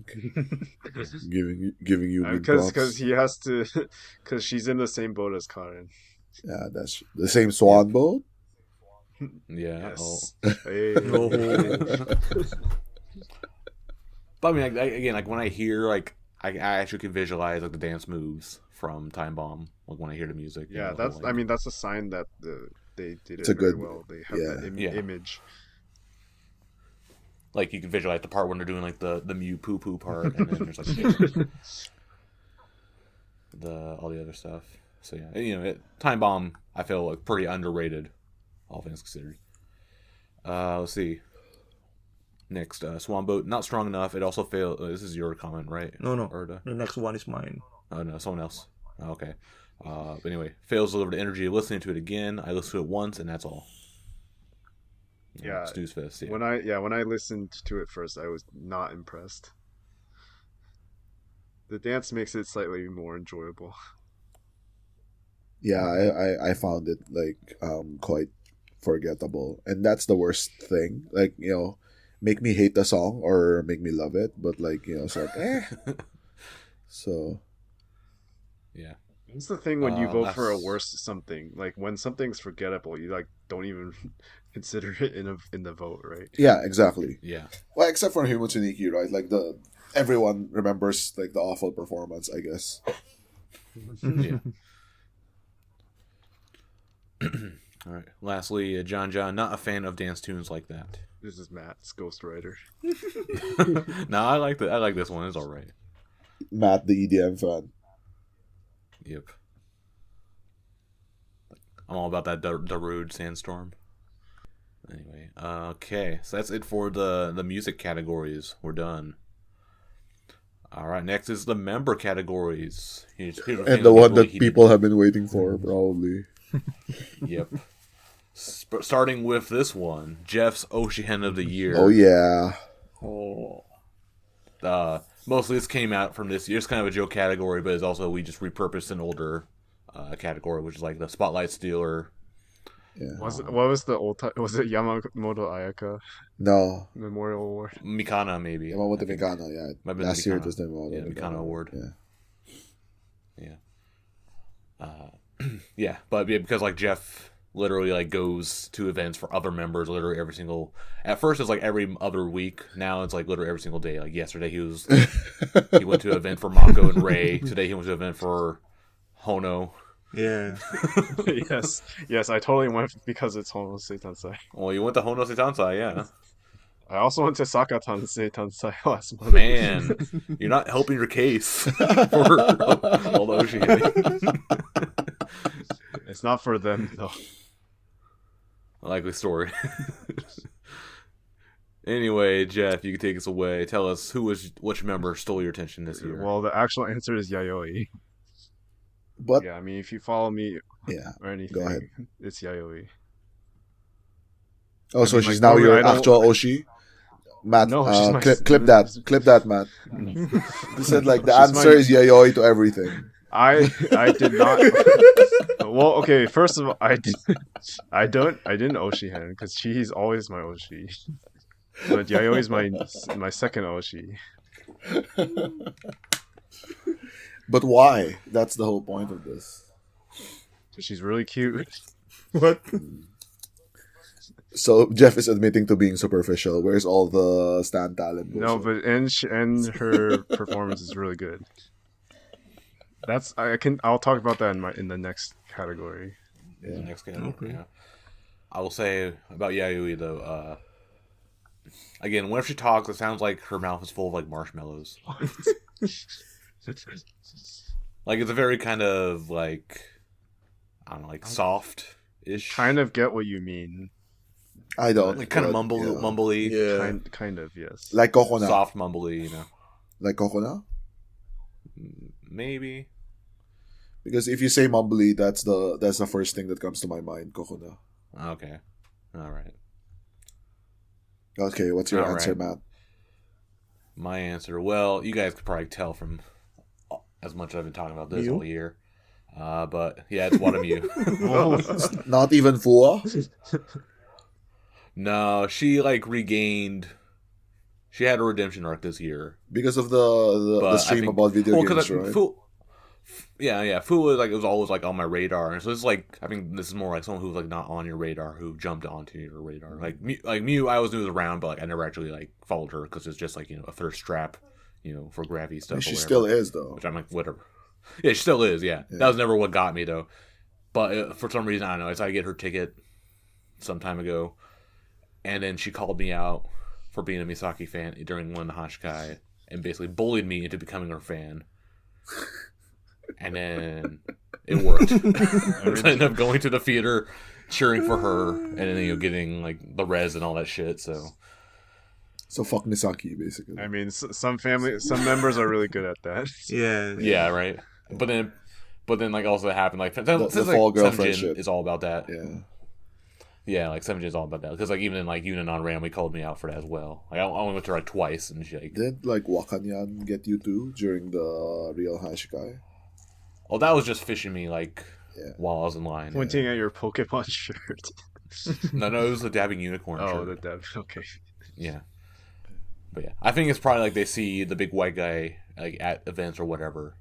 Speaker 2: giving you big props.
Speaker 3: Because he has to, because she's in the same boat as Karen.
Speaker 2: Yeah, that's the same swan boat.
Speaker 1: Yeah.
Speaker 3: Yes.
Speaker 1: Oh.
Speaker 3: Hey.
Speaker 1: But I mean, again, like when I hear, like, I actually can visualize like the dance moves from Time Bomb. Like when I hear the music. you
Speaker 3: Yeah,
Speaker 1: know,
Speaker 3: that's.
Speaker 1: like,
Speaker 3: I mean, that's a sign that they did
Speaker 2: It's
Speaker 3: it
Speaker 2: a
Speaker 3: very
Speaker 2: good-
Speaker 3: well. They have
Speaker 2: yeah.
Speaker 3: that
Speaker 1: Yeah.
Speaker 3: image.
Speaker 1: like you can visualize the part when they're doing like the Mew poo poo part, and then there's like all the other stuff. So yeah, Time Bomb I feel like pretty underrated, all things considered. Let's see. Next, Swan Boat, not strong enough. It also failed. This is your comment, right?
Speaker 4: No.
Speaker 1: Erda?
Speaker 4: The next one is mine.
Speaker 1: Oh no, someone else. Oh, okay. But anyway, fails to deliver the energy of listening to it again. I listened to it once, and that's all.
Speaker 3: Yeah.
Speaker 1: Snooze fest. Yeah.
Speaker 3: When I listened to it first, I was not impressed. The dance makes it slightly more enjoyable.
Speaker 2: Yeah, I found it like quite forgettable, and that's the worst thing. Like make me hate the song or make me love it, but like it's like So
Speaker 1: Yeah.
Speaker 3: It's the thing when you vote for a
Speaker 1: that's-
Speaker 3: worse something. Like when something's forgettable, you like don't even consider it in the vote, right?
Speaker 2: yeah, exactly.
Speaker 1: Yeah.
Speaker 2: Well, except for Himutsuniki, right? Like everyone remembers like the awful performance, I guess.
Speaker 1: Yeah. All right. Lastly, John, not a fan of dance tunes like that.
Speaker 3: This is Matt's Ghost Rider.
Speaker 1: No, I like I like this one. It's all right.
Speaker 2: Matt, the EDM fan.
Speaker 1: Yep. I'm all about that Darude Sandstorm. Anyway, okay, so that's it for the music categories. We're done. All right, next is the member categories.
Speaker 2: And the one that people have been waiting for, probably.
Speaker 1: Yep. Starting with this one, Jeff's Oshihen of the Year.
Speaker 2: Oh, yeah.
Speaker 4: Oh.
Speaker 1: Mostly this came out from this year. It's kind of a joke category, but it's also we just repurposed an older category, which is like the Spotlight Stealer.
Speaker 2: Yeah.
Speaker 3: What was the old title? Was it Yamamoto Ayaka
Speaker 2: No.
Speaker 3: Memorial Award?
Speaker 1: Mikana, maybe.
Speaker 2: Yamamoto Mikano, yeah. Last year it was the
Speaker 1: Mikano Award.
Speaker 2: Yeah.
Speaker 1: Yeah, but because like Jeff literally like goes to events for other members literally every single. At first it's like every other week. Now it's like literally every single day. Like yesterday he went to an event for Mako and Ray. Today he went to an event for Hono.
Speaker 4: Yeah.
Speaker 3: yes, I totally went because it's Hono Seitansai.
Speaker 1: Well, you went to Hono Seitansai, yeah.
Speaker 3: I also went to Sakatan Seitansai last month.
Speaker 1: Man, you're not helping your case for all the Oshi hitting.
Speaker 3: It's not for them though.
Speaker 1: I like the story. Anyway, Jeff, you can take us away. Tell us which member stole your attention this year.
Speaker 3: Well, the actual answer is Yayoi.
Speaker 2: But
Speaker 3: Yeah, I mean, if you follow me or anything,
Speaker 2: go ahead.
Speaker 3: it's Yayoi.
Speaker 2: Oh, so
Speaker 3: I mean,
Speaker 2: she's
Speaker 3: like,
Speaker 2: now
Speaker 3: normally
Speaker 2: your
Speaker 3: I don't-
Speaker 2: actual Oshi? Matt,
Speaker 3: No, she's my-
Speaker 2: clip that, Matt. You said like the
Speaker 3: She's
Speaker 2: answer
Speaker 3: my-
Speaker 2: is Yayoi to everything.
Speaker 3: I did not. Well, okay. First of all, I didn't Oshi Hen because she's always my Oshi. But Yayoi is my second Oshi.
Speaker 2: But why? That's the whole point of this.
Speaker 3: She's really cute.
Speaker 4: What?
Speaker 2: So Jeff is admitting to being superficial. Where's all the stand talent?
Speaker 3: No,
Speaker 2: bullshit?
Speaker 3: but and her performance is really good. I'll talk about that in the next category.
Speaker 1: The next category. Okay. Yeah. I will say about Yayoi though. Again, whenever she talks, it sounds like her mouth is full of like marshmallows. Like it's a very kind of like I don't know, like soft-ish.
Speaker 3: Kind of get what you mean.
Speaker 2: I don't.
Speaker 1: Like kind of
Speaker 2: but, yeah.
Speaker 1: mumbly.
Speaker 4: Yeah.
Speaker 3: Kind of, yes.
Speaker 2: Like Kokona.
Speaker 1: Soft mumbly, you know.
Speaker 2: Like Kokona?
Speaker 1: Maybe.
Speaker 2: Because if you say mumbly, that's the first thing that comes to my mind. Kokona.
Speaker 1: Okay. All right.
Speaker 2: Okay, what's your
Speaker 1: All
Speaker 2: answer,
Speaker 1: right.
Speaker 2: Matt?
Speaker 1: My answer. Well, you guys could probably tell from as much as I've been talking about this
Speaker 4: You?
Speaker 1: all year. But yeah, it's Watamu.
Speaker 2: Not even Fua?
Speaker 1: No, she like regained. She had a redemption arc this year.
Speaker 2: Because of the
Speaker 1: But
Speaker 2: stream
Speaker 1: I think,
Speaker 2: about video games,
Speaker 1: 'cause
Speaker 2: right?
Speaker 1: Fu was like it was always like on my radar. So it's like I think this is more like someone who's like not on your radar who jumped onto your radar. Like Mew, I always knew was around, but like I never actually like followed her because it's just like a thirst trap, for gravity stuff.
Speaker 2: And she
Speaker 1: or whatever.
Speaker 2: still is, though.
Speaker 1: Which I'm like whatever. Yeah, she still is. Yeah, that was never what got me though. But for some reason I don't know. I tried to get her ticket some time ago, and then she called me out for being a Misaki fan during one of the Hashikai and basically bullied me into becoming her fan. And then it worked. I ended up going to the theater, cheering for her, and then getting like the res and all that shit. So
Speaker 2: fuck Misaki, basically.
Speaker 3: I mean, some members are really good at that.
Speaker 4: Yeah.
Speaker 1: yeah, right. But then like also that happened like
Speaker 2: the
Speaker 1: since,
Speaker 2: fall
Speaker 1: like,
Speaker 2: girl
Speaker 1: Sevenjin
Speaker 2: friendship.
Speaker 1: is all about that.
Speaker 2: Yeah.
Speaker 1: Like Sevenjin is all about that because like even in like Yunanon Ram, we called me out for that as well. Like I only went to her like twice, and she like
Speaker 2: Did like Wakanyan get you too during the real Hashikai?
Speaker 1: oh that was just fishing me like while I was in line.
Speaker 3: Pointing at your Pokemon shirt.
Speaker 1: No, it was the dabbing unicorn.
Speaker 3: Oh,
Speaker 1: shirt.
Speaker 3: the dev. Okay.
Speaker 1: Yeah. But yeah, I think it's probably like they see the big white guy like at events or whatever,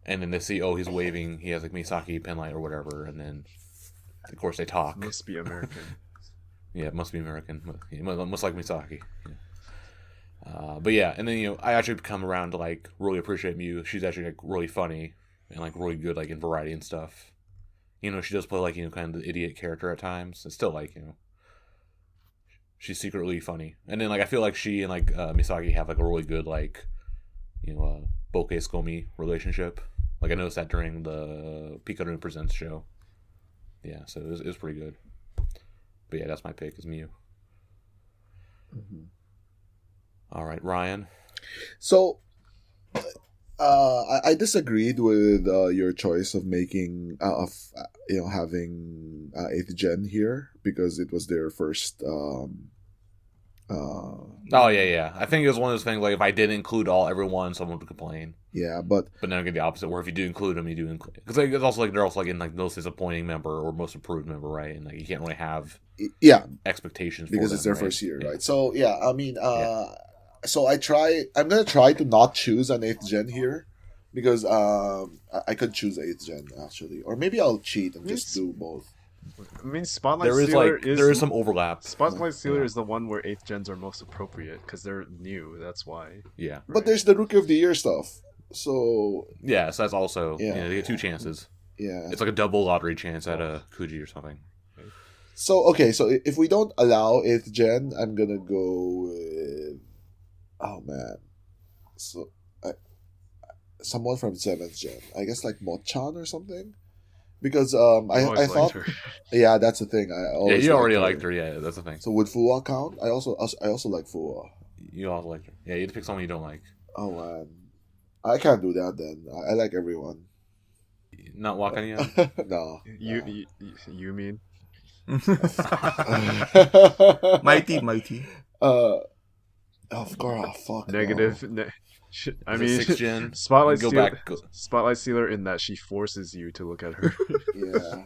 Speaker 1: and then they see he's waving, he has like Misaki penlight or whatever, and then of course they talk.
Speaker 3: Must be American.
Speaker 1: Yeah, it must be American. It must like Misaki. Yeah. But yeah, and then I actually come around to like really appreciate Mew. She's actually like really funny and like really good like in variety and stuff. she does play kind of the idiot character at times. It's still she's secretly funny. And then I feel like she and Misaki have a really good Bokeh Skomi relationship. I noticed that during the Pikachu Presents show. Yeah, so it was pretty good. But yeah, that's my pick is Mew.
Speaker 2: Mm-hmm.
Speaker 1: All right, Ryan.
Speaker 2: So, I disagreed with your choice of making having 8th gen here because it was their first.
Speaker 1: Oh yeah. I think it was one of those things if I didn't include everyone, someone would complain.
Speaker 2: Yeah, but
Speaker 1: then I get the opposite, where if you do include them, you do include because it's also they're also in most disappointing member or most improved member, right? And you can't really have expectations
Speaker 2: because
Speaker 1: for
Speaker 2: it's
Speaker 1: them,
Speaker 2: their
Speaker 1: right?
Speaker 2: first year, right? So yeah, I mean, so I'm gonna try to not choose an 8th gen here because I could choose 8th gen actually, or maybe I'll cheat and just do both.
Speaker 3: I mean, Spotlight
Speaker 1: There is
Speaker 3: Stealer
Speaker 1: there is some overlap.
Speaker 3: Spotlight Stealer is the one where 8th gens are most appropriate because they're new. That's why.
Speaker 1: Yeah,
Speaker 2: but there's the Rookie of the Year stuff. So
Speaker 1: yeah, so that's also they get 2 chances.
Speaker 2: Yeah,
Speaker 1: it's like a double lottery chance at a Kuji or something.
Speaker 2: So okay, so if we don't allow 8th gen, I'm gonna go with someone from 7th gen. I guess Mochan or something. Because I thought
Speaker 3: her.
Speaker 2: Yeah, that's the thing. I always
Speaker 1: you already liked her. Yeah, that's the thing.
Speaker 2: So would Fuwa count? I also like Fuwa.
Speaker 1: You also liked her. Yeah, you had to pick someone you don't like.
Speaker 2: Oh man, I can't do that then. I like everyone.
Speaker 1: Not Wakaniya?
Speaker 2: No.
Speaker 3: You mean?
Speaker 4: Mighty.
Speaker 2: Of course. Fuck.
Speaker 3: Negative. I mean,
Speaker 1: 6th gen.
Speaker 3: Spotlight
Speaker 1: go
Speaker 3: Stealer,
Speaker 1: back.
Speaker 3: Spotlight Stealer in that she forces you to look at her.
Speaker 2: Yeah.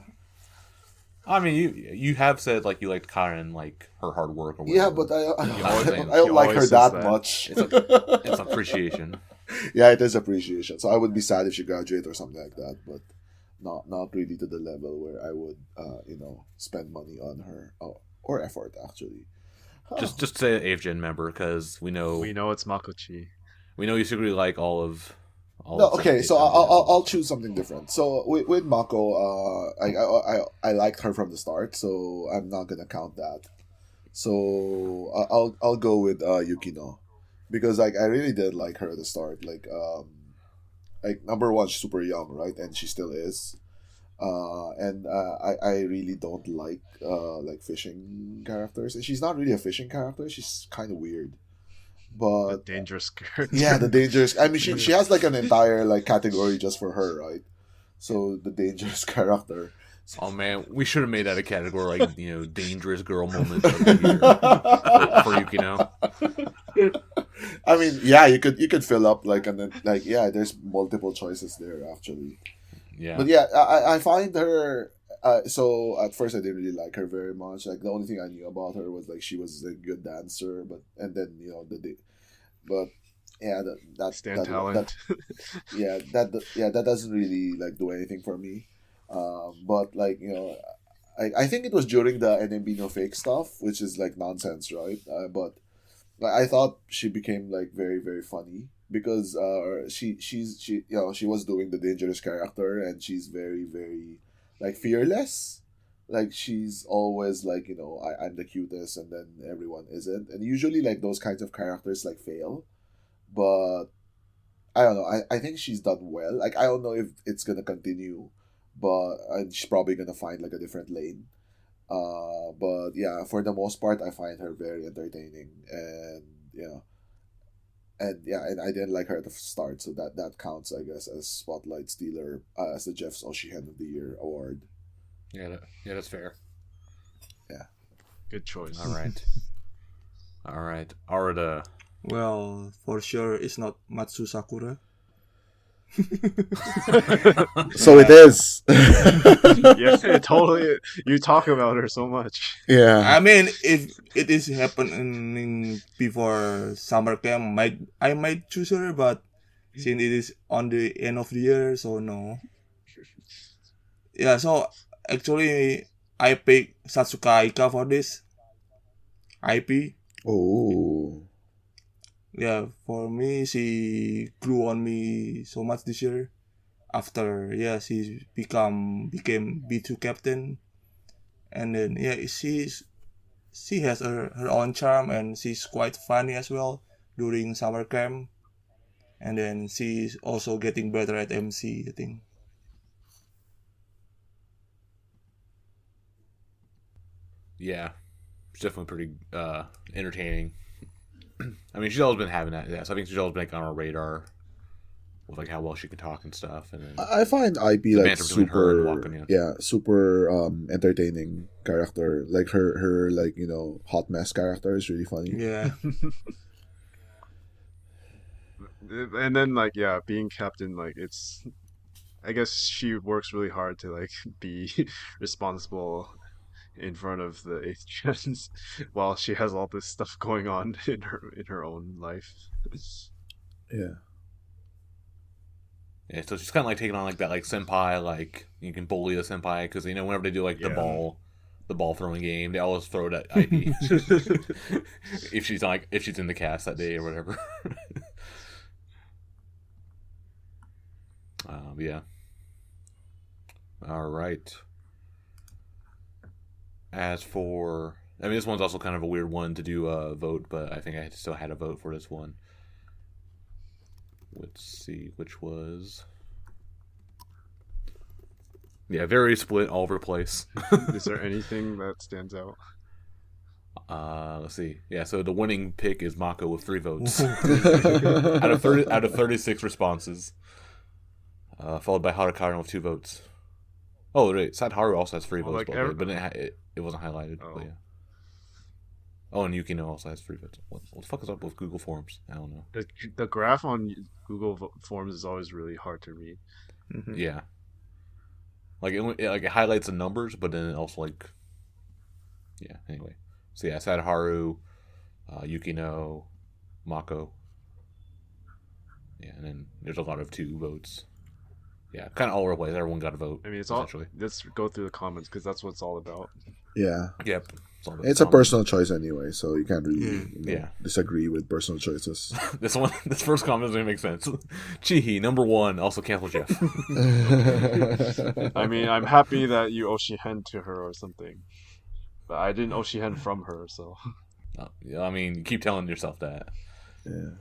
Speaker 1: I mean, you have said you liked Karen, her hard work. Or
Speaker 2: yeah,
Speaker 1: whatever.
Speaker 2: but
Speaker 1: I
Speaker 2: don't like her that much.
Speaker 1: It's appreciation.
Speaker 2: Yeah, it is appreciation. So I would be sad if she graduated or something like that, but not really to the level where I would spend money on her or effort actually.
Speaker 1: Just say an 8th gen member because we know
Speaker 3: it's Makochi.
Speaker 1: We know you secretly like all of.
Speaker 2: Okay, so I'll choose something different. So with Mako, I liked her from the start, so I'm not gonna count that. So I'll go with Yukino, because I really did like her at the start. Number one, she's super young, right, and she still is. And I really don't like fishing characters, and she's not really a fishing character. She's kind of weird. But
Speaker 3: the dangerous character.
Speaker 2: Yeah, the dangerous. I mean, she has an entire category just for her, right? So the dangerous character.
Speaker 1: Oh man, we should have made that a category dangerous girl moment of the year for Yukino.
Speaker 2: I mean, yeah, you could fill up and then there's multiple choices there actually.
Speaker 1: Yeah.
Speaker 2: But yeah, I find her. So at first I didn't really like her very much. The only thing I knew about her was she was a good dancer,
Speaker 3: stand talent.
Speaker 2: That doesn't really do anything for me. But I think it was during the NMB no fake stuff, which is nonsense, right? But I thought she became very very funny because she was doing the dangerous character, and she's very very fearless. She's always I'm the cutest, and then everyone isn't, and usually those kinds of characters fail. But I don't know, I think she's done well. I don't know if it's gonna continue, but she's probably gonna find a different lane. But yeah, for the most part I find her very entertaining, and and I didn't like her at the start, so that counts, I guess, as Spotlight Stealer, as the Jeff's Oshihen of the Year award.
Speaker 1: Yeah, that's fair.
Speaker 2: Yeah,
Speaker 3: good choice.
Speaker 1: All right. Arda.
Speaker 4: Well, for sure, it's not Matsu Sakura.
Speaker 2: So it is.
Speaker 3: Yeah, totally. You talk about her so much.
Speaker 2: Yeah.
Speaker 4: I mean, if it is happening before summer camp, I might choose her, but since it is on the end of the year, so no. Yeah, so actually, I picked Satsuka Aika for this IP.
Speaker 2: Oh.
Speaker 4: Yeah, for me, she grew on me so much this year. after she became B2 captain, and then she has her own charm, and she's quite funny as well during summer camp, and then she's also getting better at MC, I think.
Speaker 1: Yeah, it's definitely pretty entertaining. I mean, she's always been having that. Yeah, so I think she's always been like on our radar with like how well she can talk and stuff. And then
Speaker 2: I find IP
Speaker 1: the
Speaker 2: like
Speaker 1: banter between her and Walken,
Speaker 2: super entertaining character. Like her like hot mess character is really funny.
Speaker 4: Yeah.
Speaker 3: And then being captain, it's, I guess she works really hard to like be responsible in front of the eighth gens while she has all this stuff going on in her own life.
Speaker 2: Yeah.
Speaker 1: Yeah, so she's kind of like taking on like that like senpai, like you can bully the senpai because whenever they do like the ball throwing game, they always throw it at IP if she's in the cast that day or whatever. Yeah. All right. As for, I mean, this one's also kind of a weird one to do a vote, but I think I still had a vote for this one. Let's see, which was, very split all over the place.
Speaker 3: Is there anything that stands out?
Speaker 1: Let's see. Yeah, so the winning pick is Mako with 3 votes out of 36 responses. Followed by Harukaran with 2 votes. Oh, right. Sadharu also has 3 votes, but it wasn't highlighted.
Speaker 3: Oh.
Speaker 1: But yeah. Oh, and Yukino also has 3 votes. What the fuck is up with Google Forms? I don't know.
Speaker 3: The graph on Google Forms is always really hard to read.
Speaker 4: Mm-hmm.
Speaker 1: Yeah. Like it highlights the numbers, but then it also anyway. So yeah, Sadharu, Yukino, Mako. Yeah, and then there's a lot of 2 votes. Yeah, kind of all over the place. Everyone got a vote.
Speaker 3: I mean, let's go through the comments because that's what it's all about.
Speaker 2: Yeah.
Speaker 1: Yep.
Speaker 2: It's a personal choice anyway, so you can't really disagree with personal choices.
Speaker 1: This first comment doesn't make sense. Chihi, number 1, also cancel Jeff.
Speaker 3: I mean, I'm happy that you Oshihen to her or something. But I didn't Oshihen from her, so.
Speaker 1: I mean, you keep telling yourself that.
Speaker 2: Yeah.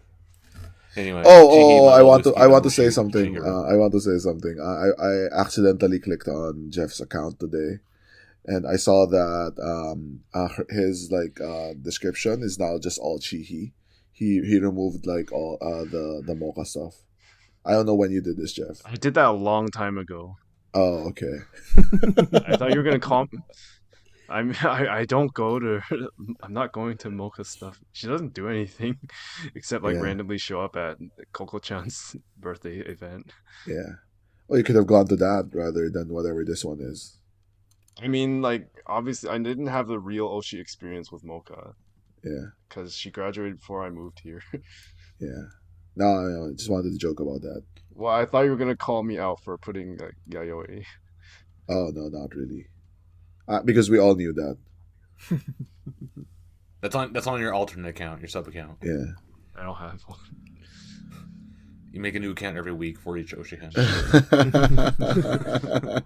Speaker 1: Anyway.
Speaker 2: I want to say something. I accidentally clicked on Jeff's account today, and I saw that his description is now just all Chihi. He removed all the Mocha stuff. I don't know when you did this, Jeff.
Speaker 3: I did that a long time ago.
Speaker 2: Oh, okay.
Speaker 3: I thought you were gonna call. I don't go to. I'm not going to Mocha stuff. She doesn't do anything except randomly show up at Coco-chan's birthday event.
Speaker 2: Yeah. Well, you could have gone to that rather than whatever this one is.
Speaker 3: I mean, obviously, I didn't have the real Oshi experience with Mocha.
Speaker 2: Yeah.
Speaker 3: Because she graduated before I moved here.
Speaker 2: Yeah. No, I just wanted to joke about that.
Speaker 3: Well, I thought you were gonna call me out for putting Yayoi.
Speaker 2: Oh no, not really. Because we all knew that.
Speaker 1: That's on your alternate account, your sub account.
Speaker 2: Yeah.
Speaker 3: I don't have one.
Speaker 1: You make a new account every week for each Oshihen.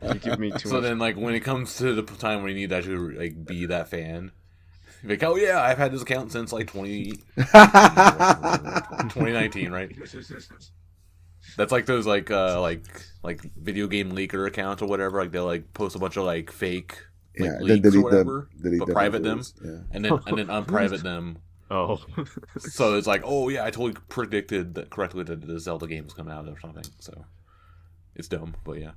Speaker 3: You give me too
Speaker 1: so
Speaker 3: much.
Speaker 1: then, when it comes to the time when you need to actually be that fan, you're like, oh yeah, I've had this account since 2019, right? That's like those like video game leaker accounts or whatever. Like they'll post a bunch of fake leaks or whatever, but private them, and then unprivate them.
Speaker 3: Oh.
Speaker 1: So it's oh yeah, I totally predicted that correctly that the Zelda game was coming out or something. So it's dumb, but yeah.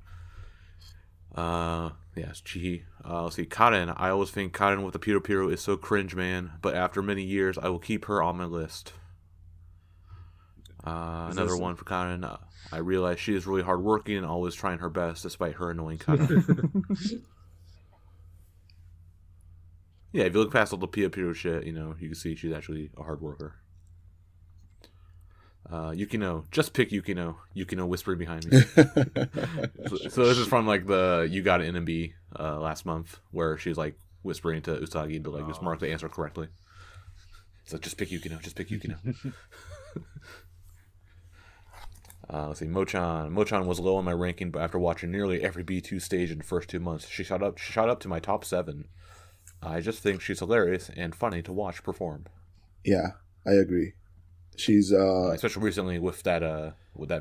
Speaker 1: It's Chihi. Let's see, Karen. I always think Karen with the Piro Piro is so cringe, man. But after many years, I will keep her on my list. Another one for Karen. I realize she is really hardworking and always trying her best despite her annoying Karen. Yeah, if you look past all the Pio Piro shit, you can see she's actually a hard worker. Yukino, just pick Yukino. Yukino whispering behind me. So this is from the You Got It NMB last month, where she's whispering to Usagi to just mark the answer correctly. It's just pick Yukino, just pick Yukino. Let's see, Mochan. Mochan was low on my ranking, but after watching nearly every B2 stage in the first 2 months, she shot up to my top 7. I just think she's hilarious and funny to watch perform.
Speaker 2: Yeah, I agree. She's
Speaker 1: especially recently with that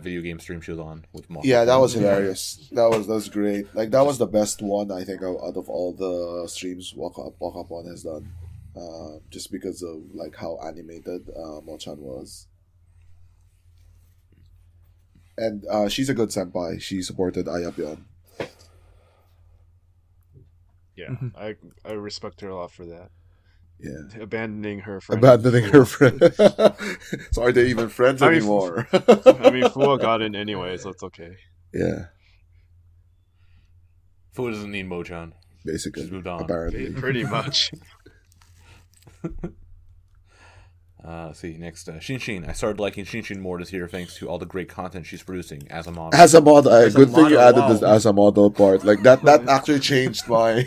Speaker 1: video game stream she was on with Mock.
Speaker 2: yeah, that was hilarious. That was great. Like that was the best one I think out of all the streams Walk Up One has done. Just because of like how animated Mochan was. And she's a good senpai. She supported Ayapyeon.
Speaker 3: Yeah, I respect her a lot for that.
Speaker 2: Yeah.
Speaker 3: Abandoning her friend.
Speaker 2: So are they even friends anymore?
Speaker 3: I mean, Fua got in anyway, so it's okay.
Speaker 2: Yeah.
Speaker 1: Fua doesn't need Mochan.
Speaker 2: Basically.
Speaker 1: She's moved on.
Speaker 2: Apparently.
Speaker 3: Pretty much.
Speaker 1: Let's see, next, Shinshin. I started liking Shinshin more this year thanks to all the great content she's producing as a model.
Speaker 2: As a model. Good thing you added
Speaker 4: wow.
Speaker 2: this as a model part. Like that actually changed my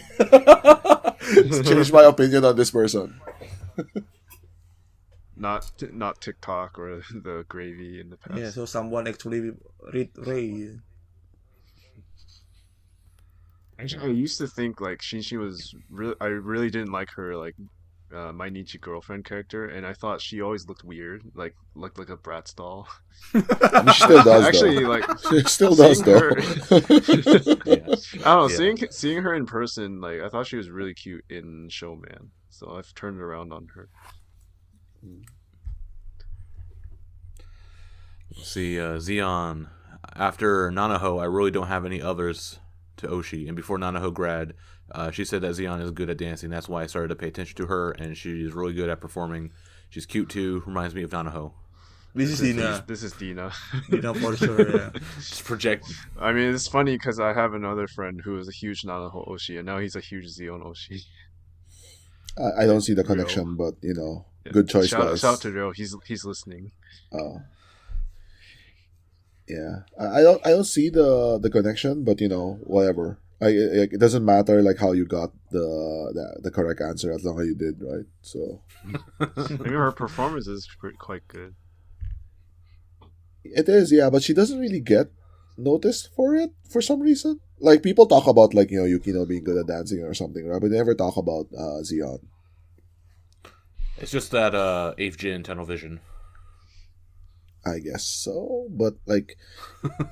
Speaker 2: opinion on this person.
Speaker 3: Not TikTok or the gravy in the past.
Speaker 4: Yeah, so someone actually read Ray.
Speaker 3: Actually, I used to think like Shinshin was really. I really didn't like her like my Nietzsche girlfriend character, and I thought she always looked weird, like looked like a Bratz doll.
Speaker 2: I mean, she still does.
Speaker 3: Actually,
Speaker 2: though.
Speaker 3: like
Speaker 2: She still does though.
Speaker 3: I don't know. Seeing her in person, like I thought she was really cute in Showman, so I've turned around on her.
Speaker 1: Let's see, Zeon. After Nanaho, I really don't have any others to Oshi, and before Nanaho grad, she said that Zeon is good at dancing. That's why I started to pay attention to her, and she's really good at performing. She's cute too. Reminds me of Nanaho.
Speaker 4: This is Dina.
Speaker 3: This is Dina.
Speaker 4: Dina for sure, yeah.
Speaker 1: Just project.
Speaker 3: I mean, it's funny because I have another friend who is a huge Nanaho Oshi, and now he's a huge Zeon Oshi.
Speaker 2: I don't see the connection, but good choice, guys.
Speaker 3: Shout out to Ryo. He's listening.
Speaker 2: Yeah, I don't see the connection, but whatever. It doesn't matter like how you got the correct answer as long as you did, right? So
Speaker 3: maybe her performance is quite good.
Speaker 2: It is, yeah, but she doesn't really get noticed for it for some reason. Like people talk about like Yukino being good at dancing or something, right? But they never talk about Zeon.
Speaker 1: It's just that 8th gen tunnel vision.
Speaker 2: I guess so, but like,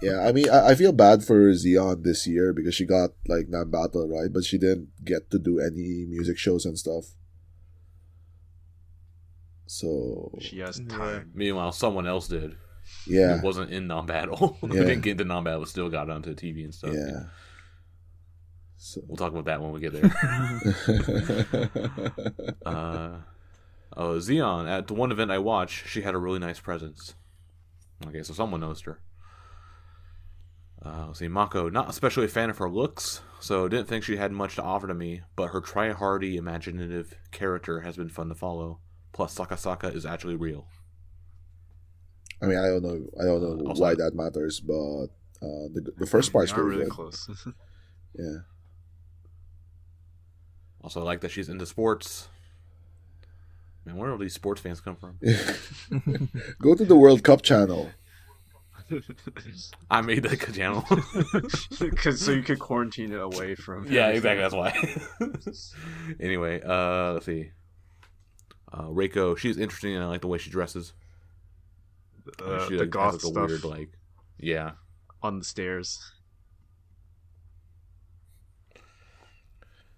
Speaker 2: yeah, I mean, I feel bad for Zeon this year because she got like Nam Battle, right? But she didn't get to do any music shows and stuff. So
Speaker 3: she has time.
Speaker 1: Meanwhile, someone else did.
Speaker 2: Yeah,
Speaker 1: it wasn't in non-battle.
Speaker 2: Yeah.
Speaker 1: We didn't get into non-battle, but still got onto TV and stuff.
Speaker 2: Yeah. So
Speaker 1: we'll talk about that when we get there. Zeon, at the one event I watched, she had a really nice presence. Okay, so someone noticed her. Let's see, Mako, not especially a fan of her looks, so didn't think she had much to offer to me, but her try-hardy, imaginative character has been fun to follow. Plus, Sakasaka is actually real.
Speaker 2: I mean, I don't know why that matters, but the first part's
Speaker 3: really
Speaker 2: good.
Speaker 3: Close.
Speaker 2: Yeah.
Speaker 1: Also, I like that she's into sports. Man, where do these sports fans come from?
Speaker 2: Go to the World Cup channel.
Speaker 1: I made that channel.
Speaker 3: So you could quarantine it away from...
Speaker 1: Yeah, exactly, that's why. Anyway, let's see. Reiko, she's interesting and I like the way she dresses. She
Speaker 3: the goth
Speaker 1: has, like,
Speaker 3: stuff
Speaker 1: weird, like, yeah.
Speaker 3: on the stairs.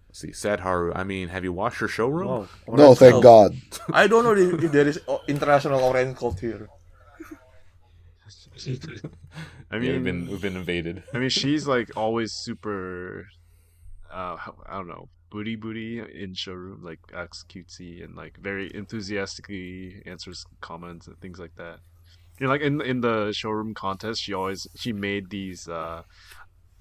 Speaker 1: Let's see, Sad Haru. I mean, have you watched her showroom?
Speaker 4: Wow.
Speaker 2: No, thank God.
Speaker 4: I don't know if there is international orange cult here.
Speaker 3: I mean,
Speaker 1: yeah, we've been invaded.
Speaker 3: I mean, she's like always super. I don't know, booty in showroom, like acts cutesy and like very enthusiastically answers comments and things like that. Like in the showroom contest, she made these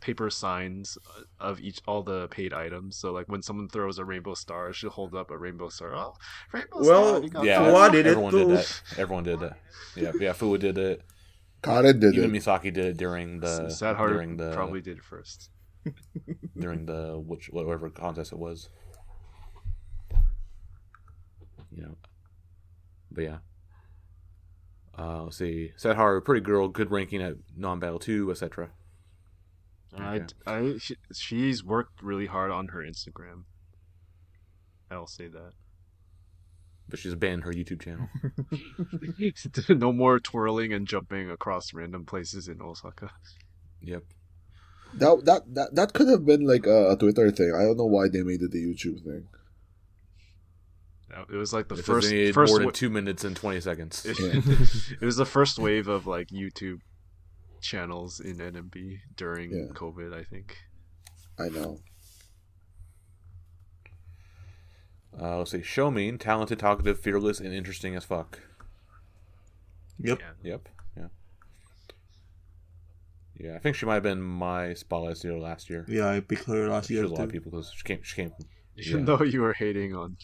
Speaker 3: paper signs of all the paid items. So like when someone throws a rainbow star, she'll hold up a rainbow star. Oh, rainbow star!
Speaker 1: Yeah,
Speaker 4: Fua did
Speaker 1: everyone
Speaker 4: it too.
Speaker 1: did that. Everyone did that. Yeah, Fua did it.
Speaker 2: Karen did
Speaker 1: Even
Speaker 2: it.
Speaker 1: Misaki did it during the
Speaker 3: Sad Heart probably did it first.
Speaker 1: During the whatever contest it was. But yeah. Let's see. Setharu, pretty girl, good ranking at non-battle 2, etc.
Speaker 3: She's worked really hard on her Instagram. I'll say that.
Speaker 1: But she's banned her YouTube channel.
Speaker 3: No more twirling and jumping across random places in Osaka.
Speaker 1: Yep.
Speaker 2: That could have been like a Twitter thing. I don't know why they made it a YouTube thing.
Speaker 3: It was like the
Speaker 1: It
Speaker 3: first
Speaker 1: more than 2 minutes and 20 seconds.
Speaker 3: It was the first wave of like YouTube channels in NMB during COVID, I think.
Speaker 2: I know.
Speaker 1: Let's see. Shomin, talented, talkative, fearless, and interesting as fuck.
Speaker 4: Yep.
Speaker 1: Yep. Yeah. Yeah, I think she might have been my spotlight stealer last year.
Speaker 4: Yeah, I picked her last year
Speaker 1: There's a lot of
Speaker 4: too.
Speaker 1: people because she came.
Speaker 3: Even though you were hating on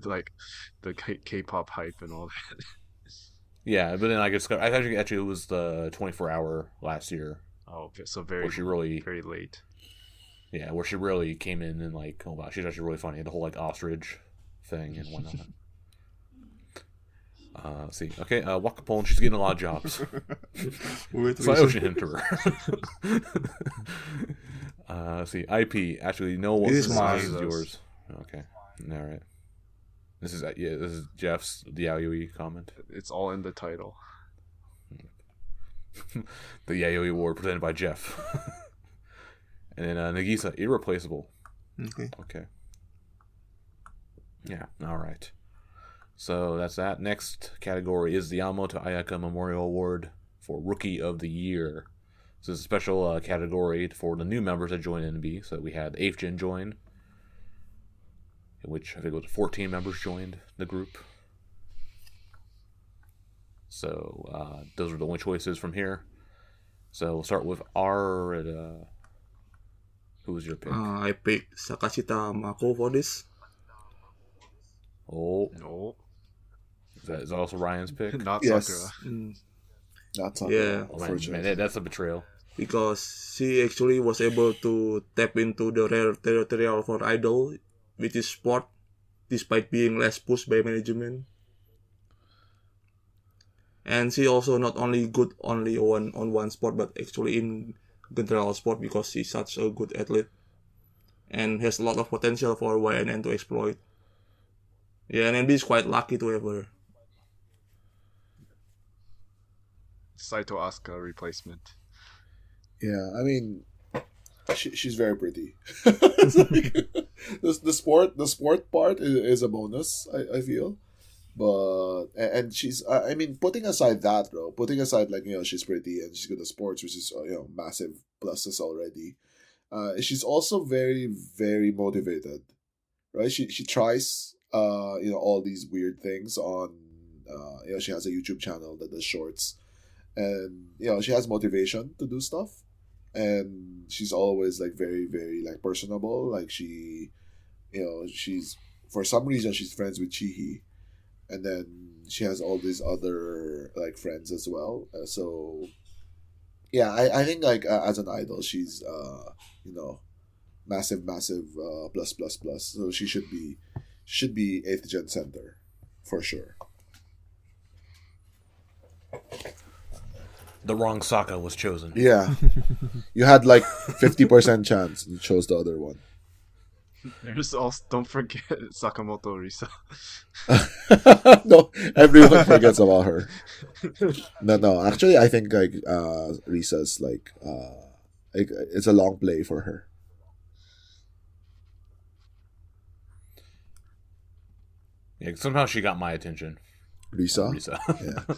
Speaker 3: like the K-pop hype and all that.
Speaker 1: Yeah, but then I actually it was the 24-hour last year.
Speaker 3: Oh, okay, so very late.
Speaker 1: Yeah, where she really came in and like, oh wow, she's actually really funny. The whole like ostrich thing and whatnot. Let's see. Okay, Wakapone, she's getting a lot of jobs. It's my ocean hint to her. Let's see. IP, actually, no one.
Speaker 4: This is mine.
Speaker 1: This is yours. Okay, all right. This is Jeff's the Yayoi comment.
Speaker 3: It's all in the title.
Speaker 1: The Yayoi Award presented by Jeff. And then Nagisa, irreplaceable. Okay. Yeah, all right. So that's that. Next category is the Yamamoto Ayaka Memorial Award for Rookie of the Year. So it's a special category for the new members that joined NB. So we had 8th Gen join, in which I think it was 14 members joined the group. So those are the only choices from here. So we'll start with R. Who was your pick?
Speaker 4: I picked Sakashita Mako for this.
Speaker 1: Oh.
Speaker 3: No.
Speaker 1: Is that also Ryan's pick?
Speaker 3: Not
Speaker 2: Yes.
Speaker 3: Sakura.
Speaker 2: Not Sakura.
Speaker 4: Yeah.
Speaker 1: Oh, man, that's a betrayal.
Speaker 4: Because she actually was able to tap into the rare territorial for idol, which is sport, despite being less pushed by management. And she also not only good only on one sport, but actually in general sport because she's such a good athlete and has a lot of potential for YNN to exploit. Yeah, and NB is quite lucky to have her.
Speaker 3: Saito Asuka replacement.
Speaker 2: Yeah, I mean, she's very pretty. the sport part is a bonus. I feel, but and she's I mean, putting aside that, bro, putting aside like she's pretty and she's good at sports, which is massive pluses already. She's also very very motivated, right? She tries all these weird things on she has a YouTube channel that does shorts, and she has motivation to do stuff. And she's always like very very like personable, like she's for some reason she's friends with Chihi, and then she has all these other like friends as well, so yeah, I think like as an idol she's massive plus, so she should be 8th gen center for sure.
Speaker 1: The wrong Sokka was chosen.
Speaker 2: Yeah. You had like 50% chance. You chose the other one.
Speaker 3: There's also, don't forget Sakamoto Risa.
Speaker 2: No, everyone forgets about her. No. Actually, I think like Risa's like it's a long play for her.
Speaker 1: Yeah, somehow she got my attention.
Speaker 2: Risa?
Speaker 1: Yeah.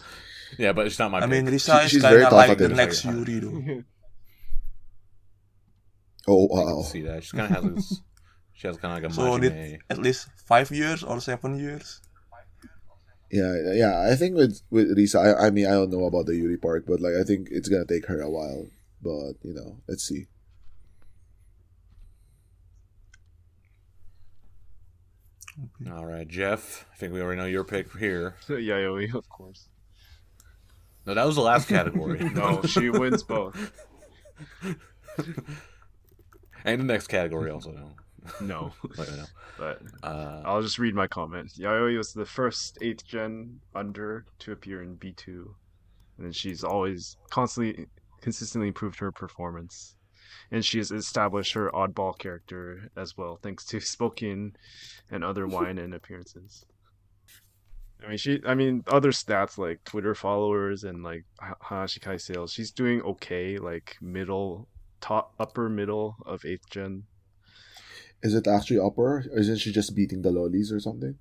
Speaker 1: Yeah, but it's not my pick.
Speaker 4: I mean, Risa is
Speaker 2: she's
Speaker 4: kind
Speaker 2: very
Speaker 4: of like the
Speaker 2: talkative.
Speaker 4: next Yuri, though.
Speaker 2: Oh,
Speaker 1: I can
Speaker 2: wow.
Speaker 1: see that. She kind of has this, she has kind of like a
Speaker 4: So
Speaker 1: Majime.
Speaker 4: did at least 5 years or 7 years.
Speaker 2: Yeah. I think with Risa, I mean, I don't know about the Yuri part, but like I think it's gonna take her a while. But let's see.
Speaker 1: All right, Jeff. I think we already know your pick here.
Speaker 3: Yayoi, of course.
Speaker 1: No, that was the last category.
Speaker 3: No, she wins both.
Speaker 1: And the next category also.
Speaker 3: No.
Speaker 1: Let me know.
Speaker 3: But I'll just read my comment. Yayoi was the first 8th gen under to appear in B2. and she's always consistently improved her performance. And she has established her oddball character as well, thanks to Spoken and other wine and appearances. I mean, other stats like Twitter followers and like Hanashikai sales, she's doing okay, like upper middle of 8th gen.
Speaker 2: Is it actually upper? Or isn't she just beating the lollies or something?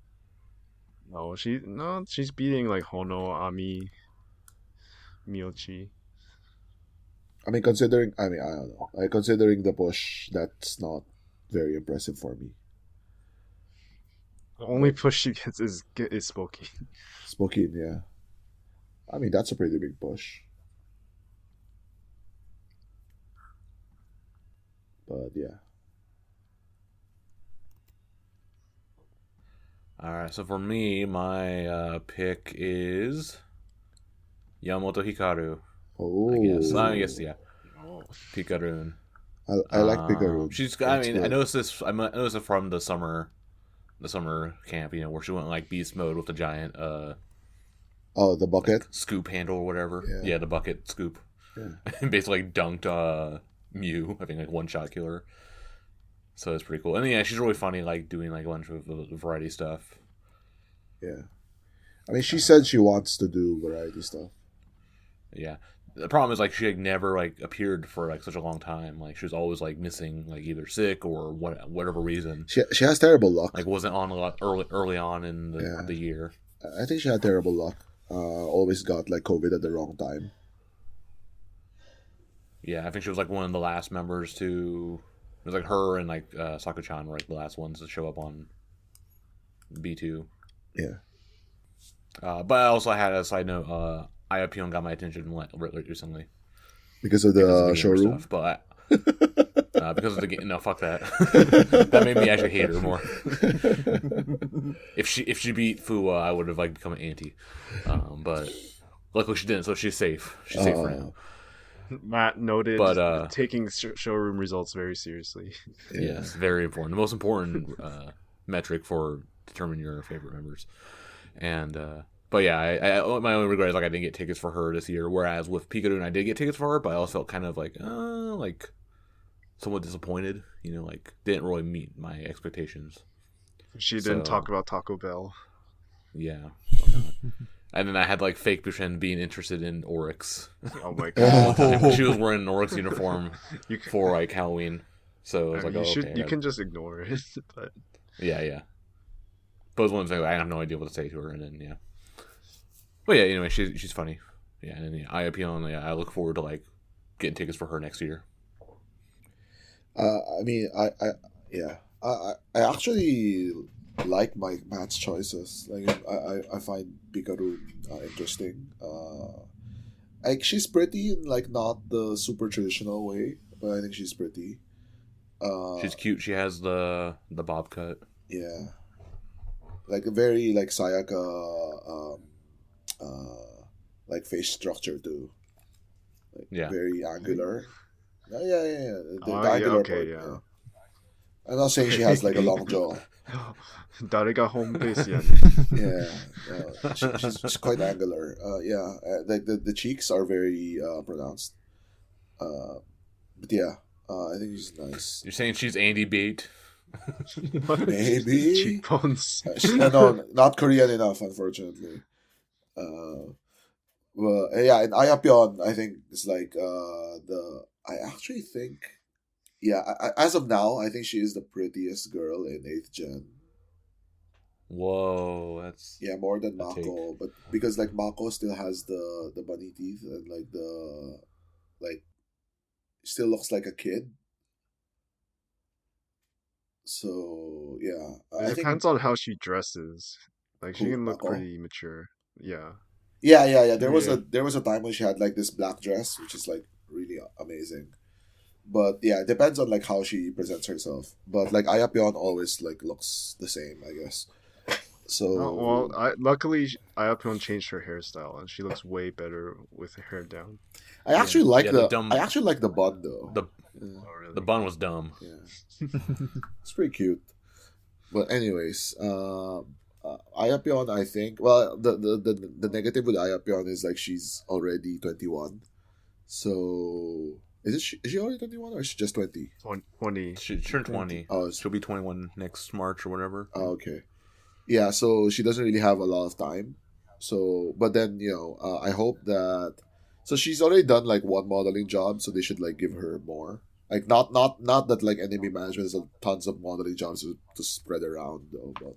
Speaker 3: No, she's beating like Hono, Ami, Miyochi.
Speaker 2: I mean, considering, I don't know. Like, considering the push, that's not very impressive for me.
Speaker 3: The only push she gets is Spoken.
Speaker 2: Spoken, yeah. I mean, that's a pretty big push. But yeah.
Speaker 1: All right, so for me, my pick is Yamamoto Hikaru.
Speaker 2: Oh,
Speaker 1: I guess, yeah. Pikaroon.
Speaker 2: I like Pikaroon.
Speaker 1: She's. I mean, I noticed this. I noticed it from the summer camp. You know, where she went like beast mode with the giant.
Speaker 2: The bucket
Speaker 1: scoop handle or whatever.
Speaker 2: Yeah,
Speaker 1: the bucket scoop.
Speaker 2: Yeah.
Speaker 1: And basically dunked Mew. I think like one shot killer. So it's pretty cool. And yeah, she's really funny, like doing like a bunch of variety stuff.
Speaker 2: Yeah. I mean, she said she wants to do variety stuff.
Speaker 1: Yeah. The problem is like she like never like appeared for like such a long time. Like she was always like missing, like either sick or whatever reason.
Speaker 2: She has terrible luck.
Speaker 1: Like wasn't on a lot early on in the year.
Speaker 2: I think she had terrible luck. Always got like COVID at the wrong time.
Speaker 1: Yeah, I think she was like one of the last members to. It was like her and like Saku-chan were like the last ones to show up on B2.
Speaker 2: Yeah.
Speaker 1: But I also had a side note. Iopion got my attention recently
Speaker 2: because of the showroom
Speaker 1: stuff, but because of the game. No, fuck that. That made me actually hate her more. If she beat Fuwa, I would have like become an anti. But luckily she didn't, so she's safe. She's safe for now.
Speaker 3: Matt noted, taking showroom results very seriously.
Speaker 1: Yes, very important. The most important metric for determining your favorite members. And but yeah, I my only regret is like I didn't get tickets for her this year. Whereas with Pikachu, I did get tickets for her, but I also felt kind of like somewhat disappointed. You know, like didn't really meet my expectations.
Speaker 3: She didn't talk about Taco Bell.
Speaker 1: Yeah. And then I had like fake Bushen being interested in Oryx.
Speaker 3: Oh my god!
Speaker 1: She was wearing an Oryx uniform for like Halloween, so I was like,
Speaker 3: you can just ignore it. But
Speaker 1: yeah. But it was one of the things I have no idea what to say to her, and then yeah. But yeah, anyway, she's funny. Yeah, and yeah, Iopion, I look forward to like getting tickets for her next year.
Speaker 2: I mean, I actually like my match choices. Like I find Pikachu interesting. Like she's pretty in like not the super traditional way, but I think she's pretty.
Speaker 1: She's cute. She has the bob cut.
Speaker 2: Yeah, like a very like Sayaka, like face structure too. Like,
Speaker 1: yeah,
Speaker 2: very angular. Yeah. The angular part. Yeah. I'm not saying she has like a long jaw.
Speaker 3: 誰がホームベースやね
Speaker 2: Yeah, she's quite angular. Like the cheeks are very pronounced. But yeah, I think she's nice.
Speaker 1: You're saying she's Andy Bate?
Speaker 2: Maybe.
Speaker 3: Cheekbones.
Speaker 2: No, not Korean enough, unfortunately. Well, yeah, and Iopion, I think it's like I actually think. Yeah, as of now, I think she is the prettiest girl in 8th gen.
Speaker 1: Whoa, that's...
Speaker 2: Yeah, more than Mako. But because, like, Mako still has the bunny teeth and, like, still looks like a kid. So, yeah.
Speaker 3: It depends on how she dresses. Like, she can look
Speaker 2: Mako?
Speaker 3: pretty mature. Yeah.
Speaker 2: Yeah. There was a time when she had, like, this black dress, which is, like, really amazing. But yeah, it depends on like how she presents herself. But like Iopion always like looks the same, I guess. So
Speaker 3: luckily Iopion changed her hairstyle and she looks way better with her hair down.
Speaker 2: I actually like the bun though.
Speaker 1: The bun was dumb.
Speaker 2: Yeah, it's pretty cute. But anyways, Ayapyeon, I think. Well, the negative with Ayapyeon is like she's already 21. So is she already 21 or is she just 20?
Speaker 3: 20.
Speaker 1: She turned 20.
Speaker 2: Oh,
Speaker 1: She'll be 21 next March or whatever.
Speaker 2: okay. Yeah, so she doesn't really have a lot of time. So, but then I hope that. So she's already done like one modeling job, so they should like give her more. Like not that like NMB management has tons of modeling jobs to spread around though, but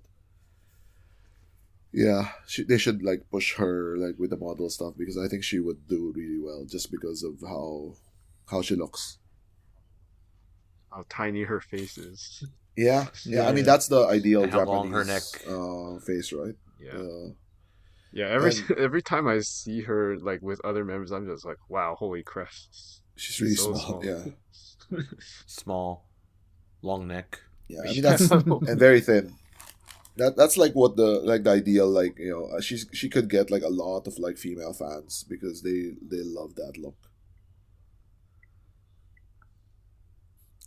Speaker 2: yeah, they should like push her like with the model stuff because I think she would do really well just because of how she looks.
Speaker 3: How tiny her face is.
Speaker 2: Yeah. I mean that's the ideal
Speaker 1: And how
Speaker 2: Japanese
Speaker 1: long her neck.
Speaker 2: face, right?
Speaker 3: Yeah. Yeah, every time I see her like with other members, I'm just like, wow, holy crap.
Speaker 2: She's really
Speaker 3: so
Speaker 2: small. Yeah.
Speaker 1: Small, long neck.
Speaker 2: Yeah, I mean that's and very thin. That's like what the ideal like she could get like a lot of like female fans because they love that look.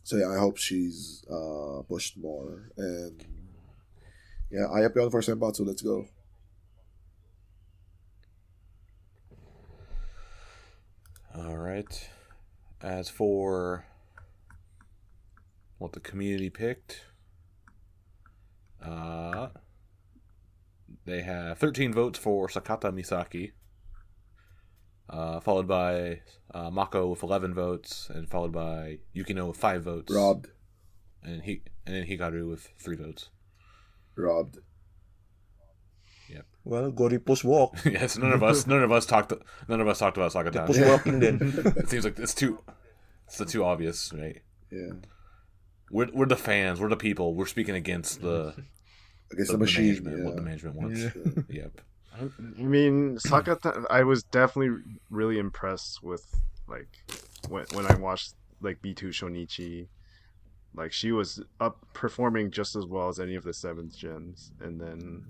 Speaker 2: So yeah, I hope she's pushed more and yeah, Ayapyeon for Senbatsu. Let's go.
Speaker 1: All right. As for what the community picked, they have 13 votes for Sakata Misaki, followed by Mako with 11 votes, and followed by Yukino with 5 votes.
Speaker 2: Robbed.
Speaker 1: And then Hikaru with 3 votes.
Speaker 2: Robbed.
Speaker 1: Yep.
Speaker 4: Well, go repost walk.
Speaker 1: Yes, none of us talked about Sakata.
Speaker 4: Repost walking then.
Speaker 1: It seems like it's too obvious, right?
Speaker 2: Yeah.
Speaker 1: We're the fans. We're the people. We're speaking against the
Speaker 2: machine.
Speaker 1: management,
Speaker 2: Yeah.
Speaker 1: what the management wants.
Speaker 4: Yeah.
Speaker 1: Yep.
Speaker 3: I mean, Sakata, I was definitely really impressed with like when I watched like B2 Shonichi. Like she was up performing just as well as any of the 7th gens, and then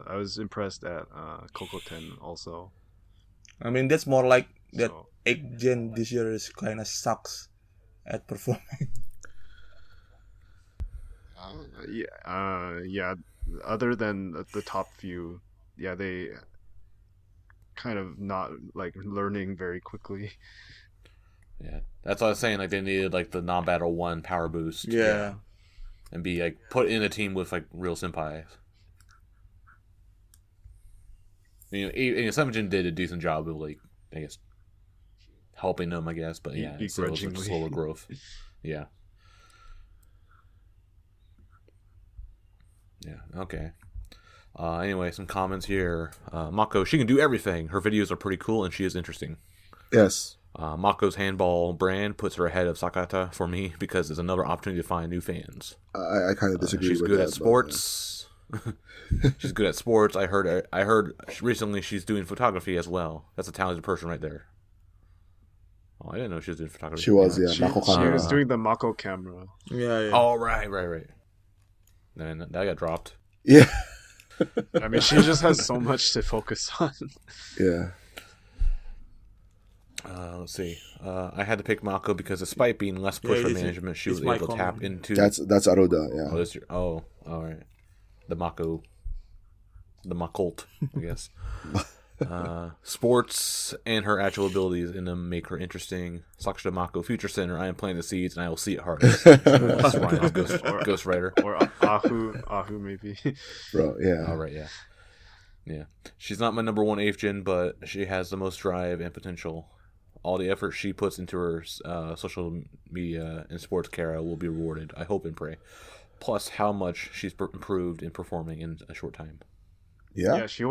Speaker 3: I was impressed at Kokoten also.
Speaker 4: I mean, that's more like that
Speaker 3: So,
Speaker 4: 8th gen this year is kind of sucks at performing.
Speaker 3: yeah. Other than the top few, yeah, they kind of not like learning very quickly.
Speaker 1: Yeah, that's what I was saying. Like they needed like the non-battle 1 power boost.
Speaker 4: Yeah.
Speaker 1: And be like put in a team with like real senpais. Seventeen did a decent job of like I guess helping them. I guess, but yeah, it's still like slower growth. Yeah. Yeah. Okay. Anyway, some comments here. Mako, she can do everything. Her videos are pretty cool, and she is interesting.
Speaker 2: Yes.
Speaker 1: Mako's handball brand puts her ahead of Sakata for me because it's another opportunity to find new fans.
Speaker 2: I kind of disagree
Speaker 1: she's
Speaker 2: with
Speaker 1: good
Speaker 2: that.
Speaker 1: at sports. She's good at sports. I heard recently she's doing photography as well. That's a talented person right there. Oh, I didn't know she was doing photography.
Speaker 2: She was, yeah.
Speaker 3: She
Speaker 2: Mako
Speaker 3: was
Speaker 2: camera.
Speaker 3: doing the Mako camera.
Speaker 4: Yeah.
Speaker 1: Oh, right. Then that got dropped.
Speaker 2: Yeah.
Speaker 3: I mean, she just has so much to focus on.
Speaker 2: Yeah.
Speaker 1: Let's see. I had to pick Mako because despite being less pushed by management, she was able to tap into.
Speaker 2: That's Aruda, yeah.
Speaker 1: All right. The Makult, I guess. Sports and her actual abilities in them make her interesting. Sakata Mako, Future Center. I am planting the seeds, and I will see it harvest. That's Ryan's Ghost Rider.
Speaker 3: Or Ahu maybe.
Speaker 2: Bro, yeah.
Speaker 1: All right, yeah. Yeah. She's not my number 1 8th gen, but she has the most drive and potential. All the effort she puts into her social media and sports Kara will be rewarded. I hope and pray. Plus, how much she's improved in performing in a short time.
Speaker 2: Yeah.
Speaker 3: She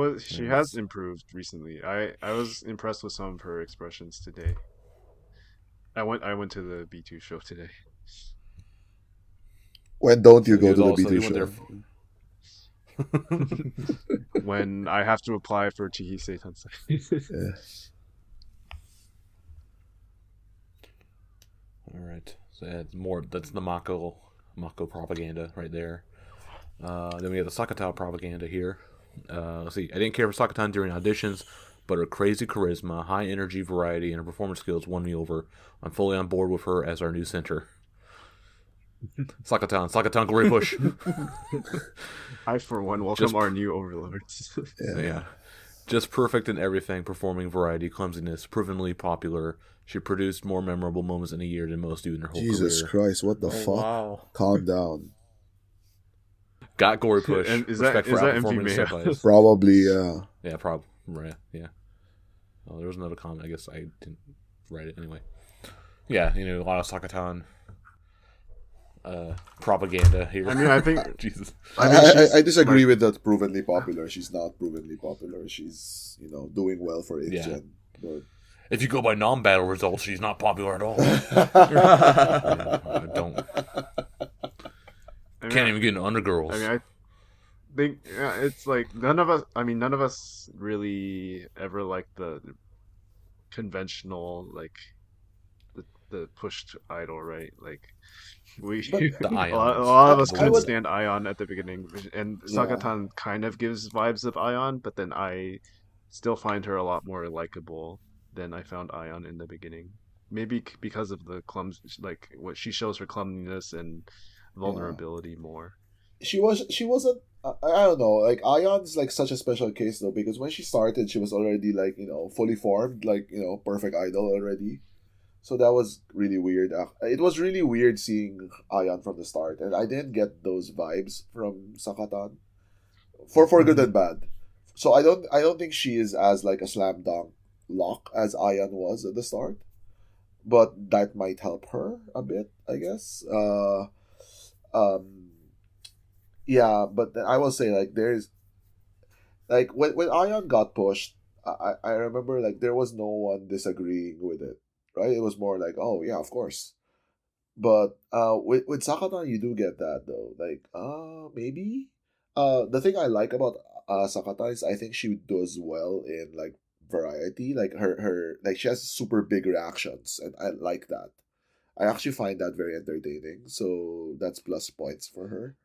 Speaker 3: has improved recently. I was impressed with some of her expressions today. I went to the B2 show today.
Speaker 2: When don't you go to the B2 show?
Speaker 3: When I have to apply for Chihise Tansai.
Speaker 2: Yeah.
Speaker 1: All right. So that's the Mako propaganda right there. Then we have the Sakata propaganda here. Let's see. I didn't care for Sakata during auditions, but her crazy charisma, high energy, variety, and her performance skills won me over. I'm fully on board with her as our new center. Sakatan, glory push.
Speaker 3: I, for one, welcome our new overlords.
Speaker 1: Yeah. Just perfect in everything, performing variety, clumsiness, provenly popular. She produced more memorable moments in a year than most do in her whole
Speaker 2: Jesus
Speaker 1: career.
Speaker 2: Christ, what the fuck?
Speaker 1: Wow.
Speaker 2: Calm down.
Speaker 1: Got glory push.
Speaker 3: And is
Speaker 1: Respect
Speaker 3: that
Speaker 1: for
Speaker 3: MV
Speaker 1: outperforming
Speaker 3: Maya?
Speaker 1: senpais.
Speaker 2: Probably, yeah.
Speaker 1: Yeah, probably. Right, yeah. Oh, there was another comment. I guess I didn't write it anyway. Yeah, a lot of Sakatan propaganda here.
Speaker 3: I mean, I think
Speaker 1: Jesus.
Speaker 2: I disagree with that provenly popular. She's not provenly popular. She's, doing well for 8th gen. But...
Speaker 1: If you go by non-battle results, she's not popular at all. I don't. Can't even get into Undergirls.
Speaker 3: I mean, I think it's like none of us really ever liked the conventional, like the pushed idol, right? Like
Speaker 1: the
Speaker 3: a
Speaker 1: Ion.
Speaker 3: lot of us
Speaker 2: I
Speaker 3: couldn't
Speaker 2: would-
Speaker 3: stand Ion at the beginning, and
Speaker 2: Yeah.
Speaker 3: Sakatan kind of gives vibes of Ion, but then I still find her a lot more likable than I found Ion in the beginning. Maybe because of the like what she shows her clumsiness and vulnerability more.
Speaker 2: She wasn't, I don't know, like, Ion's, like, such a special case, though, because when she started, she was already, like, fully formed, like, perfect idol already. So that was really weird. It was really weird seeing Ion from the start, and I didn't get those vibes from Sakatan, for good and bad. So I don't think she is as, like, a slam dunk lock as Ion was at the start, but that might help her a bit, I guess. Yeah, but then I will say, like, there's, like, when Ion got pushed, I remember, like, there was no one disagreeing with it, right? It was more like, oh yeah, of course. But with Sakatan, you do get that, though. Like, maybe. The thing I like about Sakata is I think she does well in, like, variety. Like, her like, she has super big reactions, and I like that. I actually find that very entertaining, so that's plus points for her.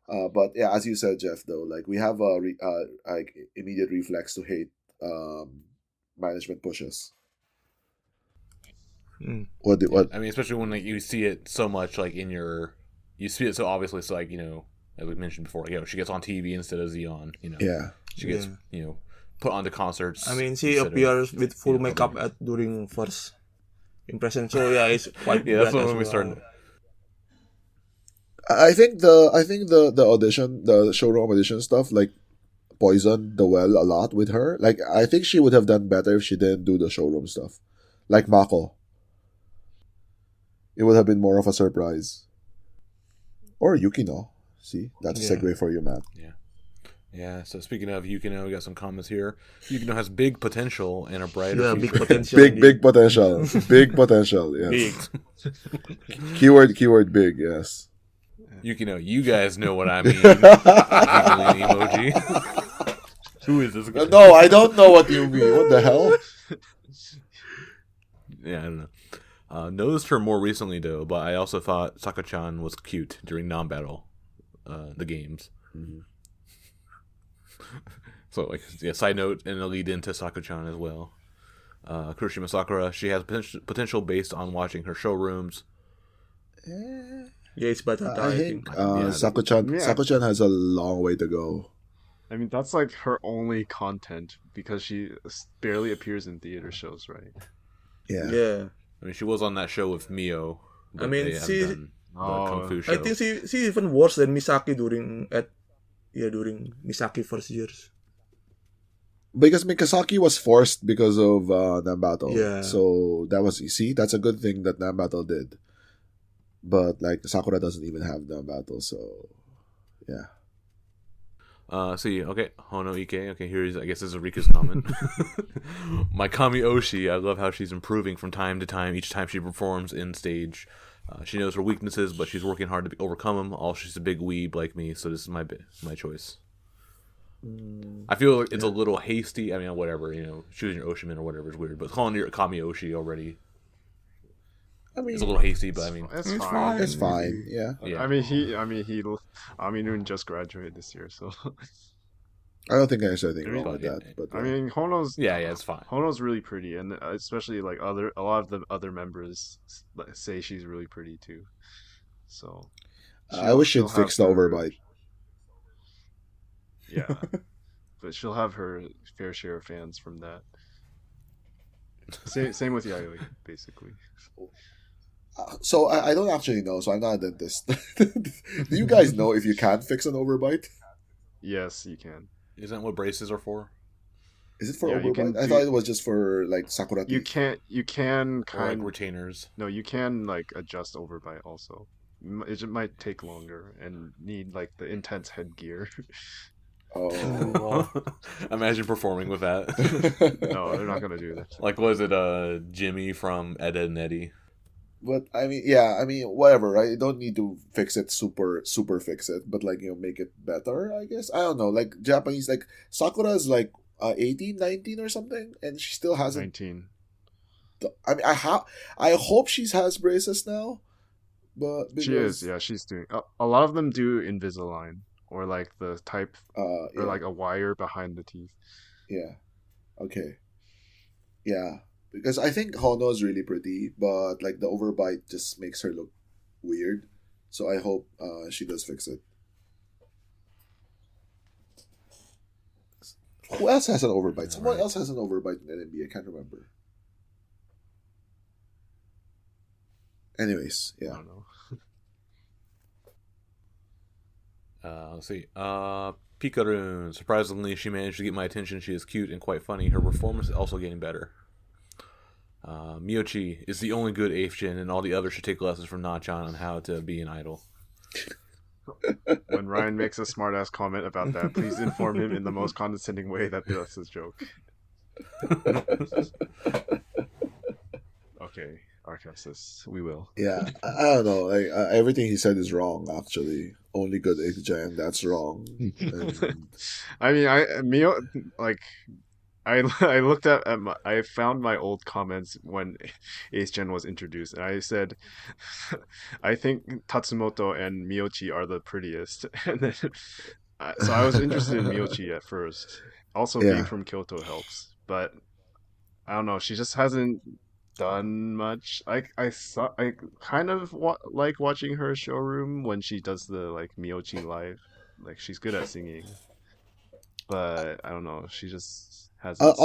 Speaker 2: But yeah, as you said, Jeff, though, like, we have a like, immediate reflex to hate management pushes. What?
Speaker 1: I mean, especially when, like, you see it so much, like, you see it so obviously. So, like, as we mentioned before, she gets on TV instead of Xeon.
Speaker 2: Yeah.
Speaker 1: She gets put onto concerts.
Speaker 4: I mean, she
Speaker 1: instead of,
Speaker 4: appears with full makeup during first impression. So yeah, it's quite
Speaker 1: yeah, that's
Speaker 4: bad
Speaker 1: when
Speaker 4: as
Speaker 1: we started.
Speaker 4: well.
Speaker 2: I think the audition, the showroom audition stuff, like, poisoned the well a lot with her. Like, I think she would have done better if she didn't do the showroom stuff. Like Mako. It would have been more of a surprise. Or Yukino. See? That's a segue for you, Matt.
Speaker 1: Yeah, so speaking of Yukino, we got some comments here. Yukino has big potential and a brighter
Speaker 4: Yeah,
Speaker 1: future.
Speaker 4: big potential.
Speaker 2: Big potential. Big potential, yes.
Speaker 4: Big.
Speaker 2: Keyword big, yes.
Speaker 1: Yukino, you guys know what I mean. Giggling emoji. Who is this guy?
Speaker 2: No, I don't know what you mean. What the hell?
Speaker 1: Yeah, I don't know. Noticed her more recently, though, but I also thought Saka-chan was cute during non-battle, the games.
Speaker 2: Mm-hmm.
Speaker 1: So, like, yeah, side note, and a lead into Saka-chan as well. Kuroshima Sakura, she has potential based on watching her showrooms.
Speaker 4: Yeah, it's better.
Speaker 2: I think
Speaker 1: Yeah,
Speaker 2: Sako-chan has a long way to go.
Speaker 3: I mean, that's like her only content because she barely appears in theater shows, right?
Speaker 2: Yeah.
Speaker 4: Yeah.
Speaker 1: I mean, she was on that show with Mio. But
Speaker 4: I mean,
Speaker 1: they haven't
Speaker 4: she-
Speaker 1: done the Kung Fu show.
Speaker 4: I think she's even worse than Misaki during Misaki first years.
Speaker 2: Because Mikasaki was forced because of Nambattle.
Speaker 4: Yeah.
Speaker 2: So that was, you see, that's a good thing that Nambattle did. But, like, Sakura doesn't even have Nambattle, so yeah.
Speaker 1: Okay, Hono Ike. Okay, here's, I guess this is Rika's comment. My Kami Oshi, I love how she's improving from time to time, each time she performs in stage. She knows her weaknesses, but she's working hard to overcome them. All she's a big weeb like me, so this is my choice. I feel like it's a little hasty. I mean, whatever, choosing your Oshiman or whatever is weird, but calling your Kami Oshi already
Speaker 2: I mean,
Speaker 1: is a little hasty, but I mean,
Speaker 3: It's
Speaker 4: It's
Speaker 3: fine.
Speaker 2: it's fine, yeah.
Speaker 1: yeah.
Speaker 3: I mean, Aminun just graduated this year, so
Speaker 2: I don't think there's anything
Speaker 3: I
Speaker 2: wrong
Speaker 3: mean,
Speaker 2: with that. But
Speaker 3: I mean, Hono's
Speaker 1: it's fine.
Speaker 3: Hono's really pretty, and especially like a lot of the other members say she's really pretty too. So
Speaker 2: I wish
Speaker 3: she'll
Speaker 2: she'd fix the
Speaker 3: have her-
Speaker 2: overbite.
Speaker 3: Yeah, but she'll have her fair share of fans from that. Same with Yayoi, basically.
Speaker 2: So I don't actually know, so I'm not a dentist. Do you guys know if you can fix an overbite?
Speaker 3: Yes, you can.
Speaker 1: Isn't that what braces are for?
Speaker 2: Is it for
Speaker 3: Yeah, you can
Speaker 2: overbite? I
Speaker 3: do-
Speaker 2: thought it was just for like sakura
Speaker 3: You
Speaker 2: teeth.
Speaker 3: can
Speaker 1: Or like
Speaker 3: kind
Speaker 1: retainers?
Speaker 3: no, you can like adjust overbite also. It just might take longer and need like the intense headgear.
Speaker 2: Oh.
Speaker 1: Imagine performing with that.
Speaker 3: No, they're not gonna do that.
Speaker 1: Like, was it Jimmy from Ed, Edd and Eddie?
Speaker 2: But I mean, whatever, right? You don't need to fix it super fix it, but like, make it better, I guess. I don't know. Like Japanese, like Sakura is like 18, 19 or something, and she still hasn't.
Speaker 3: 19.
Speaker 2: I mean, I hope she has braces now, but because,
Speaker 3: She is, yeah, she's doing. A lot of them do Invisalign or like the type
Speaker 2: yeah,
Speaker 3: or like a wire behind the teeth.
Speaker 2: yeah, okay, yeah. Because I think Hono is really pretty, but like the overbite just makes her look weird. So I hope she does fix it. Who else has an overbite? Someone
Speaker 1: Right.
Speaker 2: else has an overbite in NMB. I can't remember. Anyways,
Speaker 3: I
Speaker 2: yeah.
Speaker 3: don't know.
Speaker 1: Let's see. Pikaroon. Surprisingly, she managed to get my attention. She is cute and quite funny. Her performance is also getting better. Miyochi is the only good 8th gen, and all the others should take lessons from Nachan on how to be an idol.
Speaker 3: When Ryan makes a smartass comment about that, please inform him in the most condescending way that that's his joke. Okay, Arcasis, we will.
Speaker 2: Yeah, I don't know. Like everything he said is wrong. Actually, only good 8th gen. That's wrong. And,
Speaker 3: I mean, Mio, like, I looked at I found my old comments when 8th Gen was introduced, and I said, I think Tatsumoto and Miyochi are the prettiest, and then so I was interested in Miyochi at first. Also,
Speaker 2: Yeah.
Speaker 3: being from Kyoto helps, but I don't know. She just hasn't done much. I kind of like watching her showroom when she does the like Miyochi live. Like she's good at singing, but I don't know. She just hasn't.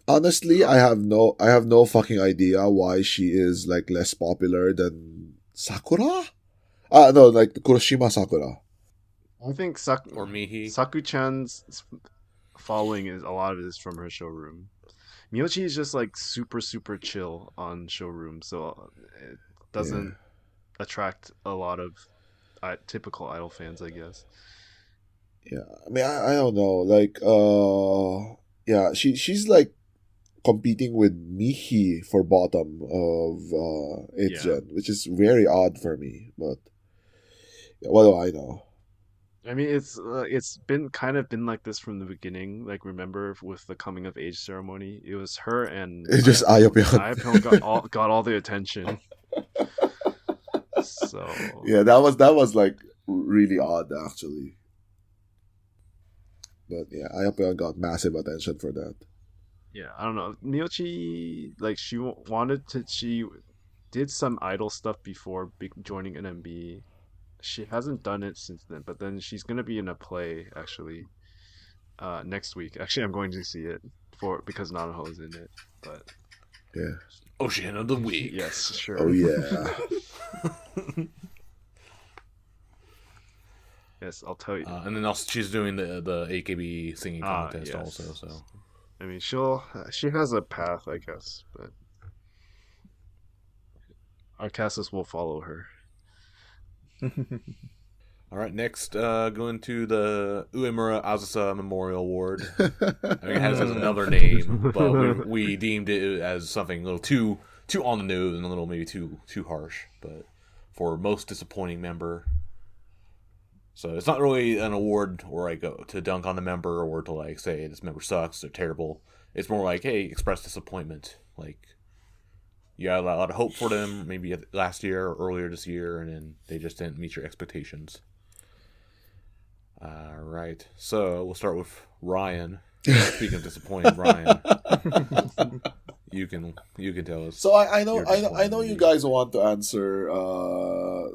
Speaker 2: honestly, I have no fucking idea why she is like less popular than Sakura. No, like Kuroshima Sakura.
Speaker 3: I think
Speaker 1: Or Mihi.
Speaker 3: Saku-chan's following is a lot of it is from her showroom. Miyochi is just like super chill on showroom, so it doesn't attract a lot of typical idol fans, I guess.
Speaker 2: Yeah, I mean, I don't know. Like, yeah, she's like competing with Mihi for bottom of 8th
Speaker 3: Yeah.
Speaker 2: gen, which is very odd for me. But yeah, what do I know?
Speaker 3: I mean, it's been like this from the beginning. Like, remember with the coming of age ceremony, it was her and
Speaker 2: It's just Ayopyeon.
Speaker 3: Ayopyeon got all the attention. So
Speaker 2: Yeah, that was like really odd actually. But yeah, Ayopyeon got massive attention for that.
Speaker 3: yeah, I don't know. Miyochi, like she did some idol stuff before joining NMB. She hasn't done it since then, but then she's gonna be in a play actually next week. Actually, I'm going to see it because Nanaho is in it. But
Speaker 2: Yeah.
Speaker 1: Ocean of the Week.
Speaker 3: yes, sure.
Speaker 2: Oh yeah.
Speaker 3: Yes, I'll tell you.
Speaker 1: And then also she's doing the AKB singing contest
Speaker 3: yes.
Speaker 1: also. So
Speaker 3: I mean, she has a path, I guess, but Arcasis will follow her.
Speaker 1: all right, next going to the Uemura Azusa Memorial Award. I mean, it has another name, but we deemed it as something a little too on the nose and a little maybe too harsh. But for most disappointing member, so it's not really an award or like to dunk on the member or to like say this member sucks, they're terrible. It's more like, hey, express disappointment. Like you had a lot of hope for them maybe last year or earlier this year, and then they just didn't meet your expectations. All right, so we'll start with Ryan. Speaking of disappointing, Ryan, you can tell us.
Speaker 2: So I know
Speaker 1: You're
Speaker 2: I know
Speaker 1: disappointed
Speaker 2: you
Speaker 1: in
Speaker 2: guys want to answer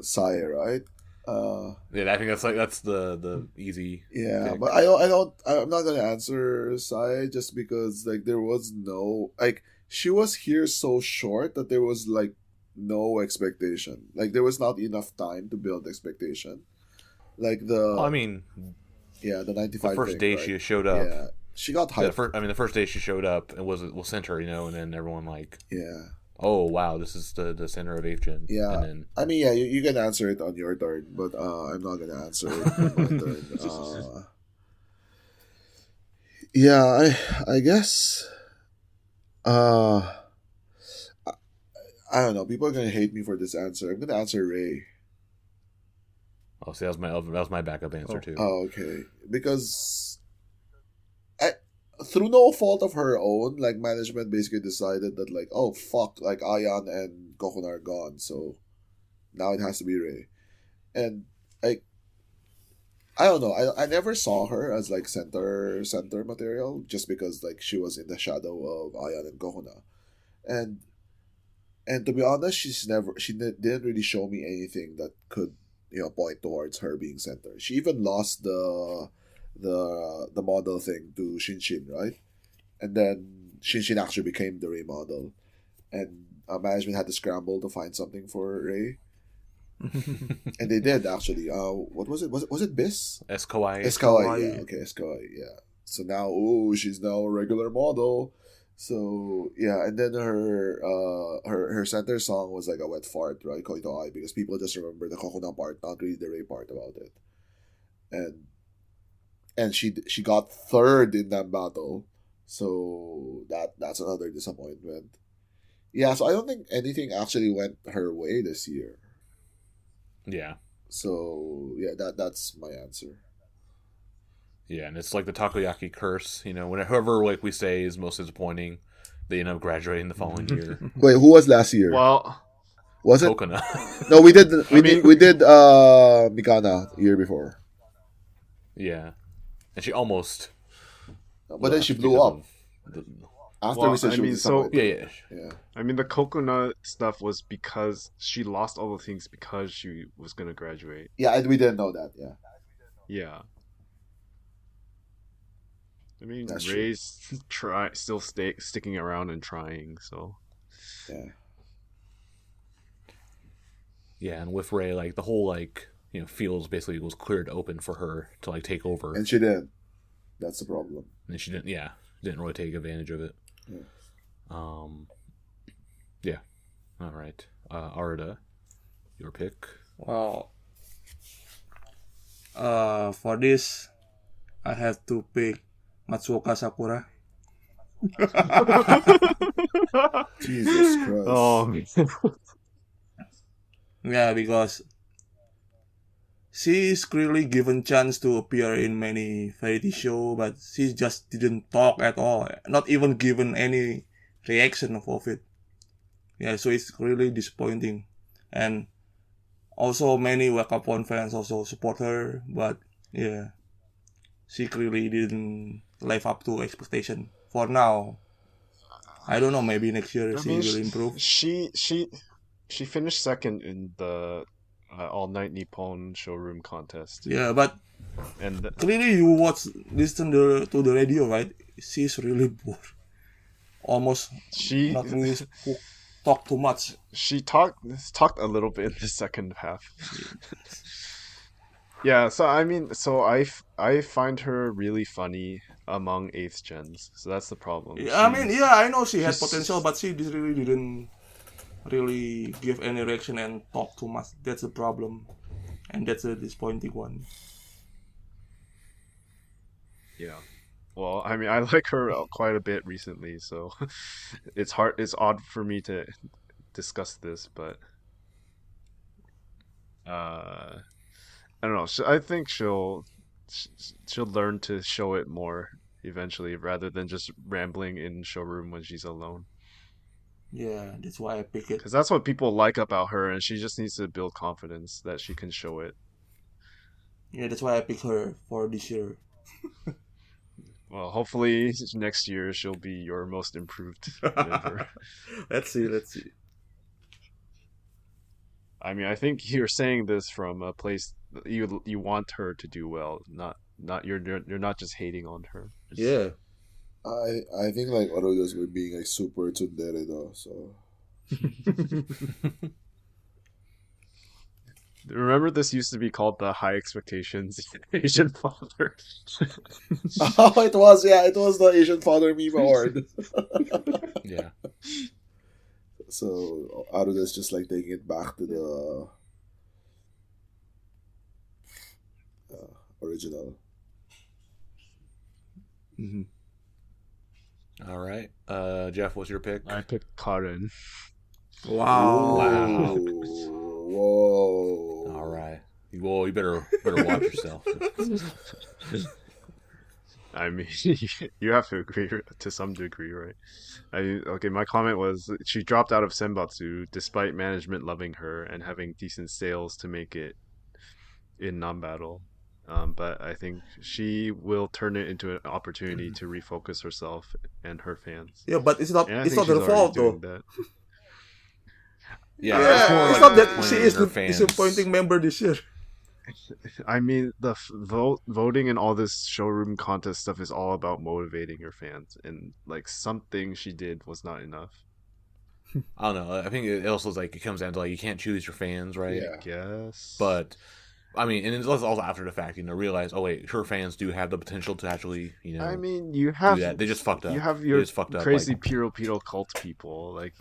Speaker 2: Sai, right?
Speaker 1: Yeah, I think that's the easy.
Speaker 2: Yeah,
Speaker 1: pick.
Speaker 2: but I'm not gonna answer Sai just because like there was no like she was here so short that there was like no expectation. Like there was not enough time to build expectation. Like
Speaker 1: Well, I mean,
Speaker 2: the
Speaker 1: the
Speaker 2: 95
Speaker 1: first
Speaker 2: thing,
Speaker 1: day
Speaker 2: right?
Speaker 1: she showed up.
Speaker 2: Yeah, she got
Speaker 1: Yeah,
Speaker 2: hyped.
Speaker 1: the first day she showed up and was center, and then everyone like,
Speaker 2: Yeah.
Speaker 1: oh wow, this is the center of 8th gen.
Speaker 2: Yeah,
Speaker 1: And then
Speaker 2: I mean, yeah, you can answer it on your turn, but I'm not gonna answer it on my turn. Yeah, I guess. I, I don't know. People are gonna hate me for this answer. I'm gonna answer Ray.
Speaker 1: oh, see, that was my backup answer too.
Speaker 2: Oh, okay. Because through no fault of her own, like management basically decided that like, oh fuck, like Ayan and Kokon are gone, so now it has to be Ray. And like I don't know, I never saw her as like center material just because like she was in the shadow of Ayan and Kohona. And to be honest, didn't really show me anything that could point towards her being center. She even lost the model thing to Shinshin, right? And then Shinshin actually became the Ray model, and management had to scramble to find something for Ray, and they did actually. What was it? Was it Biss?
Speaker 1: Eskawai.
Speaker 2: Eskawai, yeah. Okay, Eskawai, yeah. So now, she's now a regular model. So yeah, and then her center song was like a wet fart, right? Koito Ai, because people just remember the Kokona part, not really the Ray part about it. And she got third in that battle, so that's another disappointment. Yeah, so I don't think anything actually went her way this year.
Speaker 1: Yeah.
Speaker 2: So yeah, that's my answer.
Speaker 1: Yeah, and it's like the takoyaki curse, whoever like we say is most disappointing, they end up graduating the following year.
Speaker 2: Wait, who was last year?
Speaker 3: Well,
Speaker 2: was it?
Speaker 1: Coconut.
Speaker 2: No, we did Mikana year before.
Speaker 1: Yeah, and she almost.
Speaker 2: But then she blew up. After we said she was
Speaker 1: disappointed.
Speaker 2: Yeah.
Speaker 3: I mean, the coconut stuff was because she lost all the things because she was gonna graduate.
Speaker 2: Yeah, and we didn't know that. Yeah.
Speaker 3: Yeah. I mean,
Speaker 2: That's
Speaker 3: Ray's still sticking around and trying, so.
Speaker 2: Yeah.
Speaker 1: Yeah, and with Ray, like the whole fields basically was cleared open for her to like take over,
Speaker 2: and she did. That's the problem.
Speaker 1: And she didn't really take advantage of it.
Speaker 2: Yeah.
Speaker 1: Yeah. All right. Arda, your pick.
Speaker 4: Well, for this, I have to pick Matsuoka Sakura.
Speaker 2: Jesus Christ.
Speaker 3: Oh.
Speaker 4: Yeah, because she's clearly given chance to appear in many variety show, but she just didn't talk at all. Not even given any reaction of it. Yeah, so it's really disappointing. And also many Wake Up One fans also support her, but yeah, she clearly didn't live up to expectation. For now, I don't know. Maybe next year she will improve.
Speaker 3: She finished second in the All Night Nippon showroom contest.
Speaker 4: Yeah, but
Speaker 3: and
Speaker 4: clearly you listen to the radio, right? She's really bored. Almost not really talk too much.
Speaker 3: She talked a little bit in the second half. Yeah, so I mean, I find her really funny among 8th gens, so that's the problem.
Speaker 4: Yeah, I mean, yeah, I know she had potential, but she really didn't really give any reaction and talk too much. That's a problem, and that's a disappointing one.
Speaker 3: Yeah. Well, I mean, I like her quite a bit recently, so it's odd for me to discuss this, but I don't know. I think she'll learn to show it more eventually, rather than just rambling in showroom when she's alone.
Speaker 4: Yeah, that's why I pick it.
Speaker 3: Because that's what people like about her, and she just needs to build confidence that she can show it.
Speaker 4: Yeah, that's why I pick her for this year.
Speaker 3: Well, hopefully next year she'll be your most improved member.
Speaker 4: Let's see.
Speaker 3: I mean, I think you're saying this from a place you want her to do well, not you're not just hating on her.
Speaker 4: Yeah.
Speaker 5: I think like Orodos were being like super tsundere though, so
Speaker 3: Remember, this used to be called the High Expectations Asian Father.
Speaker 5: oh, it was the Asian Father Meme Award.
Speaker 1: Yeah.
Speaker 5: So Orodos just like taking it back to the original.
Speaker 1: All right. Jeff, what's your pick?
Speaker 3: I picked Karen.
Speaker 4: Wow.
Speaker 1: Wow.
Speaker 5: Whoa.
Speaker 1: All right. Well, you better watch yourself.
Speaker 3: I mean, you have to agree to some degree, right? Okay, my comment was she dropped out of Senbatsu despite management loving her and having decent sales to make it in non-battle. But I think she will turn it into an opportunity to refocus herself and her fans.
Speaker 4: Yeah, but it's not
Speaker 3: And I
Speaker 4: it's
Speaker 3: think
Speaker 4: not her
Speaker 3: she's already
Speaker 4: fault though.
Speaker 3: doing that.
Speaker 1: Yeah,
Speaker 4: Yeah,
Speaker 1: more
Speaker 4: it's
Speaker 1: like
Speaker 4: not that she
Speaker 1: disappointing
Speaker 4: is
Speaker 1: her
Speaker 4: the
Speaker 1: fans.
Speaker 4: disappointing member this year.
Speaker 3: I mean, the voting and all this showroom contest stuff is all about motivating your fans, and like something she did was not enough.
Speaker 1: I don't know. I think it also is like it comes down to like you can't choose your fans, right?
Speaker 5: Yeah.
Speaker 3: Guess,
Speaker 1: But I mean, and it's also after the fact, realize, oh wait, her fans do have the potential to actually,
Speaker 3: I mean, you have
Speaker 1: do that. They just fucked up.
Speaker 3: You have
Speaker 1: They
Speaker 3: your
Speaker 1: just fucked up,
Speaker 3: crazy
Speaker 1: like-
Speaker 3: Piro Piro cult people. Like,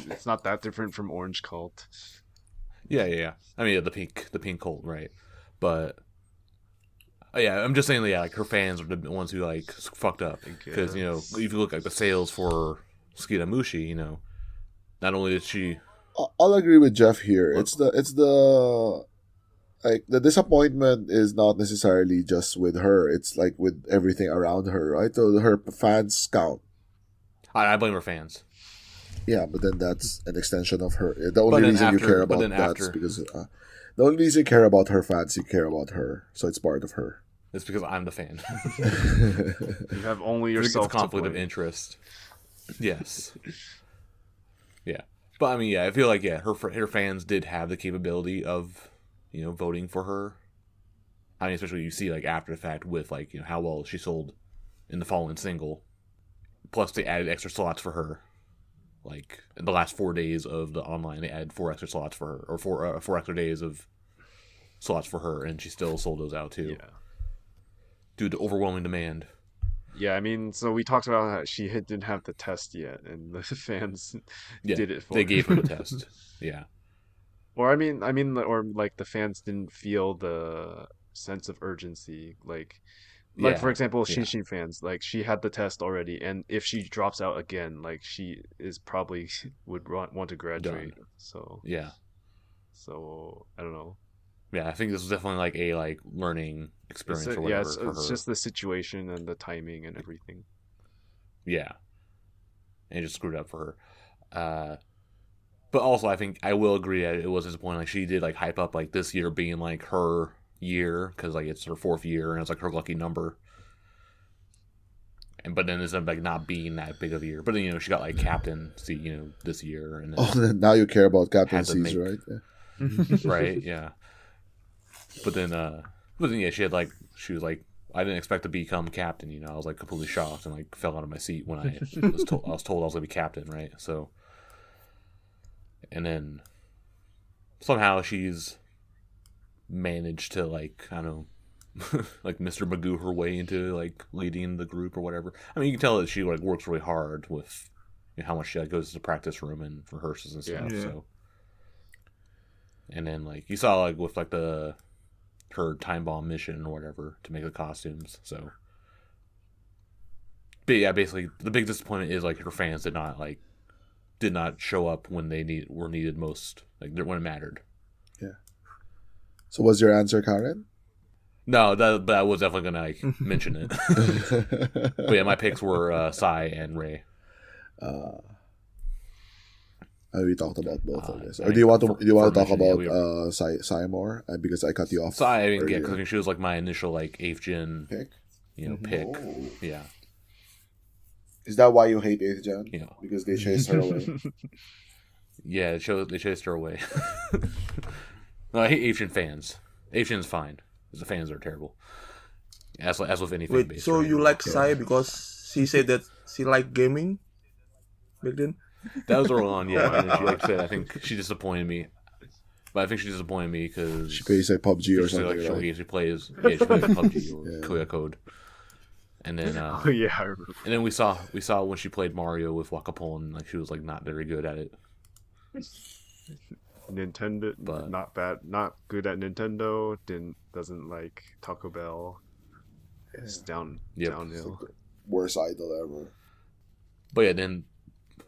Speaker 3: it's not that different from Orange Cult.
Speaker 1: Yeah. I mean, the pink cult, right? But yeah, I'm just saying, yeah, like her fans are the ones who like fucked up because if you look at the sales for Skida Mushi, not only did she,
Speaker 5: I'll agree with Jeff here. It's the like the disappointment is not necessarily just with her. It's like with everything around her, right? So her fans count.
Speaker 1: I blame her fans.
Speaker 5: Yeah, but then that's an extension of her. The only reason you care about that is because the only reason you care about her fans, you care about her. So it's part of her.
Speaker 1: It's because I'm the fan.
Speaker 3: You have only
Speaker 1: It's
Speaker 3: yourself
Speaker 1: a conflict
Speaker 3: to
Speaker 1: of
Speaker 3: blame.
Speaker 1: interest. Yes. Yeah, but I mean, yeah, I feel like her fans did have the capability of, voting for her. I mean, especially you see like after the fact with like how well she sold in the following single. Plus, they added extra slots for her. Like in the last 4 days of the online, they added 4 extra slots for her, or 4 extra days of slots for her, and she still sold those out too.
Speaker 3: Yeah.
Speaker 1: Due to overwhelming demand.
Speaker 3: Yeah, I mean, so we talked about how she didn't have the test yet, and the fans did it for
Speaker 1: they
Speaker 3: her.
Speaker 1: gave her the test. Yeah.
Speaker 3: Or or like the fans didn't feel the sense of urgency, like for example, Shinshin fans, like she had the test already, and if she drops out again, like she is probably would want to graduate.
Speaker 1: Done.
Speaker 3: So I don't know.
Speaker 1: Yeah, I think this was definitely like a learning experience or whatever for her.
Speaker 3: It's just the situation and the timing and everything.
Speaker 1: Yeah. And it just screwed up for her. But also, I think I will agree that it was disappointing. Like, she did, hype up, this year being, her year, because, it's her 4th year, and it's, her lucky number. But then it's, not being that big of a year. But then, she got, captaincy, this year. And then
Speaker 5: now you care about captaincies, right? Yeah.
Speaker 1: Right, yeah. But then, yeah, she was like, I didn't expect to become captain, I was, completely shocked and, fell out of my seat when I was told I was going to be captain, right? So, and then somehow she's managed to, I don't know, Mr. Magoo her way into, leading the group or whatever. I mean, you can tell that she, works really hard with how much she, goes to the practice room and rehearses and stuff, so. And then, you saw, with, her time bomb mission or whatever to make the costumes, so. But yeah, basically, the big disappointment is, her fans did not show up when they were needed most, when it mattered.
Speaker 5: Yeah. So what's your answer, Karen?
Speaker 1: No, but I was definitely gonna mention it. But yeah, my picks were Sai and Ray.
Speaker 5: We talked about both of this. Or do you want to talk about Sai more? Because I cut you off.
Speaker 1: Sai, I mean, yeah, because she was my initial 8th gen
Speaker 5: pick.
Speaker 1: Pick.
Speaker 5: Oh.
Speaker 1: Yeah.
Speaker 5: Is that why you hate 8th gen?
Speaker 1: Yeah.
Speaker 5: Because they chased her away.
Speaker 1: Yeah, they chased her away. No, I hate Asian fans. Asian's fine. The fans are terrible. As with anything.
Speaker 4: Wait,
Speaker 1: based
Speaker 4: so
Speaker 1: around
Speaker 4: you
Speaker 1: Asia.
Speaker 4: like Sai because she said that she liked gaming back then?
Speaker 1: That was early on, yeah. And then she, like I said, I think she disappointed me. But I think she disappointed me because
Speaker 5: She plays like PUBG or
Speaker 1: she,
Speaker 5: something.
Speaker 1: like,
Speaker 5: Right?
Speaker 1: she plays PUBG or
Speaker 5: Yeah.
Speaker 1: Koya Code. And then
Speaker 3: Oh yeah, I remember.
Speaker 1: and then we saw when she played Mario with Wakapon, like she was like not very good at it.
Speaker 3: Nintendo,
Speaker 1: But-
Speaker 3: not bad, not good at Nintendo. Doesn't like Taco Bell. It's downhill.
Speaker 5: It's like the worst idol ever.
Speaker 1: But yeah, then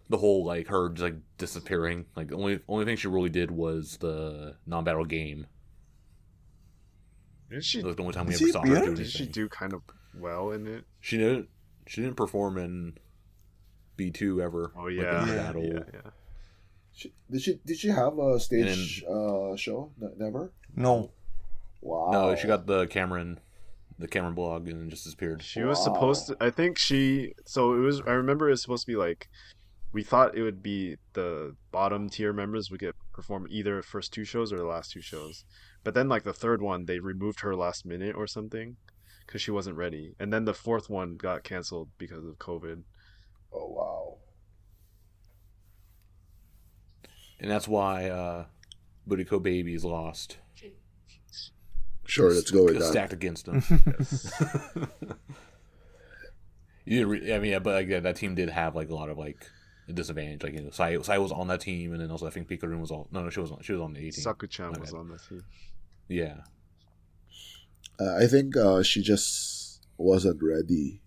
Speaker 1: the whole like her just like disappearing. Like the only thing she really did was the non-battle game.
Speaker 3: Did she?
Speaker 1: That was the only time we
Speaker 4: Did
Speaker 1: ever
Speaker 4: she
Speaker 1: saw her do
Speaker 4: appear?
Speaker 1: anything.
Speaker 3: Did she do kind of well in it?
Speaker 1: She didn't perform in B2 ever.
Speaker 3: Oh
Speaker 1: like,
Speaker 3: yeah,
Speaker 1: in the
Speaker 4: Yeah.
Speaker 1: battle.
Speaker 5: Did she have a stage show? Never.
Speaker 4: No.
Speaker 5: Wow.
Speaker 1: No, she got the Cameron blog and then just disappeared.
Speaker 3: She was
Speaker 5: Wow.
Speaker 3: supposed to. I think she. So it was. I remember it was supposed to be like. We thought it would be the bottom tier members would get perform either the first two shows or the last two shows, but then like the third one they removed her last minute or something, because she wasn't ready, and then the fourth one got canceled because of COVID.
Speaker 5: Oh wow.
Speaker 1: And that's why Buriko Babies lost.
Speaker 5: Sure, let's go with that.
Speaker 1: Stacked against them. You didn't I mean, yeah, but like, yeah, that team did have like a lot of like a disadvantage. Like Sai was on that team, and then also I think Pikachu was all. No, she was on the A team.
Speaker 3: Saku-chan
Speaker 1: My
Speaker 3: was
Speaker 1: bad.
Speaker 3: on the team.
Speaker 1: Yeah,
Speaker 5: I think she just wasn't ready.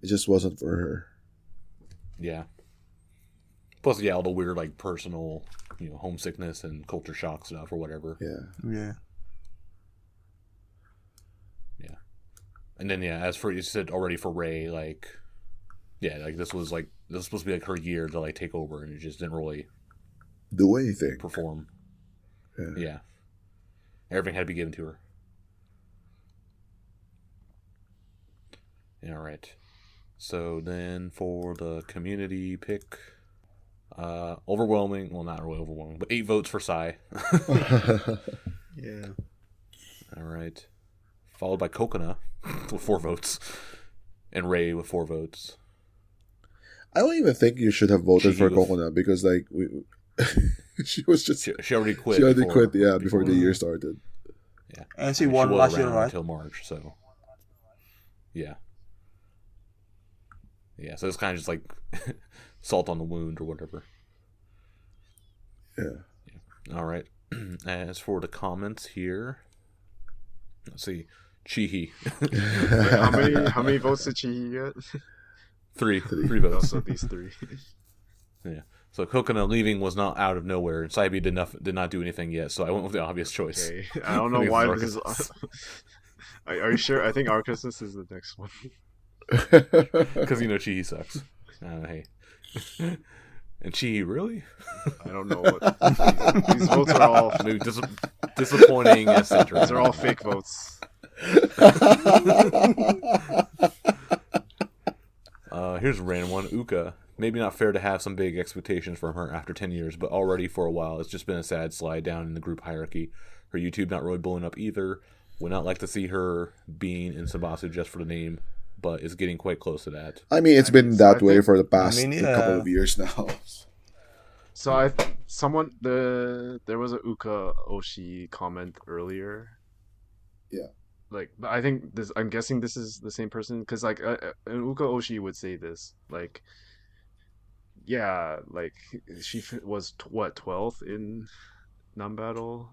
Speaker 5: It just wasn't for her.
Speaker 1: yeah. Plus, yeah, all the weird like personal, homesickness and culture shock stuff or whatever.
Speaker 5: Yeah.
Speaker 4: Yeah.
Speaker 1: And then as for you said already for Ray, like, yeah, like this was supposed to be like her year to like take over, and it just didn't really
Speaker 5: Do anything.
Speaker 1: perform.
Speaker 5: Yeah.
Speaker 1: Yeah, everything had to be given to her. All right. So then for the community pick, overwhelming. Well, not really overwhelming, but 8 votes for Sai.
Speaker 4: Yeah.
Speaker 1: All right. Followed by Kokona with 4 votes, and Ray with 4 votes.
Speaker 5: I don't even think you should have voted for
Speaker 1: She was-
Speaker 5: Kokona because like she was just
Speaker 1: She already quit.
Speaker 5: she already
Speaker 1: before-
Speaker 5: quit. Before the year started.
Speaker 1: Yeah.
Speaker 4: And she
Speaker 1: I mean,
Speaker 4: won
Speaker 1: was
Speaker 4: last year,
Speaker 1: around
Speaker 4: right?
Speaker 1: Until March, so yeah. Yeah, so it's kind of just like salt on the wound or whatever.
Speaker 5: Yeah.
Speaker 1: All right. As for the comments here, let's see. Chihi.
Speaker 3: How many votes did she get?
Speaker 1: 3
Speaker 3: Oh,
Speaker 1: votes.
Speaker 3: so these 3.
Speaker 1: Yeah. So Kokona leaving was not out of nowhere, and Saibi did not do anything yet. So I went with the obvious choice.
Speaker 3: Okay. I don't know
Speaker 1: I think
Speaker 3: why
Speaker 1: it's
Speaker 3: this is.
Speaker 1: Arceus.
Speaker 3: Are you sure? I think Arceus is the next one.
Speaker 1: Because Chihi sucks. Hey. And Chihi really?
Speaker 3: I don't know what these votes are all.
Speaker 1: Maybe disappointing, etc.
Speaker 3: These are all fake votes.
Speaker 1: Here's a random one. Uka. Maybe not fair to have some big expectations from her after 10 years, but already for a while it's just been a sad slide down in the group hierarchy. Her YouTube not really blowing up either. Would not like to see her being in Sabasu just for the name, but is getting quite close to that.
Speaker 5: I mean, it's been that way for the past
Speaker 4: yeah.
Speaker 5: couple of years now.
Speaker 3: So there was a Uka Oshi comment earlier.
Speaker 5: Yeah.
Speaker 3: Like, but I think this. I'm guessing this is the same person because like an Uka Oshi would say this like. Yeah, like she was 12th in non-battle.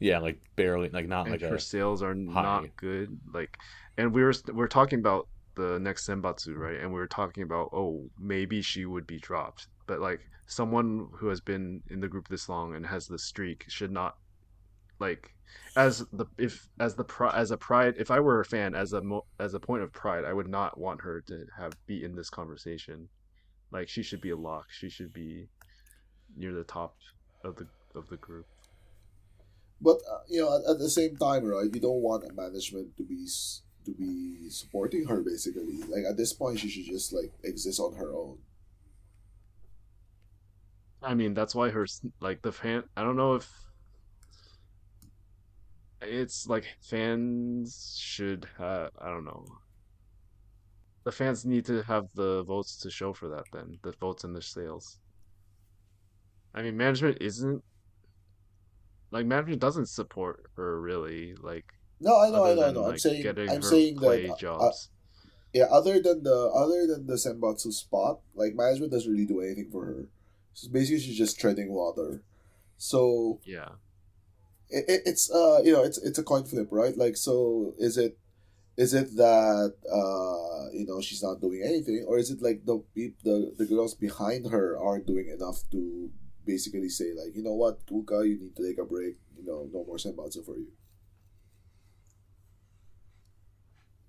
Speaker 1: Yeah, like barely, like not
Speaker 3: And
Speaker 1: like
Speaker 3: her
Speaker 1: a
Speaker 3: sales are
Speaker 1: high.
Speaker 3: not good. Like, and we're talking about the next Senbatsu, right? And we were talking about maybe she would be dropped, but like someone who has been in the group this long and has the streak should not like as a pride. If I were a fan, as a point of pride, I would not want her to be in this conversation. Like she should be a lock. She should be near the top of the group.
Speaker 5: But at the same time, right? You don't want a management to be supporting her. Basically, like at this point, she should just like exist on her own.
Speaker 3: I mean, that's why her like the fan. I don't know if it's like fans should have, I don't know. The fans need to have the votes to show for that then, the votes and the sales. I mean, management doesn't support her really, like
Speaker 5: No, I know, I
Speaker 3: other
Speaker 5: know, I
Speaker 3: than
Speaker 5: know.
Speaker 3: like getting
Speaker 5: I'm
Speaker 3: her
Speaker 5: saying that
Speaker 3: play jobs.
Speaker 5: yeah, other than the Senbatsu spot, like management doesn't really do anything for her. So basically, she's just treading water. So
Speaker 3: Yeah.
Speaker 5: it's it's a coin flip, right? Like, so is it that she's not doing anything, or is it like the girls behind her aren't doing enough to basically say like, you know what, Kuka, you need to take a break. No more Senbatsu for you,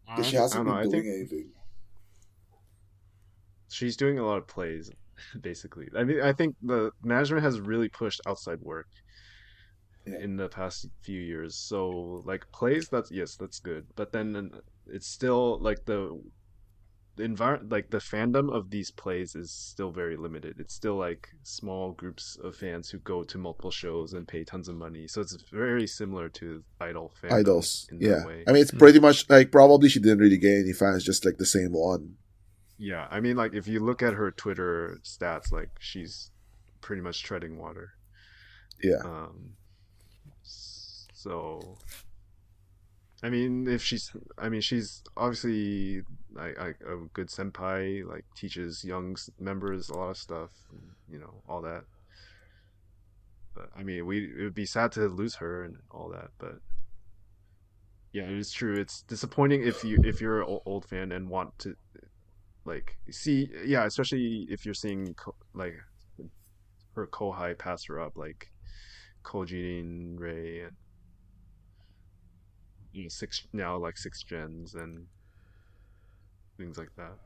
Speaker 5: because she
Speaker 3: I
Speaker 5: hasn't
Speaker 3: don't know.
Speaker 5: been
Speaker 3: I
Speaker 5: doing
Speaker 3: think
Speaker 5: anything.
Speaker 3: she's doing a lot of plays, basically. I mean, I think the management has really pushed outside work
Speaker 5: Yeah.
Speaker 3: in the past few years. So like plays, that's good. But then it's still like the environment, like the fandom of these plays is still very limited. It's still like small groups of fans who go to multiple shows and pay tons of money. So it's very similar to idol fandom
Speaker 5: Idols,
Speaker 3: in
Speaker 5: yeah.
Speaker 3: that way.
Speaker 5: I mean, it's pretty much like probably she didn't really get any fans, just like the same one.
Speaker 3: Yeah, I mean, like if you look at her Twitter stats, like she's pretty much treading water.
Speaker 5: Yeah.
Speaker 3: So I mean, she's obviously like a good senpai, like teaches young members a lot of stuff, all that. But I mean, it would be sad to lose her and all that. But yeah, it is true. It's disappointing if you're an old fan and want to like see, yeah, especially if you're seeing like her Kohai pass her up, like Kojin Ray and six gens and things like that.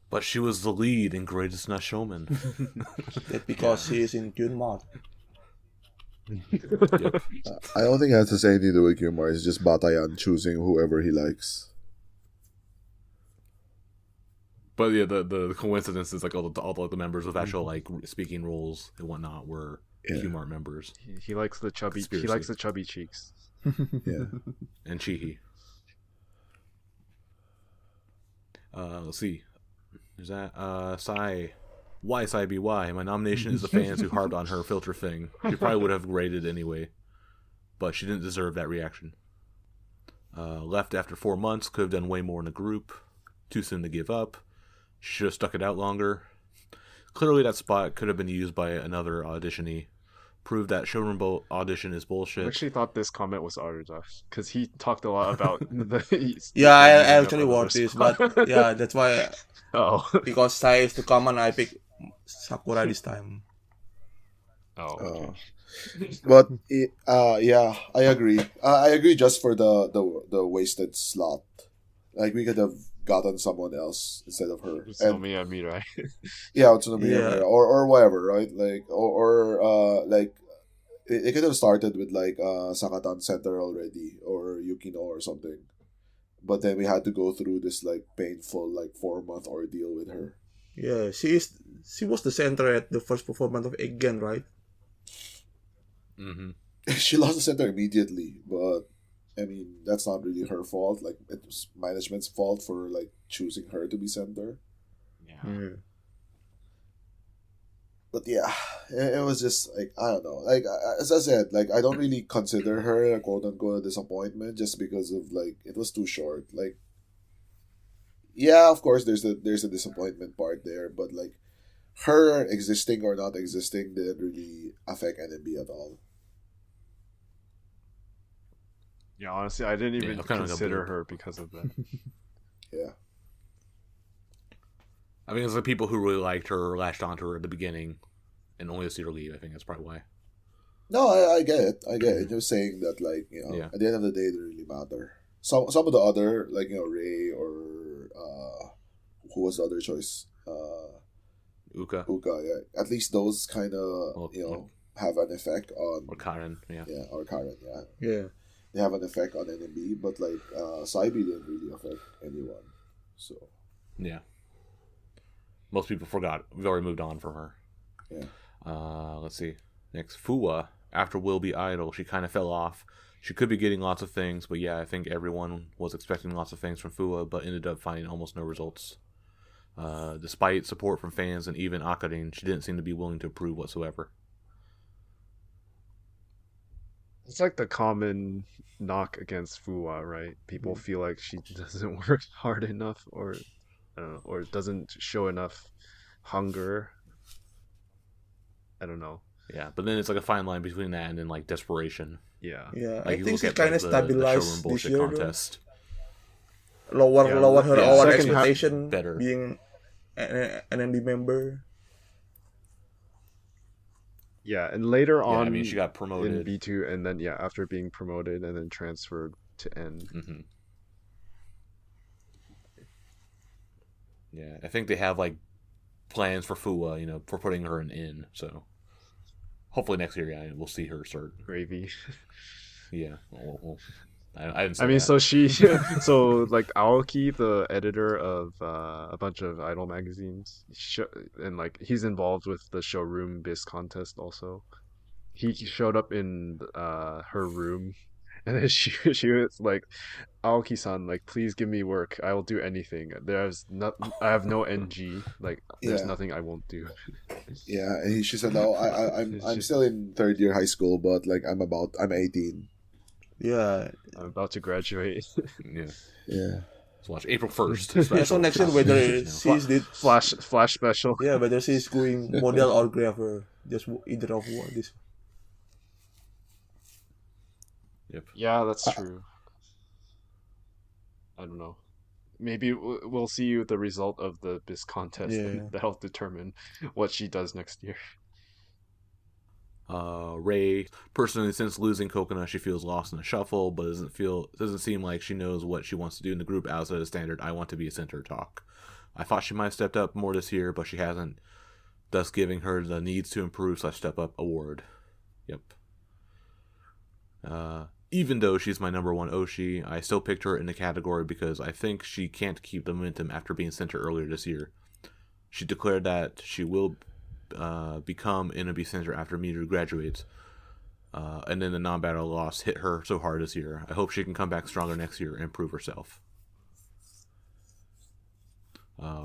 Speaker 1: But she was the lead in Greatest Not Showman.
Speaker 4: That's because she is in Junmar.
Speaker 1: Yep.
Speaker 5: I don't think it has anything to do with humor. It's just Batayan choosing whoever he likes.
Speaker 1: But yeah, the coincidence is like all the members with actual like speaking roles and whatnot were Q-Mart members.
Speaker 3: He likes the chubby.
Speaker 1: Conspiracy.
Speaker 3: He likes the chubby cheeks.
Speaker 5: Yeah.
Speaker 1: And Chihi. Let's see. There's that. Sai. Why Sai BY? My nomination is the fans who harped on her filter thing. She probably would have rated anyway, but she didn't deserve that reaction. Left after 4 months. Could have done way more in the group. Too soon to give up. She should have stuck it out longer. Clearly, that spot could have been used by another auditionee. Proved that showroom audition is bullshit.
Speaker 3: I actually thought this comment was Aruda because he talked a lot about the.
Speaker 4: Yeah, I actually watched this, but yeah, that's why.
Speaker 3: Oh.
Speaker 4: Because Sai is too common, I pick Sakura this time.
Speaker 3: Oh. Okay.
Speaker 5: But yeah, I agree. I agree just for the wasted slot. Like we could have gotten someone else instead of her.
Speaker 3: Utsunomiya Mirai.
Speaker 5: Yeah, Utsunomiya or whatever, right? Like or like it could have started with like Sakatan Center already or Yukino or something. But then we had to go through this like painful like 4-month ordeal with her.
Speaker 4: Yeah, she was the center at the first performance of Again, right?
Speaker 1: Mm-hmm.
Speaker 5: She lost the center immediately, but I mean that's not really her fault. Like it was management's fault for like choosing her to be center.
Speaker 3: Yeah.
Speaker 5: But yeah, it was just like I don't know. Like as I said, like I don't really consider her a quote unquote disappointment just because of like it was too short. Like yeah, of course there's a disappointment part there, but like her existing or not existing didn't really affect NMB at all.
Speaker 3: Yeah, honestly, I didn't even
Speaker 1: kind of
Speaker 3: consider her because of that.
Speaker 5: Yeah.
Speaker 1: I mean, it's the people who really liked her latched onto her at the beginning and only to see her leave. I think that's probably why.
Speaker 5: No, I get it. I get it. Just saying that, like, at the end of the day, it doesn't really matter. Some of the other, like, Ray or who was the other choice?
Speaker 1: Uka,
Speaker 5: yeah. At least those kind of, have an effect on...
Speaker 1: Or Karen, yeah.
Speaker 5: Yeah, or Karen, yeah.
Speaker 4: Yeah.
Speaker 5: They have an effect on NMB, but, like, Saibi didn't really affect anyone. So...
Speaker 1: Yeah. Most people forgot. We've already moved on from her.
Speaker 5: Yeah.
Speaker 1: Let's see. Next, Fuwa. After Will Be Idol, she kind of fell off. She could be getting lots of things, but yeah, I think everyone was expecting lots of things from Fuwa, but ended up finding almost no results. Despite support from fans and even Akarin, she didn't seem to be willing to improve whatsoever.
Speaker 3: It's like the common knock against Fuwa, right? People feel like she doesn't work hard enough, or doesn't show enough hunger. I don't know.
Speaker 1: Yeah, but then it's like a fine line between that and then like desperation.
Speaker 3: Yeah.
Speaker 4: Yeah,
Speaker 1: Like
Speaker 4: I
Speaker 1: you
Speaker 4: think
Speaker 1: look
Speaker 4: she
Speaker 1: at
Speaker 4: kind
Speaker 1: like,
Speaker 4: of
Speaker 1: the
Speaker 4: stabilized
Speaker 1: showroom
Speaker 4: this
Speaker 1: bullshit
Speaker 4: year.
Speaker 1: contest.
Speaker 4: Lower
Speaker 3: Yeah,
Speaker 4: her
Speaker 3: yeah,
Speaker 4: our
Speaker 3: second half
Speaker 4: expectation
Speaker 1: better.
Speaker 4: being an NMB member.
Speaker 3: Yeah, and later
Speaker 1: Yeah,
Speaker 3: on
Speaker 1: I mean she got
Speaker 3: in
Speaker 1: promoted.
Speaker 3: B2, and then after being promoted and then transferred to N.
Speaker 1: Mm-hmm. Yeah, I think they have like plans for Fuwa, for putting her in. So hopefully next year, yeah, we'll see her start.
Speaker 3: Gravy.
Speaker 1: Yeah, I didn't say
Speaker 3: I mean,
Speaker 1: that.
Speaker 3: so so like Aoki, the editor of a bunch of idol magazines, and like he's involved with the showroom biz contest also. He showed up in her room, and then she was like, Aoki-san, like, please give me work. I will do anything. I have no NG. Like, there's
Speaker 5: Yeah.
Speaker 3: nothing I won't do.
Speaker 5: Yeah, and she said, "No, I'm still in third year high school, but like I'm 18."
Speaker 4: Yeah.
Speaker 3: I'm about to graduate.
Speaker 1: Yeah,
Speaker 5: Yeah,
Speaker 1: let's watch April 1st.
Speaker 4: Yeah, so next year whether she's the
Speaker 3: Flash special.
Speaker 4: yeah, whether she's going model or grapher, just either of one. This
Speaker 1: Yep.
Speaker 3: Yeah, that's true. I don't know. Maybe we'll see the result of the biz contest,
Speaker 4: Yeah.
Speaker 3: and that'll determine what she does next year.
Speaker 1: Ray, personally, since losing Coconut, she feels lost in the shuffle, but doesn't seem like she knows what she wants to do in the group outside of standard "I want to be a center" talk. I thought she might have stepped up more this year, but she hasn't, thus giving her the needs to improve / step up award. Yep. Even though she's my number one Oshi, I still picked her in the category because I think she can't keep the momentum after being center earlier this year. She declared that she will become NMB center after Miru graduates, and then the non-battle loss hit her so hard this year. I hope she can come back stronger next year and improve herself.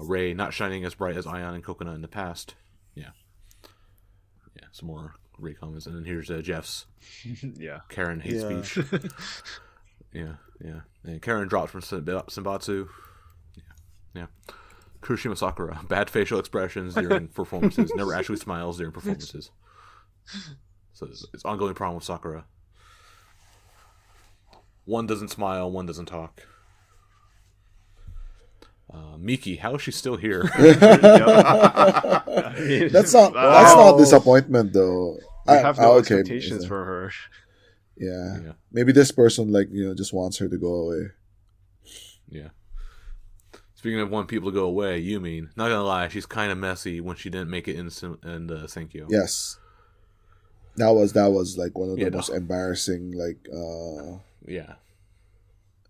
Speaker 1: Ray not shining as bright as Ion and Coconut in the past. Yeah, some more Ray comments, and then here's Jeff's.
Speaker 3: Yeah.
Speaker 1: Karen hate
Speaker 4: Yeah.
Speaker 1: speech. Yeah. And Karen dropped from Senbatsu. Yeah. Kuroshima Sakura, bad facial expressions during performances, never actually smiles during performances. So it's ongoing problem with Sakura. One doesn't smile, one doesn't talk. Miki, how is she still here?
Speaker 3: I mean,
Speaker 5: that's not disappointment though.
Speaker 3: We have no
Speaker 5: okay,
Speaker 3: expectations for her.
Speaker 5: Yeah. Maybe this person just wants her to go away.
Speaker 1: Yeah. Speaking of wanting people to go away, you mean, not gonna lie, she's kind of messy when she didn't make it in Senkyo.
Speaker 5: Yes. That was like one of the most embarrassing
Speaker 1: Yeah.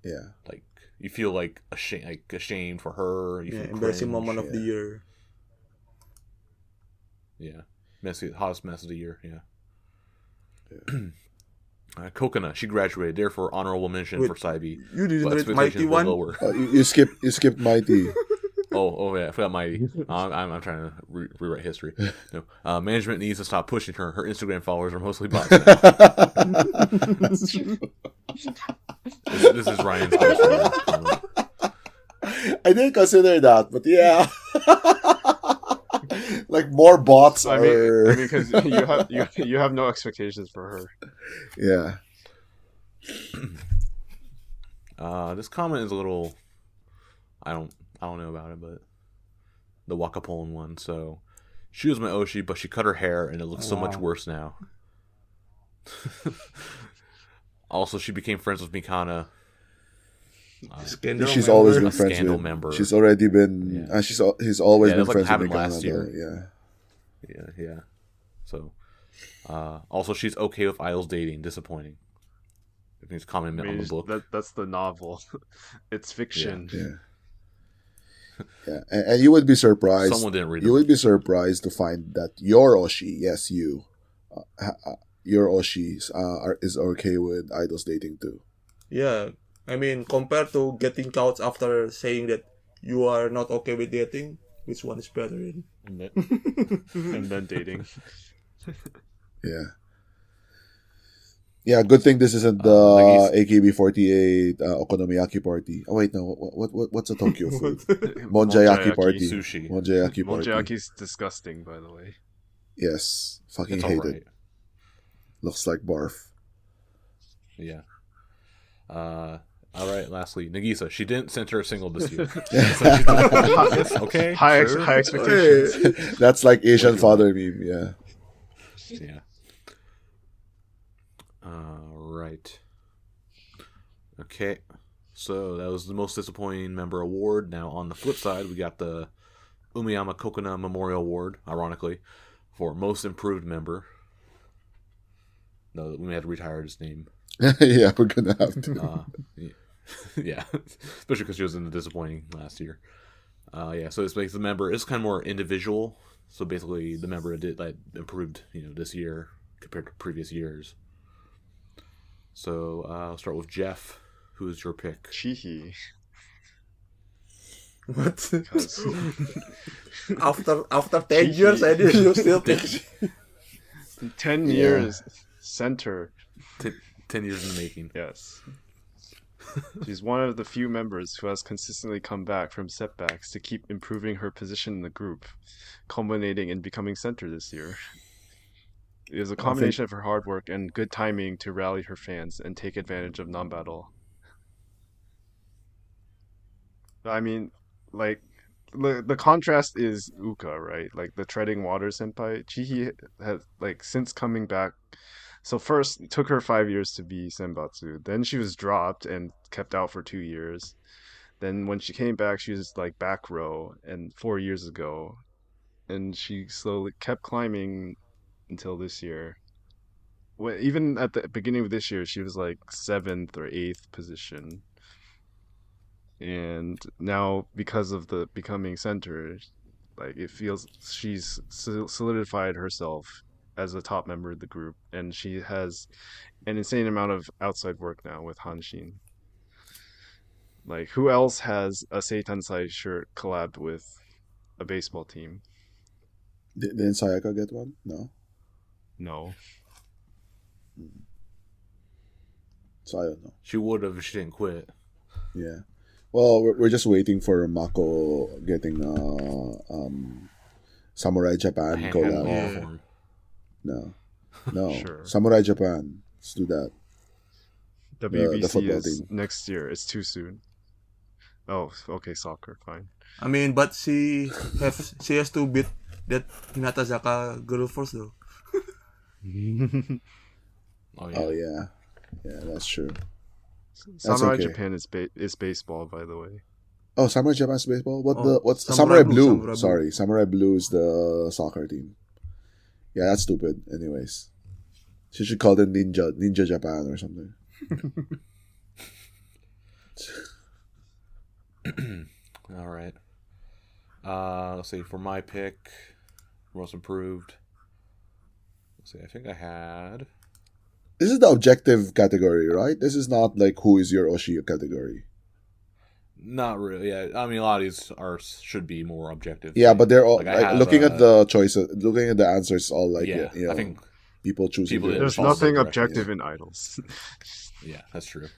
Speaker 5: Yeah.
Speaker 1: Like you feel like ashamed for her. You feel
Speaker 4: embarrassing
Speaker 1: cringe.
Speaker 4: moment of the year.
Speaker 1: Yeah. Messy, hottest mess of the year. Yeah. Coconut, she graduated, therefore honorable mention for Saibi.
Speaker 4: You didn't
Speaker 1: But
Speaker 4: read Mighty
Speaker 1: expectations were
Speaker 4: One?
Speaker 1: lower.
Speaker 5: You skipped Mighty.
Speaker 1: Oh yeah, I forgot Mighty. I'm trying to rewrite history. No, management needs to stop pushing her. Her Instagram followers are mostly bots.
Speaker 5: That's true.
Speaker 1: This is Ryan's comment.
Speaker 5: I didn't consider that, but yeah. Like more bots
Speaker 3: I
Speaker 5: are.
Speaker 3: mean, because you have no expectations for her.
Speaker 5: Yeah.
Speaker 1: This comment is a little. I don't know about it, but the Wakapon one. So she was my Oshi, but she cut her hair, and it looks so much worse now. Also, she became friends with Mikana.
Speaker 5: She's always been friends
Speaker 1: Scandal
Speaker 5: with.
Speaker 1: member.
Speaker 5: She's already been.
Speaker 1: Yeah.
Speaker 5: He's always been
Speaker 1: that's like
Speaker 5: friends with
Speaker 1: happened
Speaker 5: Mikana.
Speaker 1: last year.
Speaker 5: Yeah.
Speaker 1: Yeah. So, also she's okay with Isles dating. Disappointing. I think it's comment
Speaker 3: I mean,
Speaker 1: on the book.
Speaker 3: that's the novel. It's fiction.
Speaker 5: Yeah. Yeah, and you would be surprised.
Speaker 1: Someone didn't read
Speaker 5: You
Speaker 1: them.
Speaker 5: would be surprised to find that your Oshi, yes, your Oshis is okay with idols dating too.
Speaker 4: Yeah, I mean, compared to getting couch after saying that you are not okay with dating, which one is better?
Speaker 3: And then dating.
Speaker 5: Yeah. Yeah, good thing this isn't the AKB48 okonomiyaki party. Oh wait, no. What's a Tokyo food? Monjayaki party.
Speaker 1: Sushi.
Speaker 5: Monjayaki party.
Speaker 3: Monjayaki's disgusting, by the way.
Speaker 5: Yes, fucking
Speaker 1: It's
Speaker 5: hate
Speaker 1: alright.
Speaker 5: it. Looks like barf.
Speaker 1: Yeah. All right. Lastly, Nagisa. She didn't center a single this year. Okay.
Speaker 3: High
Speaker 1: sure.
Speaker 3: expectations.
Speaker 5: That's like Asian father meme. Yeah.
Speaker 1: Yeah. Right. Okay. So that was the most disappointing member award. Now on the flip side, we got the Umiyama Kokona Memorial Award, ironically, for most improved member. No, we had to retire his name.
Speaker 5: Yeah, we're gonna have to.
Speaker 1: Yeah, especially because she was in the disappointing last year. Yeah, so it's like the member is kind of more individual. So basically, the member did like improved, this year compared to previous years. So I'll start with Jeff. Who's your pick?
Speaker 3: Chihi.
Speaker 4: What?
Speaker 3: 'Cause
Speaker 4: After 10 years, and you still think
Speaker 3: 10 years center.
Speaker 1: 10 years in the making.
Speaker 3: Yes. She's one of the few members who has consistently come back from setbacks to keep improving her position in the group, culminating in becoming center this year. It was a combination of her hard work and good timing to rally her fans and take advantage of non-battle. I mean, like, the contrast is Uka, right? Like the treading water senpai. Chihi has, like, since coming back. So first, it took her 5 years to be Senbatsu. Then she was dropped and kept out for 2 years. Then when she came back, she was like back row, and 4 years ago, and she slowly kept climbing until this year. Even at the beginning of this year, she was like 7th or 8th position. And now, because of the becoming center, like it feels she's solidified herself as a top member of the group, and she has an insane amount of outside work now with Hanshin. Like, who else has a Seitansai shirt collabed with a baseball team?
Speaker 5: Didn't Sayaka get one? No.
Speaker 3: No.
Speaker 5: So I don't know.
Speaker 1: She would have if she didn't quit.
Speaker 5: Yeah. Well, we're just waiting for Mako getting Samurai Japan collab.
Speaker 1: Uniform.
Speaker 5: No.
Speaker 3: Sure.
Speaker 5: Samurai Japan. Let's do that.
Speaker 3: WBC
Speaker 5: football
Speaker 3: is
Speaker 5: team.
Speaker 3: next year. It's too soon. Oh, okay, soccer, fine.
Speaker 4: I mean, but she has to beat that Hinata Zaka girl first though.
Speaker 1: Oh yeah.
Speaker 5: Oh yeah. Yeah, that's true.
Speaker 3: Samurai
Speaker 5: okay.
Speaker 3: Japan is baseball, by the way.
Speaker 5: Oh, Samurai Japan's baseball? What's
Speaker 4: Samurai
Speaker 5: Samurai
Speaker 4: Blue,
Speaker 5: Blue?
Speaker 4: Samurai Blue.
Speaker 5: Sorry, Samurai Blue is the soccer team. Yeah, that's stupid. Anyways. She should call them Ninja Japan or something.
Speaker 1: All right. Let's see. For my pick, most improved. Let's see. I think I had.
Speaker 5: This is the objective category, right? This is not like who is your Oshi category.
Speaker 1: Not really. Yeah. I mean, a lot of these should be more objective.
Speaker 5: Yeah, but they're all
Speaker 1: Like, I have,
Speaker 5: looking at the choices, looking at the answers, all like
Speaker 1: yeah.
Speaker 5: you know,
Speaker 1: I think.
Speaker 5: people choosing.
Speaker 1: people
Speaker 5: their
Speaker 1: didn't
Speaker 3: There's
Speaker 5: Oshis.
Speaker 1: follow
Speaker 3: nothing
Speaker 1: directly,
Speaker 3: objective in idols.
Speaker 1: Yeah, that's true.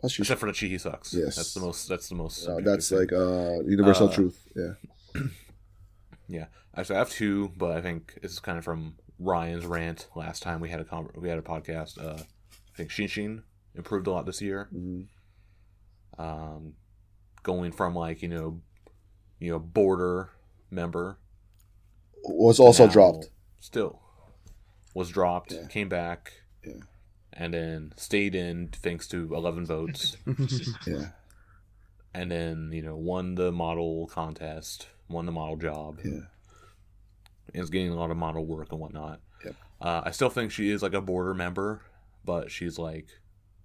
Speaker 5: Oshi.
Speaker 1: Except for the Chihi sucks.
Speaker 5: Yes.
Speaker 1: That's the most. That's the most.
Speaker 5: No,
Speaker 1: subjective
Speaker 5: that's
Speaker 1: thing.
Speaker 5: like universal truth. Yeah.
Speaker 1: Yeah, actually, I have two, but I think this is kind of from Ryan's rant last time we had a podcast. I think Shinshin improved a lot this year.
Speaker 5: Mm-hmm.
Speaker 1: Going from border member
Speaker 5: Was also
Speaker 1: now
Speaker 5: dropped.
Speaker 1: Still was dropped.
Speaker 5: Yeah.
Speaker 1: Came back.
Speaker 5: Yeah.
Speaker 1: And then stayed in thanks to 11 votes.
Speaker 5: Yeah.
Speaker 1: And then won the model contest, won the model job.
Speaker 5: Yeah.
Speaker 1: And is getting a lot of model work and whatnot.
Speaker 5: Yep.
Speaker 1: I still think she is like a border member, but she's like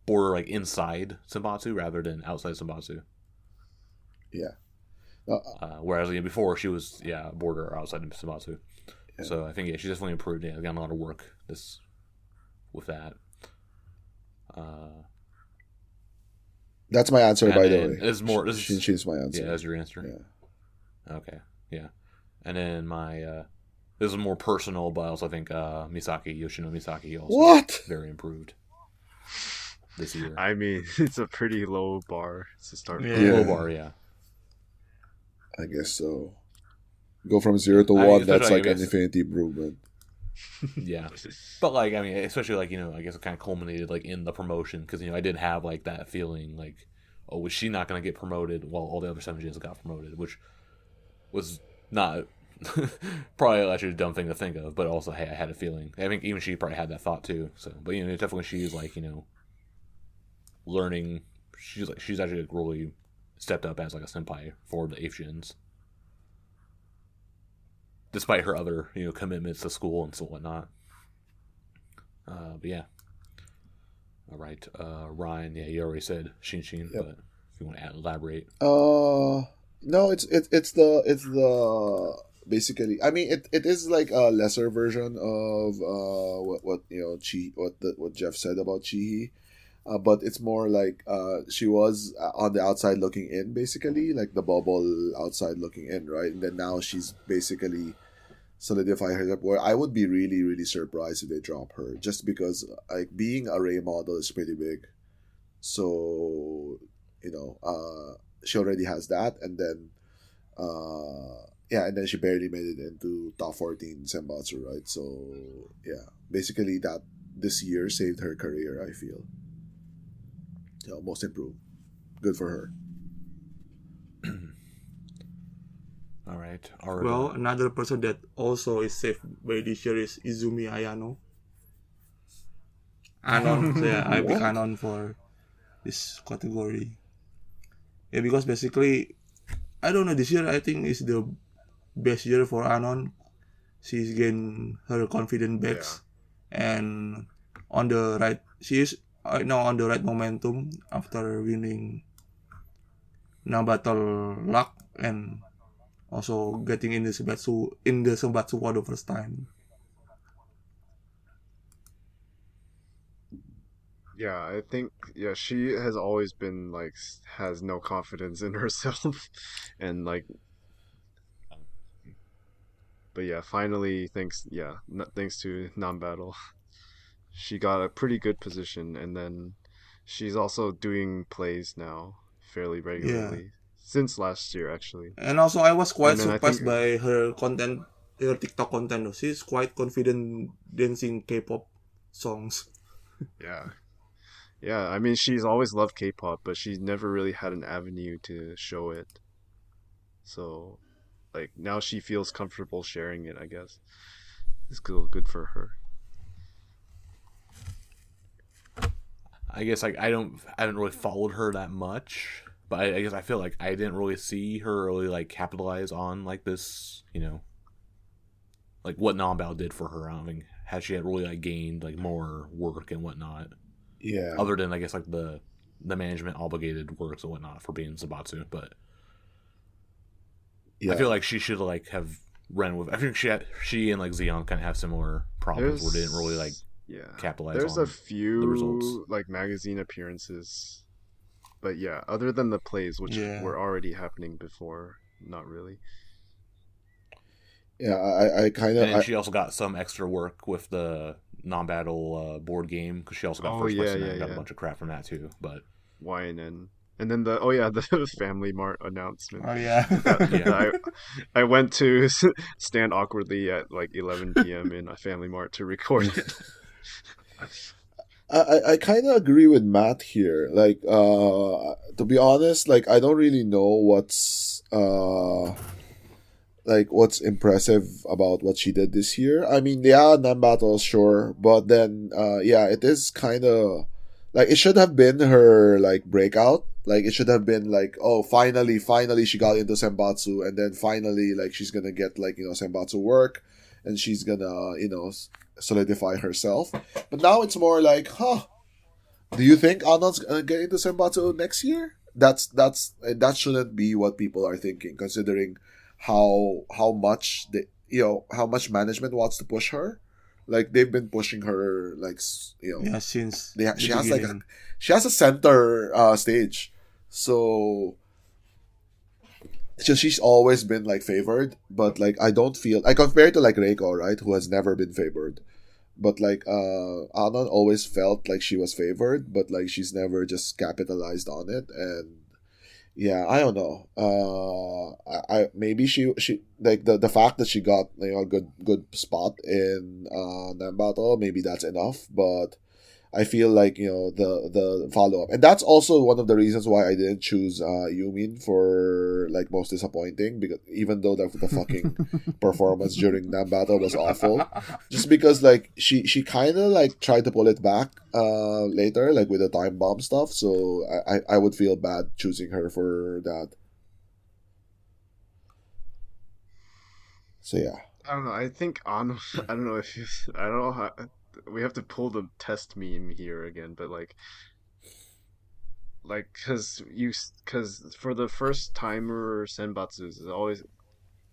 Speaker 1: border like inside Senbatsu rather than outside Senbatsu.
Speaker 5: Yeah.
Speaker 1: Whereas before she was border outside of Senbatsu.
Speaker 5: Yeah.
Speaker 1: So I think she's definitely improved. Yeah, gotten a lot of work with that.
Speaker 5: That's my answer, by the way.
Speaker 1: It's more.
Speaker 5: Shinshin's my answer.
Speaker 1: Yeah, that's your answer.
Speaker 5: Yeah.
Speaker 1: Okay. Yeah. And then my this is more personal, but I also think Yoshino Misaki also very improved this year.
Speaker 3: I mean, it's a pretty low bar to start.
Speaker 1: Low bar, yeah.
Speaker 5: I guess so. Go from 0 to 1. That's like an infinity improvement.
Speaker 1: Yeah, but especially I guess it kind of culminated in the promotion because I did have that feeling was she not going to get promoted while all the other 7Js got promoted, which was not probably actually a dumb thing to think of, but also hey, I had a feeling. I think even she probably had that thought too. So, but definitely she's learning. She's actually really stepped up as a senpai for the 8th gens. Despite her other, commitments to school and so whatnot. But yeah. All right. Ryan, you already said Shinshin, but if you want to elaborate.
Speaker 5: No, it's the basically. I mean, it is like a lesser version of what Jeff said about Chihi. But it's more like she was on the outside looking in, basically, like the bubble outside looking in, right? And then now she's basically solidified herself. Where I would be really, really surprised if they drop her, just because being a Ray model is pretty big. So she already has that, and then and then she barely made it into top 14 Senbatsu, right? So yeah, basically that this year saved her career, I feel. Most improved. Good for her.
Speaker 1: All right.
Speaker 4: Well, another person that also is saved by this year is Izumi Ayano. Anon. So yeah, I pick Anon for this category. Yeah, because basically, I don't know, this year I think is the best year for Anon. She's gained her confidence back, and she is now on the right momentum after winning Battle Luck and also getting in the Senbatsu for the first time.
Speaker 3: Yeah, I think she has always been has no confidence in herself, and but yeah, finally thanks to non-battle, she got a pretty good position, and then she's also doing plays now fairly regularly since last year actually.
Speaker 4: And also I was quite surprised by her content, her TikTok content. She's quite confident dancing K-pop songs.
Speaker 3: Yeah, I mean, she's always loved K-pop, but she's never really had an avenue to show it. So, now she feels comfortable sharing it, I guess. It's good for her.
Speaker 1: I guess I haven't really followed her that much, but I guess I feel like I didn't really see her really capitalize on this, what non-battle did for her. I don't think she had really gained more work and whatnot.
Speaker 5: Yeah.
Speaker 1: Other than I guess the management obligated works and whatnot for being Senbatsu, but I feel like she should have ran with. I think she and Zeon kind of have similar problems where they didn't really capitalize.
Speaker 3: There's
Speaker 1: on
Speaker 3: a few
Speaker 1: the results.
Speaker 3: Magazine appearances, but other than the plays which were already happening before, not really.
Speaker 5: Yeah, I kind of.
Speaker 1: And she also got some extra work with the non-battle board game because she also got first place and got a bunch of crap from that too. But
Speaker 3: YNN. And then the Family Mart announcement.
Speaker 4: Oh yeah.
Speaker 3: I went to stand awkwardly at 11 p.m. in a Family Mart to record it.
Speaker 5: I kind of agree with Matt here. To be honest, I don't really know what's impressive about what she did this year. I mean, non-battle, sure, but then it is kind of it should have been her breakout. It should have been finally she got into Senbatsu, and then finally she's gonna get Senbatsu work, and she's gonna solidify herself. But now it's more do you think Anon's gonna get into Senbatsu next year? that shouldn't be what people are thinking, considering how much how much management wants to push her. Like they've been pushing her, like
Speaker 4: Yeah, since
Speaker 5: she
Speaker 4: the
Speaker 5: has like
Speaker 4: beginning.
Speaker 5: she has a center stage, so she's always been like favored. But like I don't feel I compare it to like Reiko, right, who has never been favored. But like Anon always felt like she was favored, but like she's never just capitalized on it. And yeah, I don't know. I maybe she like the fact that she got a good spot in that battle, maybe that's enough. But I feel like the follow up, and that's also one of the reasons why I didn't choose Yumin for like most disappointing, because even though the fucking performance during that battle was awful, just because like she kind of like tried to pull it back later, like with the time bomb stuff. So I would feel bad choosing her for that. So yeah.
Speaker 3: I don't know. I think on. I don't know if you. I don't know how. We have to pull the test meme here again, but because for the first timer senbatsus, it's always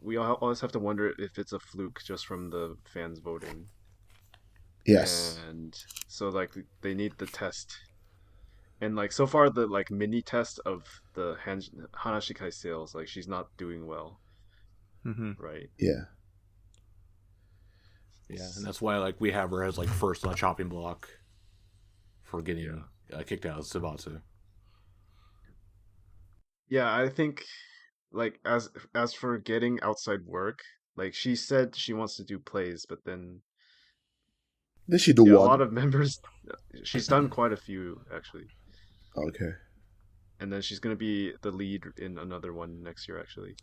Speaker 3: we always have to wonder if it's a fluke just from the fans voting.
Speaker 5: Yes.
Speaker 3: And so like they need the test. And like so far the like mini test of the Hanashikai sales, like she's not doing well. Right?
Speaker 5: Yeah.
Speaker 1: Yeah, and that's why like we have her as like first on the chopping block for getting kicked out of Sabatsu.
Speaker 3: Yeah, I think like as for getting outside work, like she said she wants to do plays, but then
Speaker 5: Did she do
Speaker 3: a
Speaker 5: one?
Speaker 3: lot of members she's done quite a few actually.
Speaker 5: Okay.
Speaker 3: And then she's gonna be the lead in another one next year actually.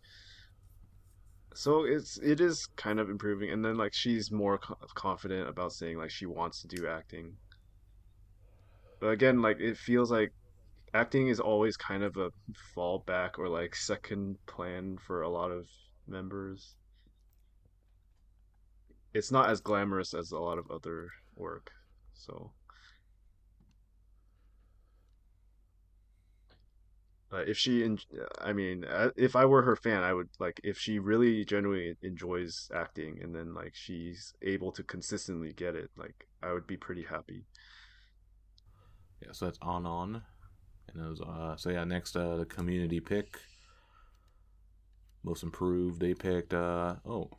Speaker 3: So it is kind of improving, and then like she's more confident about saying like she wants to do acting. But again, like it feels like acting is always kind of a fallback or like second plan for a lot of members. It's not as glamorous as a lot of other work, so. If she, I mean, if I were her fan, I would like if she really genuinely enjoys acting, and then like she's able to consistently get it. Like I would be pretty happy.
Speaker 1: Yeah, so that's on, and it was so yeah. Next, the community pick, most improved. They picked Wakanyan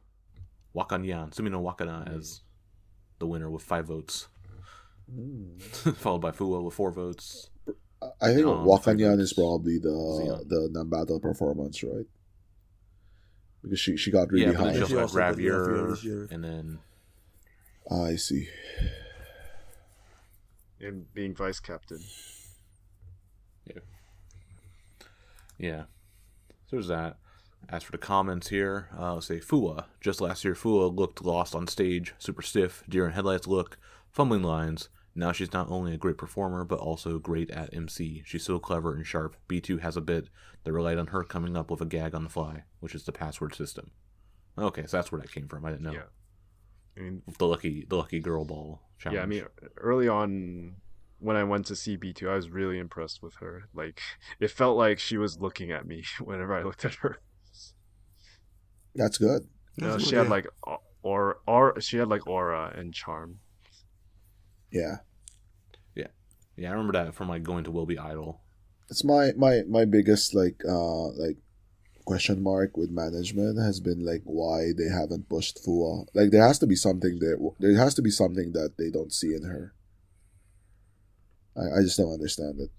Speaker 1: Sumino Wakana as the winner with 5 votes, followed by Fuwa with 4 votes.
Speaker 5: I think
Speaker 1: Wakanyan
Speaker 5: Wakanyan is probably the non-battle performance, right? Because she got really
Speaker 1: but then
Speaker 5: high.
Speaker 1: she also had
Speaker 4: Ravier
Speaker 1: Ravier,
Speaker 4: this year.
Speaker 1: and then
Speaker 5: I see.
Speaker 3: And being vice captain.
Speaker 1: yeah. So there's that. As for the comments here, let's say Fuwa. Just last year, Fuwa looked lost on stage, super stiff, deer in headlights look, fumbling lines. Now she's not only a great performer, but also great at MC. She's so clever and sharp. B2 has a bit that relied on her coming up with a gag on the fly, which is the password system. Okay, so that's where that came from. I didn't know.
Speaker 3: Yeah. I mean,
Speaker 1: The lucky girl ball challenge.
Speaker 3: yeah, I mean, early on when I went to see B2, I was really impressed with her. Like, it felt like she was looking at me whenever I looked at her.
Speaker 5: That's good.
Speaker 3: She had like she had like aura and charm.
Speaker 5: Yeah.
Speaker 1: Yeah, I remember that from like going to Will Be Idol.
Speaker 5: It's my biggest like question mark with management has been like why they haven't pushed Fuwa. Like there has to be something that they don't see in her. I just don't understand it.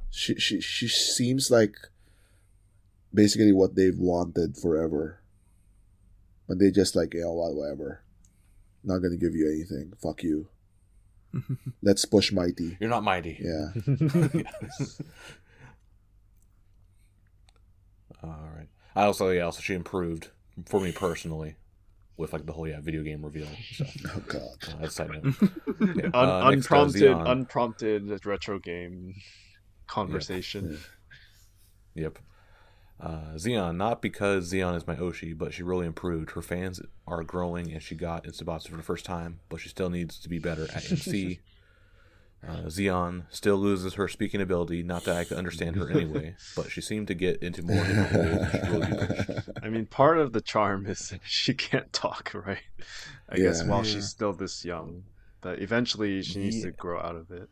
Speaker 5: She seems like basically what they've wanted forever. But they just like, whatever. Not gonna give you anything. Fuck you. Let's push Mighty.
Speaker 1: You're not mighty.
Speaker 5: Yeah.
Speaker 1: All right. Also she improved for me personally with like the whole video game reveal stuff.
Speaker 5: Oh god.
Speaker 1: That's side note. Yeah. Next,
Speaker 3: Unprompted retro game conversation.
Speaker 5: Yeah.
Speaker 1: Yep. Xeon, not because Xeon is my Oshi, but she really improved. Her fans are growing, and she got in Sabatsu for the first time, but she still needs to be better at MC. Zeon still loses her speaking ability, not that I could understand her anyway, but she seemed to get into more different roles than she really pushed.
Speaker 3: I mean, part of the charm is that she can't talk, right? I guess while
Speaker 4: Yeah.
Speaker 3: she's still this young, but eventually she needs to
Speaker 1: Yeah.
Speaker 3: grow out of it.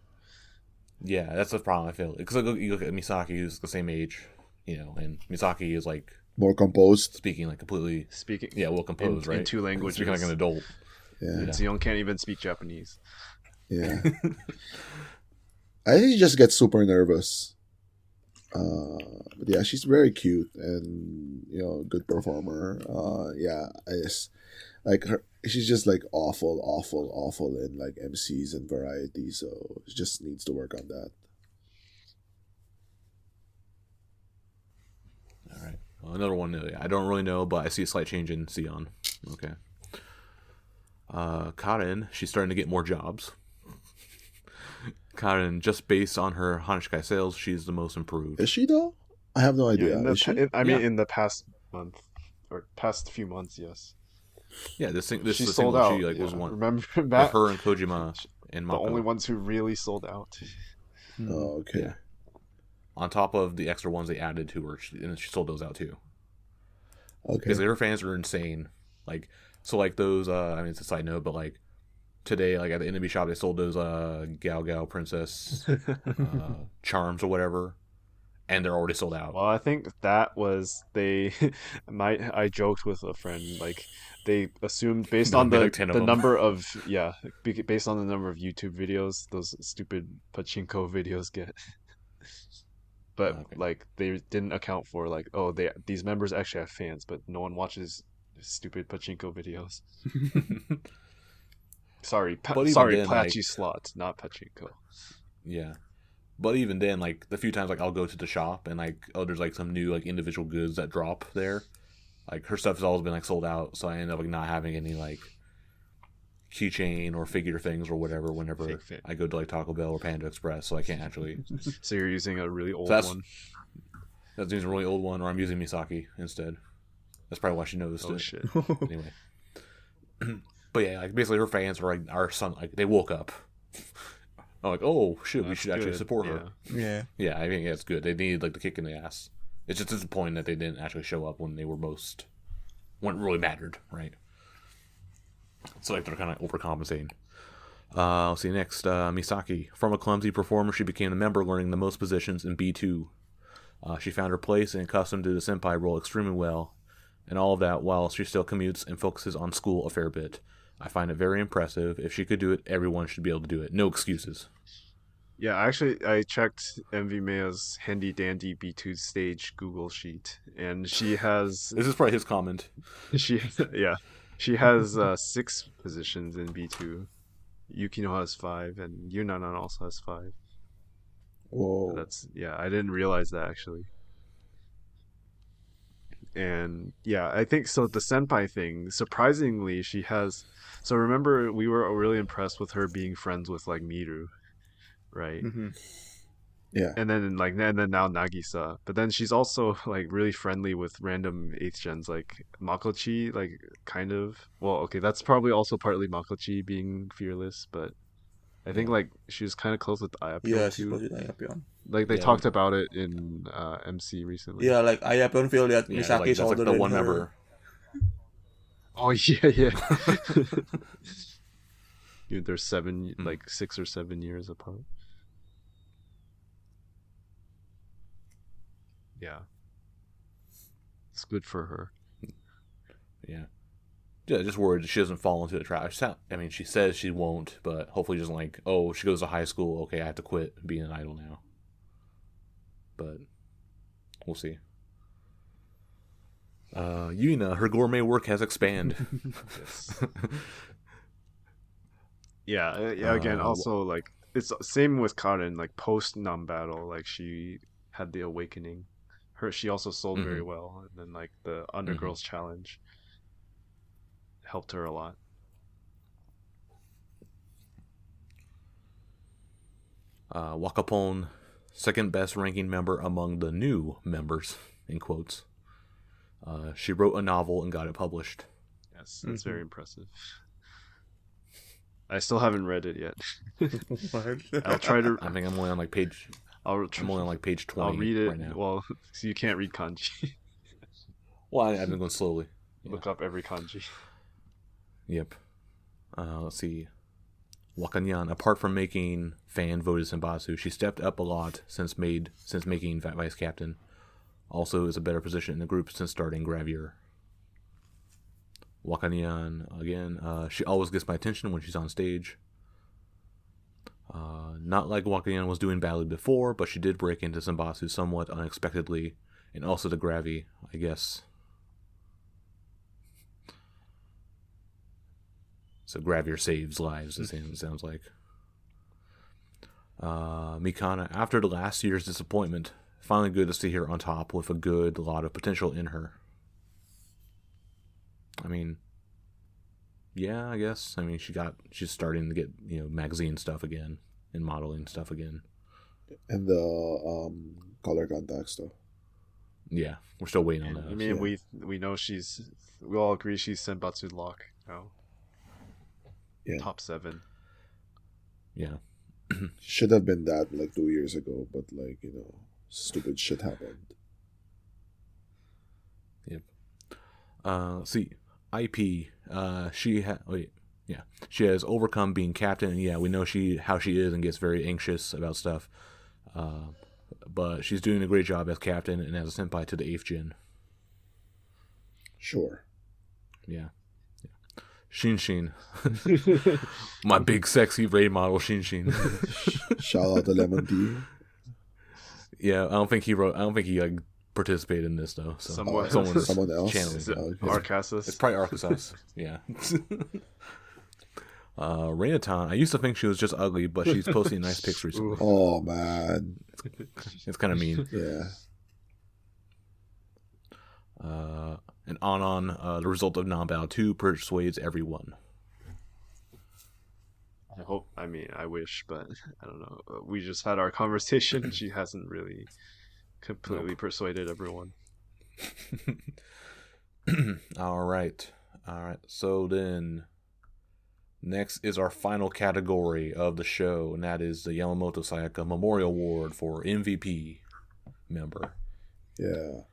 Speaker 1: Yeah, that's the problem I feel. Because you look at Misaki, who's the same age, and Misaki is like
Speaker 5: More composed.
Speaker 1: speaking like completely,
Speaker 3: Speaking
Speaker 1: well composed, right?
Speaker 3: in two languages.
Speaker 1: Speaking like an adult.
Speaker 5: Yeah.
Speaker 3: Zeon can't even speak Japanese.
Speaker 5: Yeah. I think she just gets super nervous. But yeah, she's very cute and good performer. Yeah, I just like her. She's just like awful in like MCs and variety. So she just needs to work on that.
Speaker 1: All right. Well, another one. I don't really know, but I see a slight change in Sion. Okay. Karen, she's starting to get more jobs. Karen, just based on her Hanashikai sales, she's the most improved.
Speaker 5: Is she though? I have no idea.
Speaker 3: Yeah,
Speaker 5: Is she?
Speaker 3: in the past month or past few months, yes.
Speaker 1: Yeah, this
Speaker 3: She
Speaker 1: is the
Speaker 3: sold
Speaker 1: single
Speaker 3: out.
Speaker 1: she was one.
Speaker 3: Remember
Speaker 1: With
Speaker 3: that?
Speaker 1: her and Kojima and
Speaker 3: The
Speaker 1: Mako.
Speaker 3: only ones who really sold out.
Speaker 5: Oh, okay.
Speaker 1: Yeah. On top of the extra ones they added to her, and she sold those out too.
Speaker 5: Okay.
Speaker 1: Because her fans are insane. Like, so like those. I mean, it's a side note, but like today, like at the NMB shop, they sold those Gao Gao Princess charms or whatever, and they're already sold out.
Speaker 3: Well, I think that was I joked with a friend, like they assumed based
Speaker 1: There'll
Speaker 3: on
Speaker 1: be
Speaker 3: the
Speaker 1: like 10 of them.
Speaker 3: number of based on the number of YouTube videos those stupid pachinko videos get. But
Speaker 1: Okay.
Speaker 3: like they didn't account for like, oh, these members actually have fans, but no one watches stupid pachinko videos. Sorry,
Speaker 1: But even
Speaker 3: sorry,
Speaker 1: then,
Speaker 3: Plachi
Speaker 1: like-
Speaker 3: slots, not pachinko.
Speaker 1: Yeah. But even then, like the few times like I'll go to the shop and like there's like some new like individual goods that drop there. Like her stuff has always been like sold out, so I end up like not having any like keychain or figure things or whatever whenever
Speaker 3: Fake.
Speaker 1: I go to like Taco Bell or Panda Express, so I can't actually.
Speaker 3: So you're using a really old
Speaker 1: that's-
Speaker 3: one.
Speaker 1: That's using a really old one, or I'm using Misaki instead. That's probably why she noticed
Speaker 3: Oh
Speaker 1: it.
Speaker 3: shit.
Speaker 1: Anyway. But yeah, like basically her fans are like our son. Like they woke up. I'm like, oh shit, we
Speaker 3: That's
Speaker 1: should actually
Speaker 3: good,
Speaker 1: support her.
Speaker 3: yeah.
Speaker 4: Yeah.
Speaker 1: Yeah, I think it's good. They needed like the kick in the ass. It's just disappointing that they didn't actually show up when when it really mattered, right? So like they're kind of overcompensating. Let's see next. Misaki, from a clumsy performer, she became a member, learning the most positions in B2. She found her place and accustomed to the senpai role extremely well, and all of that while she still commutes and focuses on school a fair bit. I find it very impressive. If she could do it, everyone should be able to do it. No excuses.
Speaker 3: Yeah, actually, I checked MV Maya's handy dandy B2 stage Google sheet, and she has
Speaker 1: This is probably his comment.
Speaker 3: she has 6 positions in B2. Yukino has 5, and Yunanan also has 5.
Speaker 5: Whoa.
Speaker 3: I didn't realize that actually. And yeah, I think so. The senpai thing, surprisingly, she has. So remember, we were really impressed with her being friends with like Miru, right?
Speaker 4: Mm-hmm.
Speaker 5: Yeah.
Speaker 3: And then now Nagisa, but then she's also like really friendly with random 8th gens like Makochi, like kind of. Well, okay, that's probably also partly Makochi being fearless, but I think like she was kind of close with Ayapyo
Speaker 4: Yeah, she
Speaker 3: too.
Speaker 4: was with Ayapion.
Speaker 3: Like they
Speaker 1: Yeah.
Speaker 3: talked about it in MC recently.
Speaker 4: Yeah, like Ayapion feel that
Speaker 1: Yeah,
Speaker 4: Misaki
Speaker 1: like,
Speaker 4: is
Speaker 1: that's like
Speaker 4: older
Speaker 1: the
Speaker 4: than
Speaker 1: one
Speaker 4: her.
Speaker 1: member.
Speaker 3: Oh yeah. Dude, they're 7, like 6 or 7 years apart. Yeah, it's good for her.
Speaker 1: Yeah. Yeah, just worried she doesn't fall into the trap. I mean, she says she won't, but hopefully she doesn't like, oh, she goes to high school, okay, I have to quit being an idol now. But we'll see. Yuna, her gourmet work has expanded.
Speaker 3: Yes. Yeah. Again,
Speaker 1: Uh,
Speaker 3: also like it's same with Karen. Like post Nam battle, like she had the awakening. She also sold very well, and then like the Undergirls challenge helped her a lot.
Speaker 1: Wakapon, second best ranking member among the new members, in quotes. She wrote a novel and got it published.
Speaker 3: Yes, that's very impressive. I still haven't read it yet.
Speaker 4: What?
Speaker 3: I'll try to.
Speaker 1: I think I'm only on like page.
Speaker 3: I'll
Speaker 1: I'm only on like page 20
Speaker 3: I'll read it.
Speaker 1: right now.
Speaker 3: Well, so you can't read kanji.
Speaker 1: Well, I've been going slowly.
Speaker 3: Look up every kanji.
Speaker 1: Yep. Let's see. Wakanyan, apart from making fan voted Senbatsu, she stepped up a lot since making vice captain. Also is a better position in the group since starting Gravier. Wakanyan, again, she always gets my attention when she's on stage. Not like Wakanyan was doing badly before, but she did break into Senbatsu somewhat unexpectedly, and also to Gravi, I guess. So Gravier saves lives, it sounds like. Mikana, after the last year's disappointment, finally good to see her on top with a good lot of potential in her. I mean, yeah, I guess. I mean, she's starting to get, magazine stuff again and modeling stuff again.
Speaker 5: And the color contact stuff.
Speaker 1: Yeah, we're still waiting on that.
Speaker 3: I mean, we know we all agree she's Senbatsu lock now.
Speaker 5: Yeah.
Speaker 3: Top 7.
Speaker 1: Yeah.
Speaker 5: Should have been that like 2 years ago, but stupid shit happened.
Speaker 1: Yep. See, IP. She has overcome being captain. And yeah, we know how she is and gets very anxious about stuff. But she's doing a great job as captain and as a senpai to the 8th gen.
Speaker 5: Sure.
Speaker 1: Yeah. Shinshin. My big sexy raid model Shinshin.
Speaker 5: Shout out to Lemon Tea.
Speaker 1: Yeah, I don't think he like participated in this though. So
Speaker 3: Someone
Speaker 1: channeling.
Speaker 5: else.
Speaker 3: Is it Arcasus?
Speaker 1: It's probably Arkansas. Yeah. Renatan, I used to think she was just ugly, but she's posting nice pics recently.
Speaker 5: Oh man,
Speaker 1: it's kind of mean.
Speaker 5: Yeah.
Speaker 1: And on the result of non-battle 2 persuades everyone.
Speaker 3: I wish, but I don't know. We just had our conversation. She hasn't really completely persuaded everyone.
Speaker 1: All right. So then, next is our final category of the show, and that is the Yamamoto Sayaka Memorial Award for MVP member.
Speaker 5: Yeah.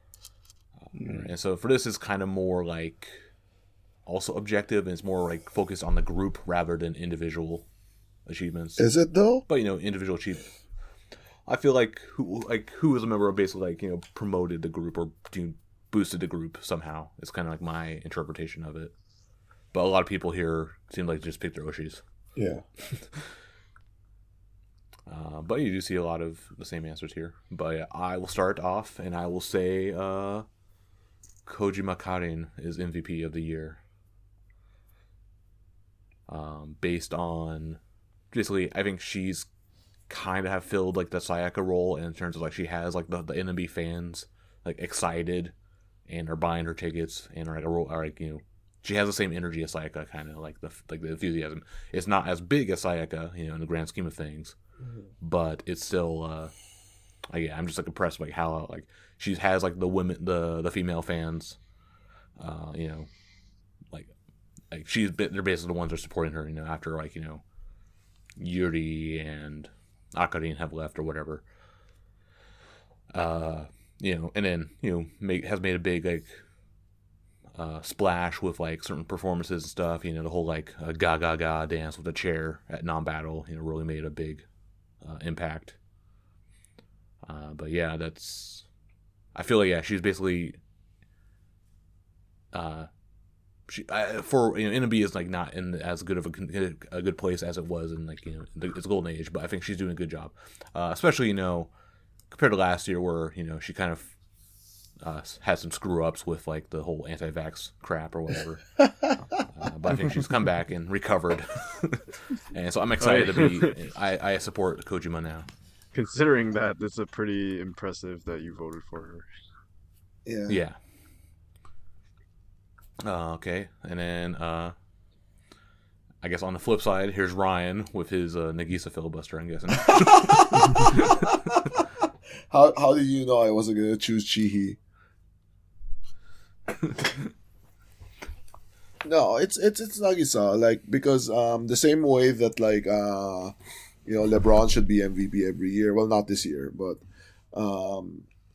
Speaker 1: And so for this, it's kind of more like also objective, and it's more like focused on the group rather than individual achievements.
Speaker 5: Is it though?
Speaker 1: But individual achievement. I feel like who is a member of basically promoted the group or boosted the group somehow. It's kind of like my interpretation of it. But a lot of people here seem like just picked their Oshis.
Speaker 5: Yeah.
Speaker 1: But you do see a lot of the same answers here. But yeah, I will start off and I will say Kojima Karin is MVP of the year. Based on basically, I think she's kind of have filled like the Sayaka role in terms of like she has like the NMB fans like excited and are buying her tickets and are she has the same energy as Sayaka, kind of like the enthusiasm. It's not as big as Sayaka, in the grand scheme of things, but it's still I'm just like impressed like how like she has like the women, the female fans, like they're basically the ones that are supporting her, after like Yuri and Akarin have left or whatever. And then has made a big like splash with like certain performances and stuff. The whole like ga ga ga dance with the chair at non-battle, really made a big impact. But yeah, I feel like she's basically NMB is like not in as good of a good place as it was in like its golden age, but I think she's doing a good job, especially compared to last year where she kind of had some screw ups with like the whole anti-vax crap or whatever. But I think she's come back and recovered, and so I'm excited to be. I support Kojima now.
Speaker 3: Considering that, it's a pretty impressive that you voted for her.
Speaker 5: Yeah.
Speaker 1: Yeah. Okay, and then I guess on the flip side, here's Ryan with his Nagisa filibuster, I'm guessing.
Speaker 5: How did you know I wasn't gonna choose Chihi? No, it's Nagisa, like, because the same way that, like, LeBron should be MVP every year. Well, not this year, but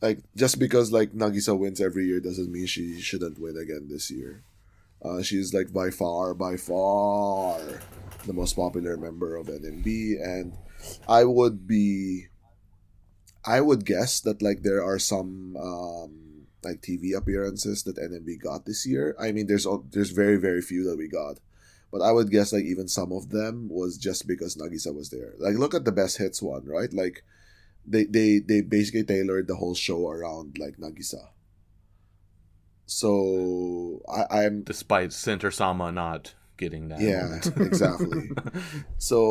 Speaker 5: like, just because, like, Nagisa wins every year doesn't mean she shouldn't win again this year. She's, like, by far the most popular member of NMB, and I would be I would guess that, like, there are some like TV appearances that NMB got this year. I mean, there's very very few that we got, but I would guess, like, even some of them was just because Nagisa was there. Like, look at the best hits one, right? Like, they basically tailored the whole show around, like, Nagisa. So I'm
Speaker 1: Despite Center Sama not getting that.
Speaker 5: yeah,
Speaker 1: moment.
Speaker 5: exactly. So,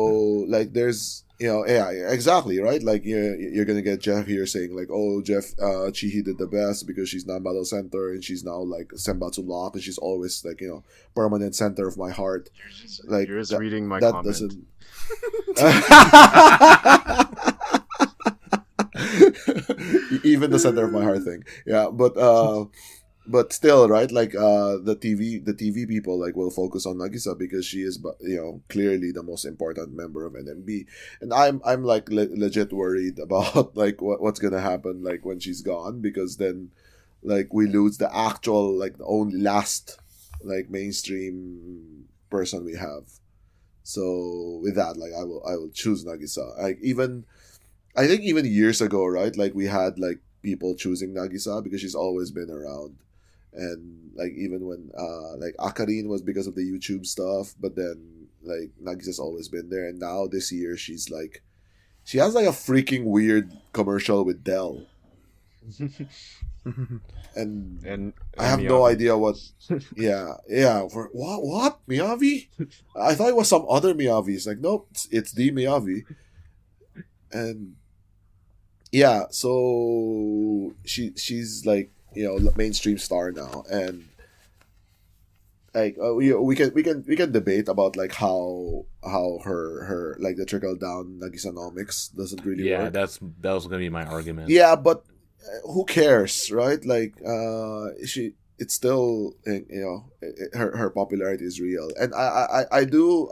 Speaker 5: like, there's, yeah, exactly, right? Like, you're gonna get Jeff here saying, like, oh, Jeff, Chihi did the best because she's not battle center and she's now, like, Senbatsu lock, and she's always, like, permanent center of my heart. Like,
Speaker 3: You're just reading my
Speaker 5: that
Speaker 3: comment.
Speaker 5: doesn't. Even the center of my heart thing, yeah, but still, right? Like, the TV people, like, will focus on Nagisa because she is, clearly the most important member of NMB, and I'm like legit worried about, like, what's gonna happen, like, when she's gone, because then, like, we lose the actual, like, the only last, like, mainstream person we have. So with that, like, I will choose Nagisa. Like, I think even years ago, right? Like, we had, like, people choosing Nagisa because she's always been around. And, like, even when like, Akarin was because of the YouTube stuff, but then, like, Nagisa's always been there, and now this year she has, like, a freaking weird commercial with Dell. And I have no
Speaker 3: Miyavi.
Speaker 5: idea what. Yeah. For what Miyavi? I thought it was some other Miyavi. It's like, nope, it's the Miyavi. And yeah, so she's like, mainstream star now, and, like, we can debate about, like, how her like, the trickle down Nagisanomics doesn't really
Speaker 1: Yeah,
Speaker 5: work.
Speaker 1: that was gonna be my argument.
Speaker 5: Yeah, but who cares, right? Like, it's still, her popularity is real, and I do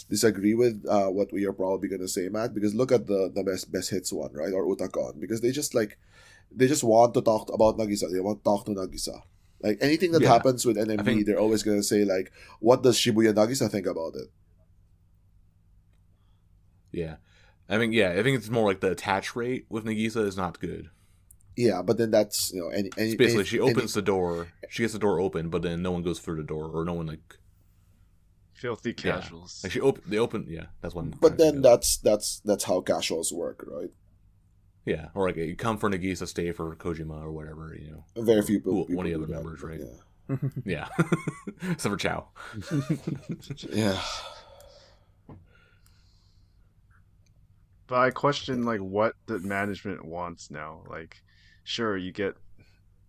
Speaker 5: disagree with what we are probably gonna say, Matt, because look at the best hits one, right, or Utakon, because they just want to talk about Nagisa. They want to talk to Nagisa. Like, anything that
Speaker 1: Yeah.
Speaker 5: happens with NMB,
Speaker 1: I think-
Speaker 5: they're always gonna say, like, what does Shibuya Nagisa think about it?
Speaker 1: Yeah. I think it's more like the attach rate with Nagisa is not good.
Speaker 5: Yeah, but then that's, any
Speaker 1: It's basically she opens the door, she gets the door open, but then no one goes through the door, or no one, like,
Speaker 3: Filthy
Speaker 1: yeah.
Speaker 3: casuals.
Speaker 1: Like, they open, yeah, that's one.
Speaker 5: But then that's how casuals work, right?
Speaker 1: Yeah, or, like, you come for Nagisa, stay for Kojima or whatever,
Speaker 5: Very few people.
Speaker 1: One of the
Speaker 5: do
Speaker 1: other
Speaker 5: that,
Speaker 1: members,
Speaker 5: but
Speaker 1: right?
Speaker 5: Yeah.
Speaker 1: Yeah. Except for Chow.
Speaker 5: Yeah.
Speaker 3: But I question, like, what the management wants now. Like, sure, you get,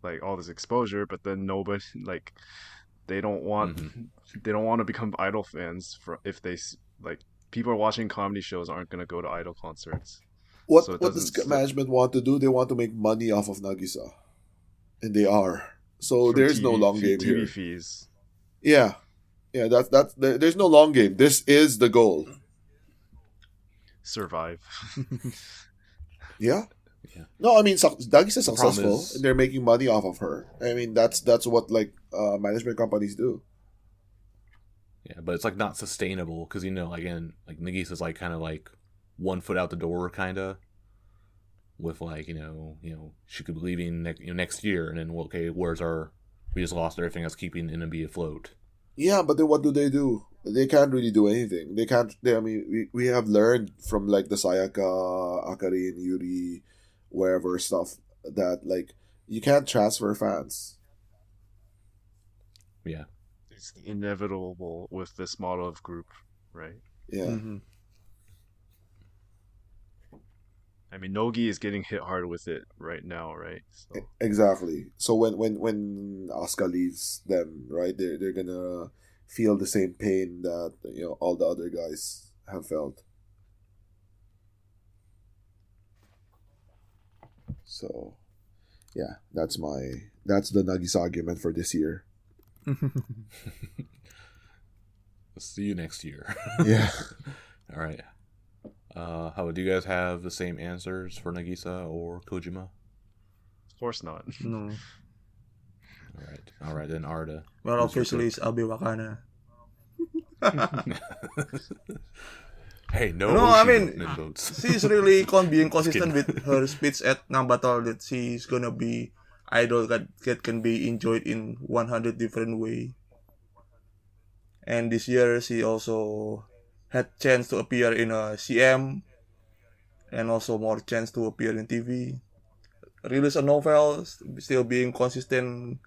Speaker 3: like, all this exposure, but then nobody, like, they don't want to become idol fans for if like, people are watching comedy shows aren't gonna go to idol concerts.
Speaker 5: What
Speaker 3: So it
Speaker 5: does
Speaker 3: doesn't-
Speaker 5: management want to do? They want to make money off of Nagisa, and they are. So
Speaker 3: from
Speaker 5: there's no
Speaker 3: TV
Speaker 5: long game
Speaker 3: TV
Speaker 5: here.
Speaker 3: fees.
Speaker 5: Yeah, there's no long game. This is the goal.
Speaker 3: Survive.
Speaker 5: Yeah.
Speaker 1: Yeah.
Speaker 5: No, I mean, Nagisa's
Speaker 1: The problem
Speaker 5: successful,
Speaker 1: is-
Speaker 5: and they're making money off of her. I mean, that's what, like, management companies do.
Speaker 1: Yeah, but it's, like, not sustainable because, again, like, Nagisa's, like, kind of, like, 1 foot out the door, kind of, with, like, she could be leaving next year, and then, well, okay, we just lost everything that's keeping NMB afloat.
Speaker 5: Yeah, but then what do? They can't really do anything. They can't. I mean, we have learned from, like, the Sayaka, Akari, and Yuri, wherever stuff, that, like, you can't transfer fans.
Speaker 1: Yeah.
Speaker 3: It's inevitable with this model of group, right?
Speaker 5: Yeah.
Speaker 4: Mm-hmm.
Speaker 3: I mean, Nogi is getting hit hard with it right now, right? So
Speaker 5: Exactly. So when Asuka leaves them, right, they're gonna feel the same pain that, all the other guys have felt. So, yeah, that's the Nagisa argument for this year.
Speaker 1: See you next year.
Speaker 5: Yeah.
Speaker 1: All right. How do you guys have the same answers for Nagisa or Kojima?
Speaker 3: Of course not.
Speaker 4: No.
Speaker 1: All right. Then Arda.
Speaker 4: Well,
Speaker 1: Who's your
Speaker 4: obviously
Speaker 1: pick?
Speaker 4: it's Abe Wakana.
Speaker 1: Hey, no.
Speaker 4: No, I
Speaker 1: Oshino
Speaker 4: mean,
Speaker 1: in votes.
Speaker 4: she's really being consistent
Speaker 1: kidding.
Speaker 4: with her speech at Nambatol that she's gonna be idol that can be enjoyed in 100 different way. And this year she also had chance to appear in a CM and also more chance to appear in TV. Release a novel, still being consistent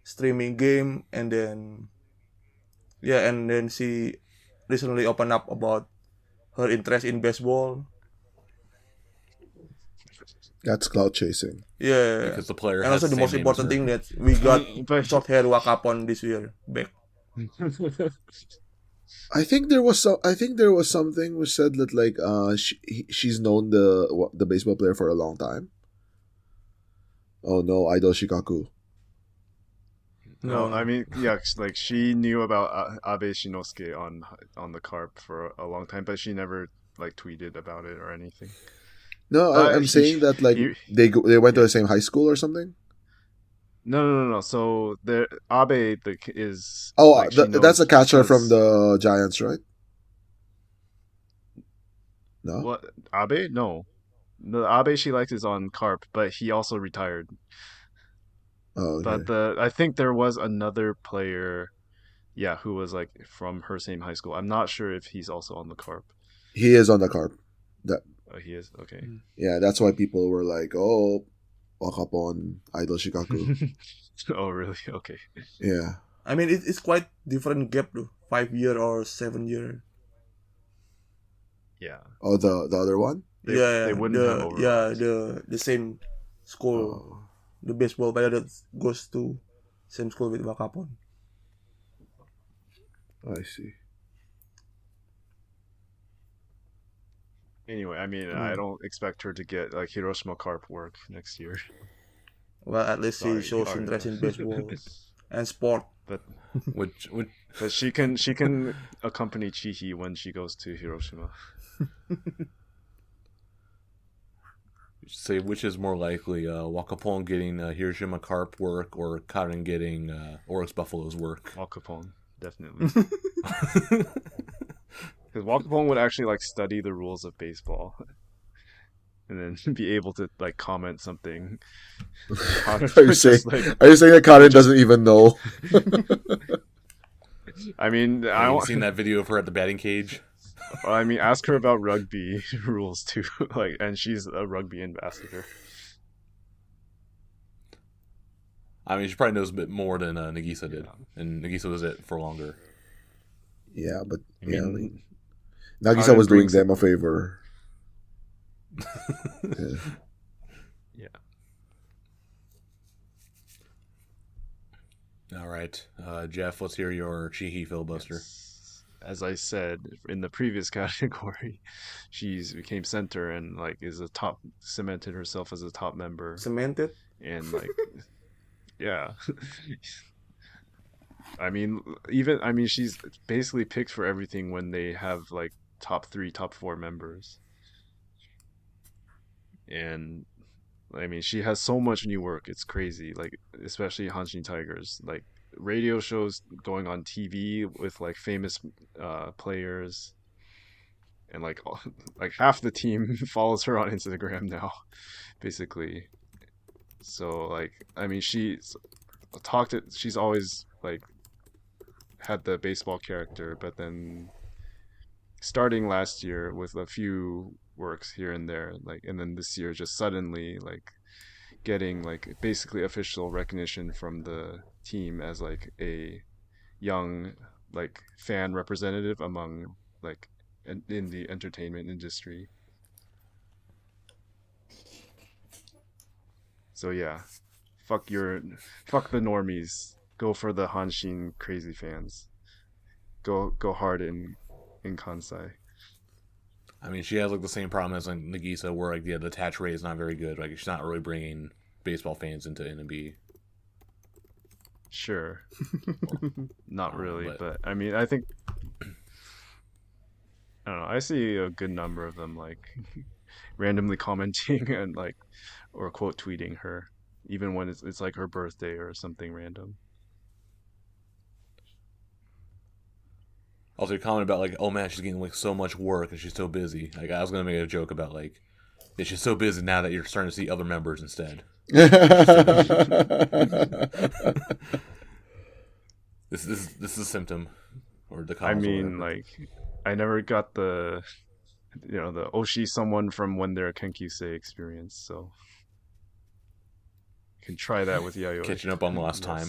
Speaker 4: streaming game, and then she recently opened up about her interest in baseball.
Speaker 5: That's cloud chasing.
Speaker 4: Yeah,
Speaker 1: Because the player
Speaker 4: and
Speaker 1: has
Speaker 4: also the
Speaker 1: same
Speaker 4: most
Speaker 1: name as
Speaker 4: important
Speaker 1: her.
Speaker 4: thing that we got
Speaker 3: But-
Speaker 4: short hair Wakapon this year back.
Speaker 5: I think there was something which said that like she's known the baseball player for a long time. Oh no, Idol Shikaku.
Speaker 3: No, I mean, yeah, like she knew about Abe Shinosuke on the carp for a long time, but she never like tweeted about it or anything.
Speaker 5: No, I'm saying that like they went to the same high school or something.
Speaker 3: No. So Abe is.
Speaker 5: Oh,
Speaker 3: like, she
Speaker 5: that's a
Speaker 3: knows
Speaker 5: catcher from
Speaker 3: because-
Speaker 5: the Giants, right? No.
Speaker 3: What Abe? No, the Abe she likes is on carp, but he also retired.
Speaker 5: Oh, okay.
Speaker 3: But I think there was another player, yeah, who was like from her same high school. I'm not sure if he's also on the carp.
Speaker 5: He is on the carp. That
Speaker 3: Oh, he is okay.
Speaker 5: yeah, that's why people were like, "Oh, Wakapon Idol Shikaku."
Speaker 3: Oh, really? Okay.
Speaker 5: Yeah.
Speaker 4: I mean, it's quite different gap though, 5 year or 7 year.
Speaker 3: Yeah.
Speaker 5: Oh, the other one.
Speaker 3: They wouldn't have overlapped.
Speaker 4: the same school,
Speaker 5: Oh.
Speaker 4: the baseball player that goes to same school with Wakapon.
Speaker 5: I see.
Speaker 3: Anyway, I mean, I don't expect her to get like Hiroshima Carp work next year.
Speaker 4: Well, at least she
Speaker 3: Sorry,
Speaker 4: shows
Speaker 3: sorry.
Speaker 4: interest in baseball and sport.
Speaker 3: But
Speaker 1: Which
Speaker 3: she can accompany Chihi when she goes to Hiroshima.
Speaker 1: say which is more likely, Wakapon getting Hiroshima Carp work or Karen getting Oryx Buffalo's work?
Speaker 3: Al Capone, definitely. Because Al Capone would actually like study the rules of baseball, and then be able to like comment something.
Speaker 5: Are you saying that Karen doesn't even know?
Speaker 3: I mean,
Speaker 1: Have you seen that video of her at the batting cage?
Speaker 3: I mean, ask her about rugby rules too. Like, and she's a rugby ambassador.
Speaker 1: I mean, she probably knows a bit more than Nagisa did, and Nagisa was it for longer.
Speaker 5: Yeah, but
Speaker 3: I mean,
Speaker 5: Nagisa
Speaker 3: Karen
Speaker 5: was doing
Speaker 3: brings
Speaker 5: them a favor.
Speaker 3: yeah.
Speaker 1: All right, Jeff, let's hear your Chihi filibuster.
Speaker 3: As I said in the previous category, she's became center and like is a top, cemented herself as a top member,
Speaker 4: Cemented.
Speaker 3: and like yeah. I mean, she's basically picked for everything when they have like top 3, top 4 members. And I mean, she has so much new work. It's crazy. Like, especially Hanshin Tigers, like radio shows going on TV with like famous players, and like half the team follows her on Instagram now, basically. So like, I mean, she's always like had the baseball character, but then starting last year with a few works here and there, like, and then this year just suddenly like getting like basically official recognition from the team as like a young like fan representative among like in the entertainment industry. So yeah, fuck the normies. Go for the Hanshin crazy fans. Go hard in Kansai.
Speaker 1: I mean, she has like the same problem as like Nagisa, where like the attach rate is not very good. Like she's not really bringing baseball fans into NMB.
Speaker 3: Sure. Not really,
Speaker 1: but-
Speaker 3: but I mean, I think I don't know. I see a good number of them like randomly commenting and like or quote tweeting her, even when it's like her birthday or something random.
Speaker 1: Also, your comment about like, oh man, she's getting like so much work and she's so busy. Like, I was gonna make a joke about like, that she's so busy now that you're starting to see other members instead. This is a symptom, or the
Speaker 3: I
Speaker 1: cause.
Speaker 3: mean, like, I never got the oh, she's someone from when they're Kenkyusei experience, so you can try that with Yayoi.
Speaker 1: Catching up on last time.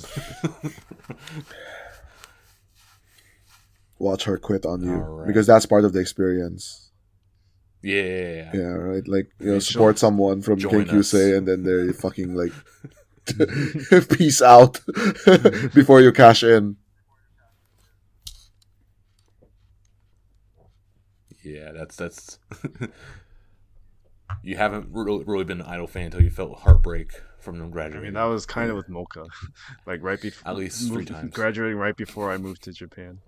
Speaker 2: Watch her quit on you
Speaker 1: Alright.
Speaker 2: because that's part of the experience.
Speaker 1: Yeah.
Speaker 2: Yeah, right. Like
Speaker 3: She'll
Speaker 2: support someone from
Speaker 1: join
Speaker 2: Kenkyusei
Speaker 1: us.
Speaker 2: and then they fucking like peace out before you cash in.
Speaker 1: Yeah, that's. You haven't really been an Idol fan until you felt heartbreak from them
Speaker 3: I
Speaker 1: graduating.
Speaker 3: mean, that was kind of with Mocha, like right before
Speaker 1: At least 3 times.
Speaker 3: graduating right before I moved to Japan.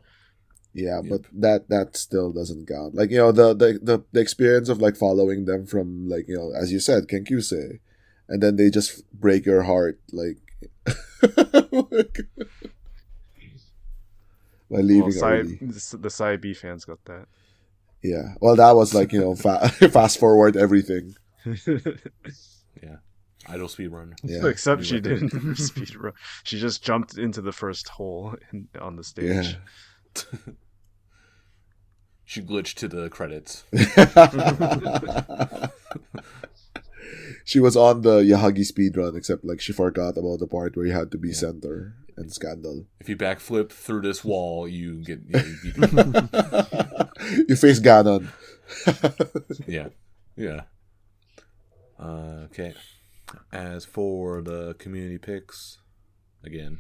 Speaker 2: Yeah,
Speaker 1: Yep.
Speaker 2: but that still doesn't count. Like, the experience of like following them from like, as you said, Kenkyusei, and then they just break your heart like by leaving early.
Speaker 3: The Psy B fans got that.
Speaker 2: Yeah. Well, that was like, fast forward everything.
Speaker 1: Yeah. Idol speedrun.
Speaker 2: Yeah.
Speaker 3: Except
Speaker 1: New
Speaker 3: she
Speaker 1: record.
Speaker 3: didn't speed run. She just jumped into the first hole on the stage.
Speaker 1: She glitched to the credits.
Speaker 2: She was on the Yahagi speedrun, except like she forgot about the part where you had to be center and scandal.
Speaker 1: If you backflip through this wall, you get you
Speaker 2: You face Ganon.
Speaker 1: yeah. Okay. As for the community picks, again,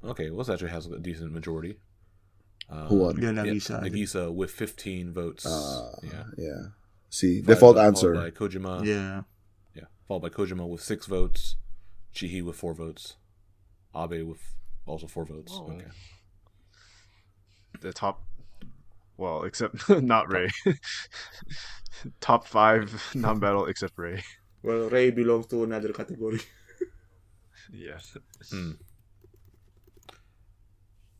Speaker 1: okay, well, this actually has a decent majority.
Speaker 2: Who won?
Speaker 4: Yeah, Nagisa.
Speaker 1: Nagisa with 15 votes.
Speaker 2: Yeah. See, default
Speaker 1: Followed
Speaker 2: answer.
Speaker 1: by Kojima.
Speaker 4: Yeah.
Speaker 1: Yeah. Followed by Kojima with 6 votes. Chihi with 4 votes. Abe with also 4 votes.
Speaker 3: Whoa.
Speaker 1: Okay.
Speaker 3: The top, well, except not Ray. Top 5 non-battle except Ray.
Speaker 4: Well, Ray belongs to another category.
Speaker 3: Yeah.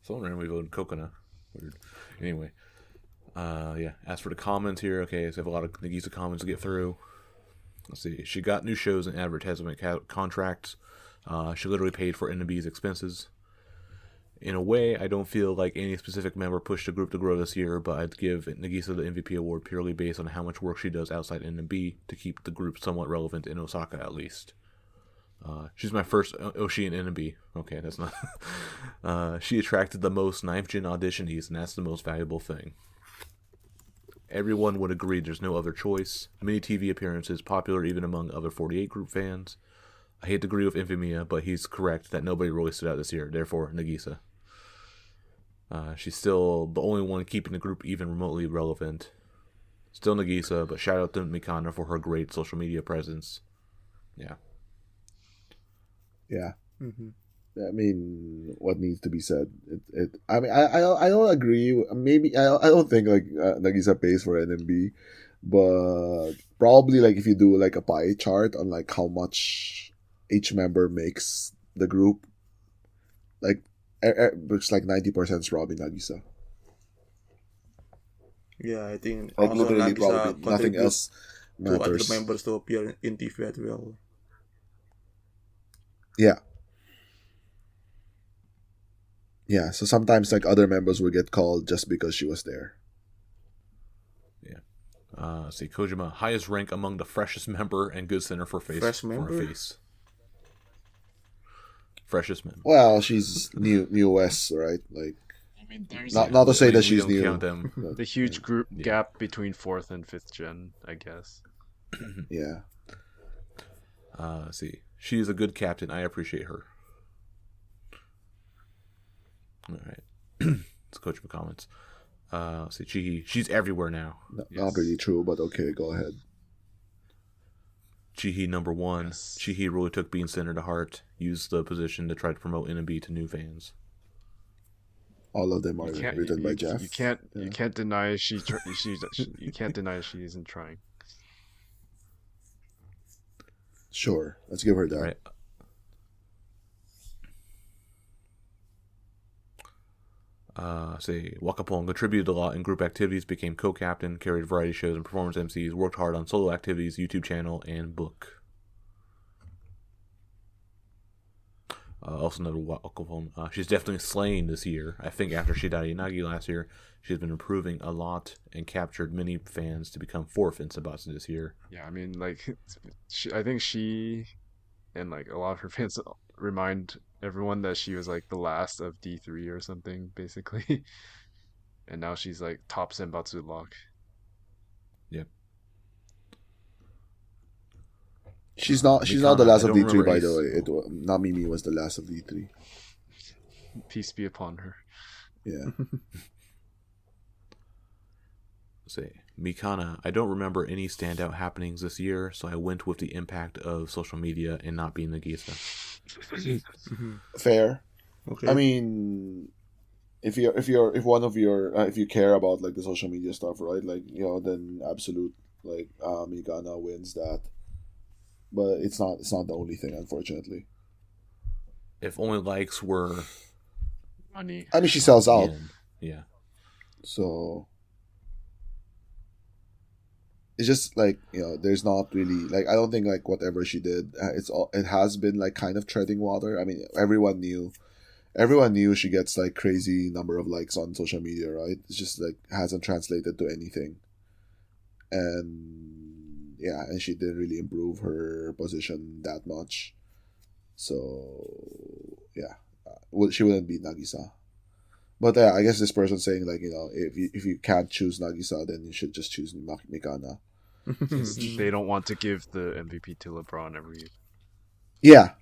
Speaker 1: Someone randomly voted Kokona. Weird. Anyway. Yeah. As for the comments here, okay, so I have a lot of Nagisa comments to get through. Let's see. She got new shows and advertisement contracts. She literally paid for NMB's expenses. In a way, I don't feel like any specific member pushed the group to grow this year, but I'd give Nagisa the MVP award purely based on how much work she does outside NMB to keep the group somewhat relevant in Osaka, at least. She's my first Oshi in NMB. Okay, that's not... she attracted the most 9th Gen auditionees, and that's the most valuable thing. Everyone would agree there's no other choice. Many TV appearances, popular even among other 48 group fans. I hate to agree with Infamia, but he's correct that nobody really stood out this year, therefore Nagisa. She's still the only one keeping the group even remotely relevant. Still Nagisa, but shout out to Mikana for her great social media presence. Yeah.
Speaker 2: Yeah.
Speaker 4: Mm-hmm.
Speaker 2: I mean, what needs to be said? I mean, I don't agree. Maybe I don't think like Nagisa pays for NMB, but probably like if you do like a pie chart on like how much each member makes the group, like looks like 90% is probably Nagisa.
Speaker 4: Yeah, I think
Speaker 2: Like
Speaker 4: also
Speaker 2: literally,
Speaker 4: Nagisa
Speaker 2: probably nothing
Speaker 4: contributes
Speaker 2: else
Speaker 4: to other
Speaker 2: matters.
Speaker 4: members to appear in TV as well.
Speaker 2: Yeah, so sometimes like other members will get called just because she was there.
Speaker 1: See, Kojima, highest rank among the freshest member and good center for face.
Speaker 4: Fresh
Speaker 1: For
Speaker 4: member?
Speaker 1: a face. Freshest member.
Speaker 2: Well, she's new West, right? Like,
Speaker 3: I mean, there's
Speaker 2: not to say
Speaker 1: We-
Speaker 2: that
Speaker 1: we
Speaker 2: she's
Speaker 1: don't
Speaker 2: new.
Speaker 1: count them.
Speaker 3: the huge group gap between 4th and 5th gen, I guess.
Speaker 2: Yeah.
Speaker 1: See, she is a good captain. I appreciate her. All right. Let's coach for comments. Let's see, she's everywhere now.
Speaker 2: Not really true, but okay, go ahead.
Speaker 1: Chihi number 1.
Speaker 3: Yes.
Speaker 1: Chihi really took being center to heart. Used the position to try to promote NMB to new fans.
Speaker 2: All of them are written by Jeff.
Speaker 3: You can't deny you can't deny she isn't trying.
Speaker 2: Sure, let's give her that.
Speaker 1: Right. Wakapong contributed a lot in group activities, became co-captain, carried variety shows and performance MCs, worked hard on solo activities, YouTube channel, and book. Also noted Wakapong. She's definitely slaying this year. I think after she died Inagi last year, she's been improving a lot and captured many fans to become 4th in Senbatsu this year.
Speaker 3: Yeah, I mean, like, I think she and like a lot of her fans remind everyone that she was like the last of D3 or something, basically. And now she's like top Senbatsu lock.
Speaker 1: Yep.
Speaker 2: She's not the last of D3, by the way. Namimi was the last of D3.
Speaker 3: Peace be upon her.
Speaker 2: Yeah.
Speaker 1: Mikana, I don't remember any standout happenings this year, so I went with the impact of social media and not being Nagisa.
Speaker 2: Fair.
Speaker 4: Okay.
Speaker 2: I mean, if you care about like the social media stuff, right? Like, you know, then absolute like Mikana wins that. But it's not the only thing, unfortunately.
Speaker 1: If only likes were
Speaker 3: Money.
Speaker 2: I mean, she sells out.
Speaker 1: Yeah.
Speaker 2: So it's just like, you know, there's not really like, I don't think like whatever she did, it has been like kind of treading water. I mean, everyone knew she gets like crazy number of likes on social media, right? It's just like hasn't translated to anything. And yeah, and she didn't really improve her position that much. So yeah, she wouldn't beat Nagisa. But I guess this person's saying like, you know, if you can't choose Nagisa, then you should just choose Mikana.
Speaker 3: They don't want to give the MVP to LeBron every year.
Speaker 2: Yeah.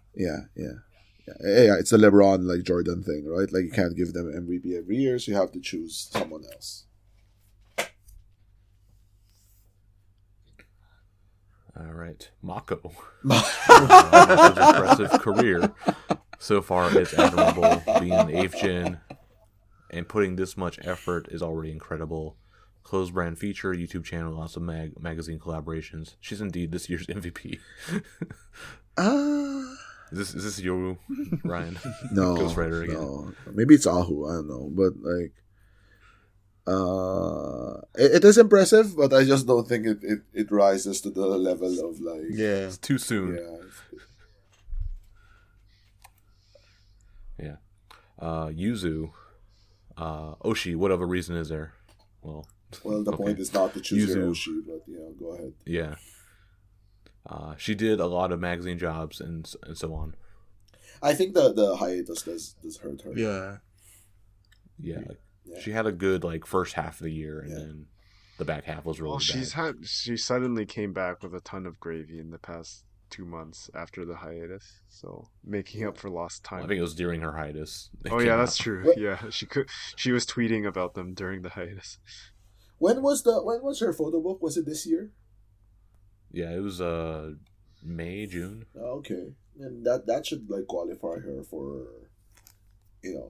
Speaker 2: It's the LeBron like Jordan thing, right? Like you can't give them MVP every year, so you have to choose someone else.
Speaker 1: All right, Mako. His impressive career so far is admirable. Being an 8th gen and putting this much effort is already incredible. Closed brand feature, YouTube channel, lots of magazine collaborations. She's indeed this year's MVP. Is this Yoru, Ryan?
Speaker 2: No,
Speaker 1: Ghostwriter again.
Speaker 2: No. Maybe it's Ahu. I don't know, but like, it is impressive, but I just don't think it rises to the level of like.
Speaker 4: Yeah.
Speaker 1: It's too soon.
Speaker 2: Yeah.
Speaker 1: Yuzu. Oshi, what other reason is there? Well,
Speaker 2: the point is not to choose your Oshi, but go ahead.
Speaker 1: Yeah. She did a lot of magazine jobs and so on.
Speaker 2: I think the hiatus does hurt her.
Speaker 1: Yeah. She had a good like first half of the year, and then the back half was really bad.
Speaker 3: She suddenly came back with a ton of gravy in the past 2 months after the hiatus, so making up for lost time.
Speaker 1: I think it was during her hiatus.
Speaker 3: Oh yeah, that's true. Yeah, she was tweeting about them during the hiatus.
Speaker 2: When was her photo book? Was it this year?
Speaker 1: Yeah, it was May, June.
Speaker 2: Okay, and that should like qualify her for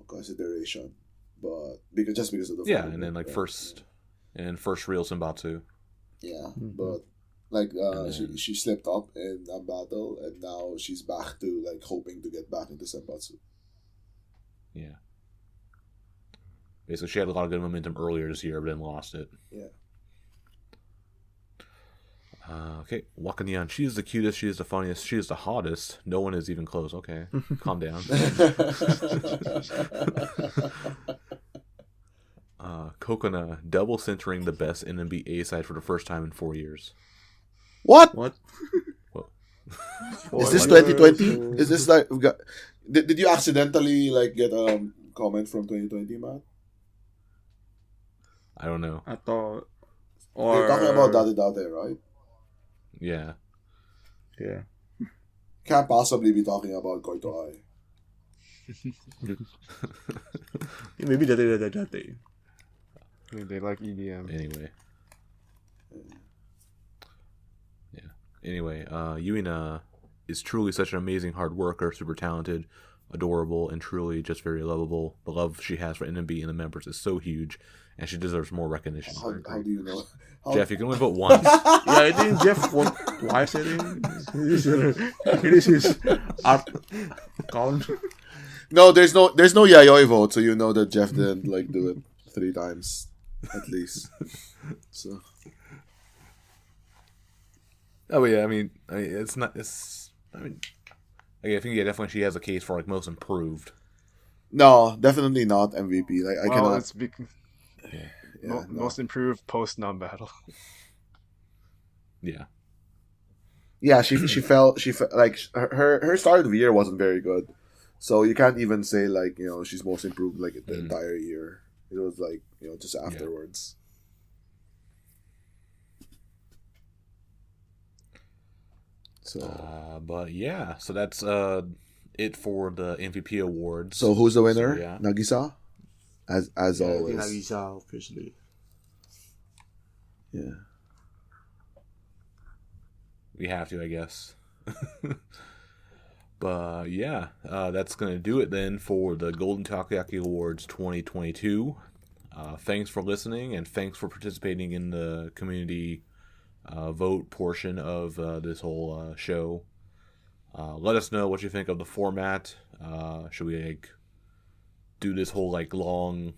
Speaker 2: consideration, but because of the photo
Speaker 1: and then
Speaker 2: book,
Speaker 1: like first real Senbatsu.
Speaker 2: Yeah, but like she slipped up in a battle, and now she's back to like hoping to get back into Senbatsu.
Speaker 1: Yeah. So she had a lot of good momentum earlier this year, but then lost it.
Speaker 2: Yeah.
Speaker 1: Okay, Wakanian. She is the cutest. She is the funniest. She is the hottest. No one is even close. Okay, calm down. Kokona double centering the best NMB A side for the first time in 4 years.
Speaker 2: What?
Speaker 1: Well,
Speaker 2: is this 2020? Is this like did you accidentally like get a comment from 2020, man?
Speaker 1: I don't know.
Speaker 4: I thought.
Speaker 2: You're talking about Date, right?
Speaker 1: Yeah.
Speaker 4: Yeah.
Speaker 2: Can't possibly be talking about Koito Ai.
Speaker 4: Maybe that.
Speaker 3: I mean, they like EDM.
Speaker 1: Anyway. Yeah. anyway, Yuina is truly such an amazing hard worker, super talented, adorable, and truly just very lovable. The love she has for NMB and the members is so huge, and she deserves more recognition.
Speaker 5: How do you know?
Speaker 1: Jeff, you can only vote once.
Speaker 4: Yeah, I think Jeff won twice. I think it is his art count.
Speaker 5: No, there's no Yayoi vote, so you know that Jeff didn't like do it 3 times at least. So.
Speaker 1: Oh yeah, I mean, it's not. It's. I mean, I think definitely she has a case for like most improved.
Speaker 5: No, definitely not MVP. Like I cannot.
Speaker 3: It's most improved post non-battle.
Speaker 1: Yeah.
Speaker 5: Yeah, she fell like her start of the year wasn't very good, so you can't even say like she's most improved like the entire year. It was like just afterwards. So,
Speaker 1: but yeah, so that's it for the MVP awards.
Speaker 5: So who's the winner?
Speaker 1: So, yeah.
Speaker 5: Nagisa, as always.
Speaker 4: Nagisa, obviously.
Speaker 5: Yeah.
Speaker 1: We have to, I guess. But yeah, that's going to do it then for the Golden Takoyaki Awards 2022. Thanks for listening, and thanks for participating in the community vote portion of this whole show. Let us know what you think of the format. Should we do this whole long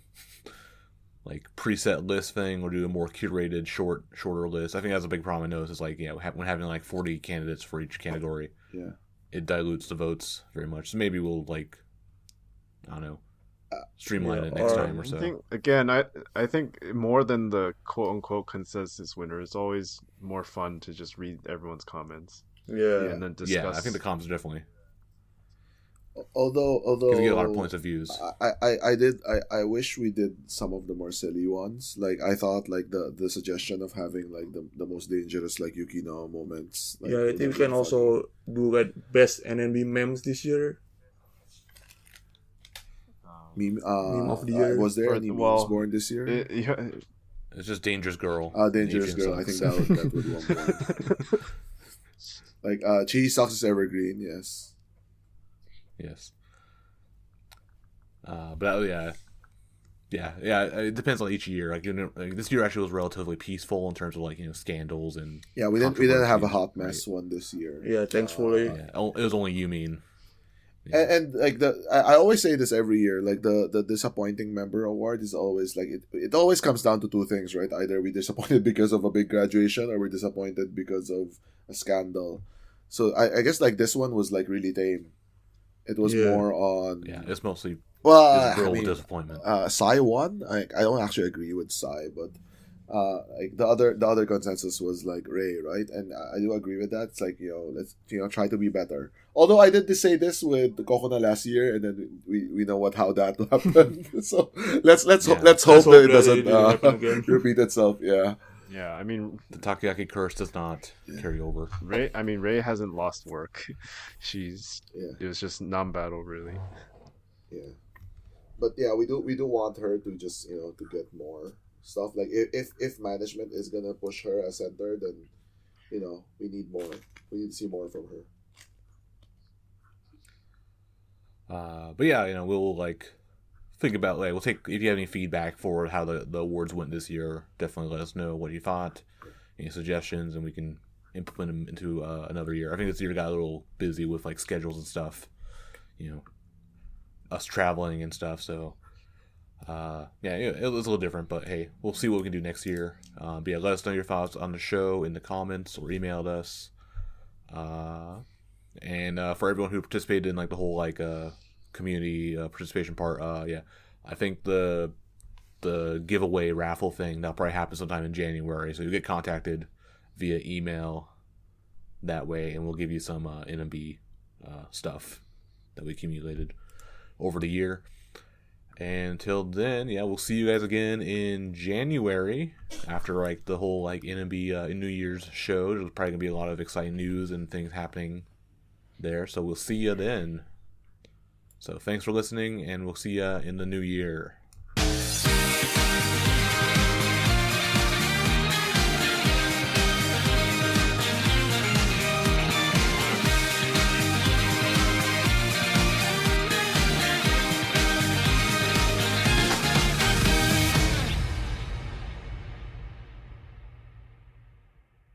Speaker 1: preset list thing, or do a more curated shorter list? I think that's a big problem I noticed is when having 40 candidates for each category, it dilutes the votes very much. So maybe we'll I don't know, streamline it next time or so.
Speaker 3: I think more than the quote unquote consensus winner, it's always more fun to just read everyone's comments.
Speaker 4: Yeah,
Speaker 3: and then discuss.
Speaker 1: Yeah, I think the comments definitely.
Speaker 5: Although
Speaker 1: you get a lot of points of views.
Speaker 5: I wish we did some of the more silly ones. I thought the suggestion of having the most dangerous Yukino moments.
Speaker 4: I think we can also do best NMB memes this year.
Speaker 5: Meme
Speaker 4: of the year.
Speaker 5: Was there any memes born this year?
Speaker 1: It's just Dangerous Girl.
Speaker 5: Dangerous Girl. I think that would one. Cheese Socks is evergreen. Yes.
Speaker 1: Yes. But yeah. It depends on each year. This year actually was relatively peaceful in terms of scandals and.
Speaker 5: Yeah, we didn't have a hot mess one this year.
Speaker 4: Yeah, thankfully.
Speaker 1: It was only you mean.
Speaker 5: Yeah. And I always say this every year. The disappointing member award is always it always comes down to 2 things, right? Either we're disappointed because of a big graduation, or we're disappointed because of a scandal. So I guess this one was really tame. It was more on.
Speaker 1: Yeah, it's mostly.
Speaker 5: Well,
Speaker 1: disappointment.
Speaker 5: Sai won. I don't actually agree with Sai, but the other consensus was Ray, right? And I do agree with that. It's let's try to be better. Although I did say this with Kokona last year, and then we know how that happened. So let's hope that it doesn't repeat itself. Yeah.
Speaker 3: Yeah, I mean,
Speaker 1: the Takoyaki curse does not carry over.
Speaker 3: Ray hasn't lost work. It was just non-battle really.
Speaker 5: Yeah, but yeah, we do want her to just to get more stuff. If management is gonna push her as center, then we need more. We need to see more from her.
Speaker 1: But yeah, we'll think about we'll take if you have any feedback for how the awards went this year. Definitely let us know what you thought, any suggestions, and we can implement them into another year. I think this year got a little busy with schedules and stuff, us traveling and stuff. So it was a little different, but hey, we'll see what we can do next year. But yeah, let us know your thoughts on the show in the comments or emailed us. And for everyone who participated in the whole community participation part, I think the giveaway raffle thing that'll probably happen sometime in January, so you get contacted via email that way, and we'll give you some NMB stuff that we accumulated over the year. And until then, we'll see you guys again in January after the whole NMB New Year's show. There's probably gonna be a lot of exciting news and things happening there, so we'll see you then. So thanks for listening, and we'll see you in the new year.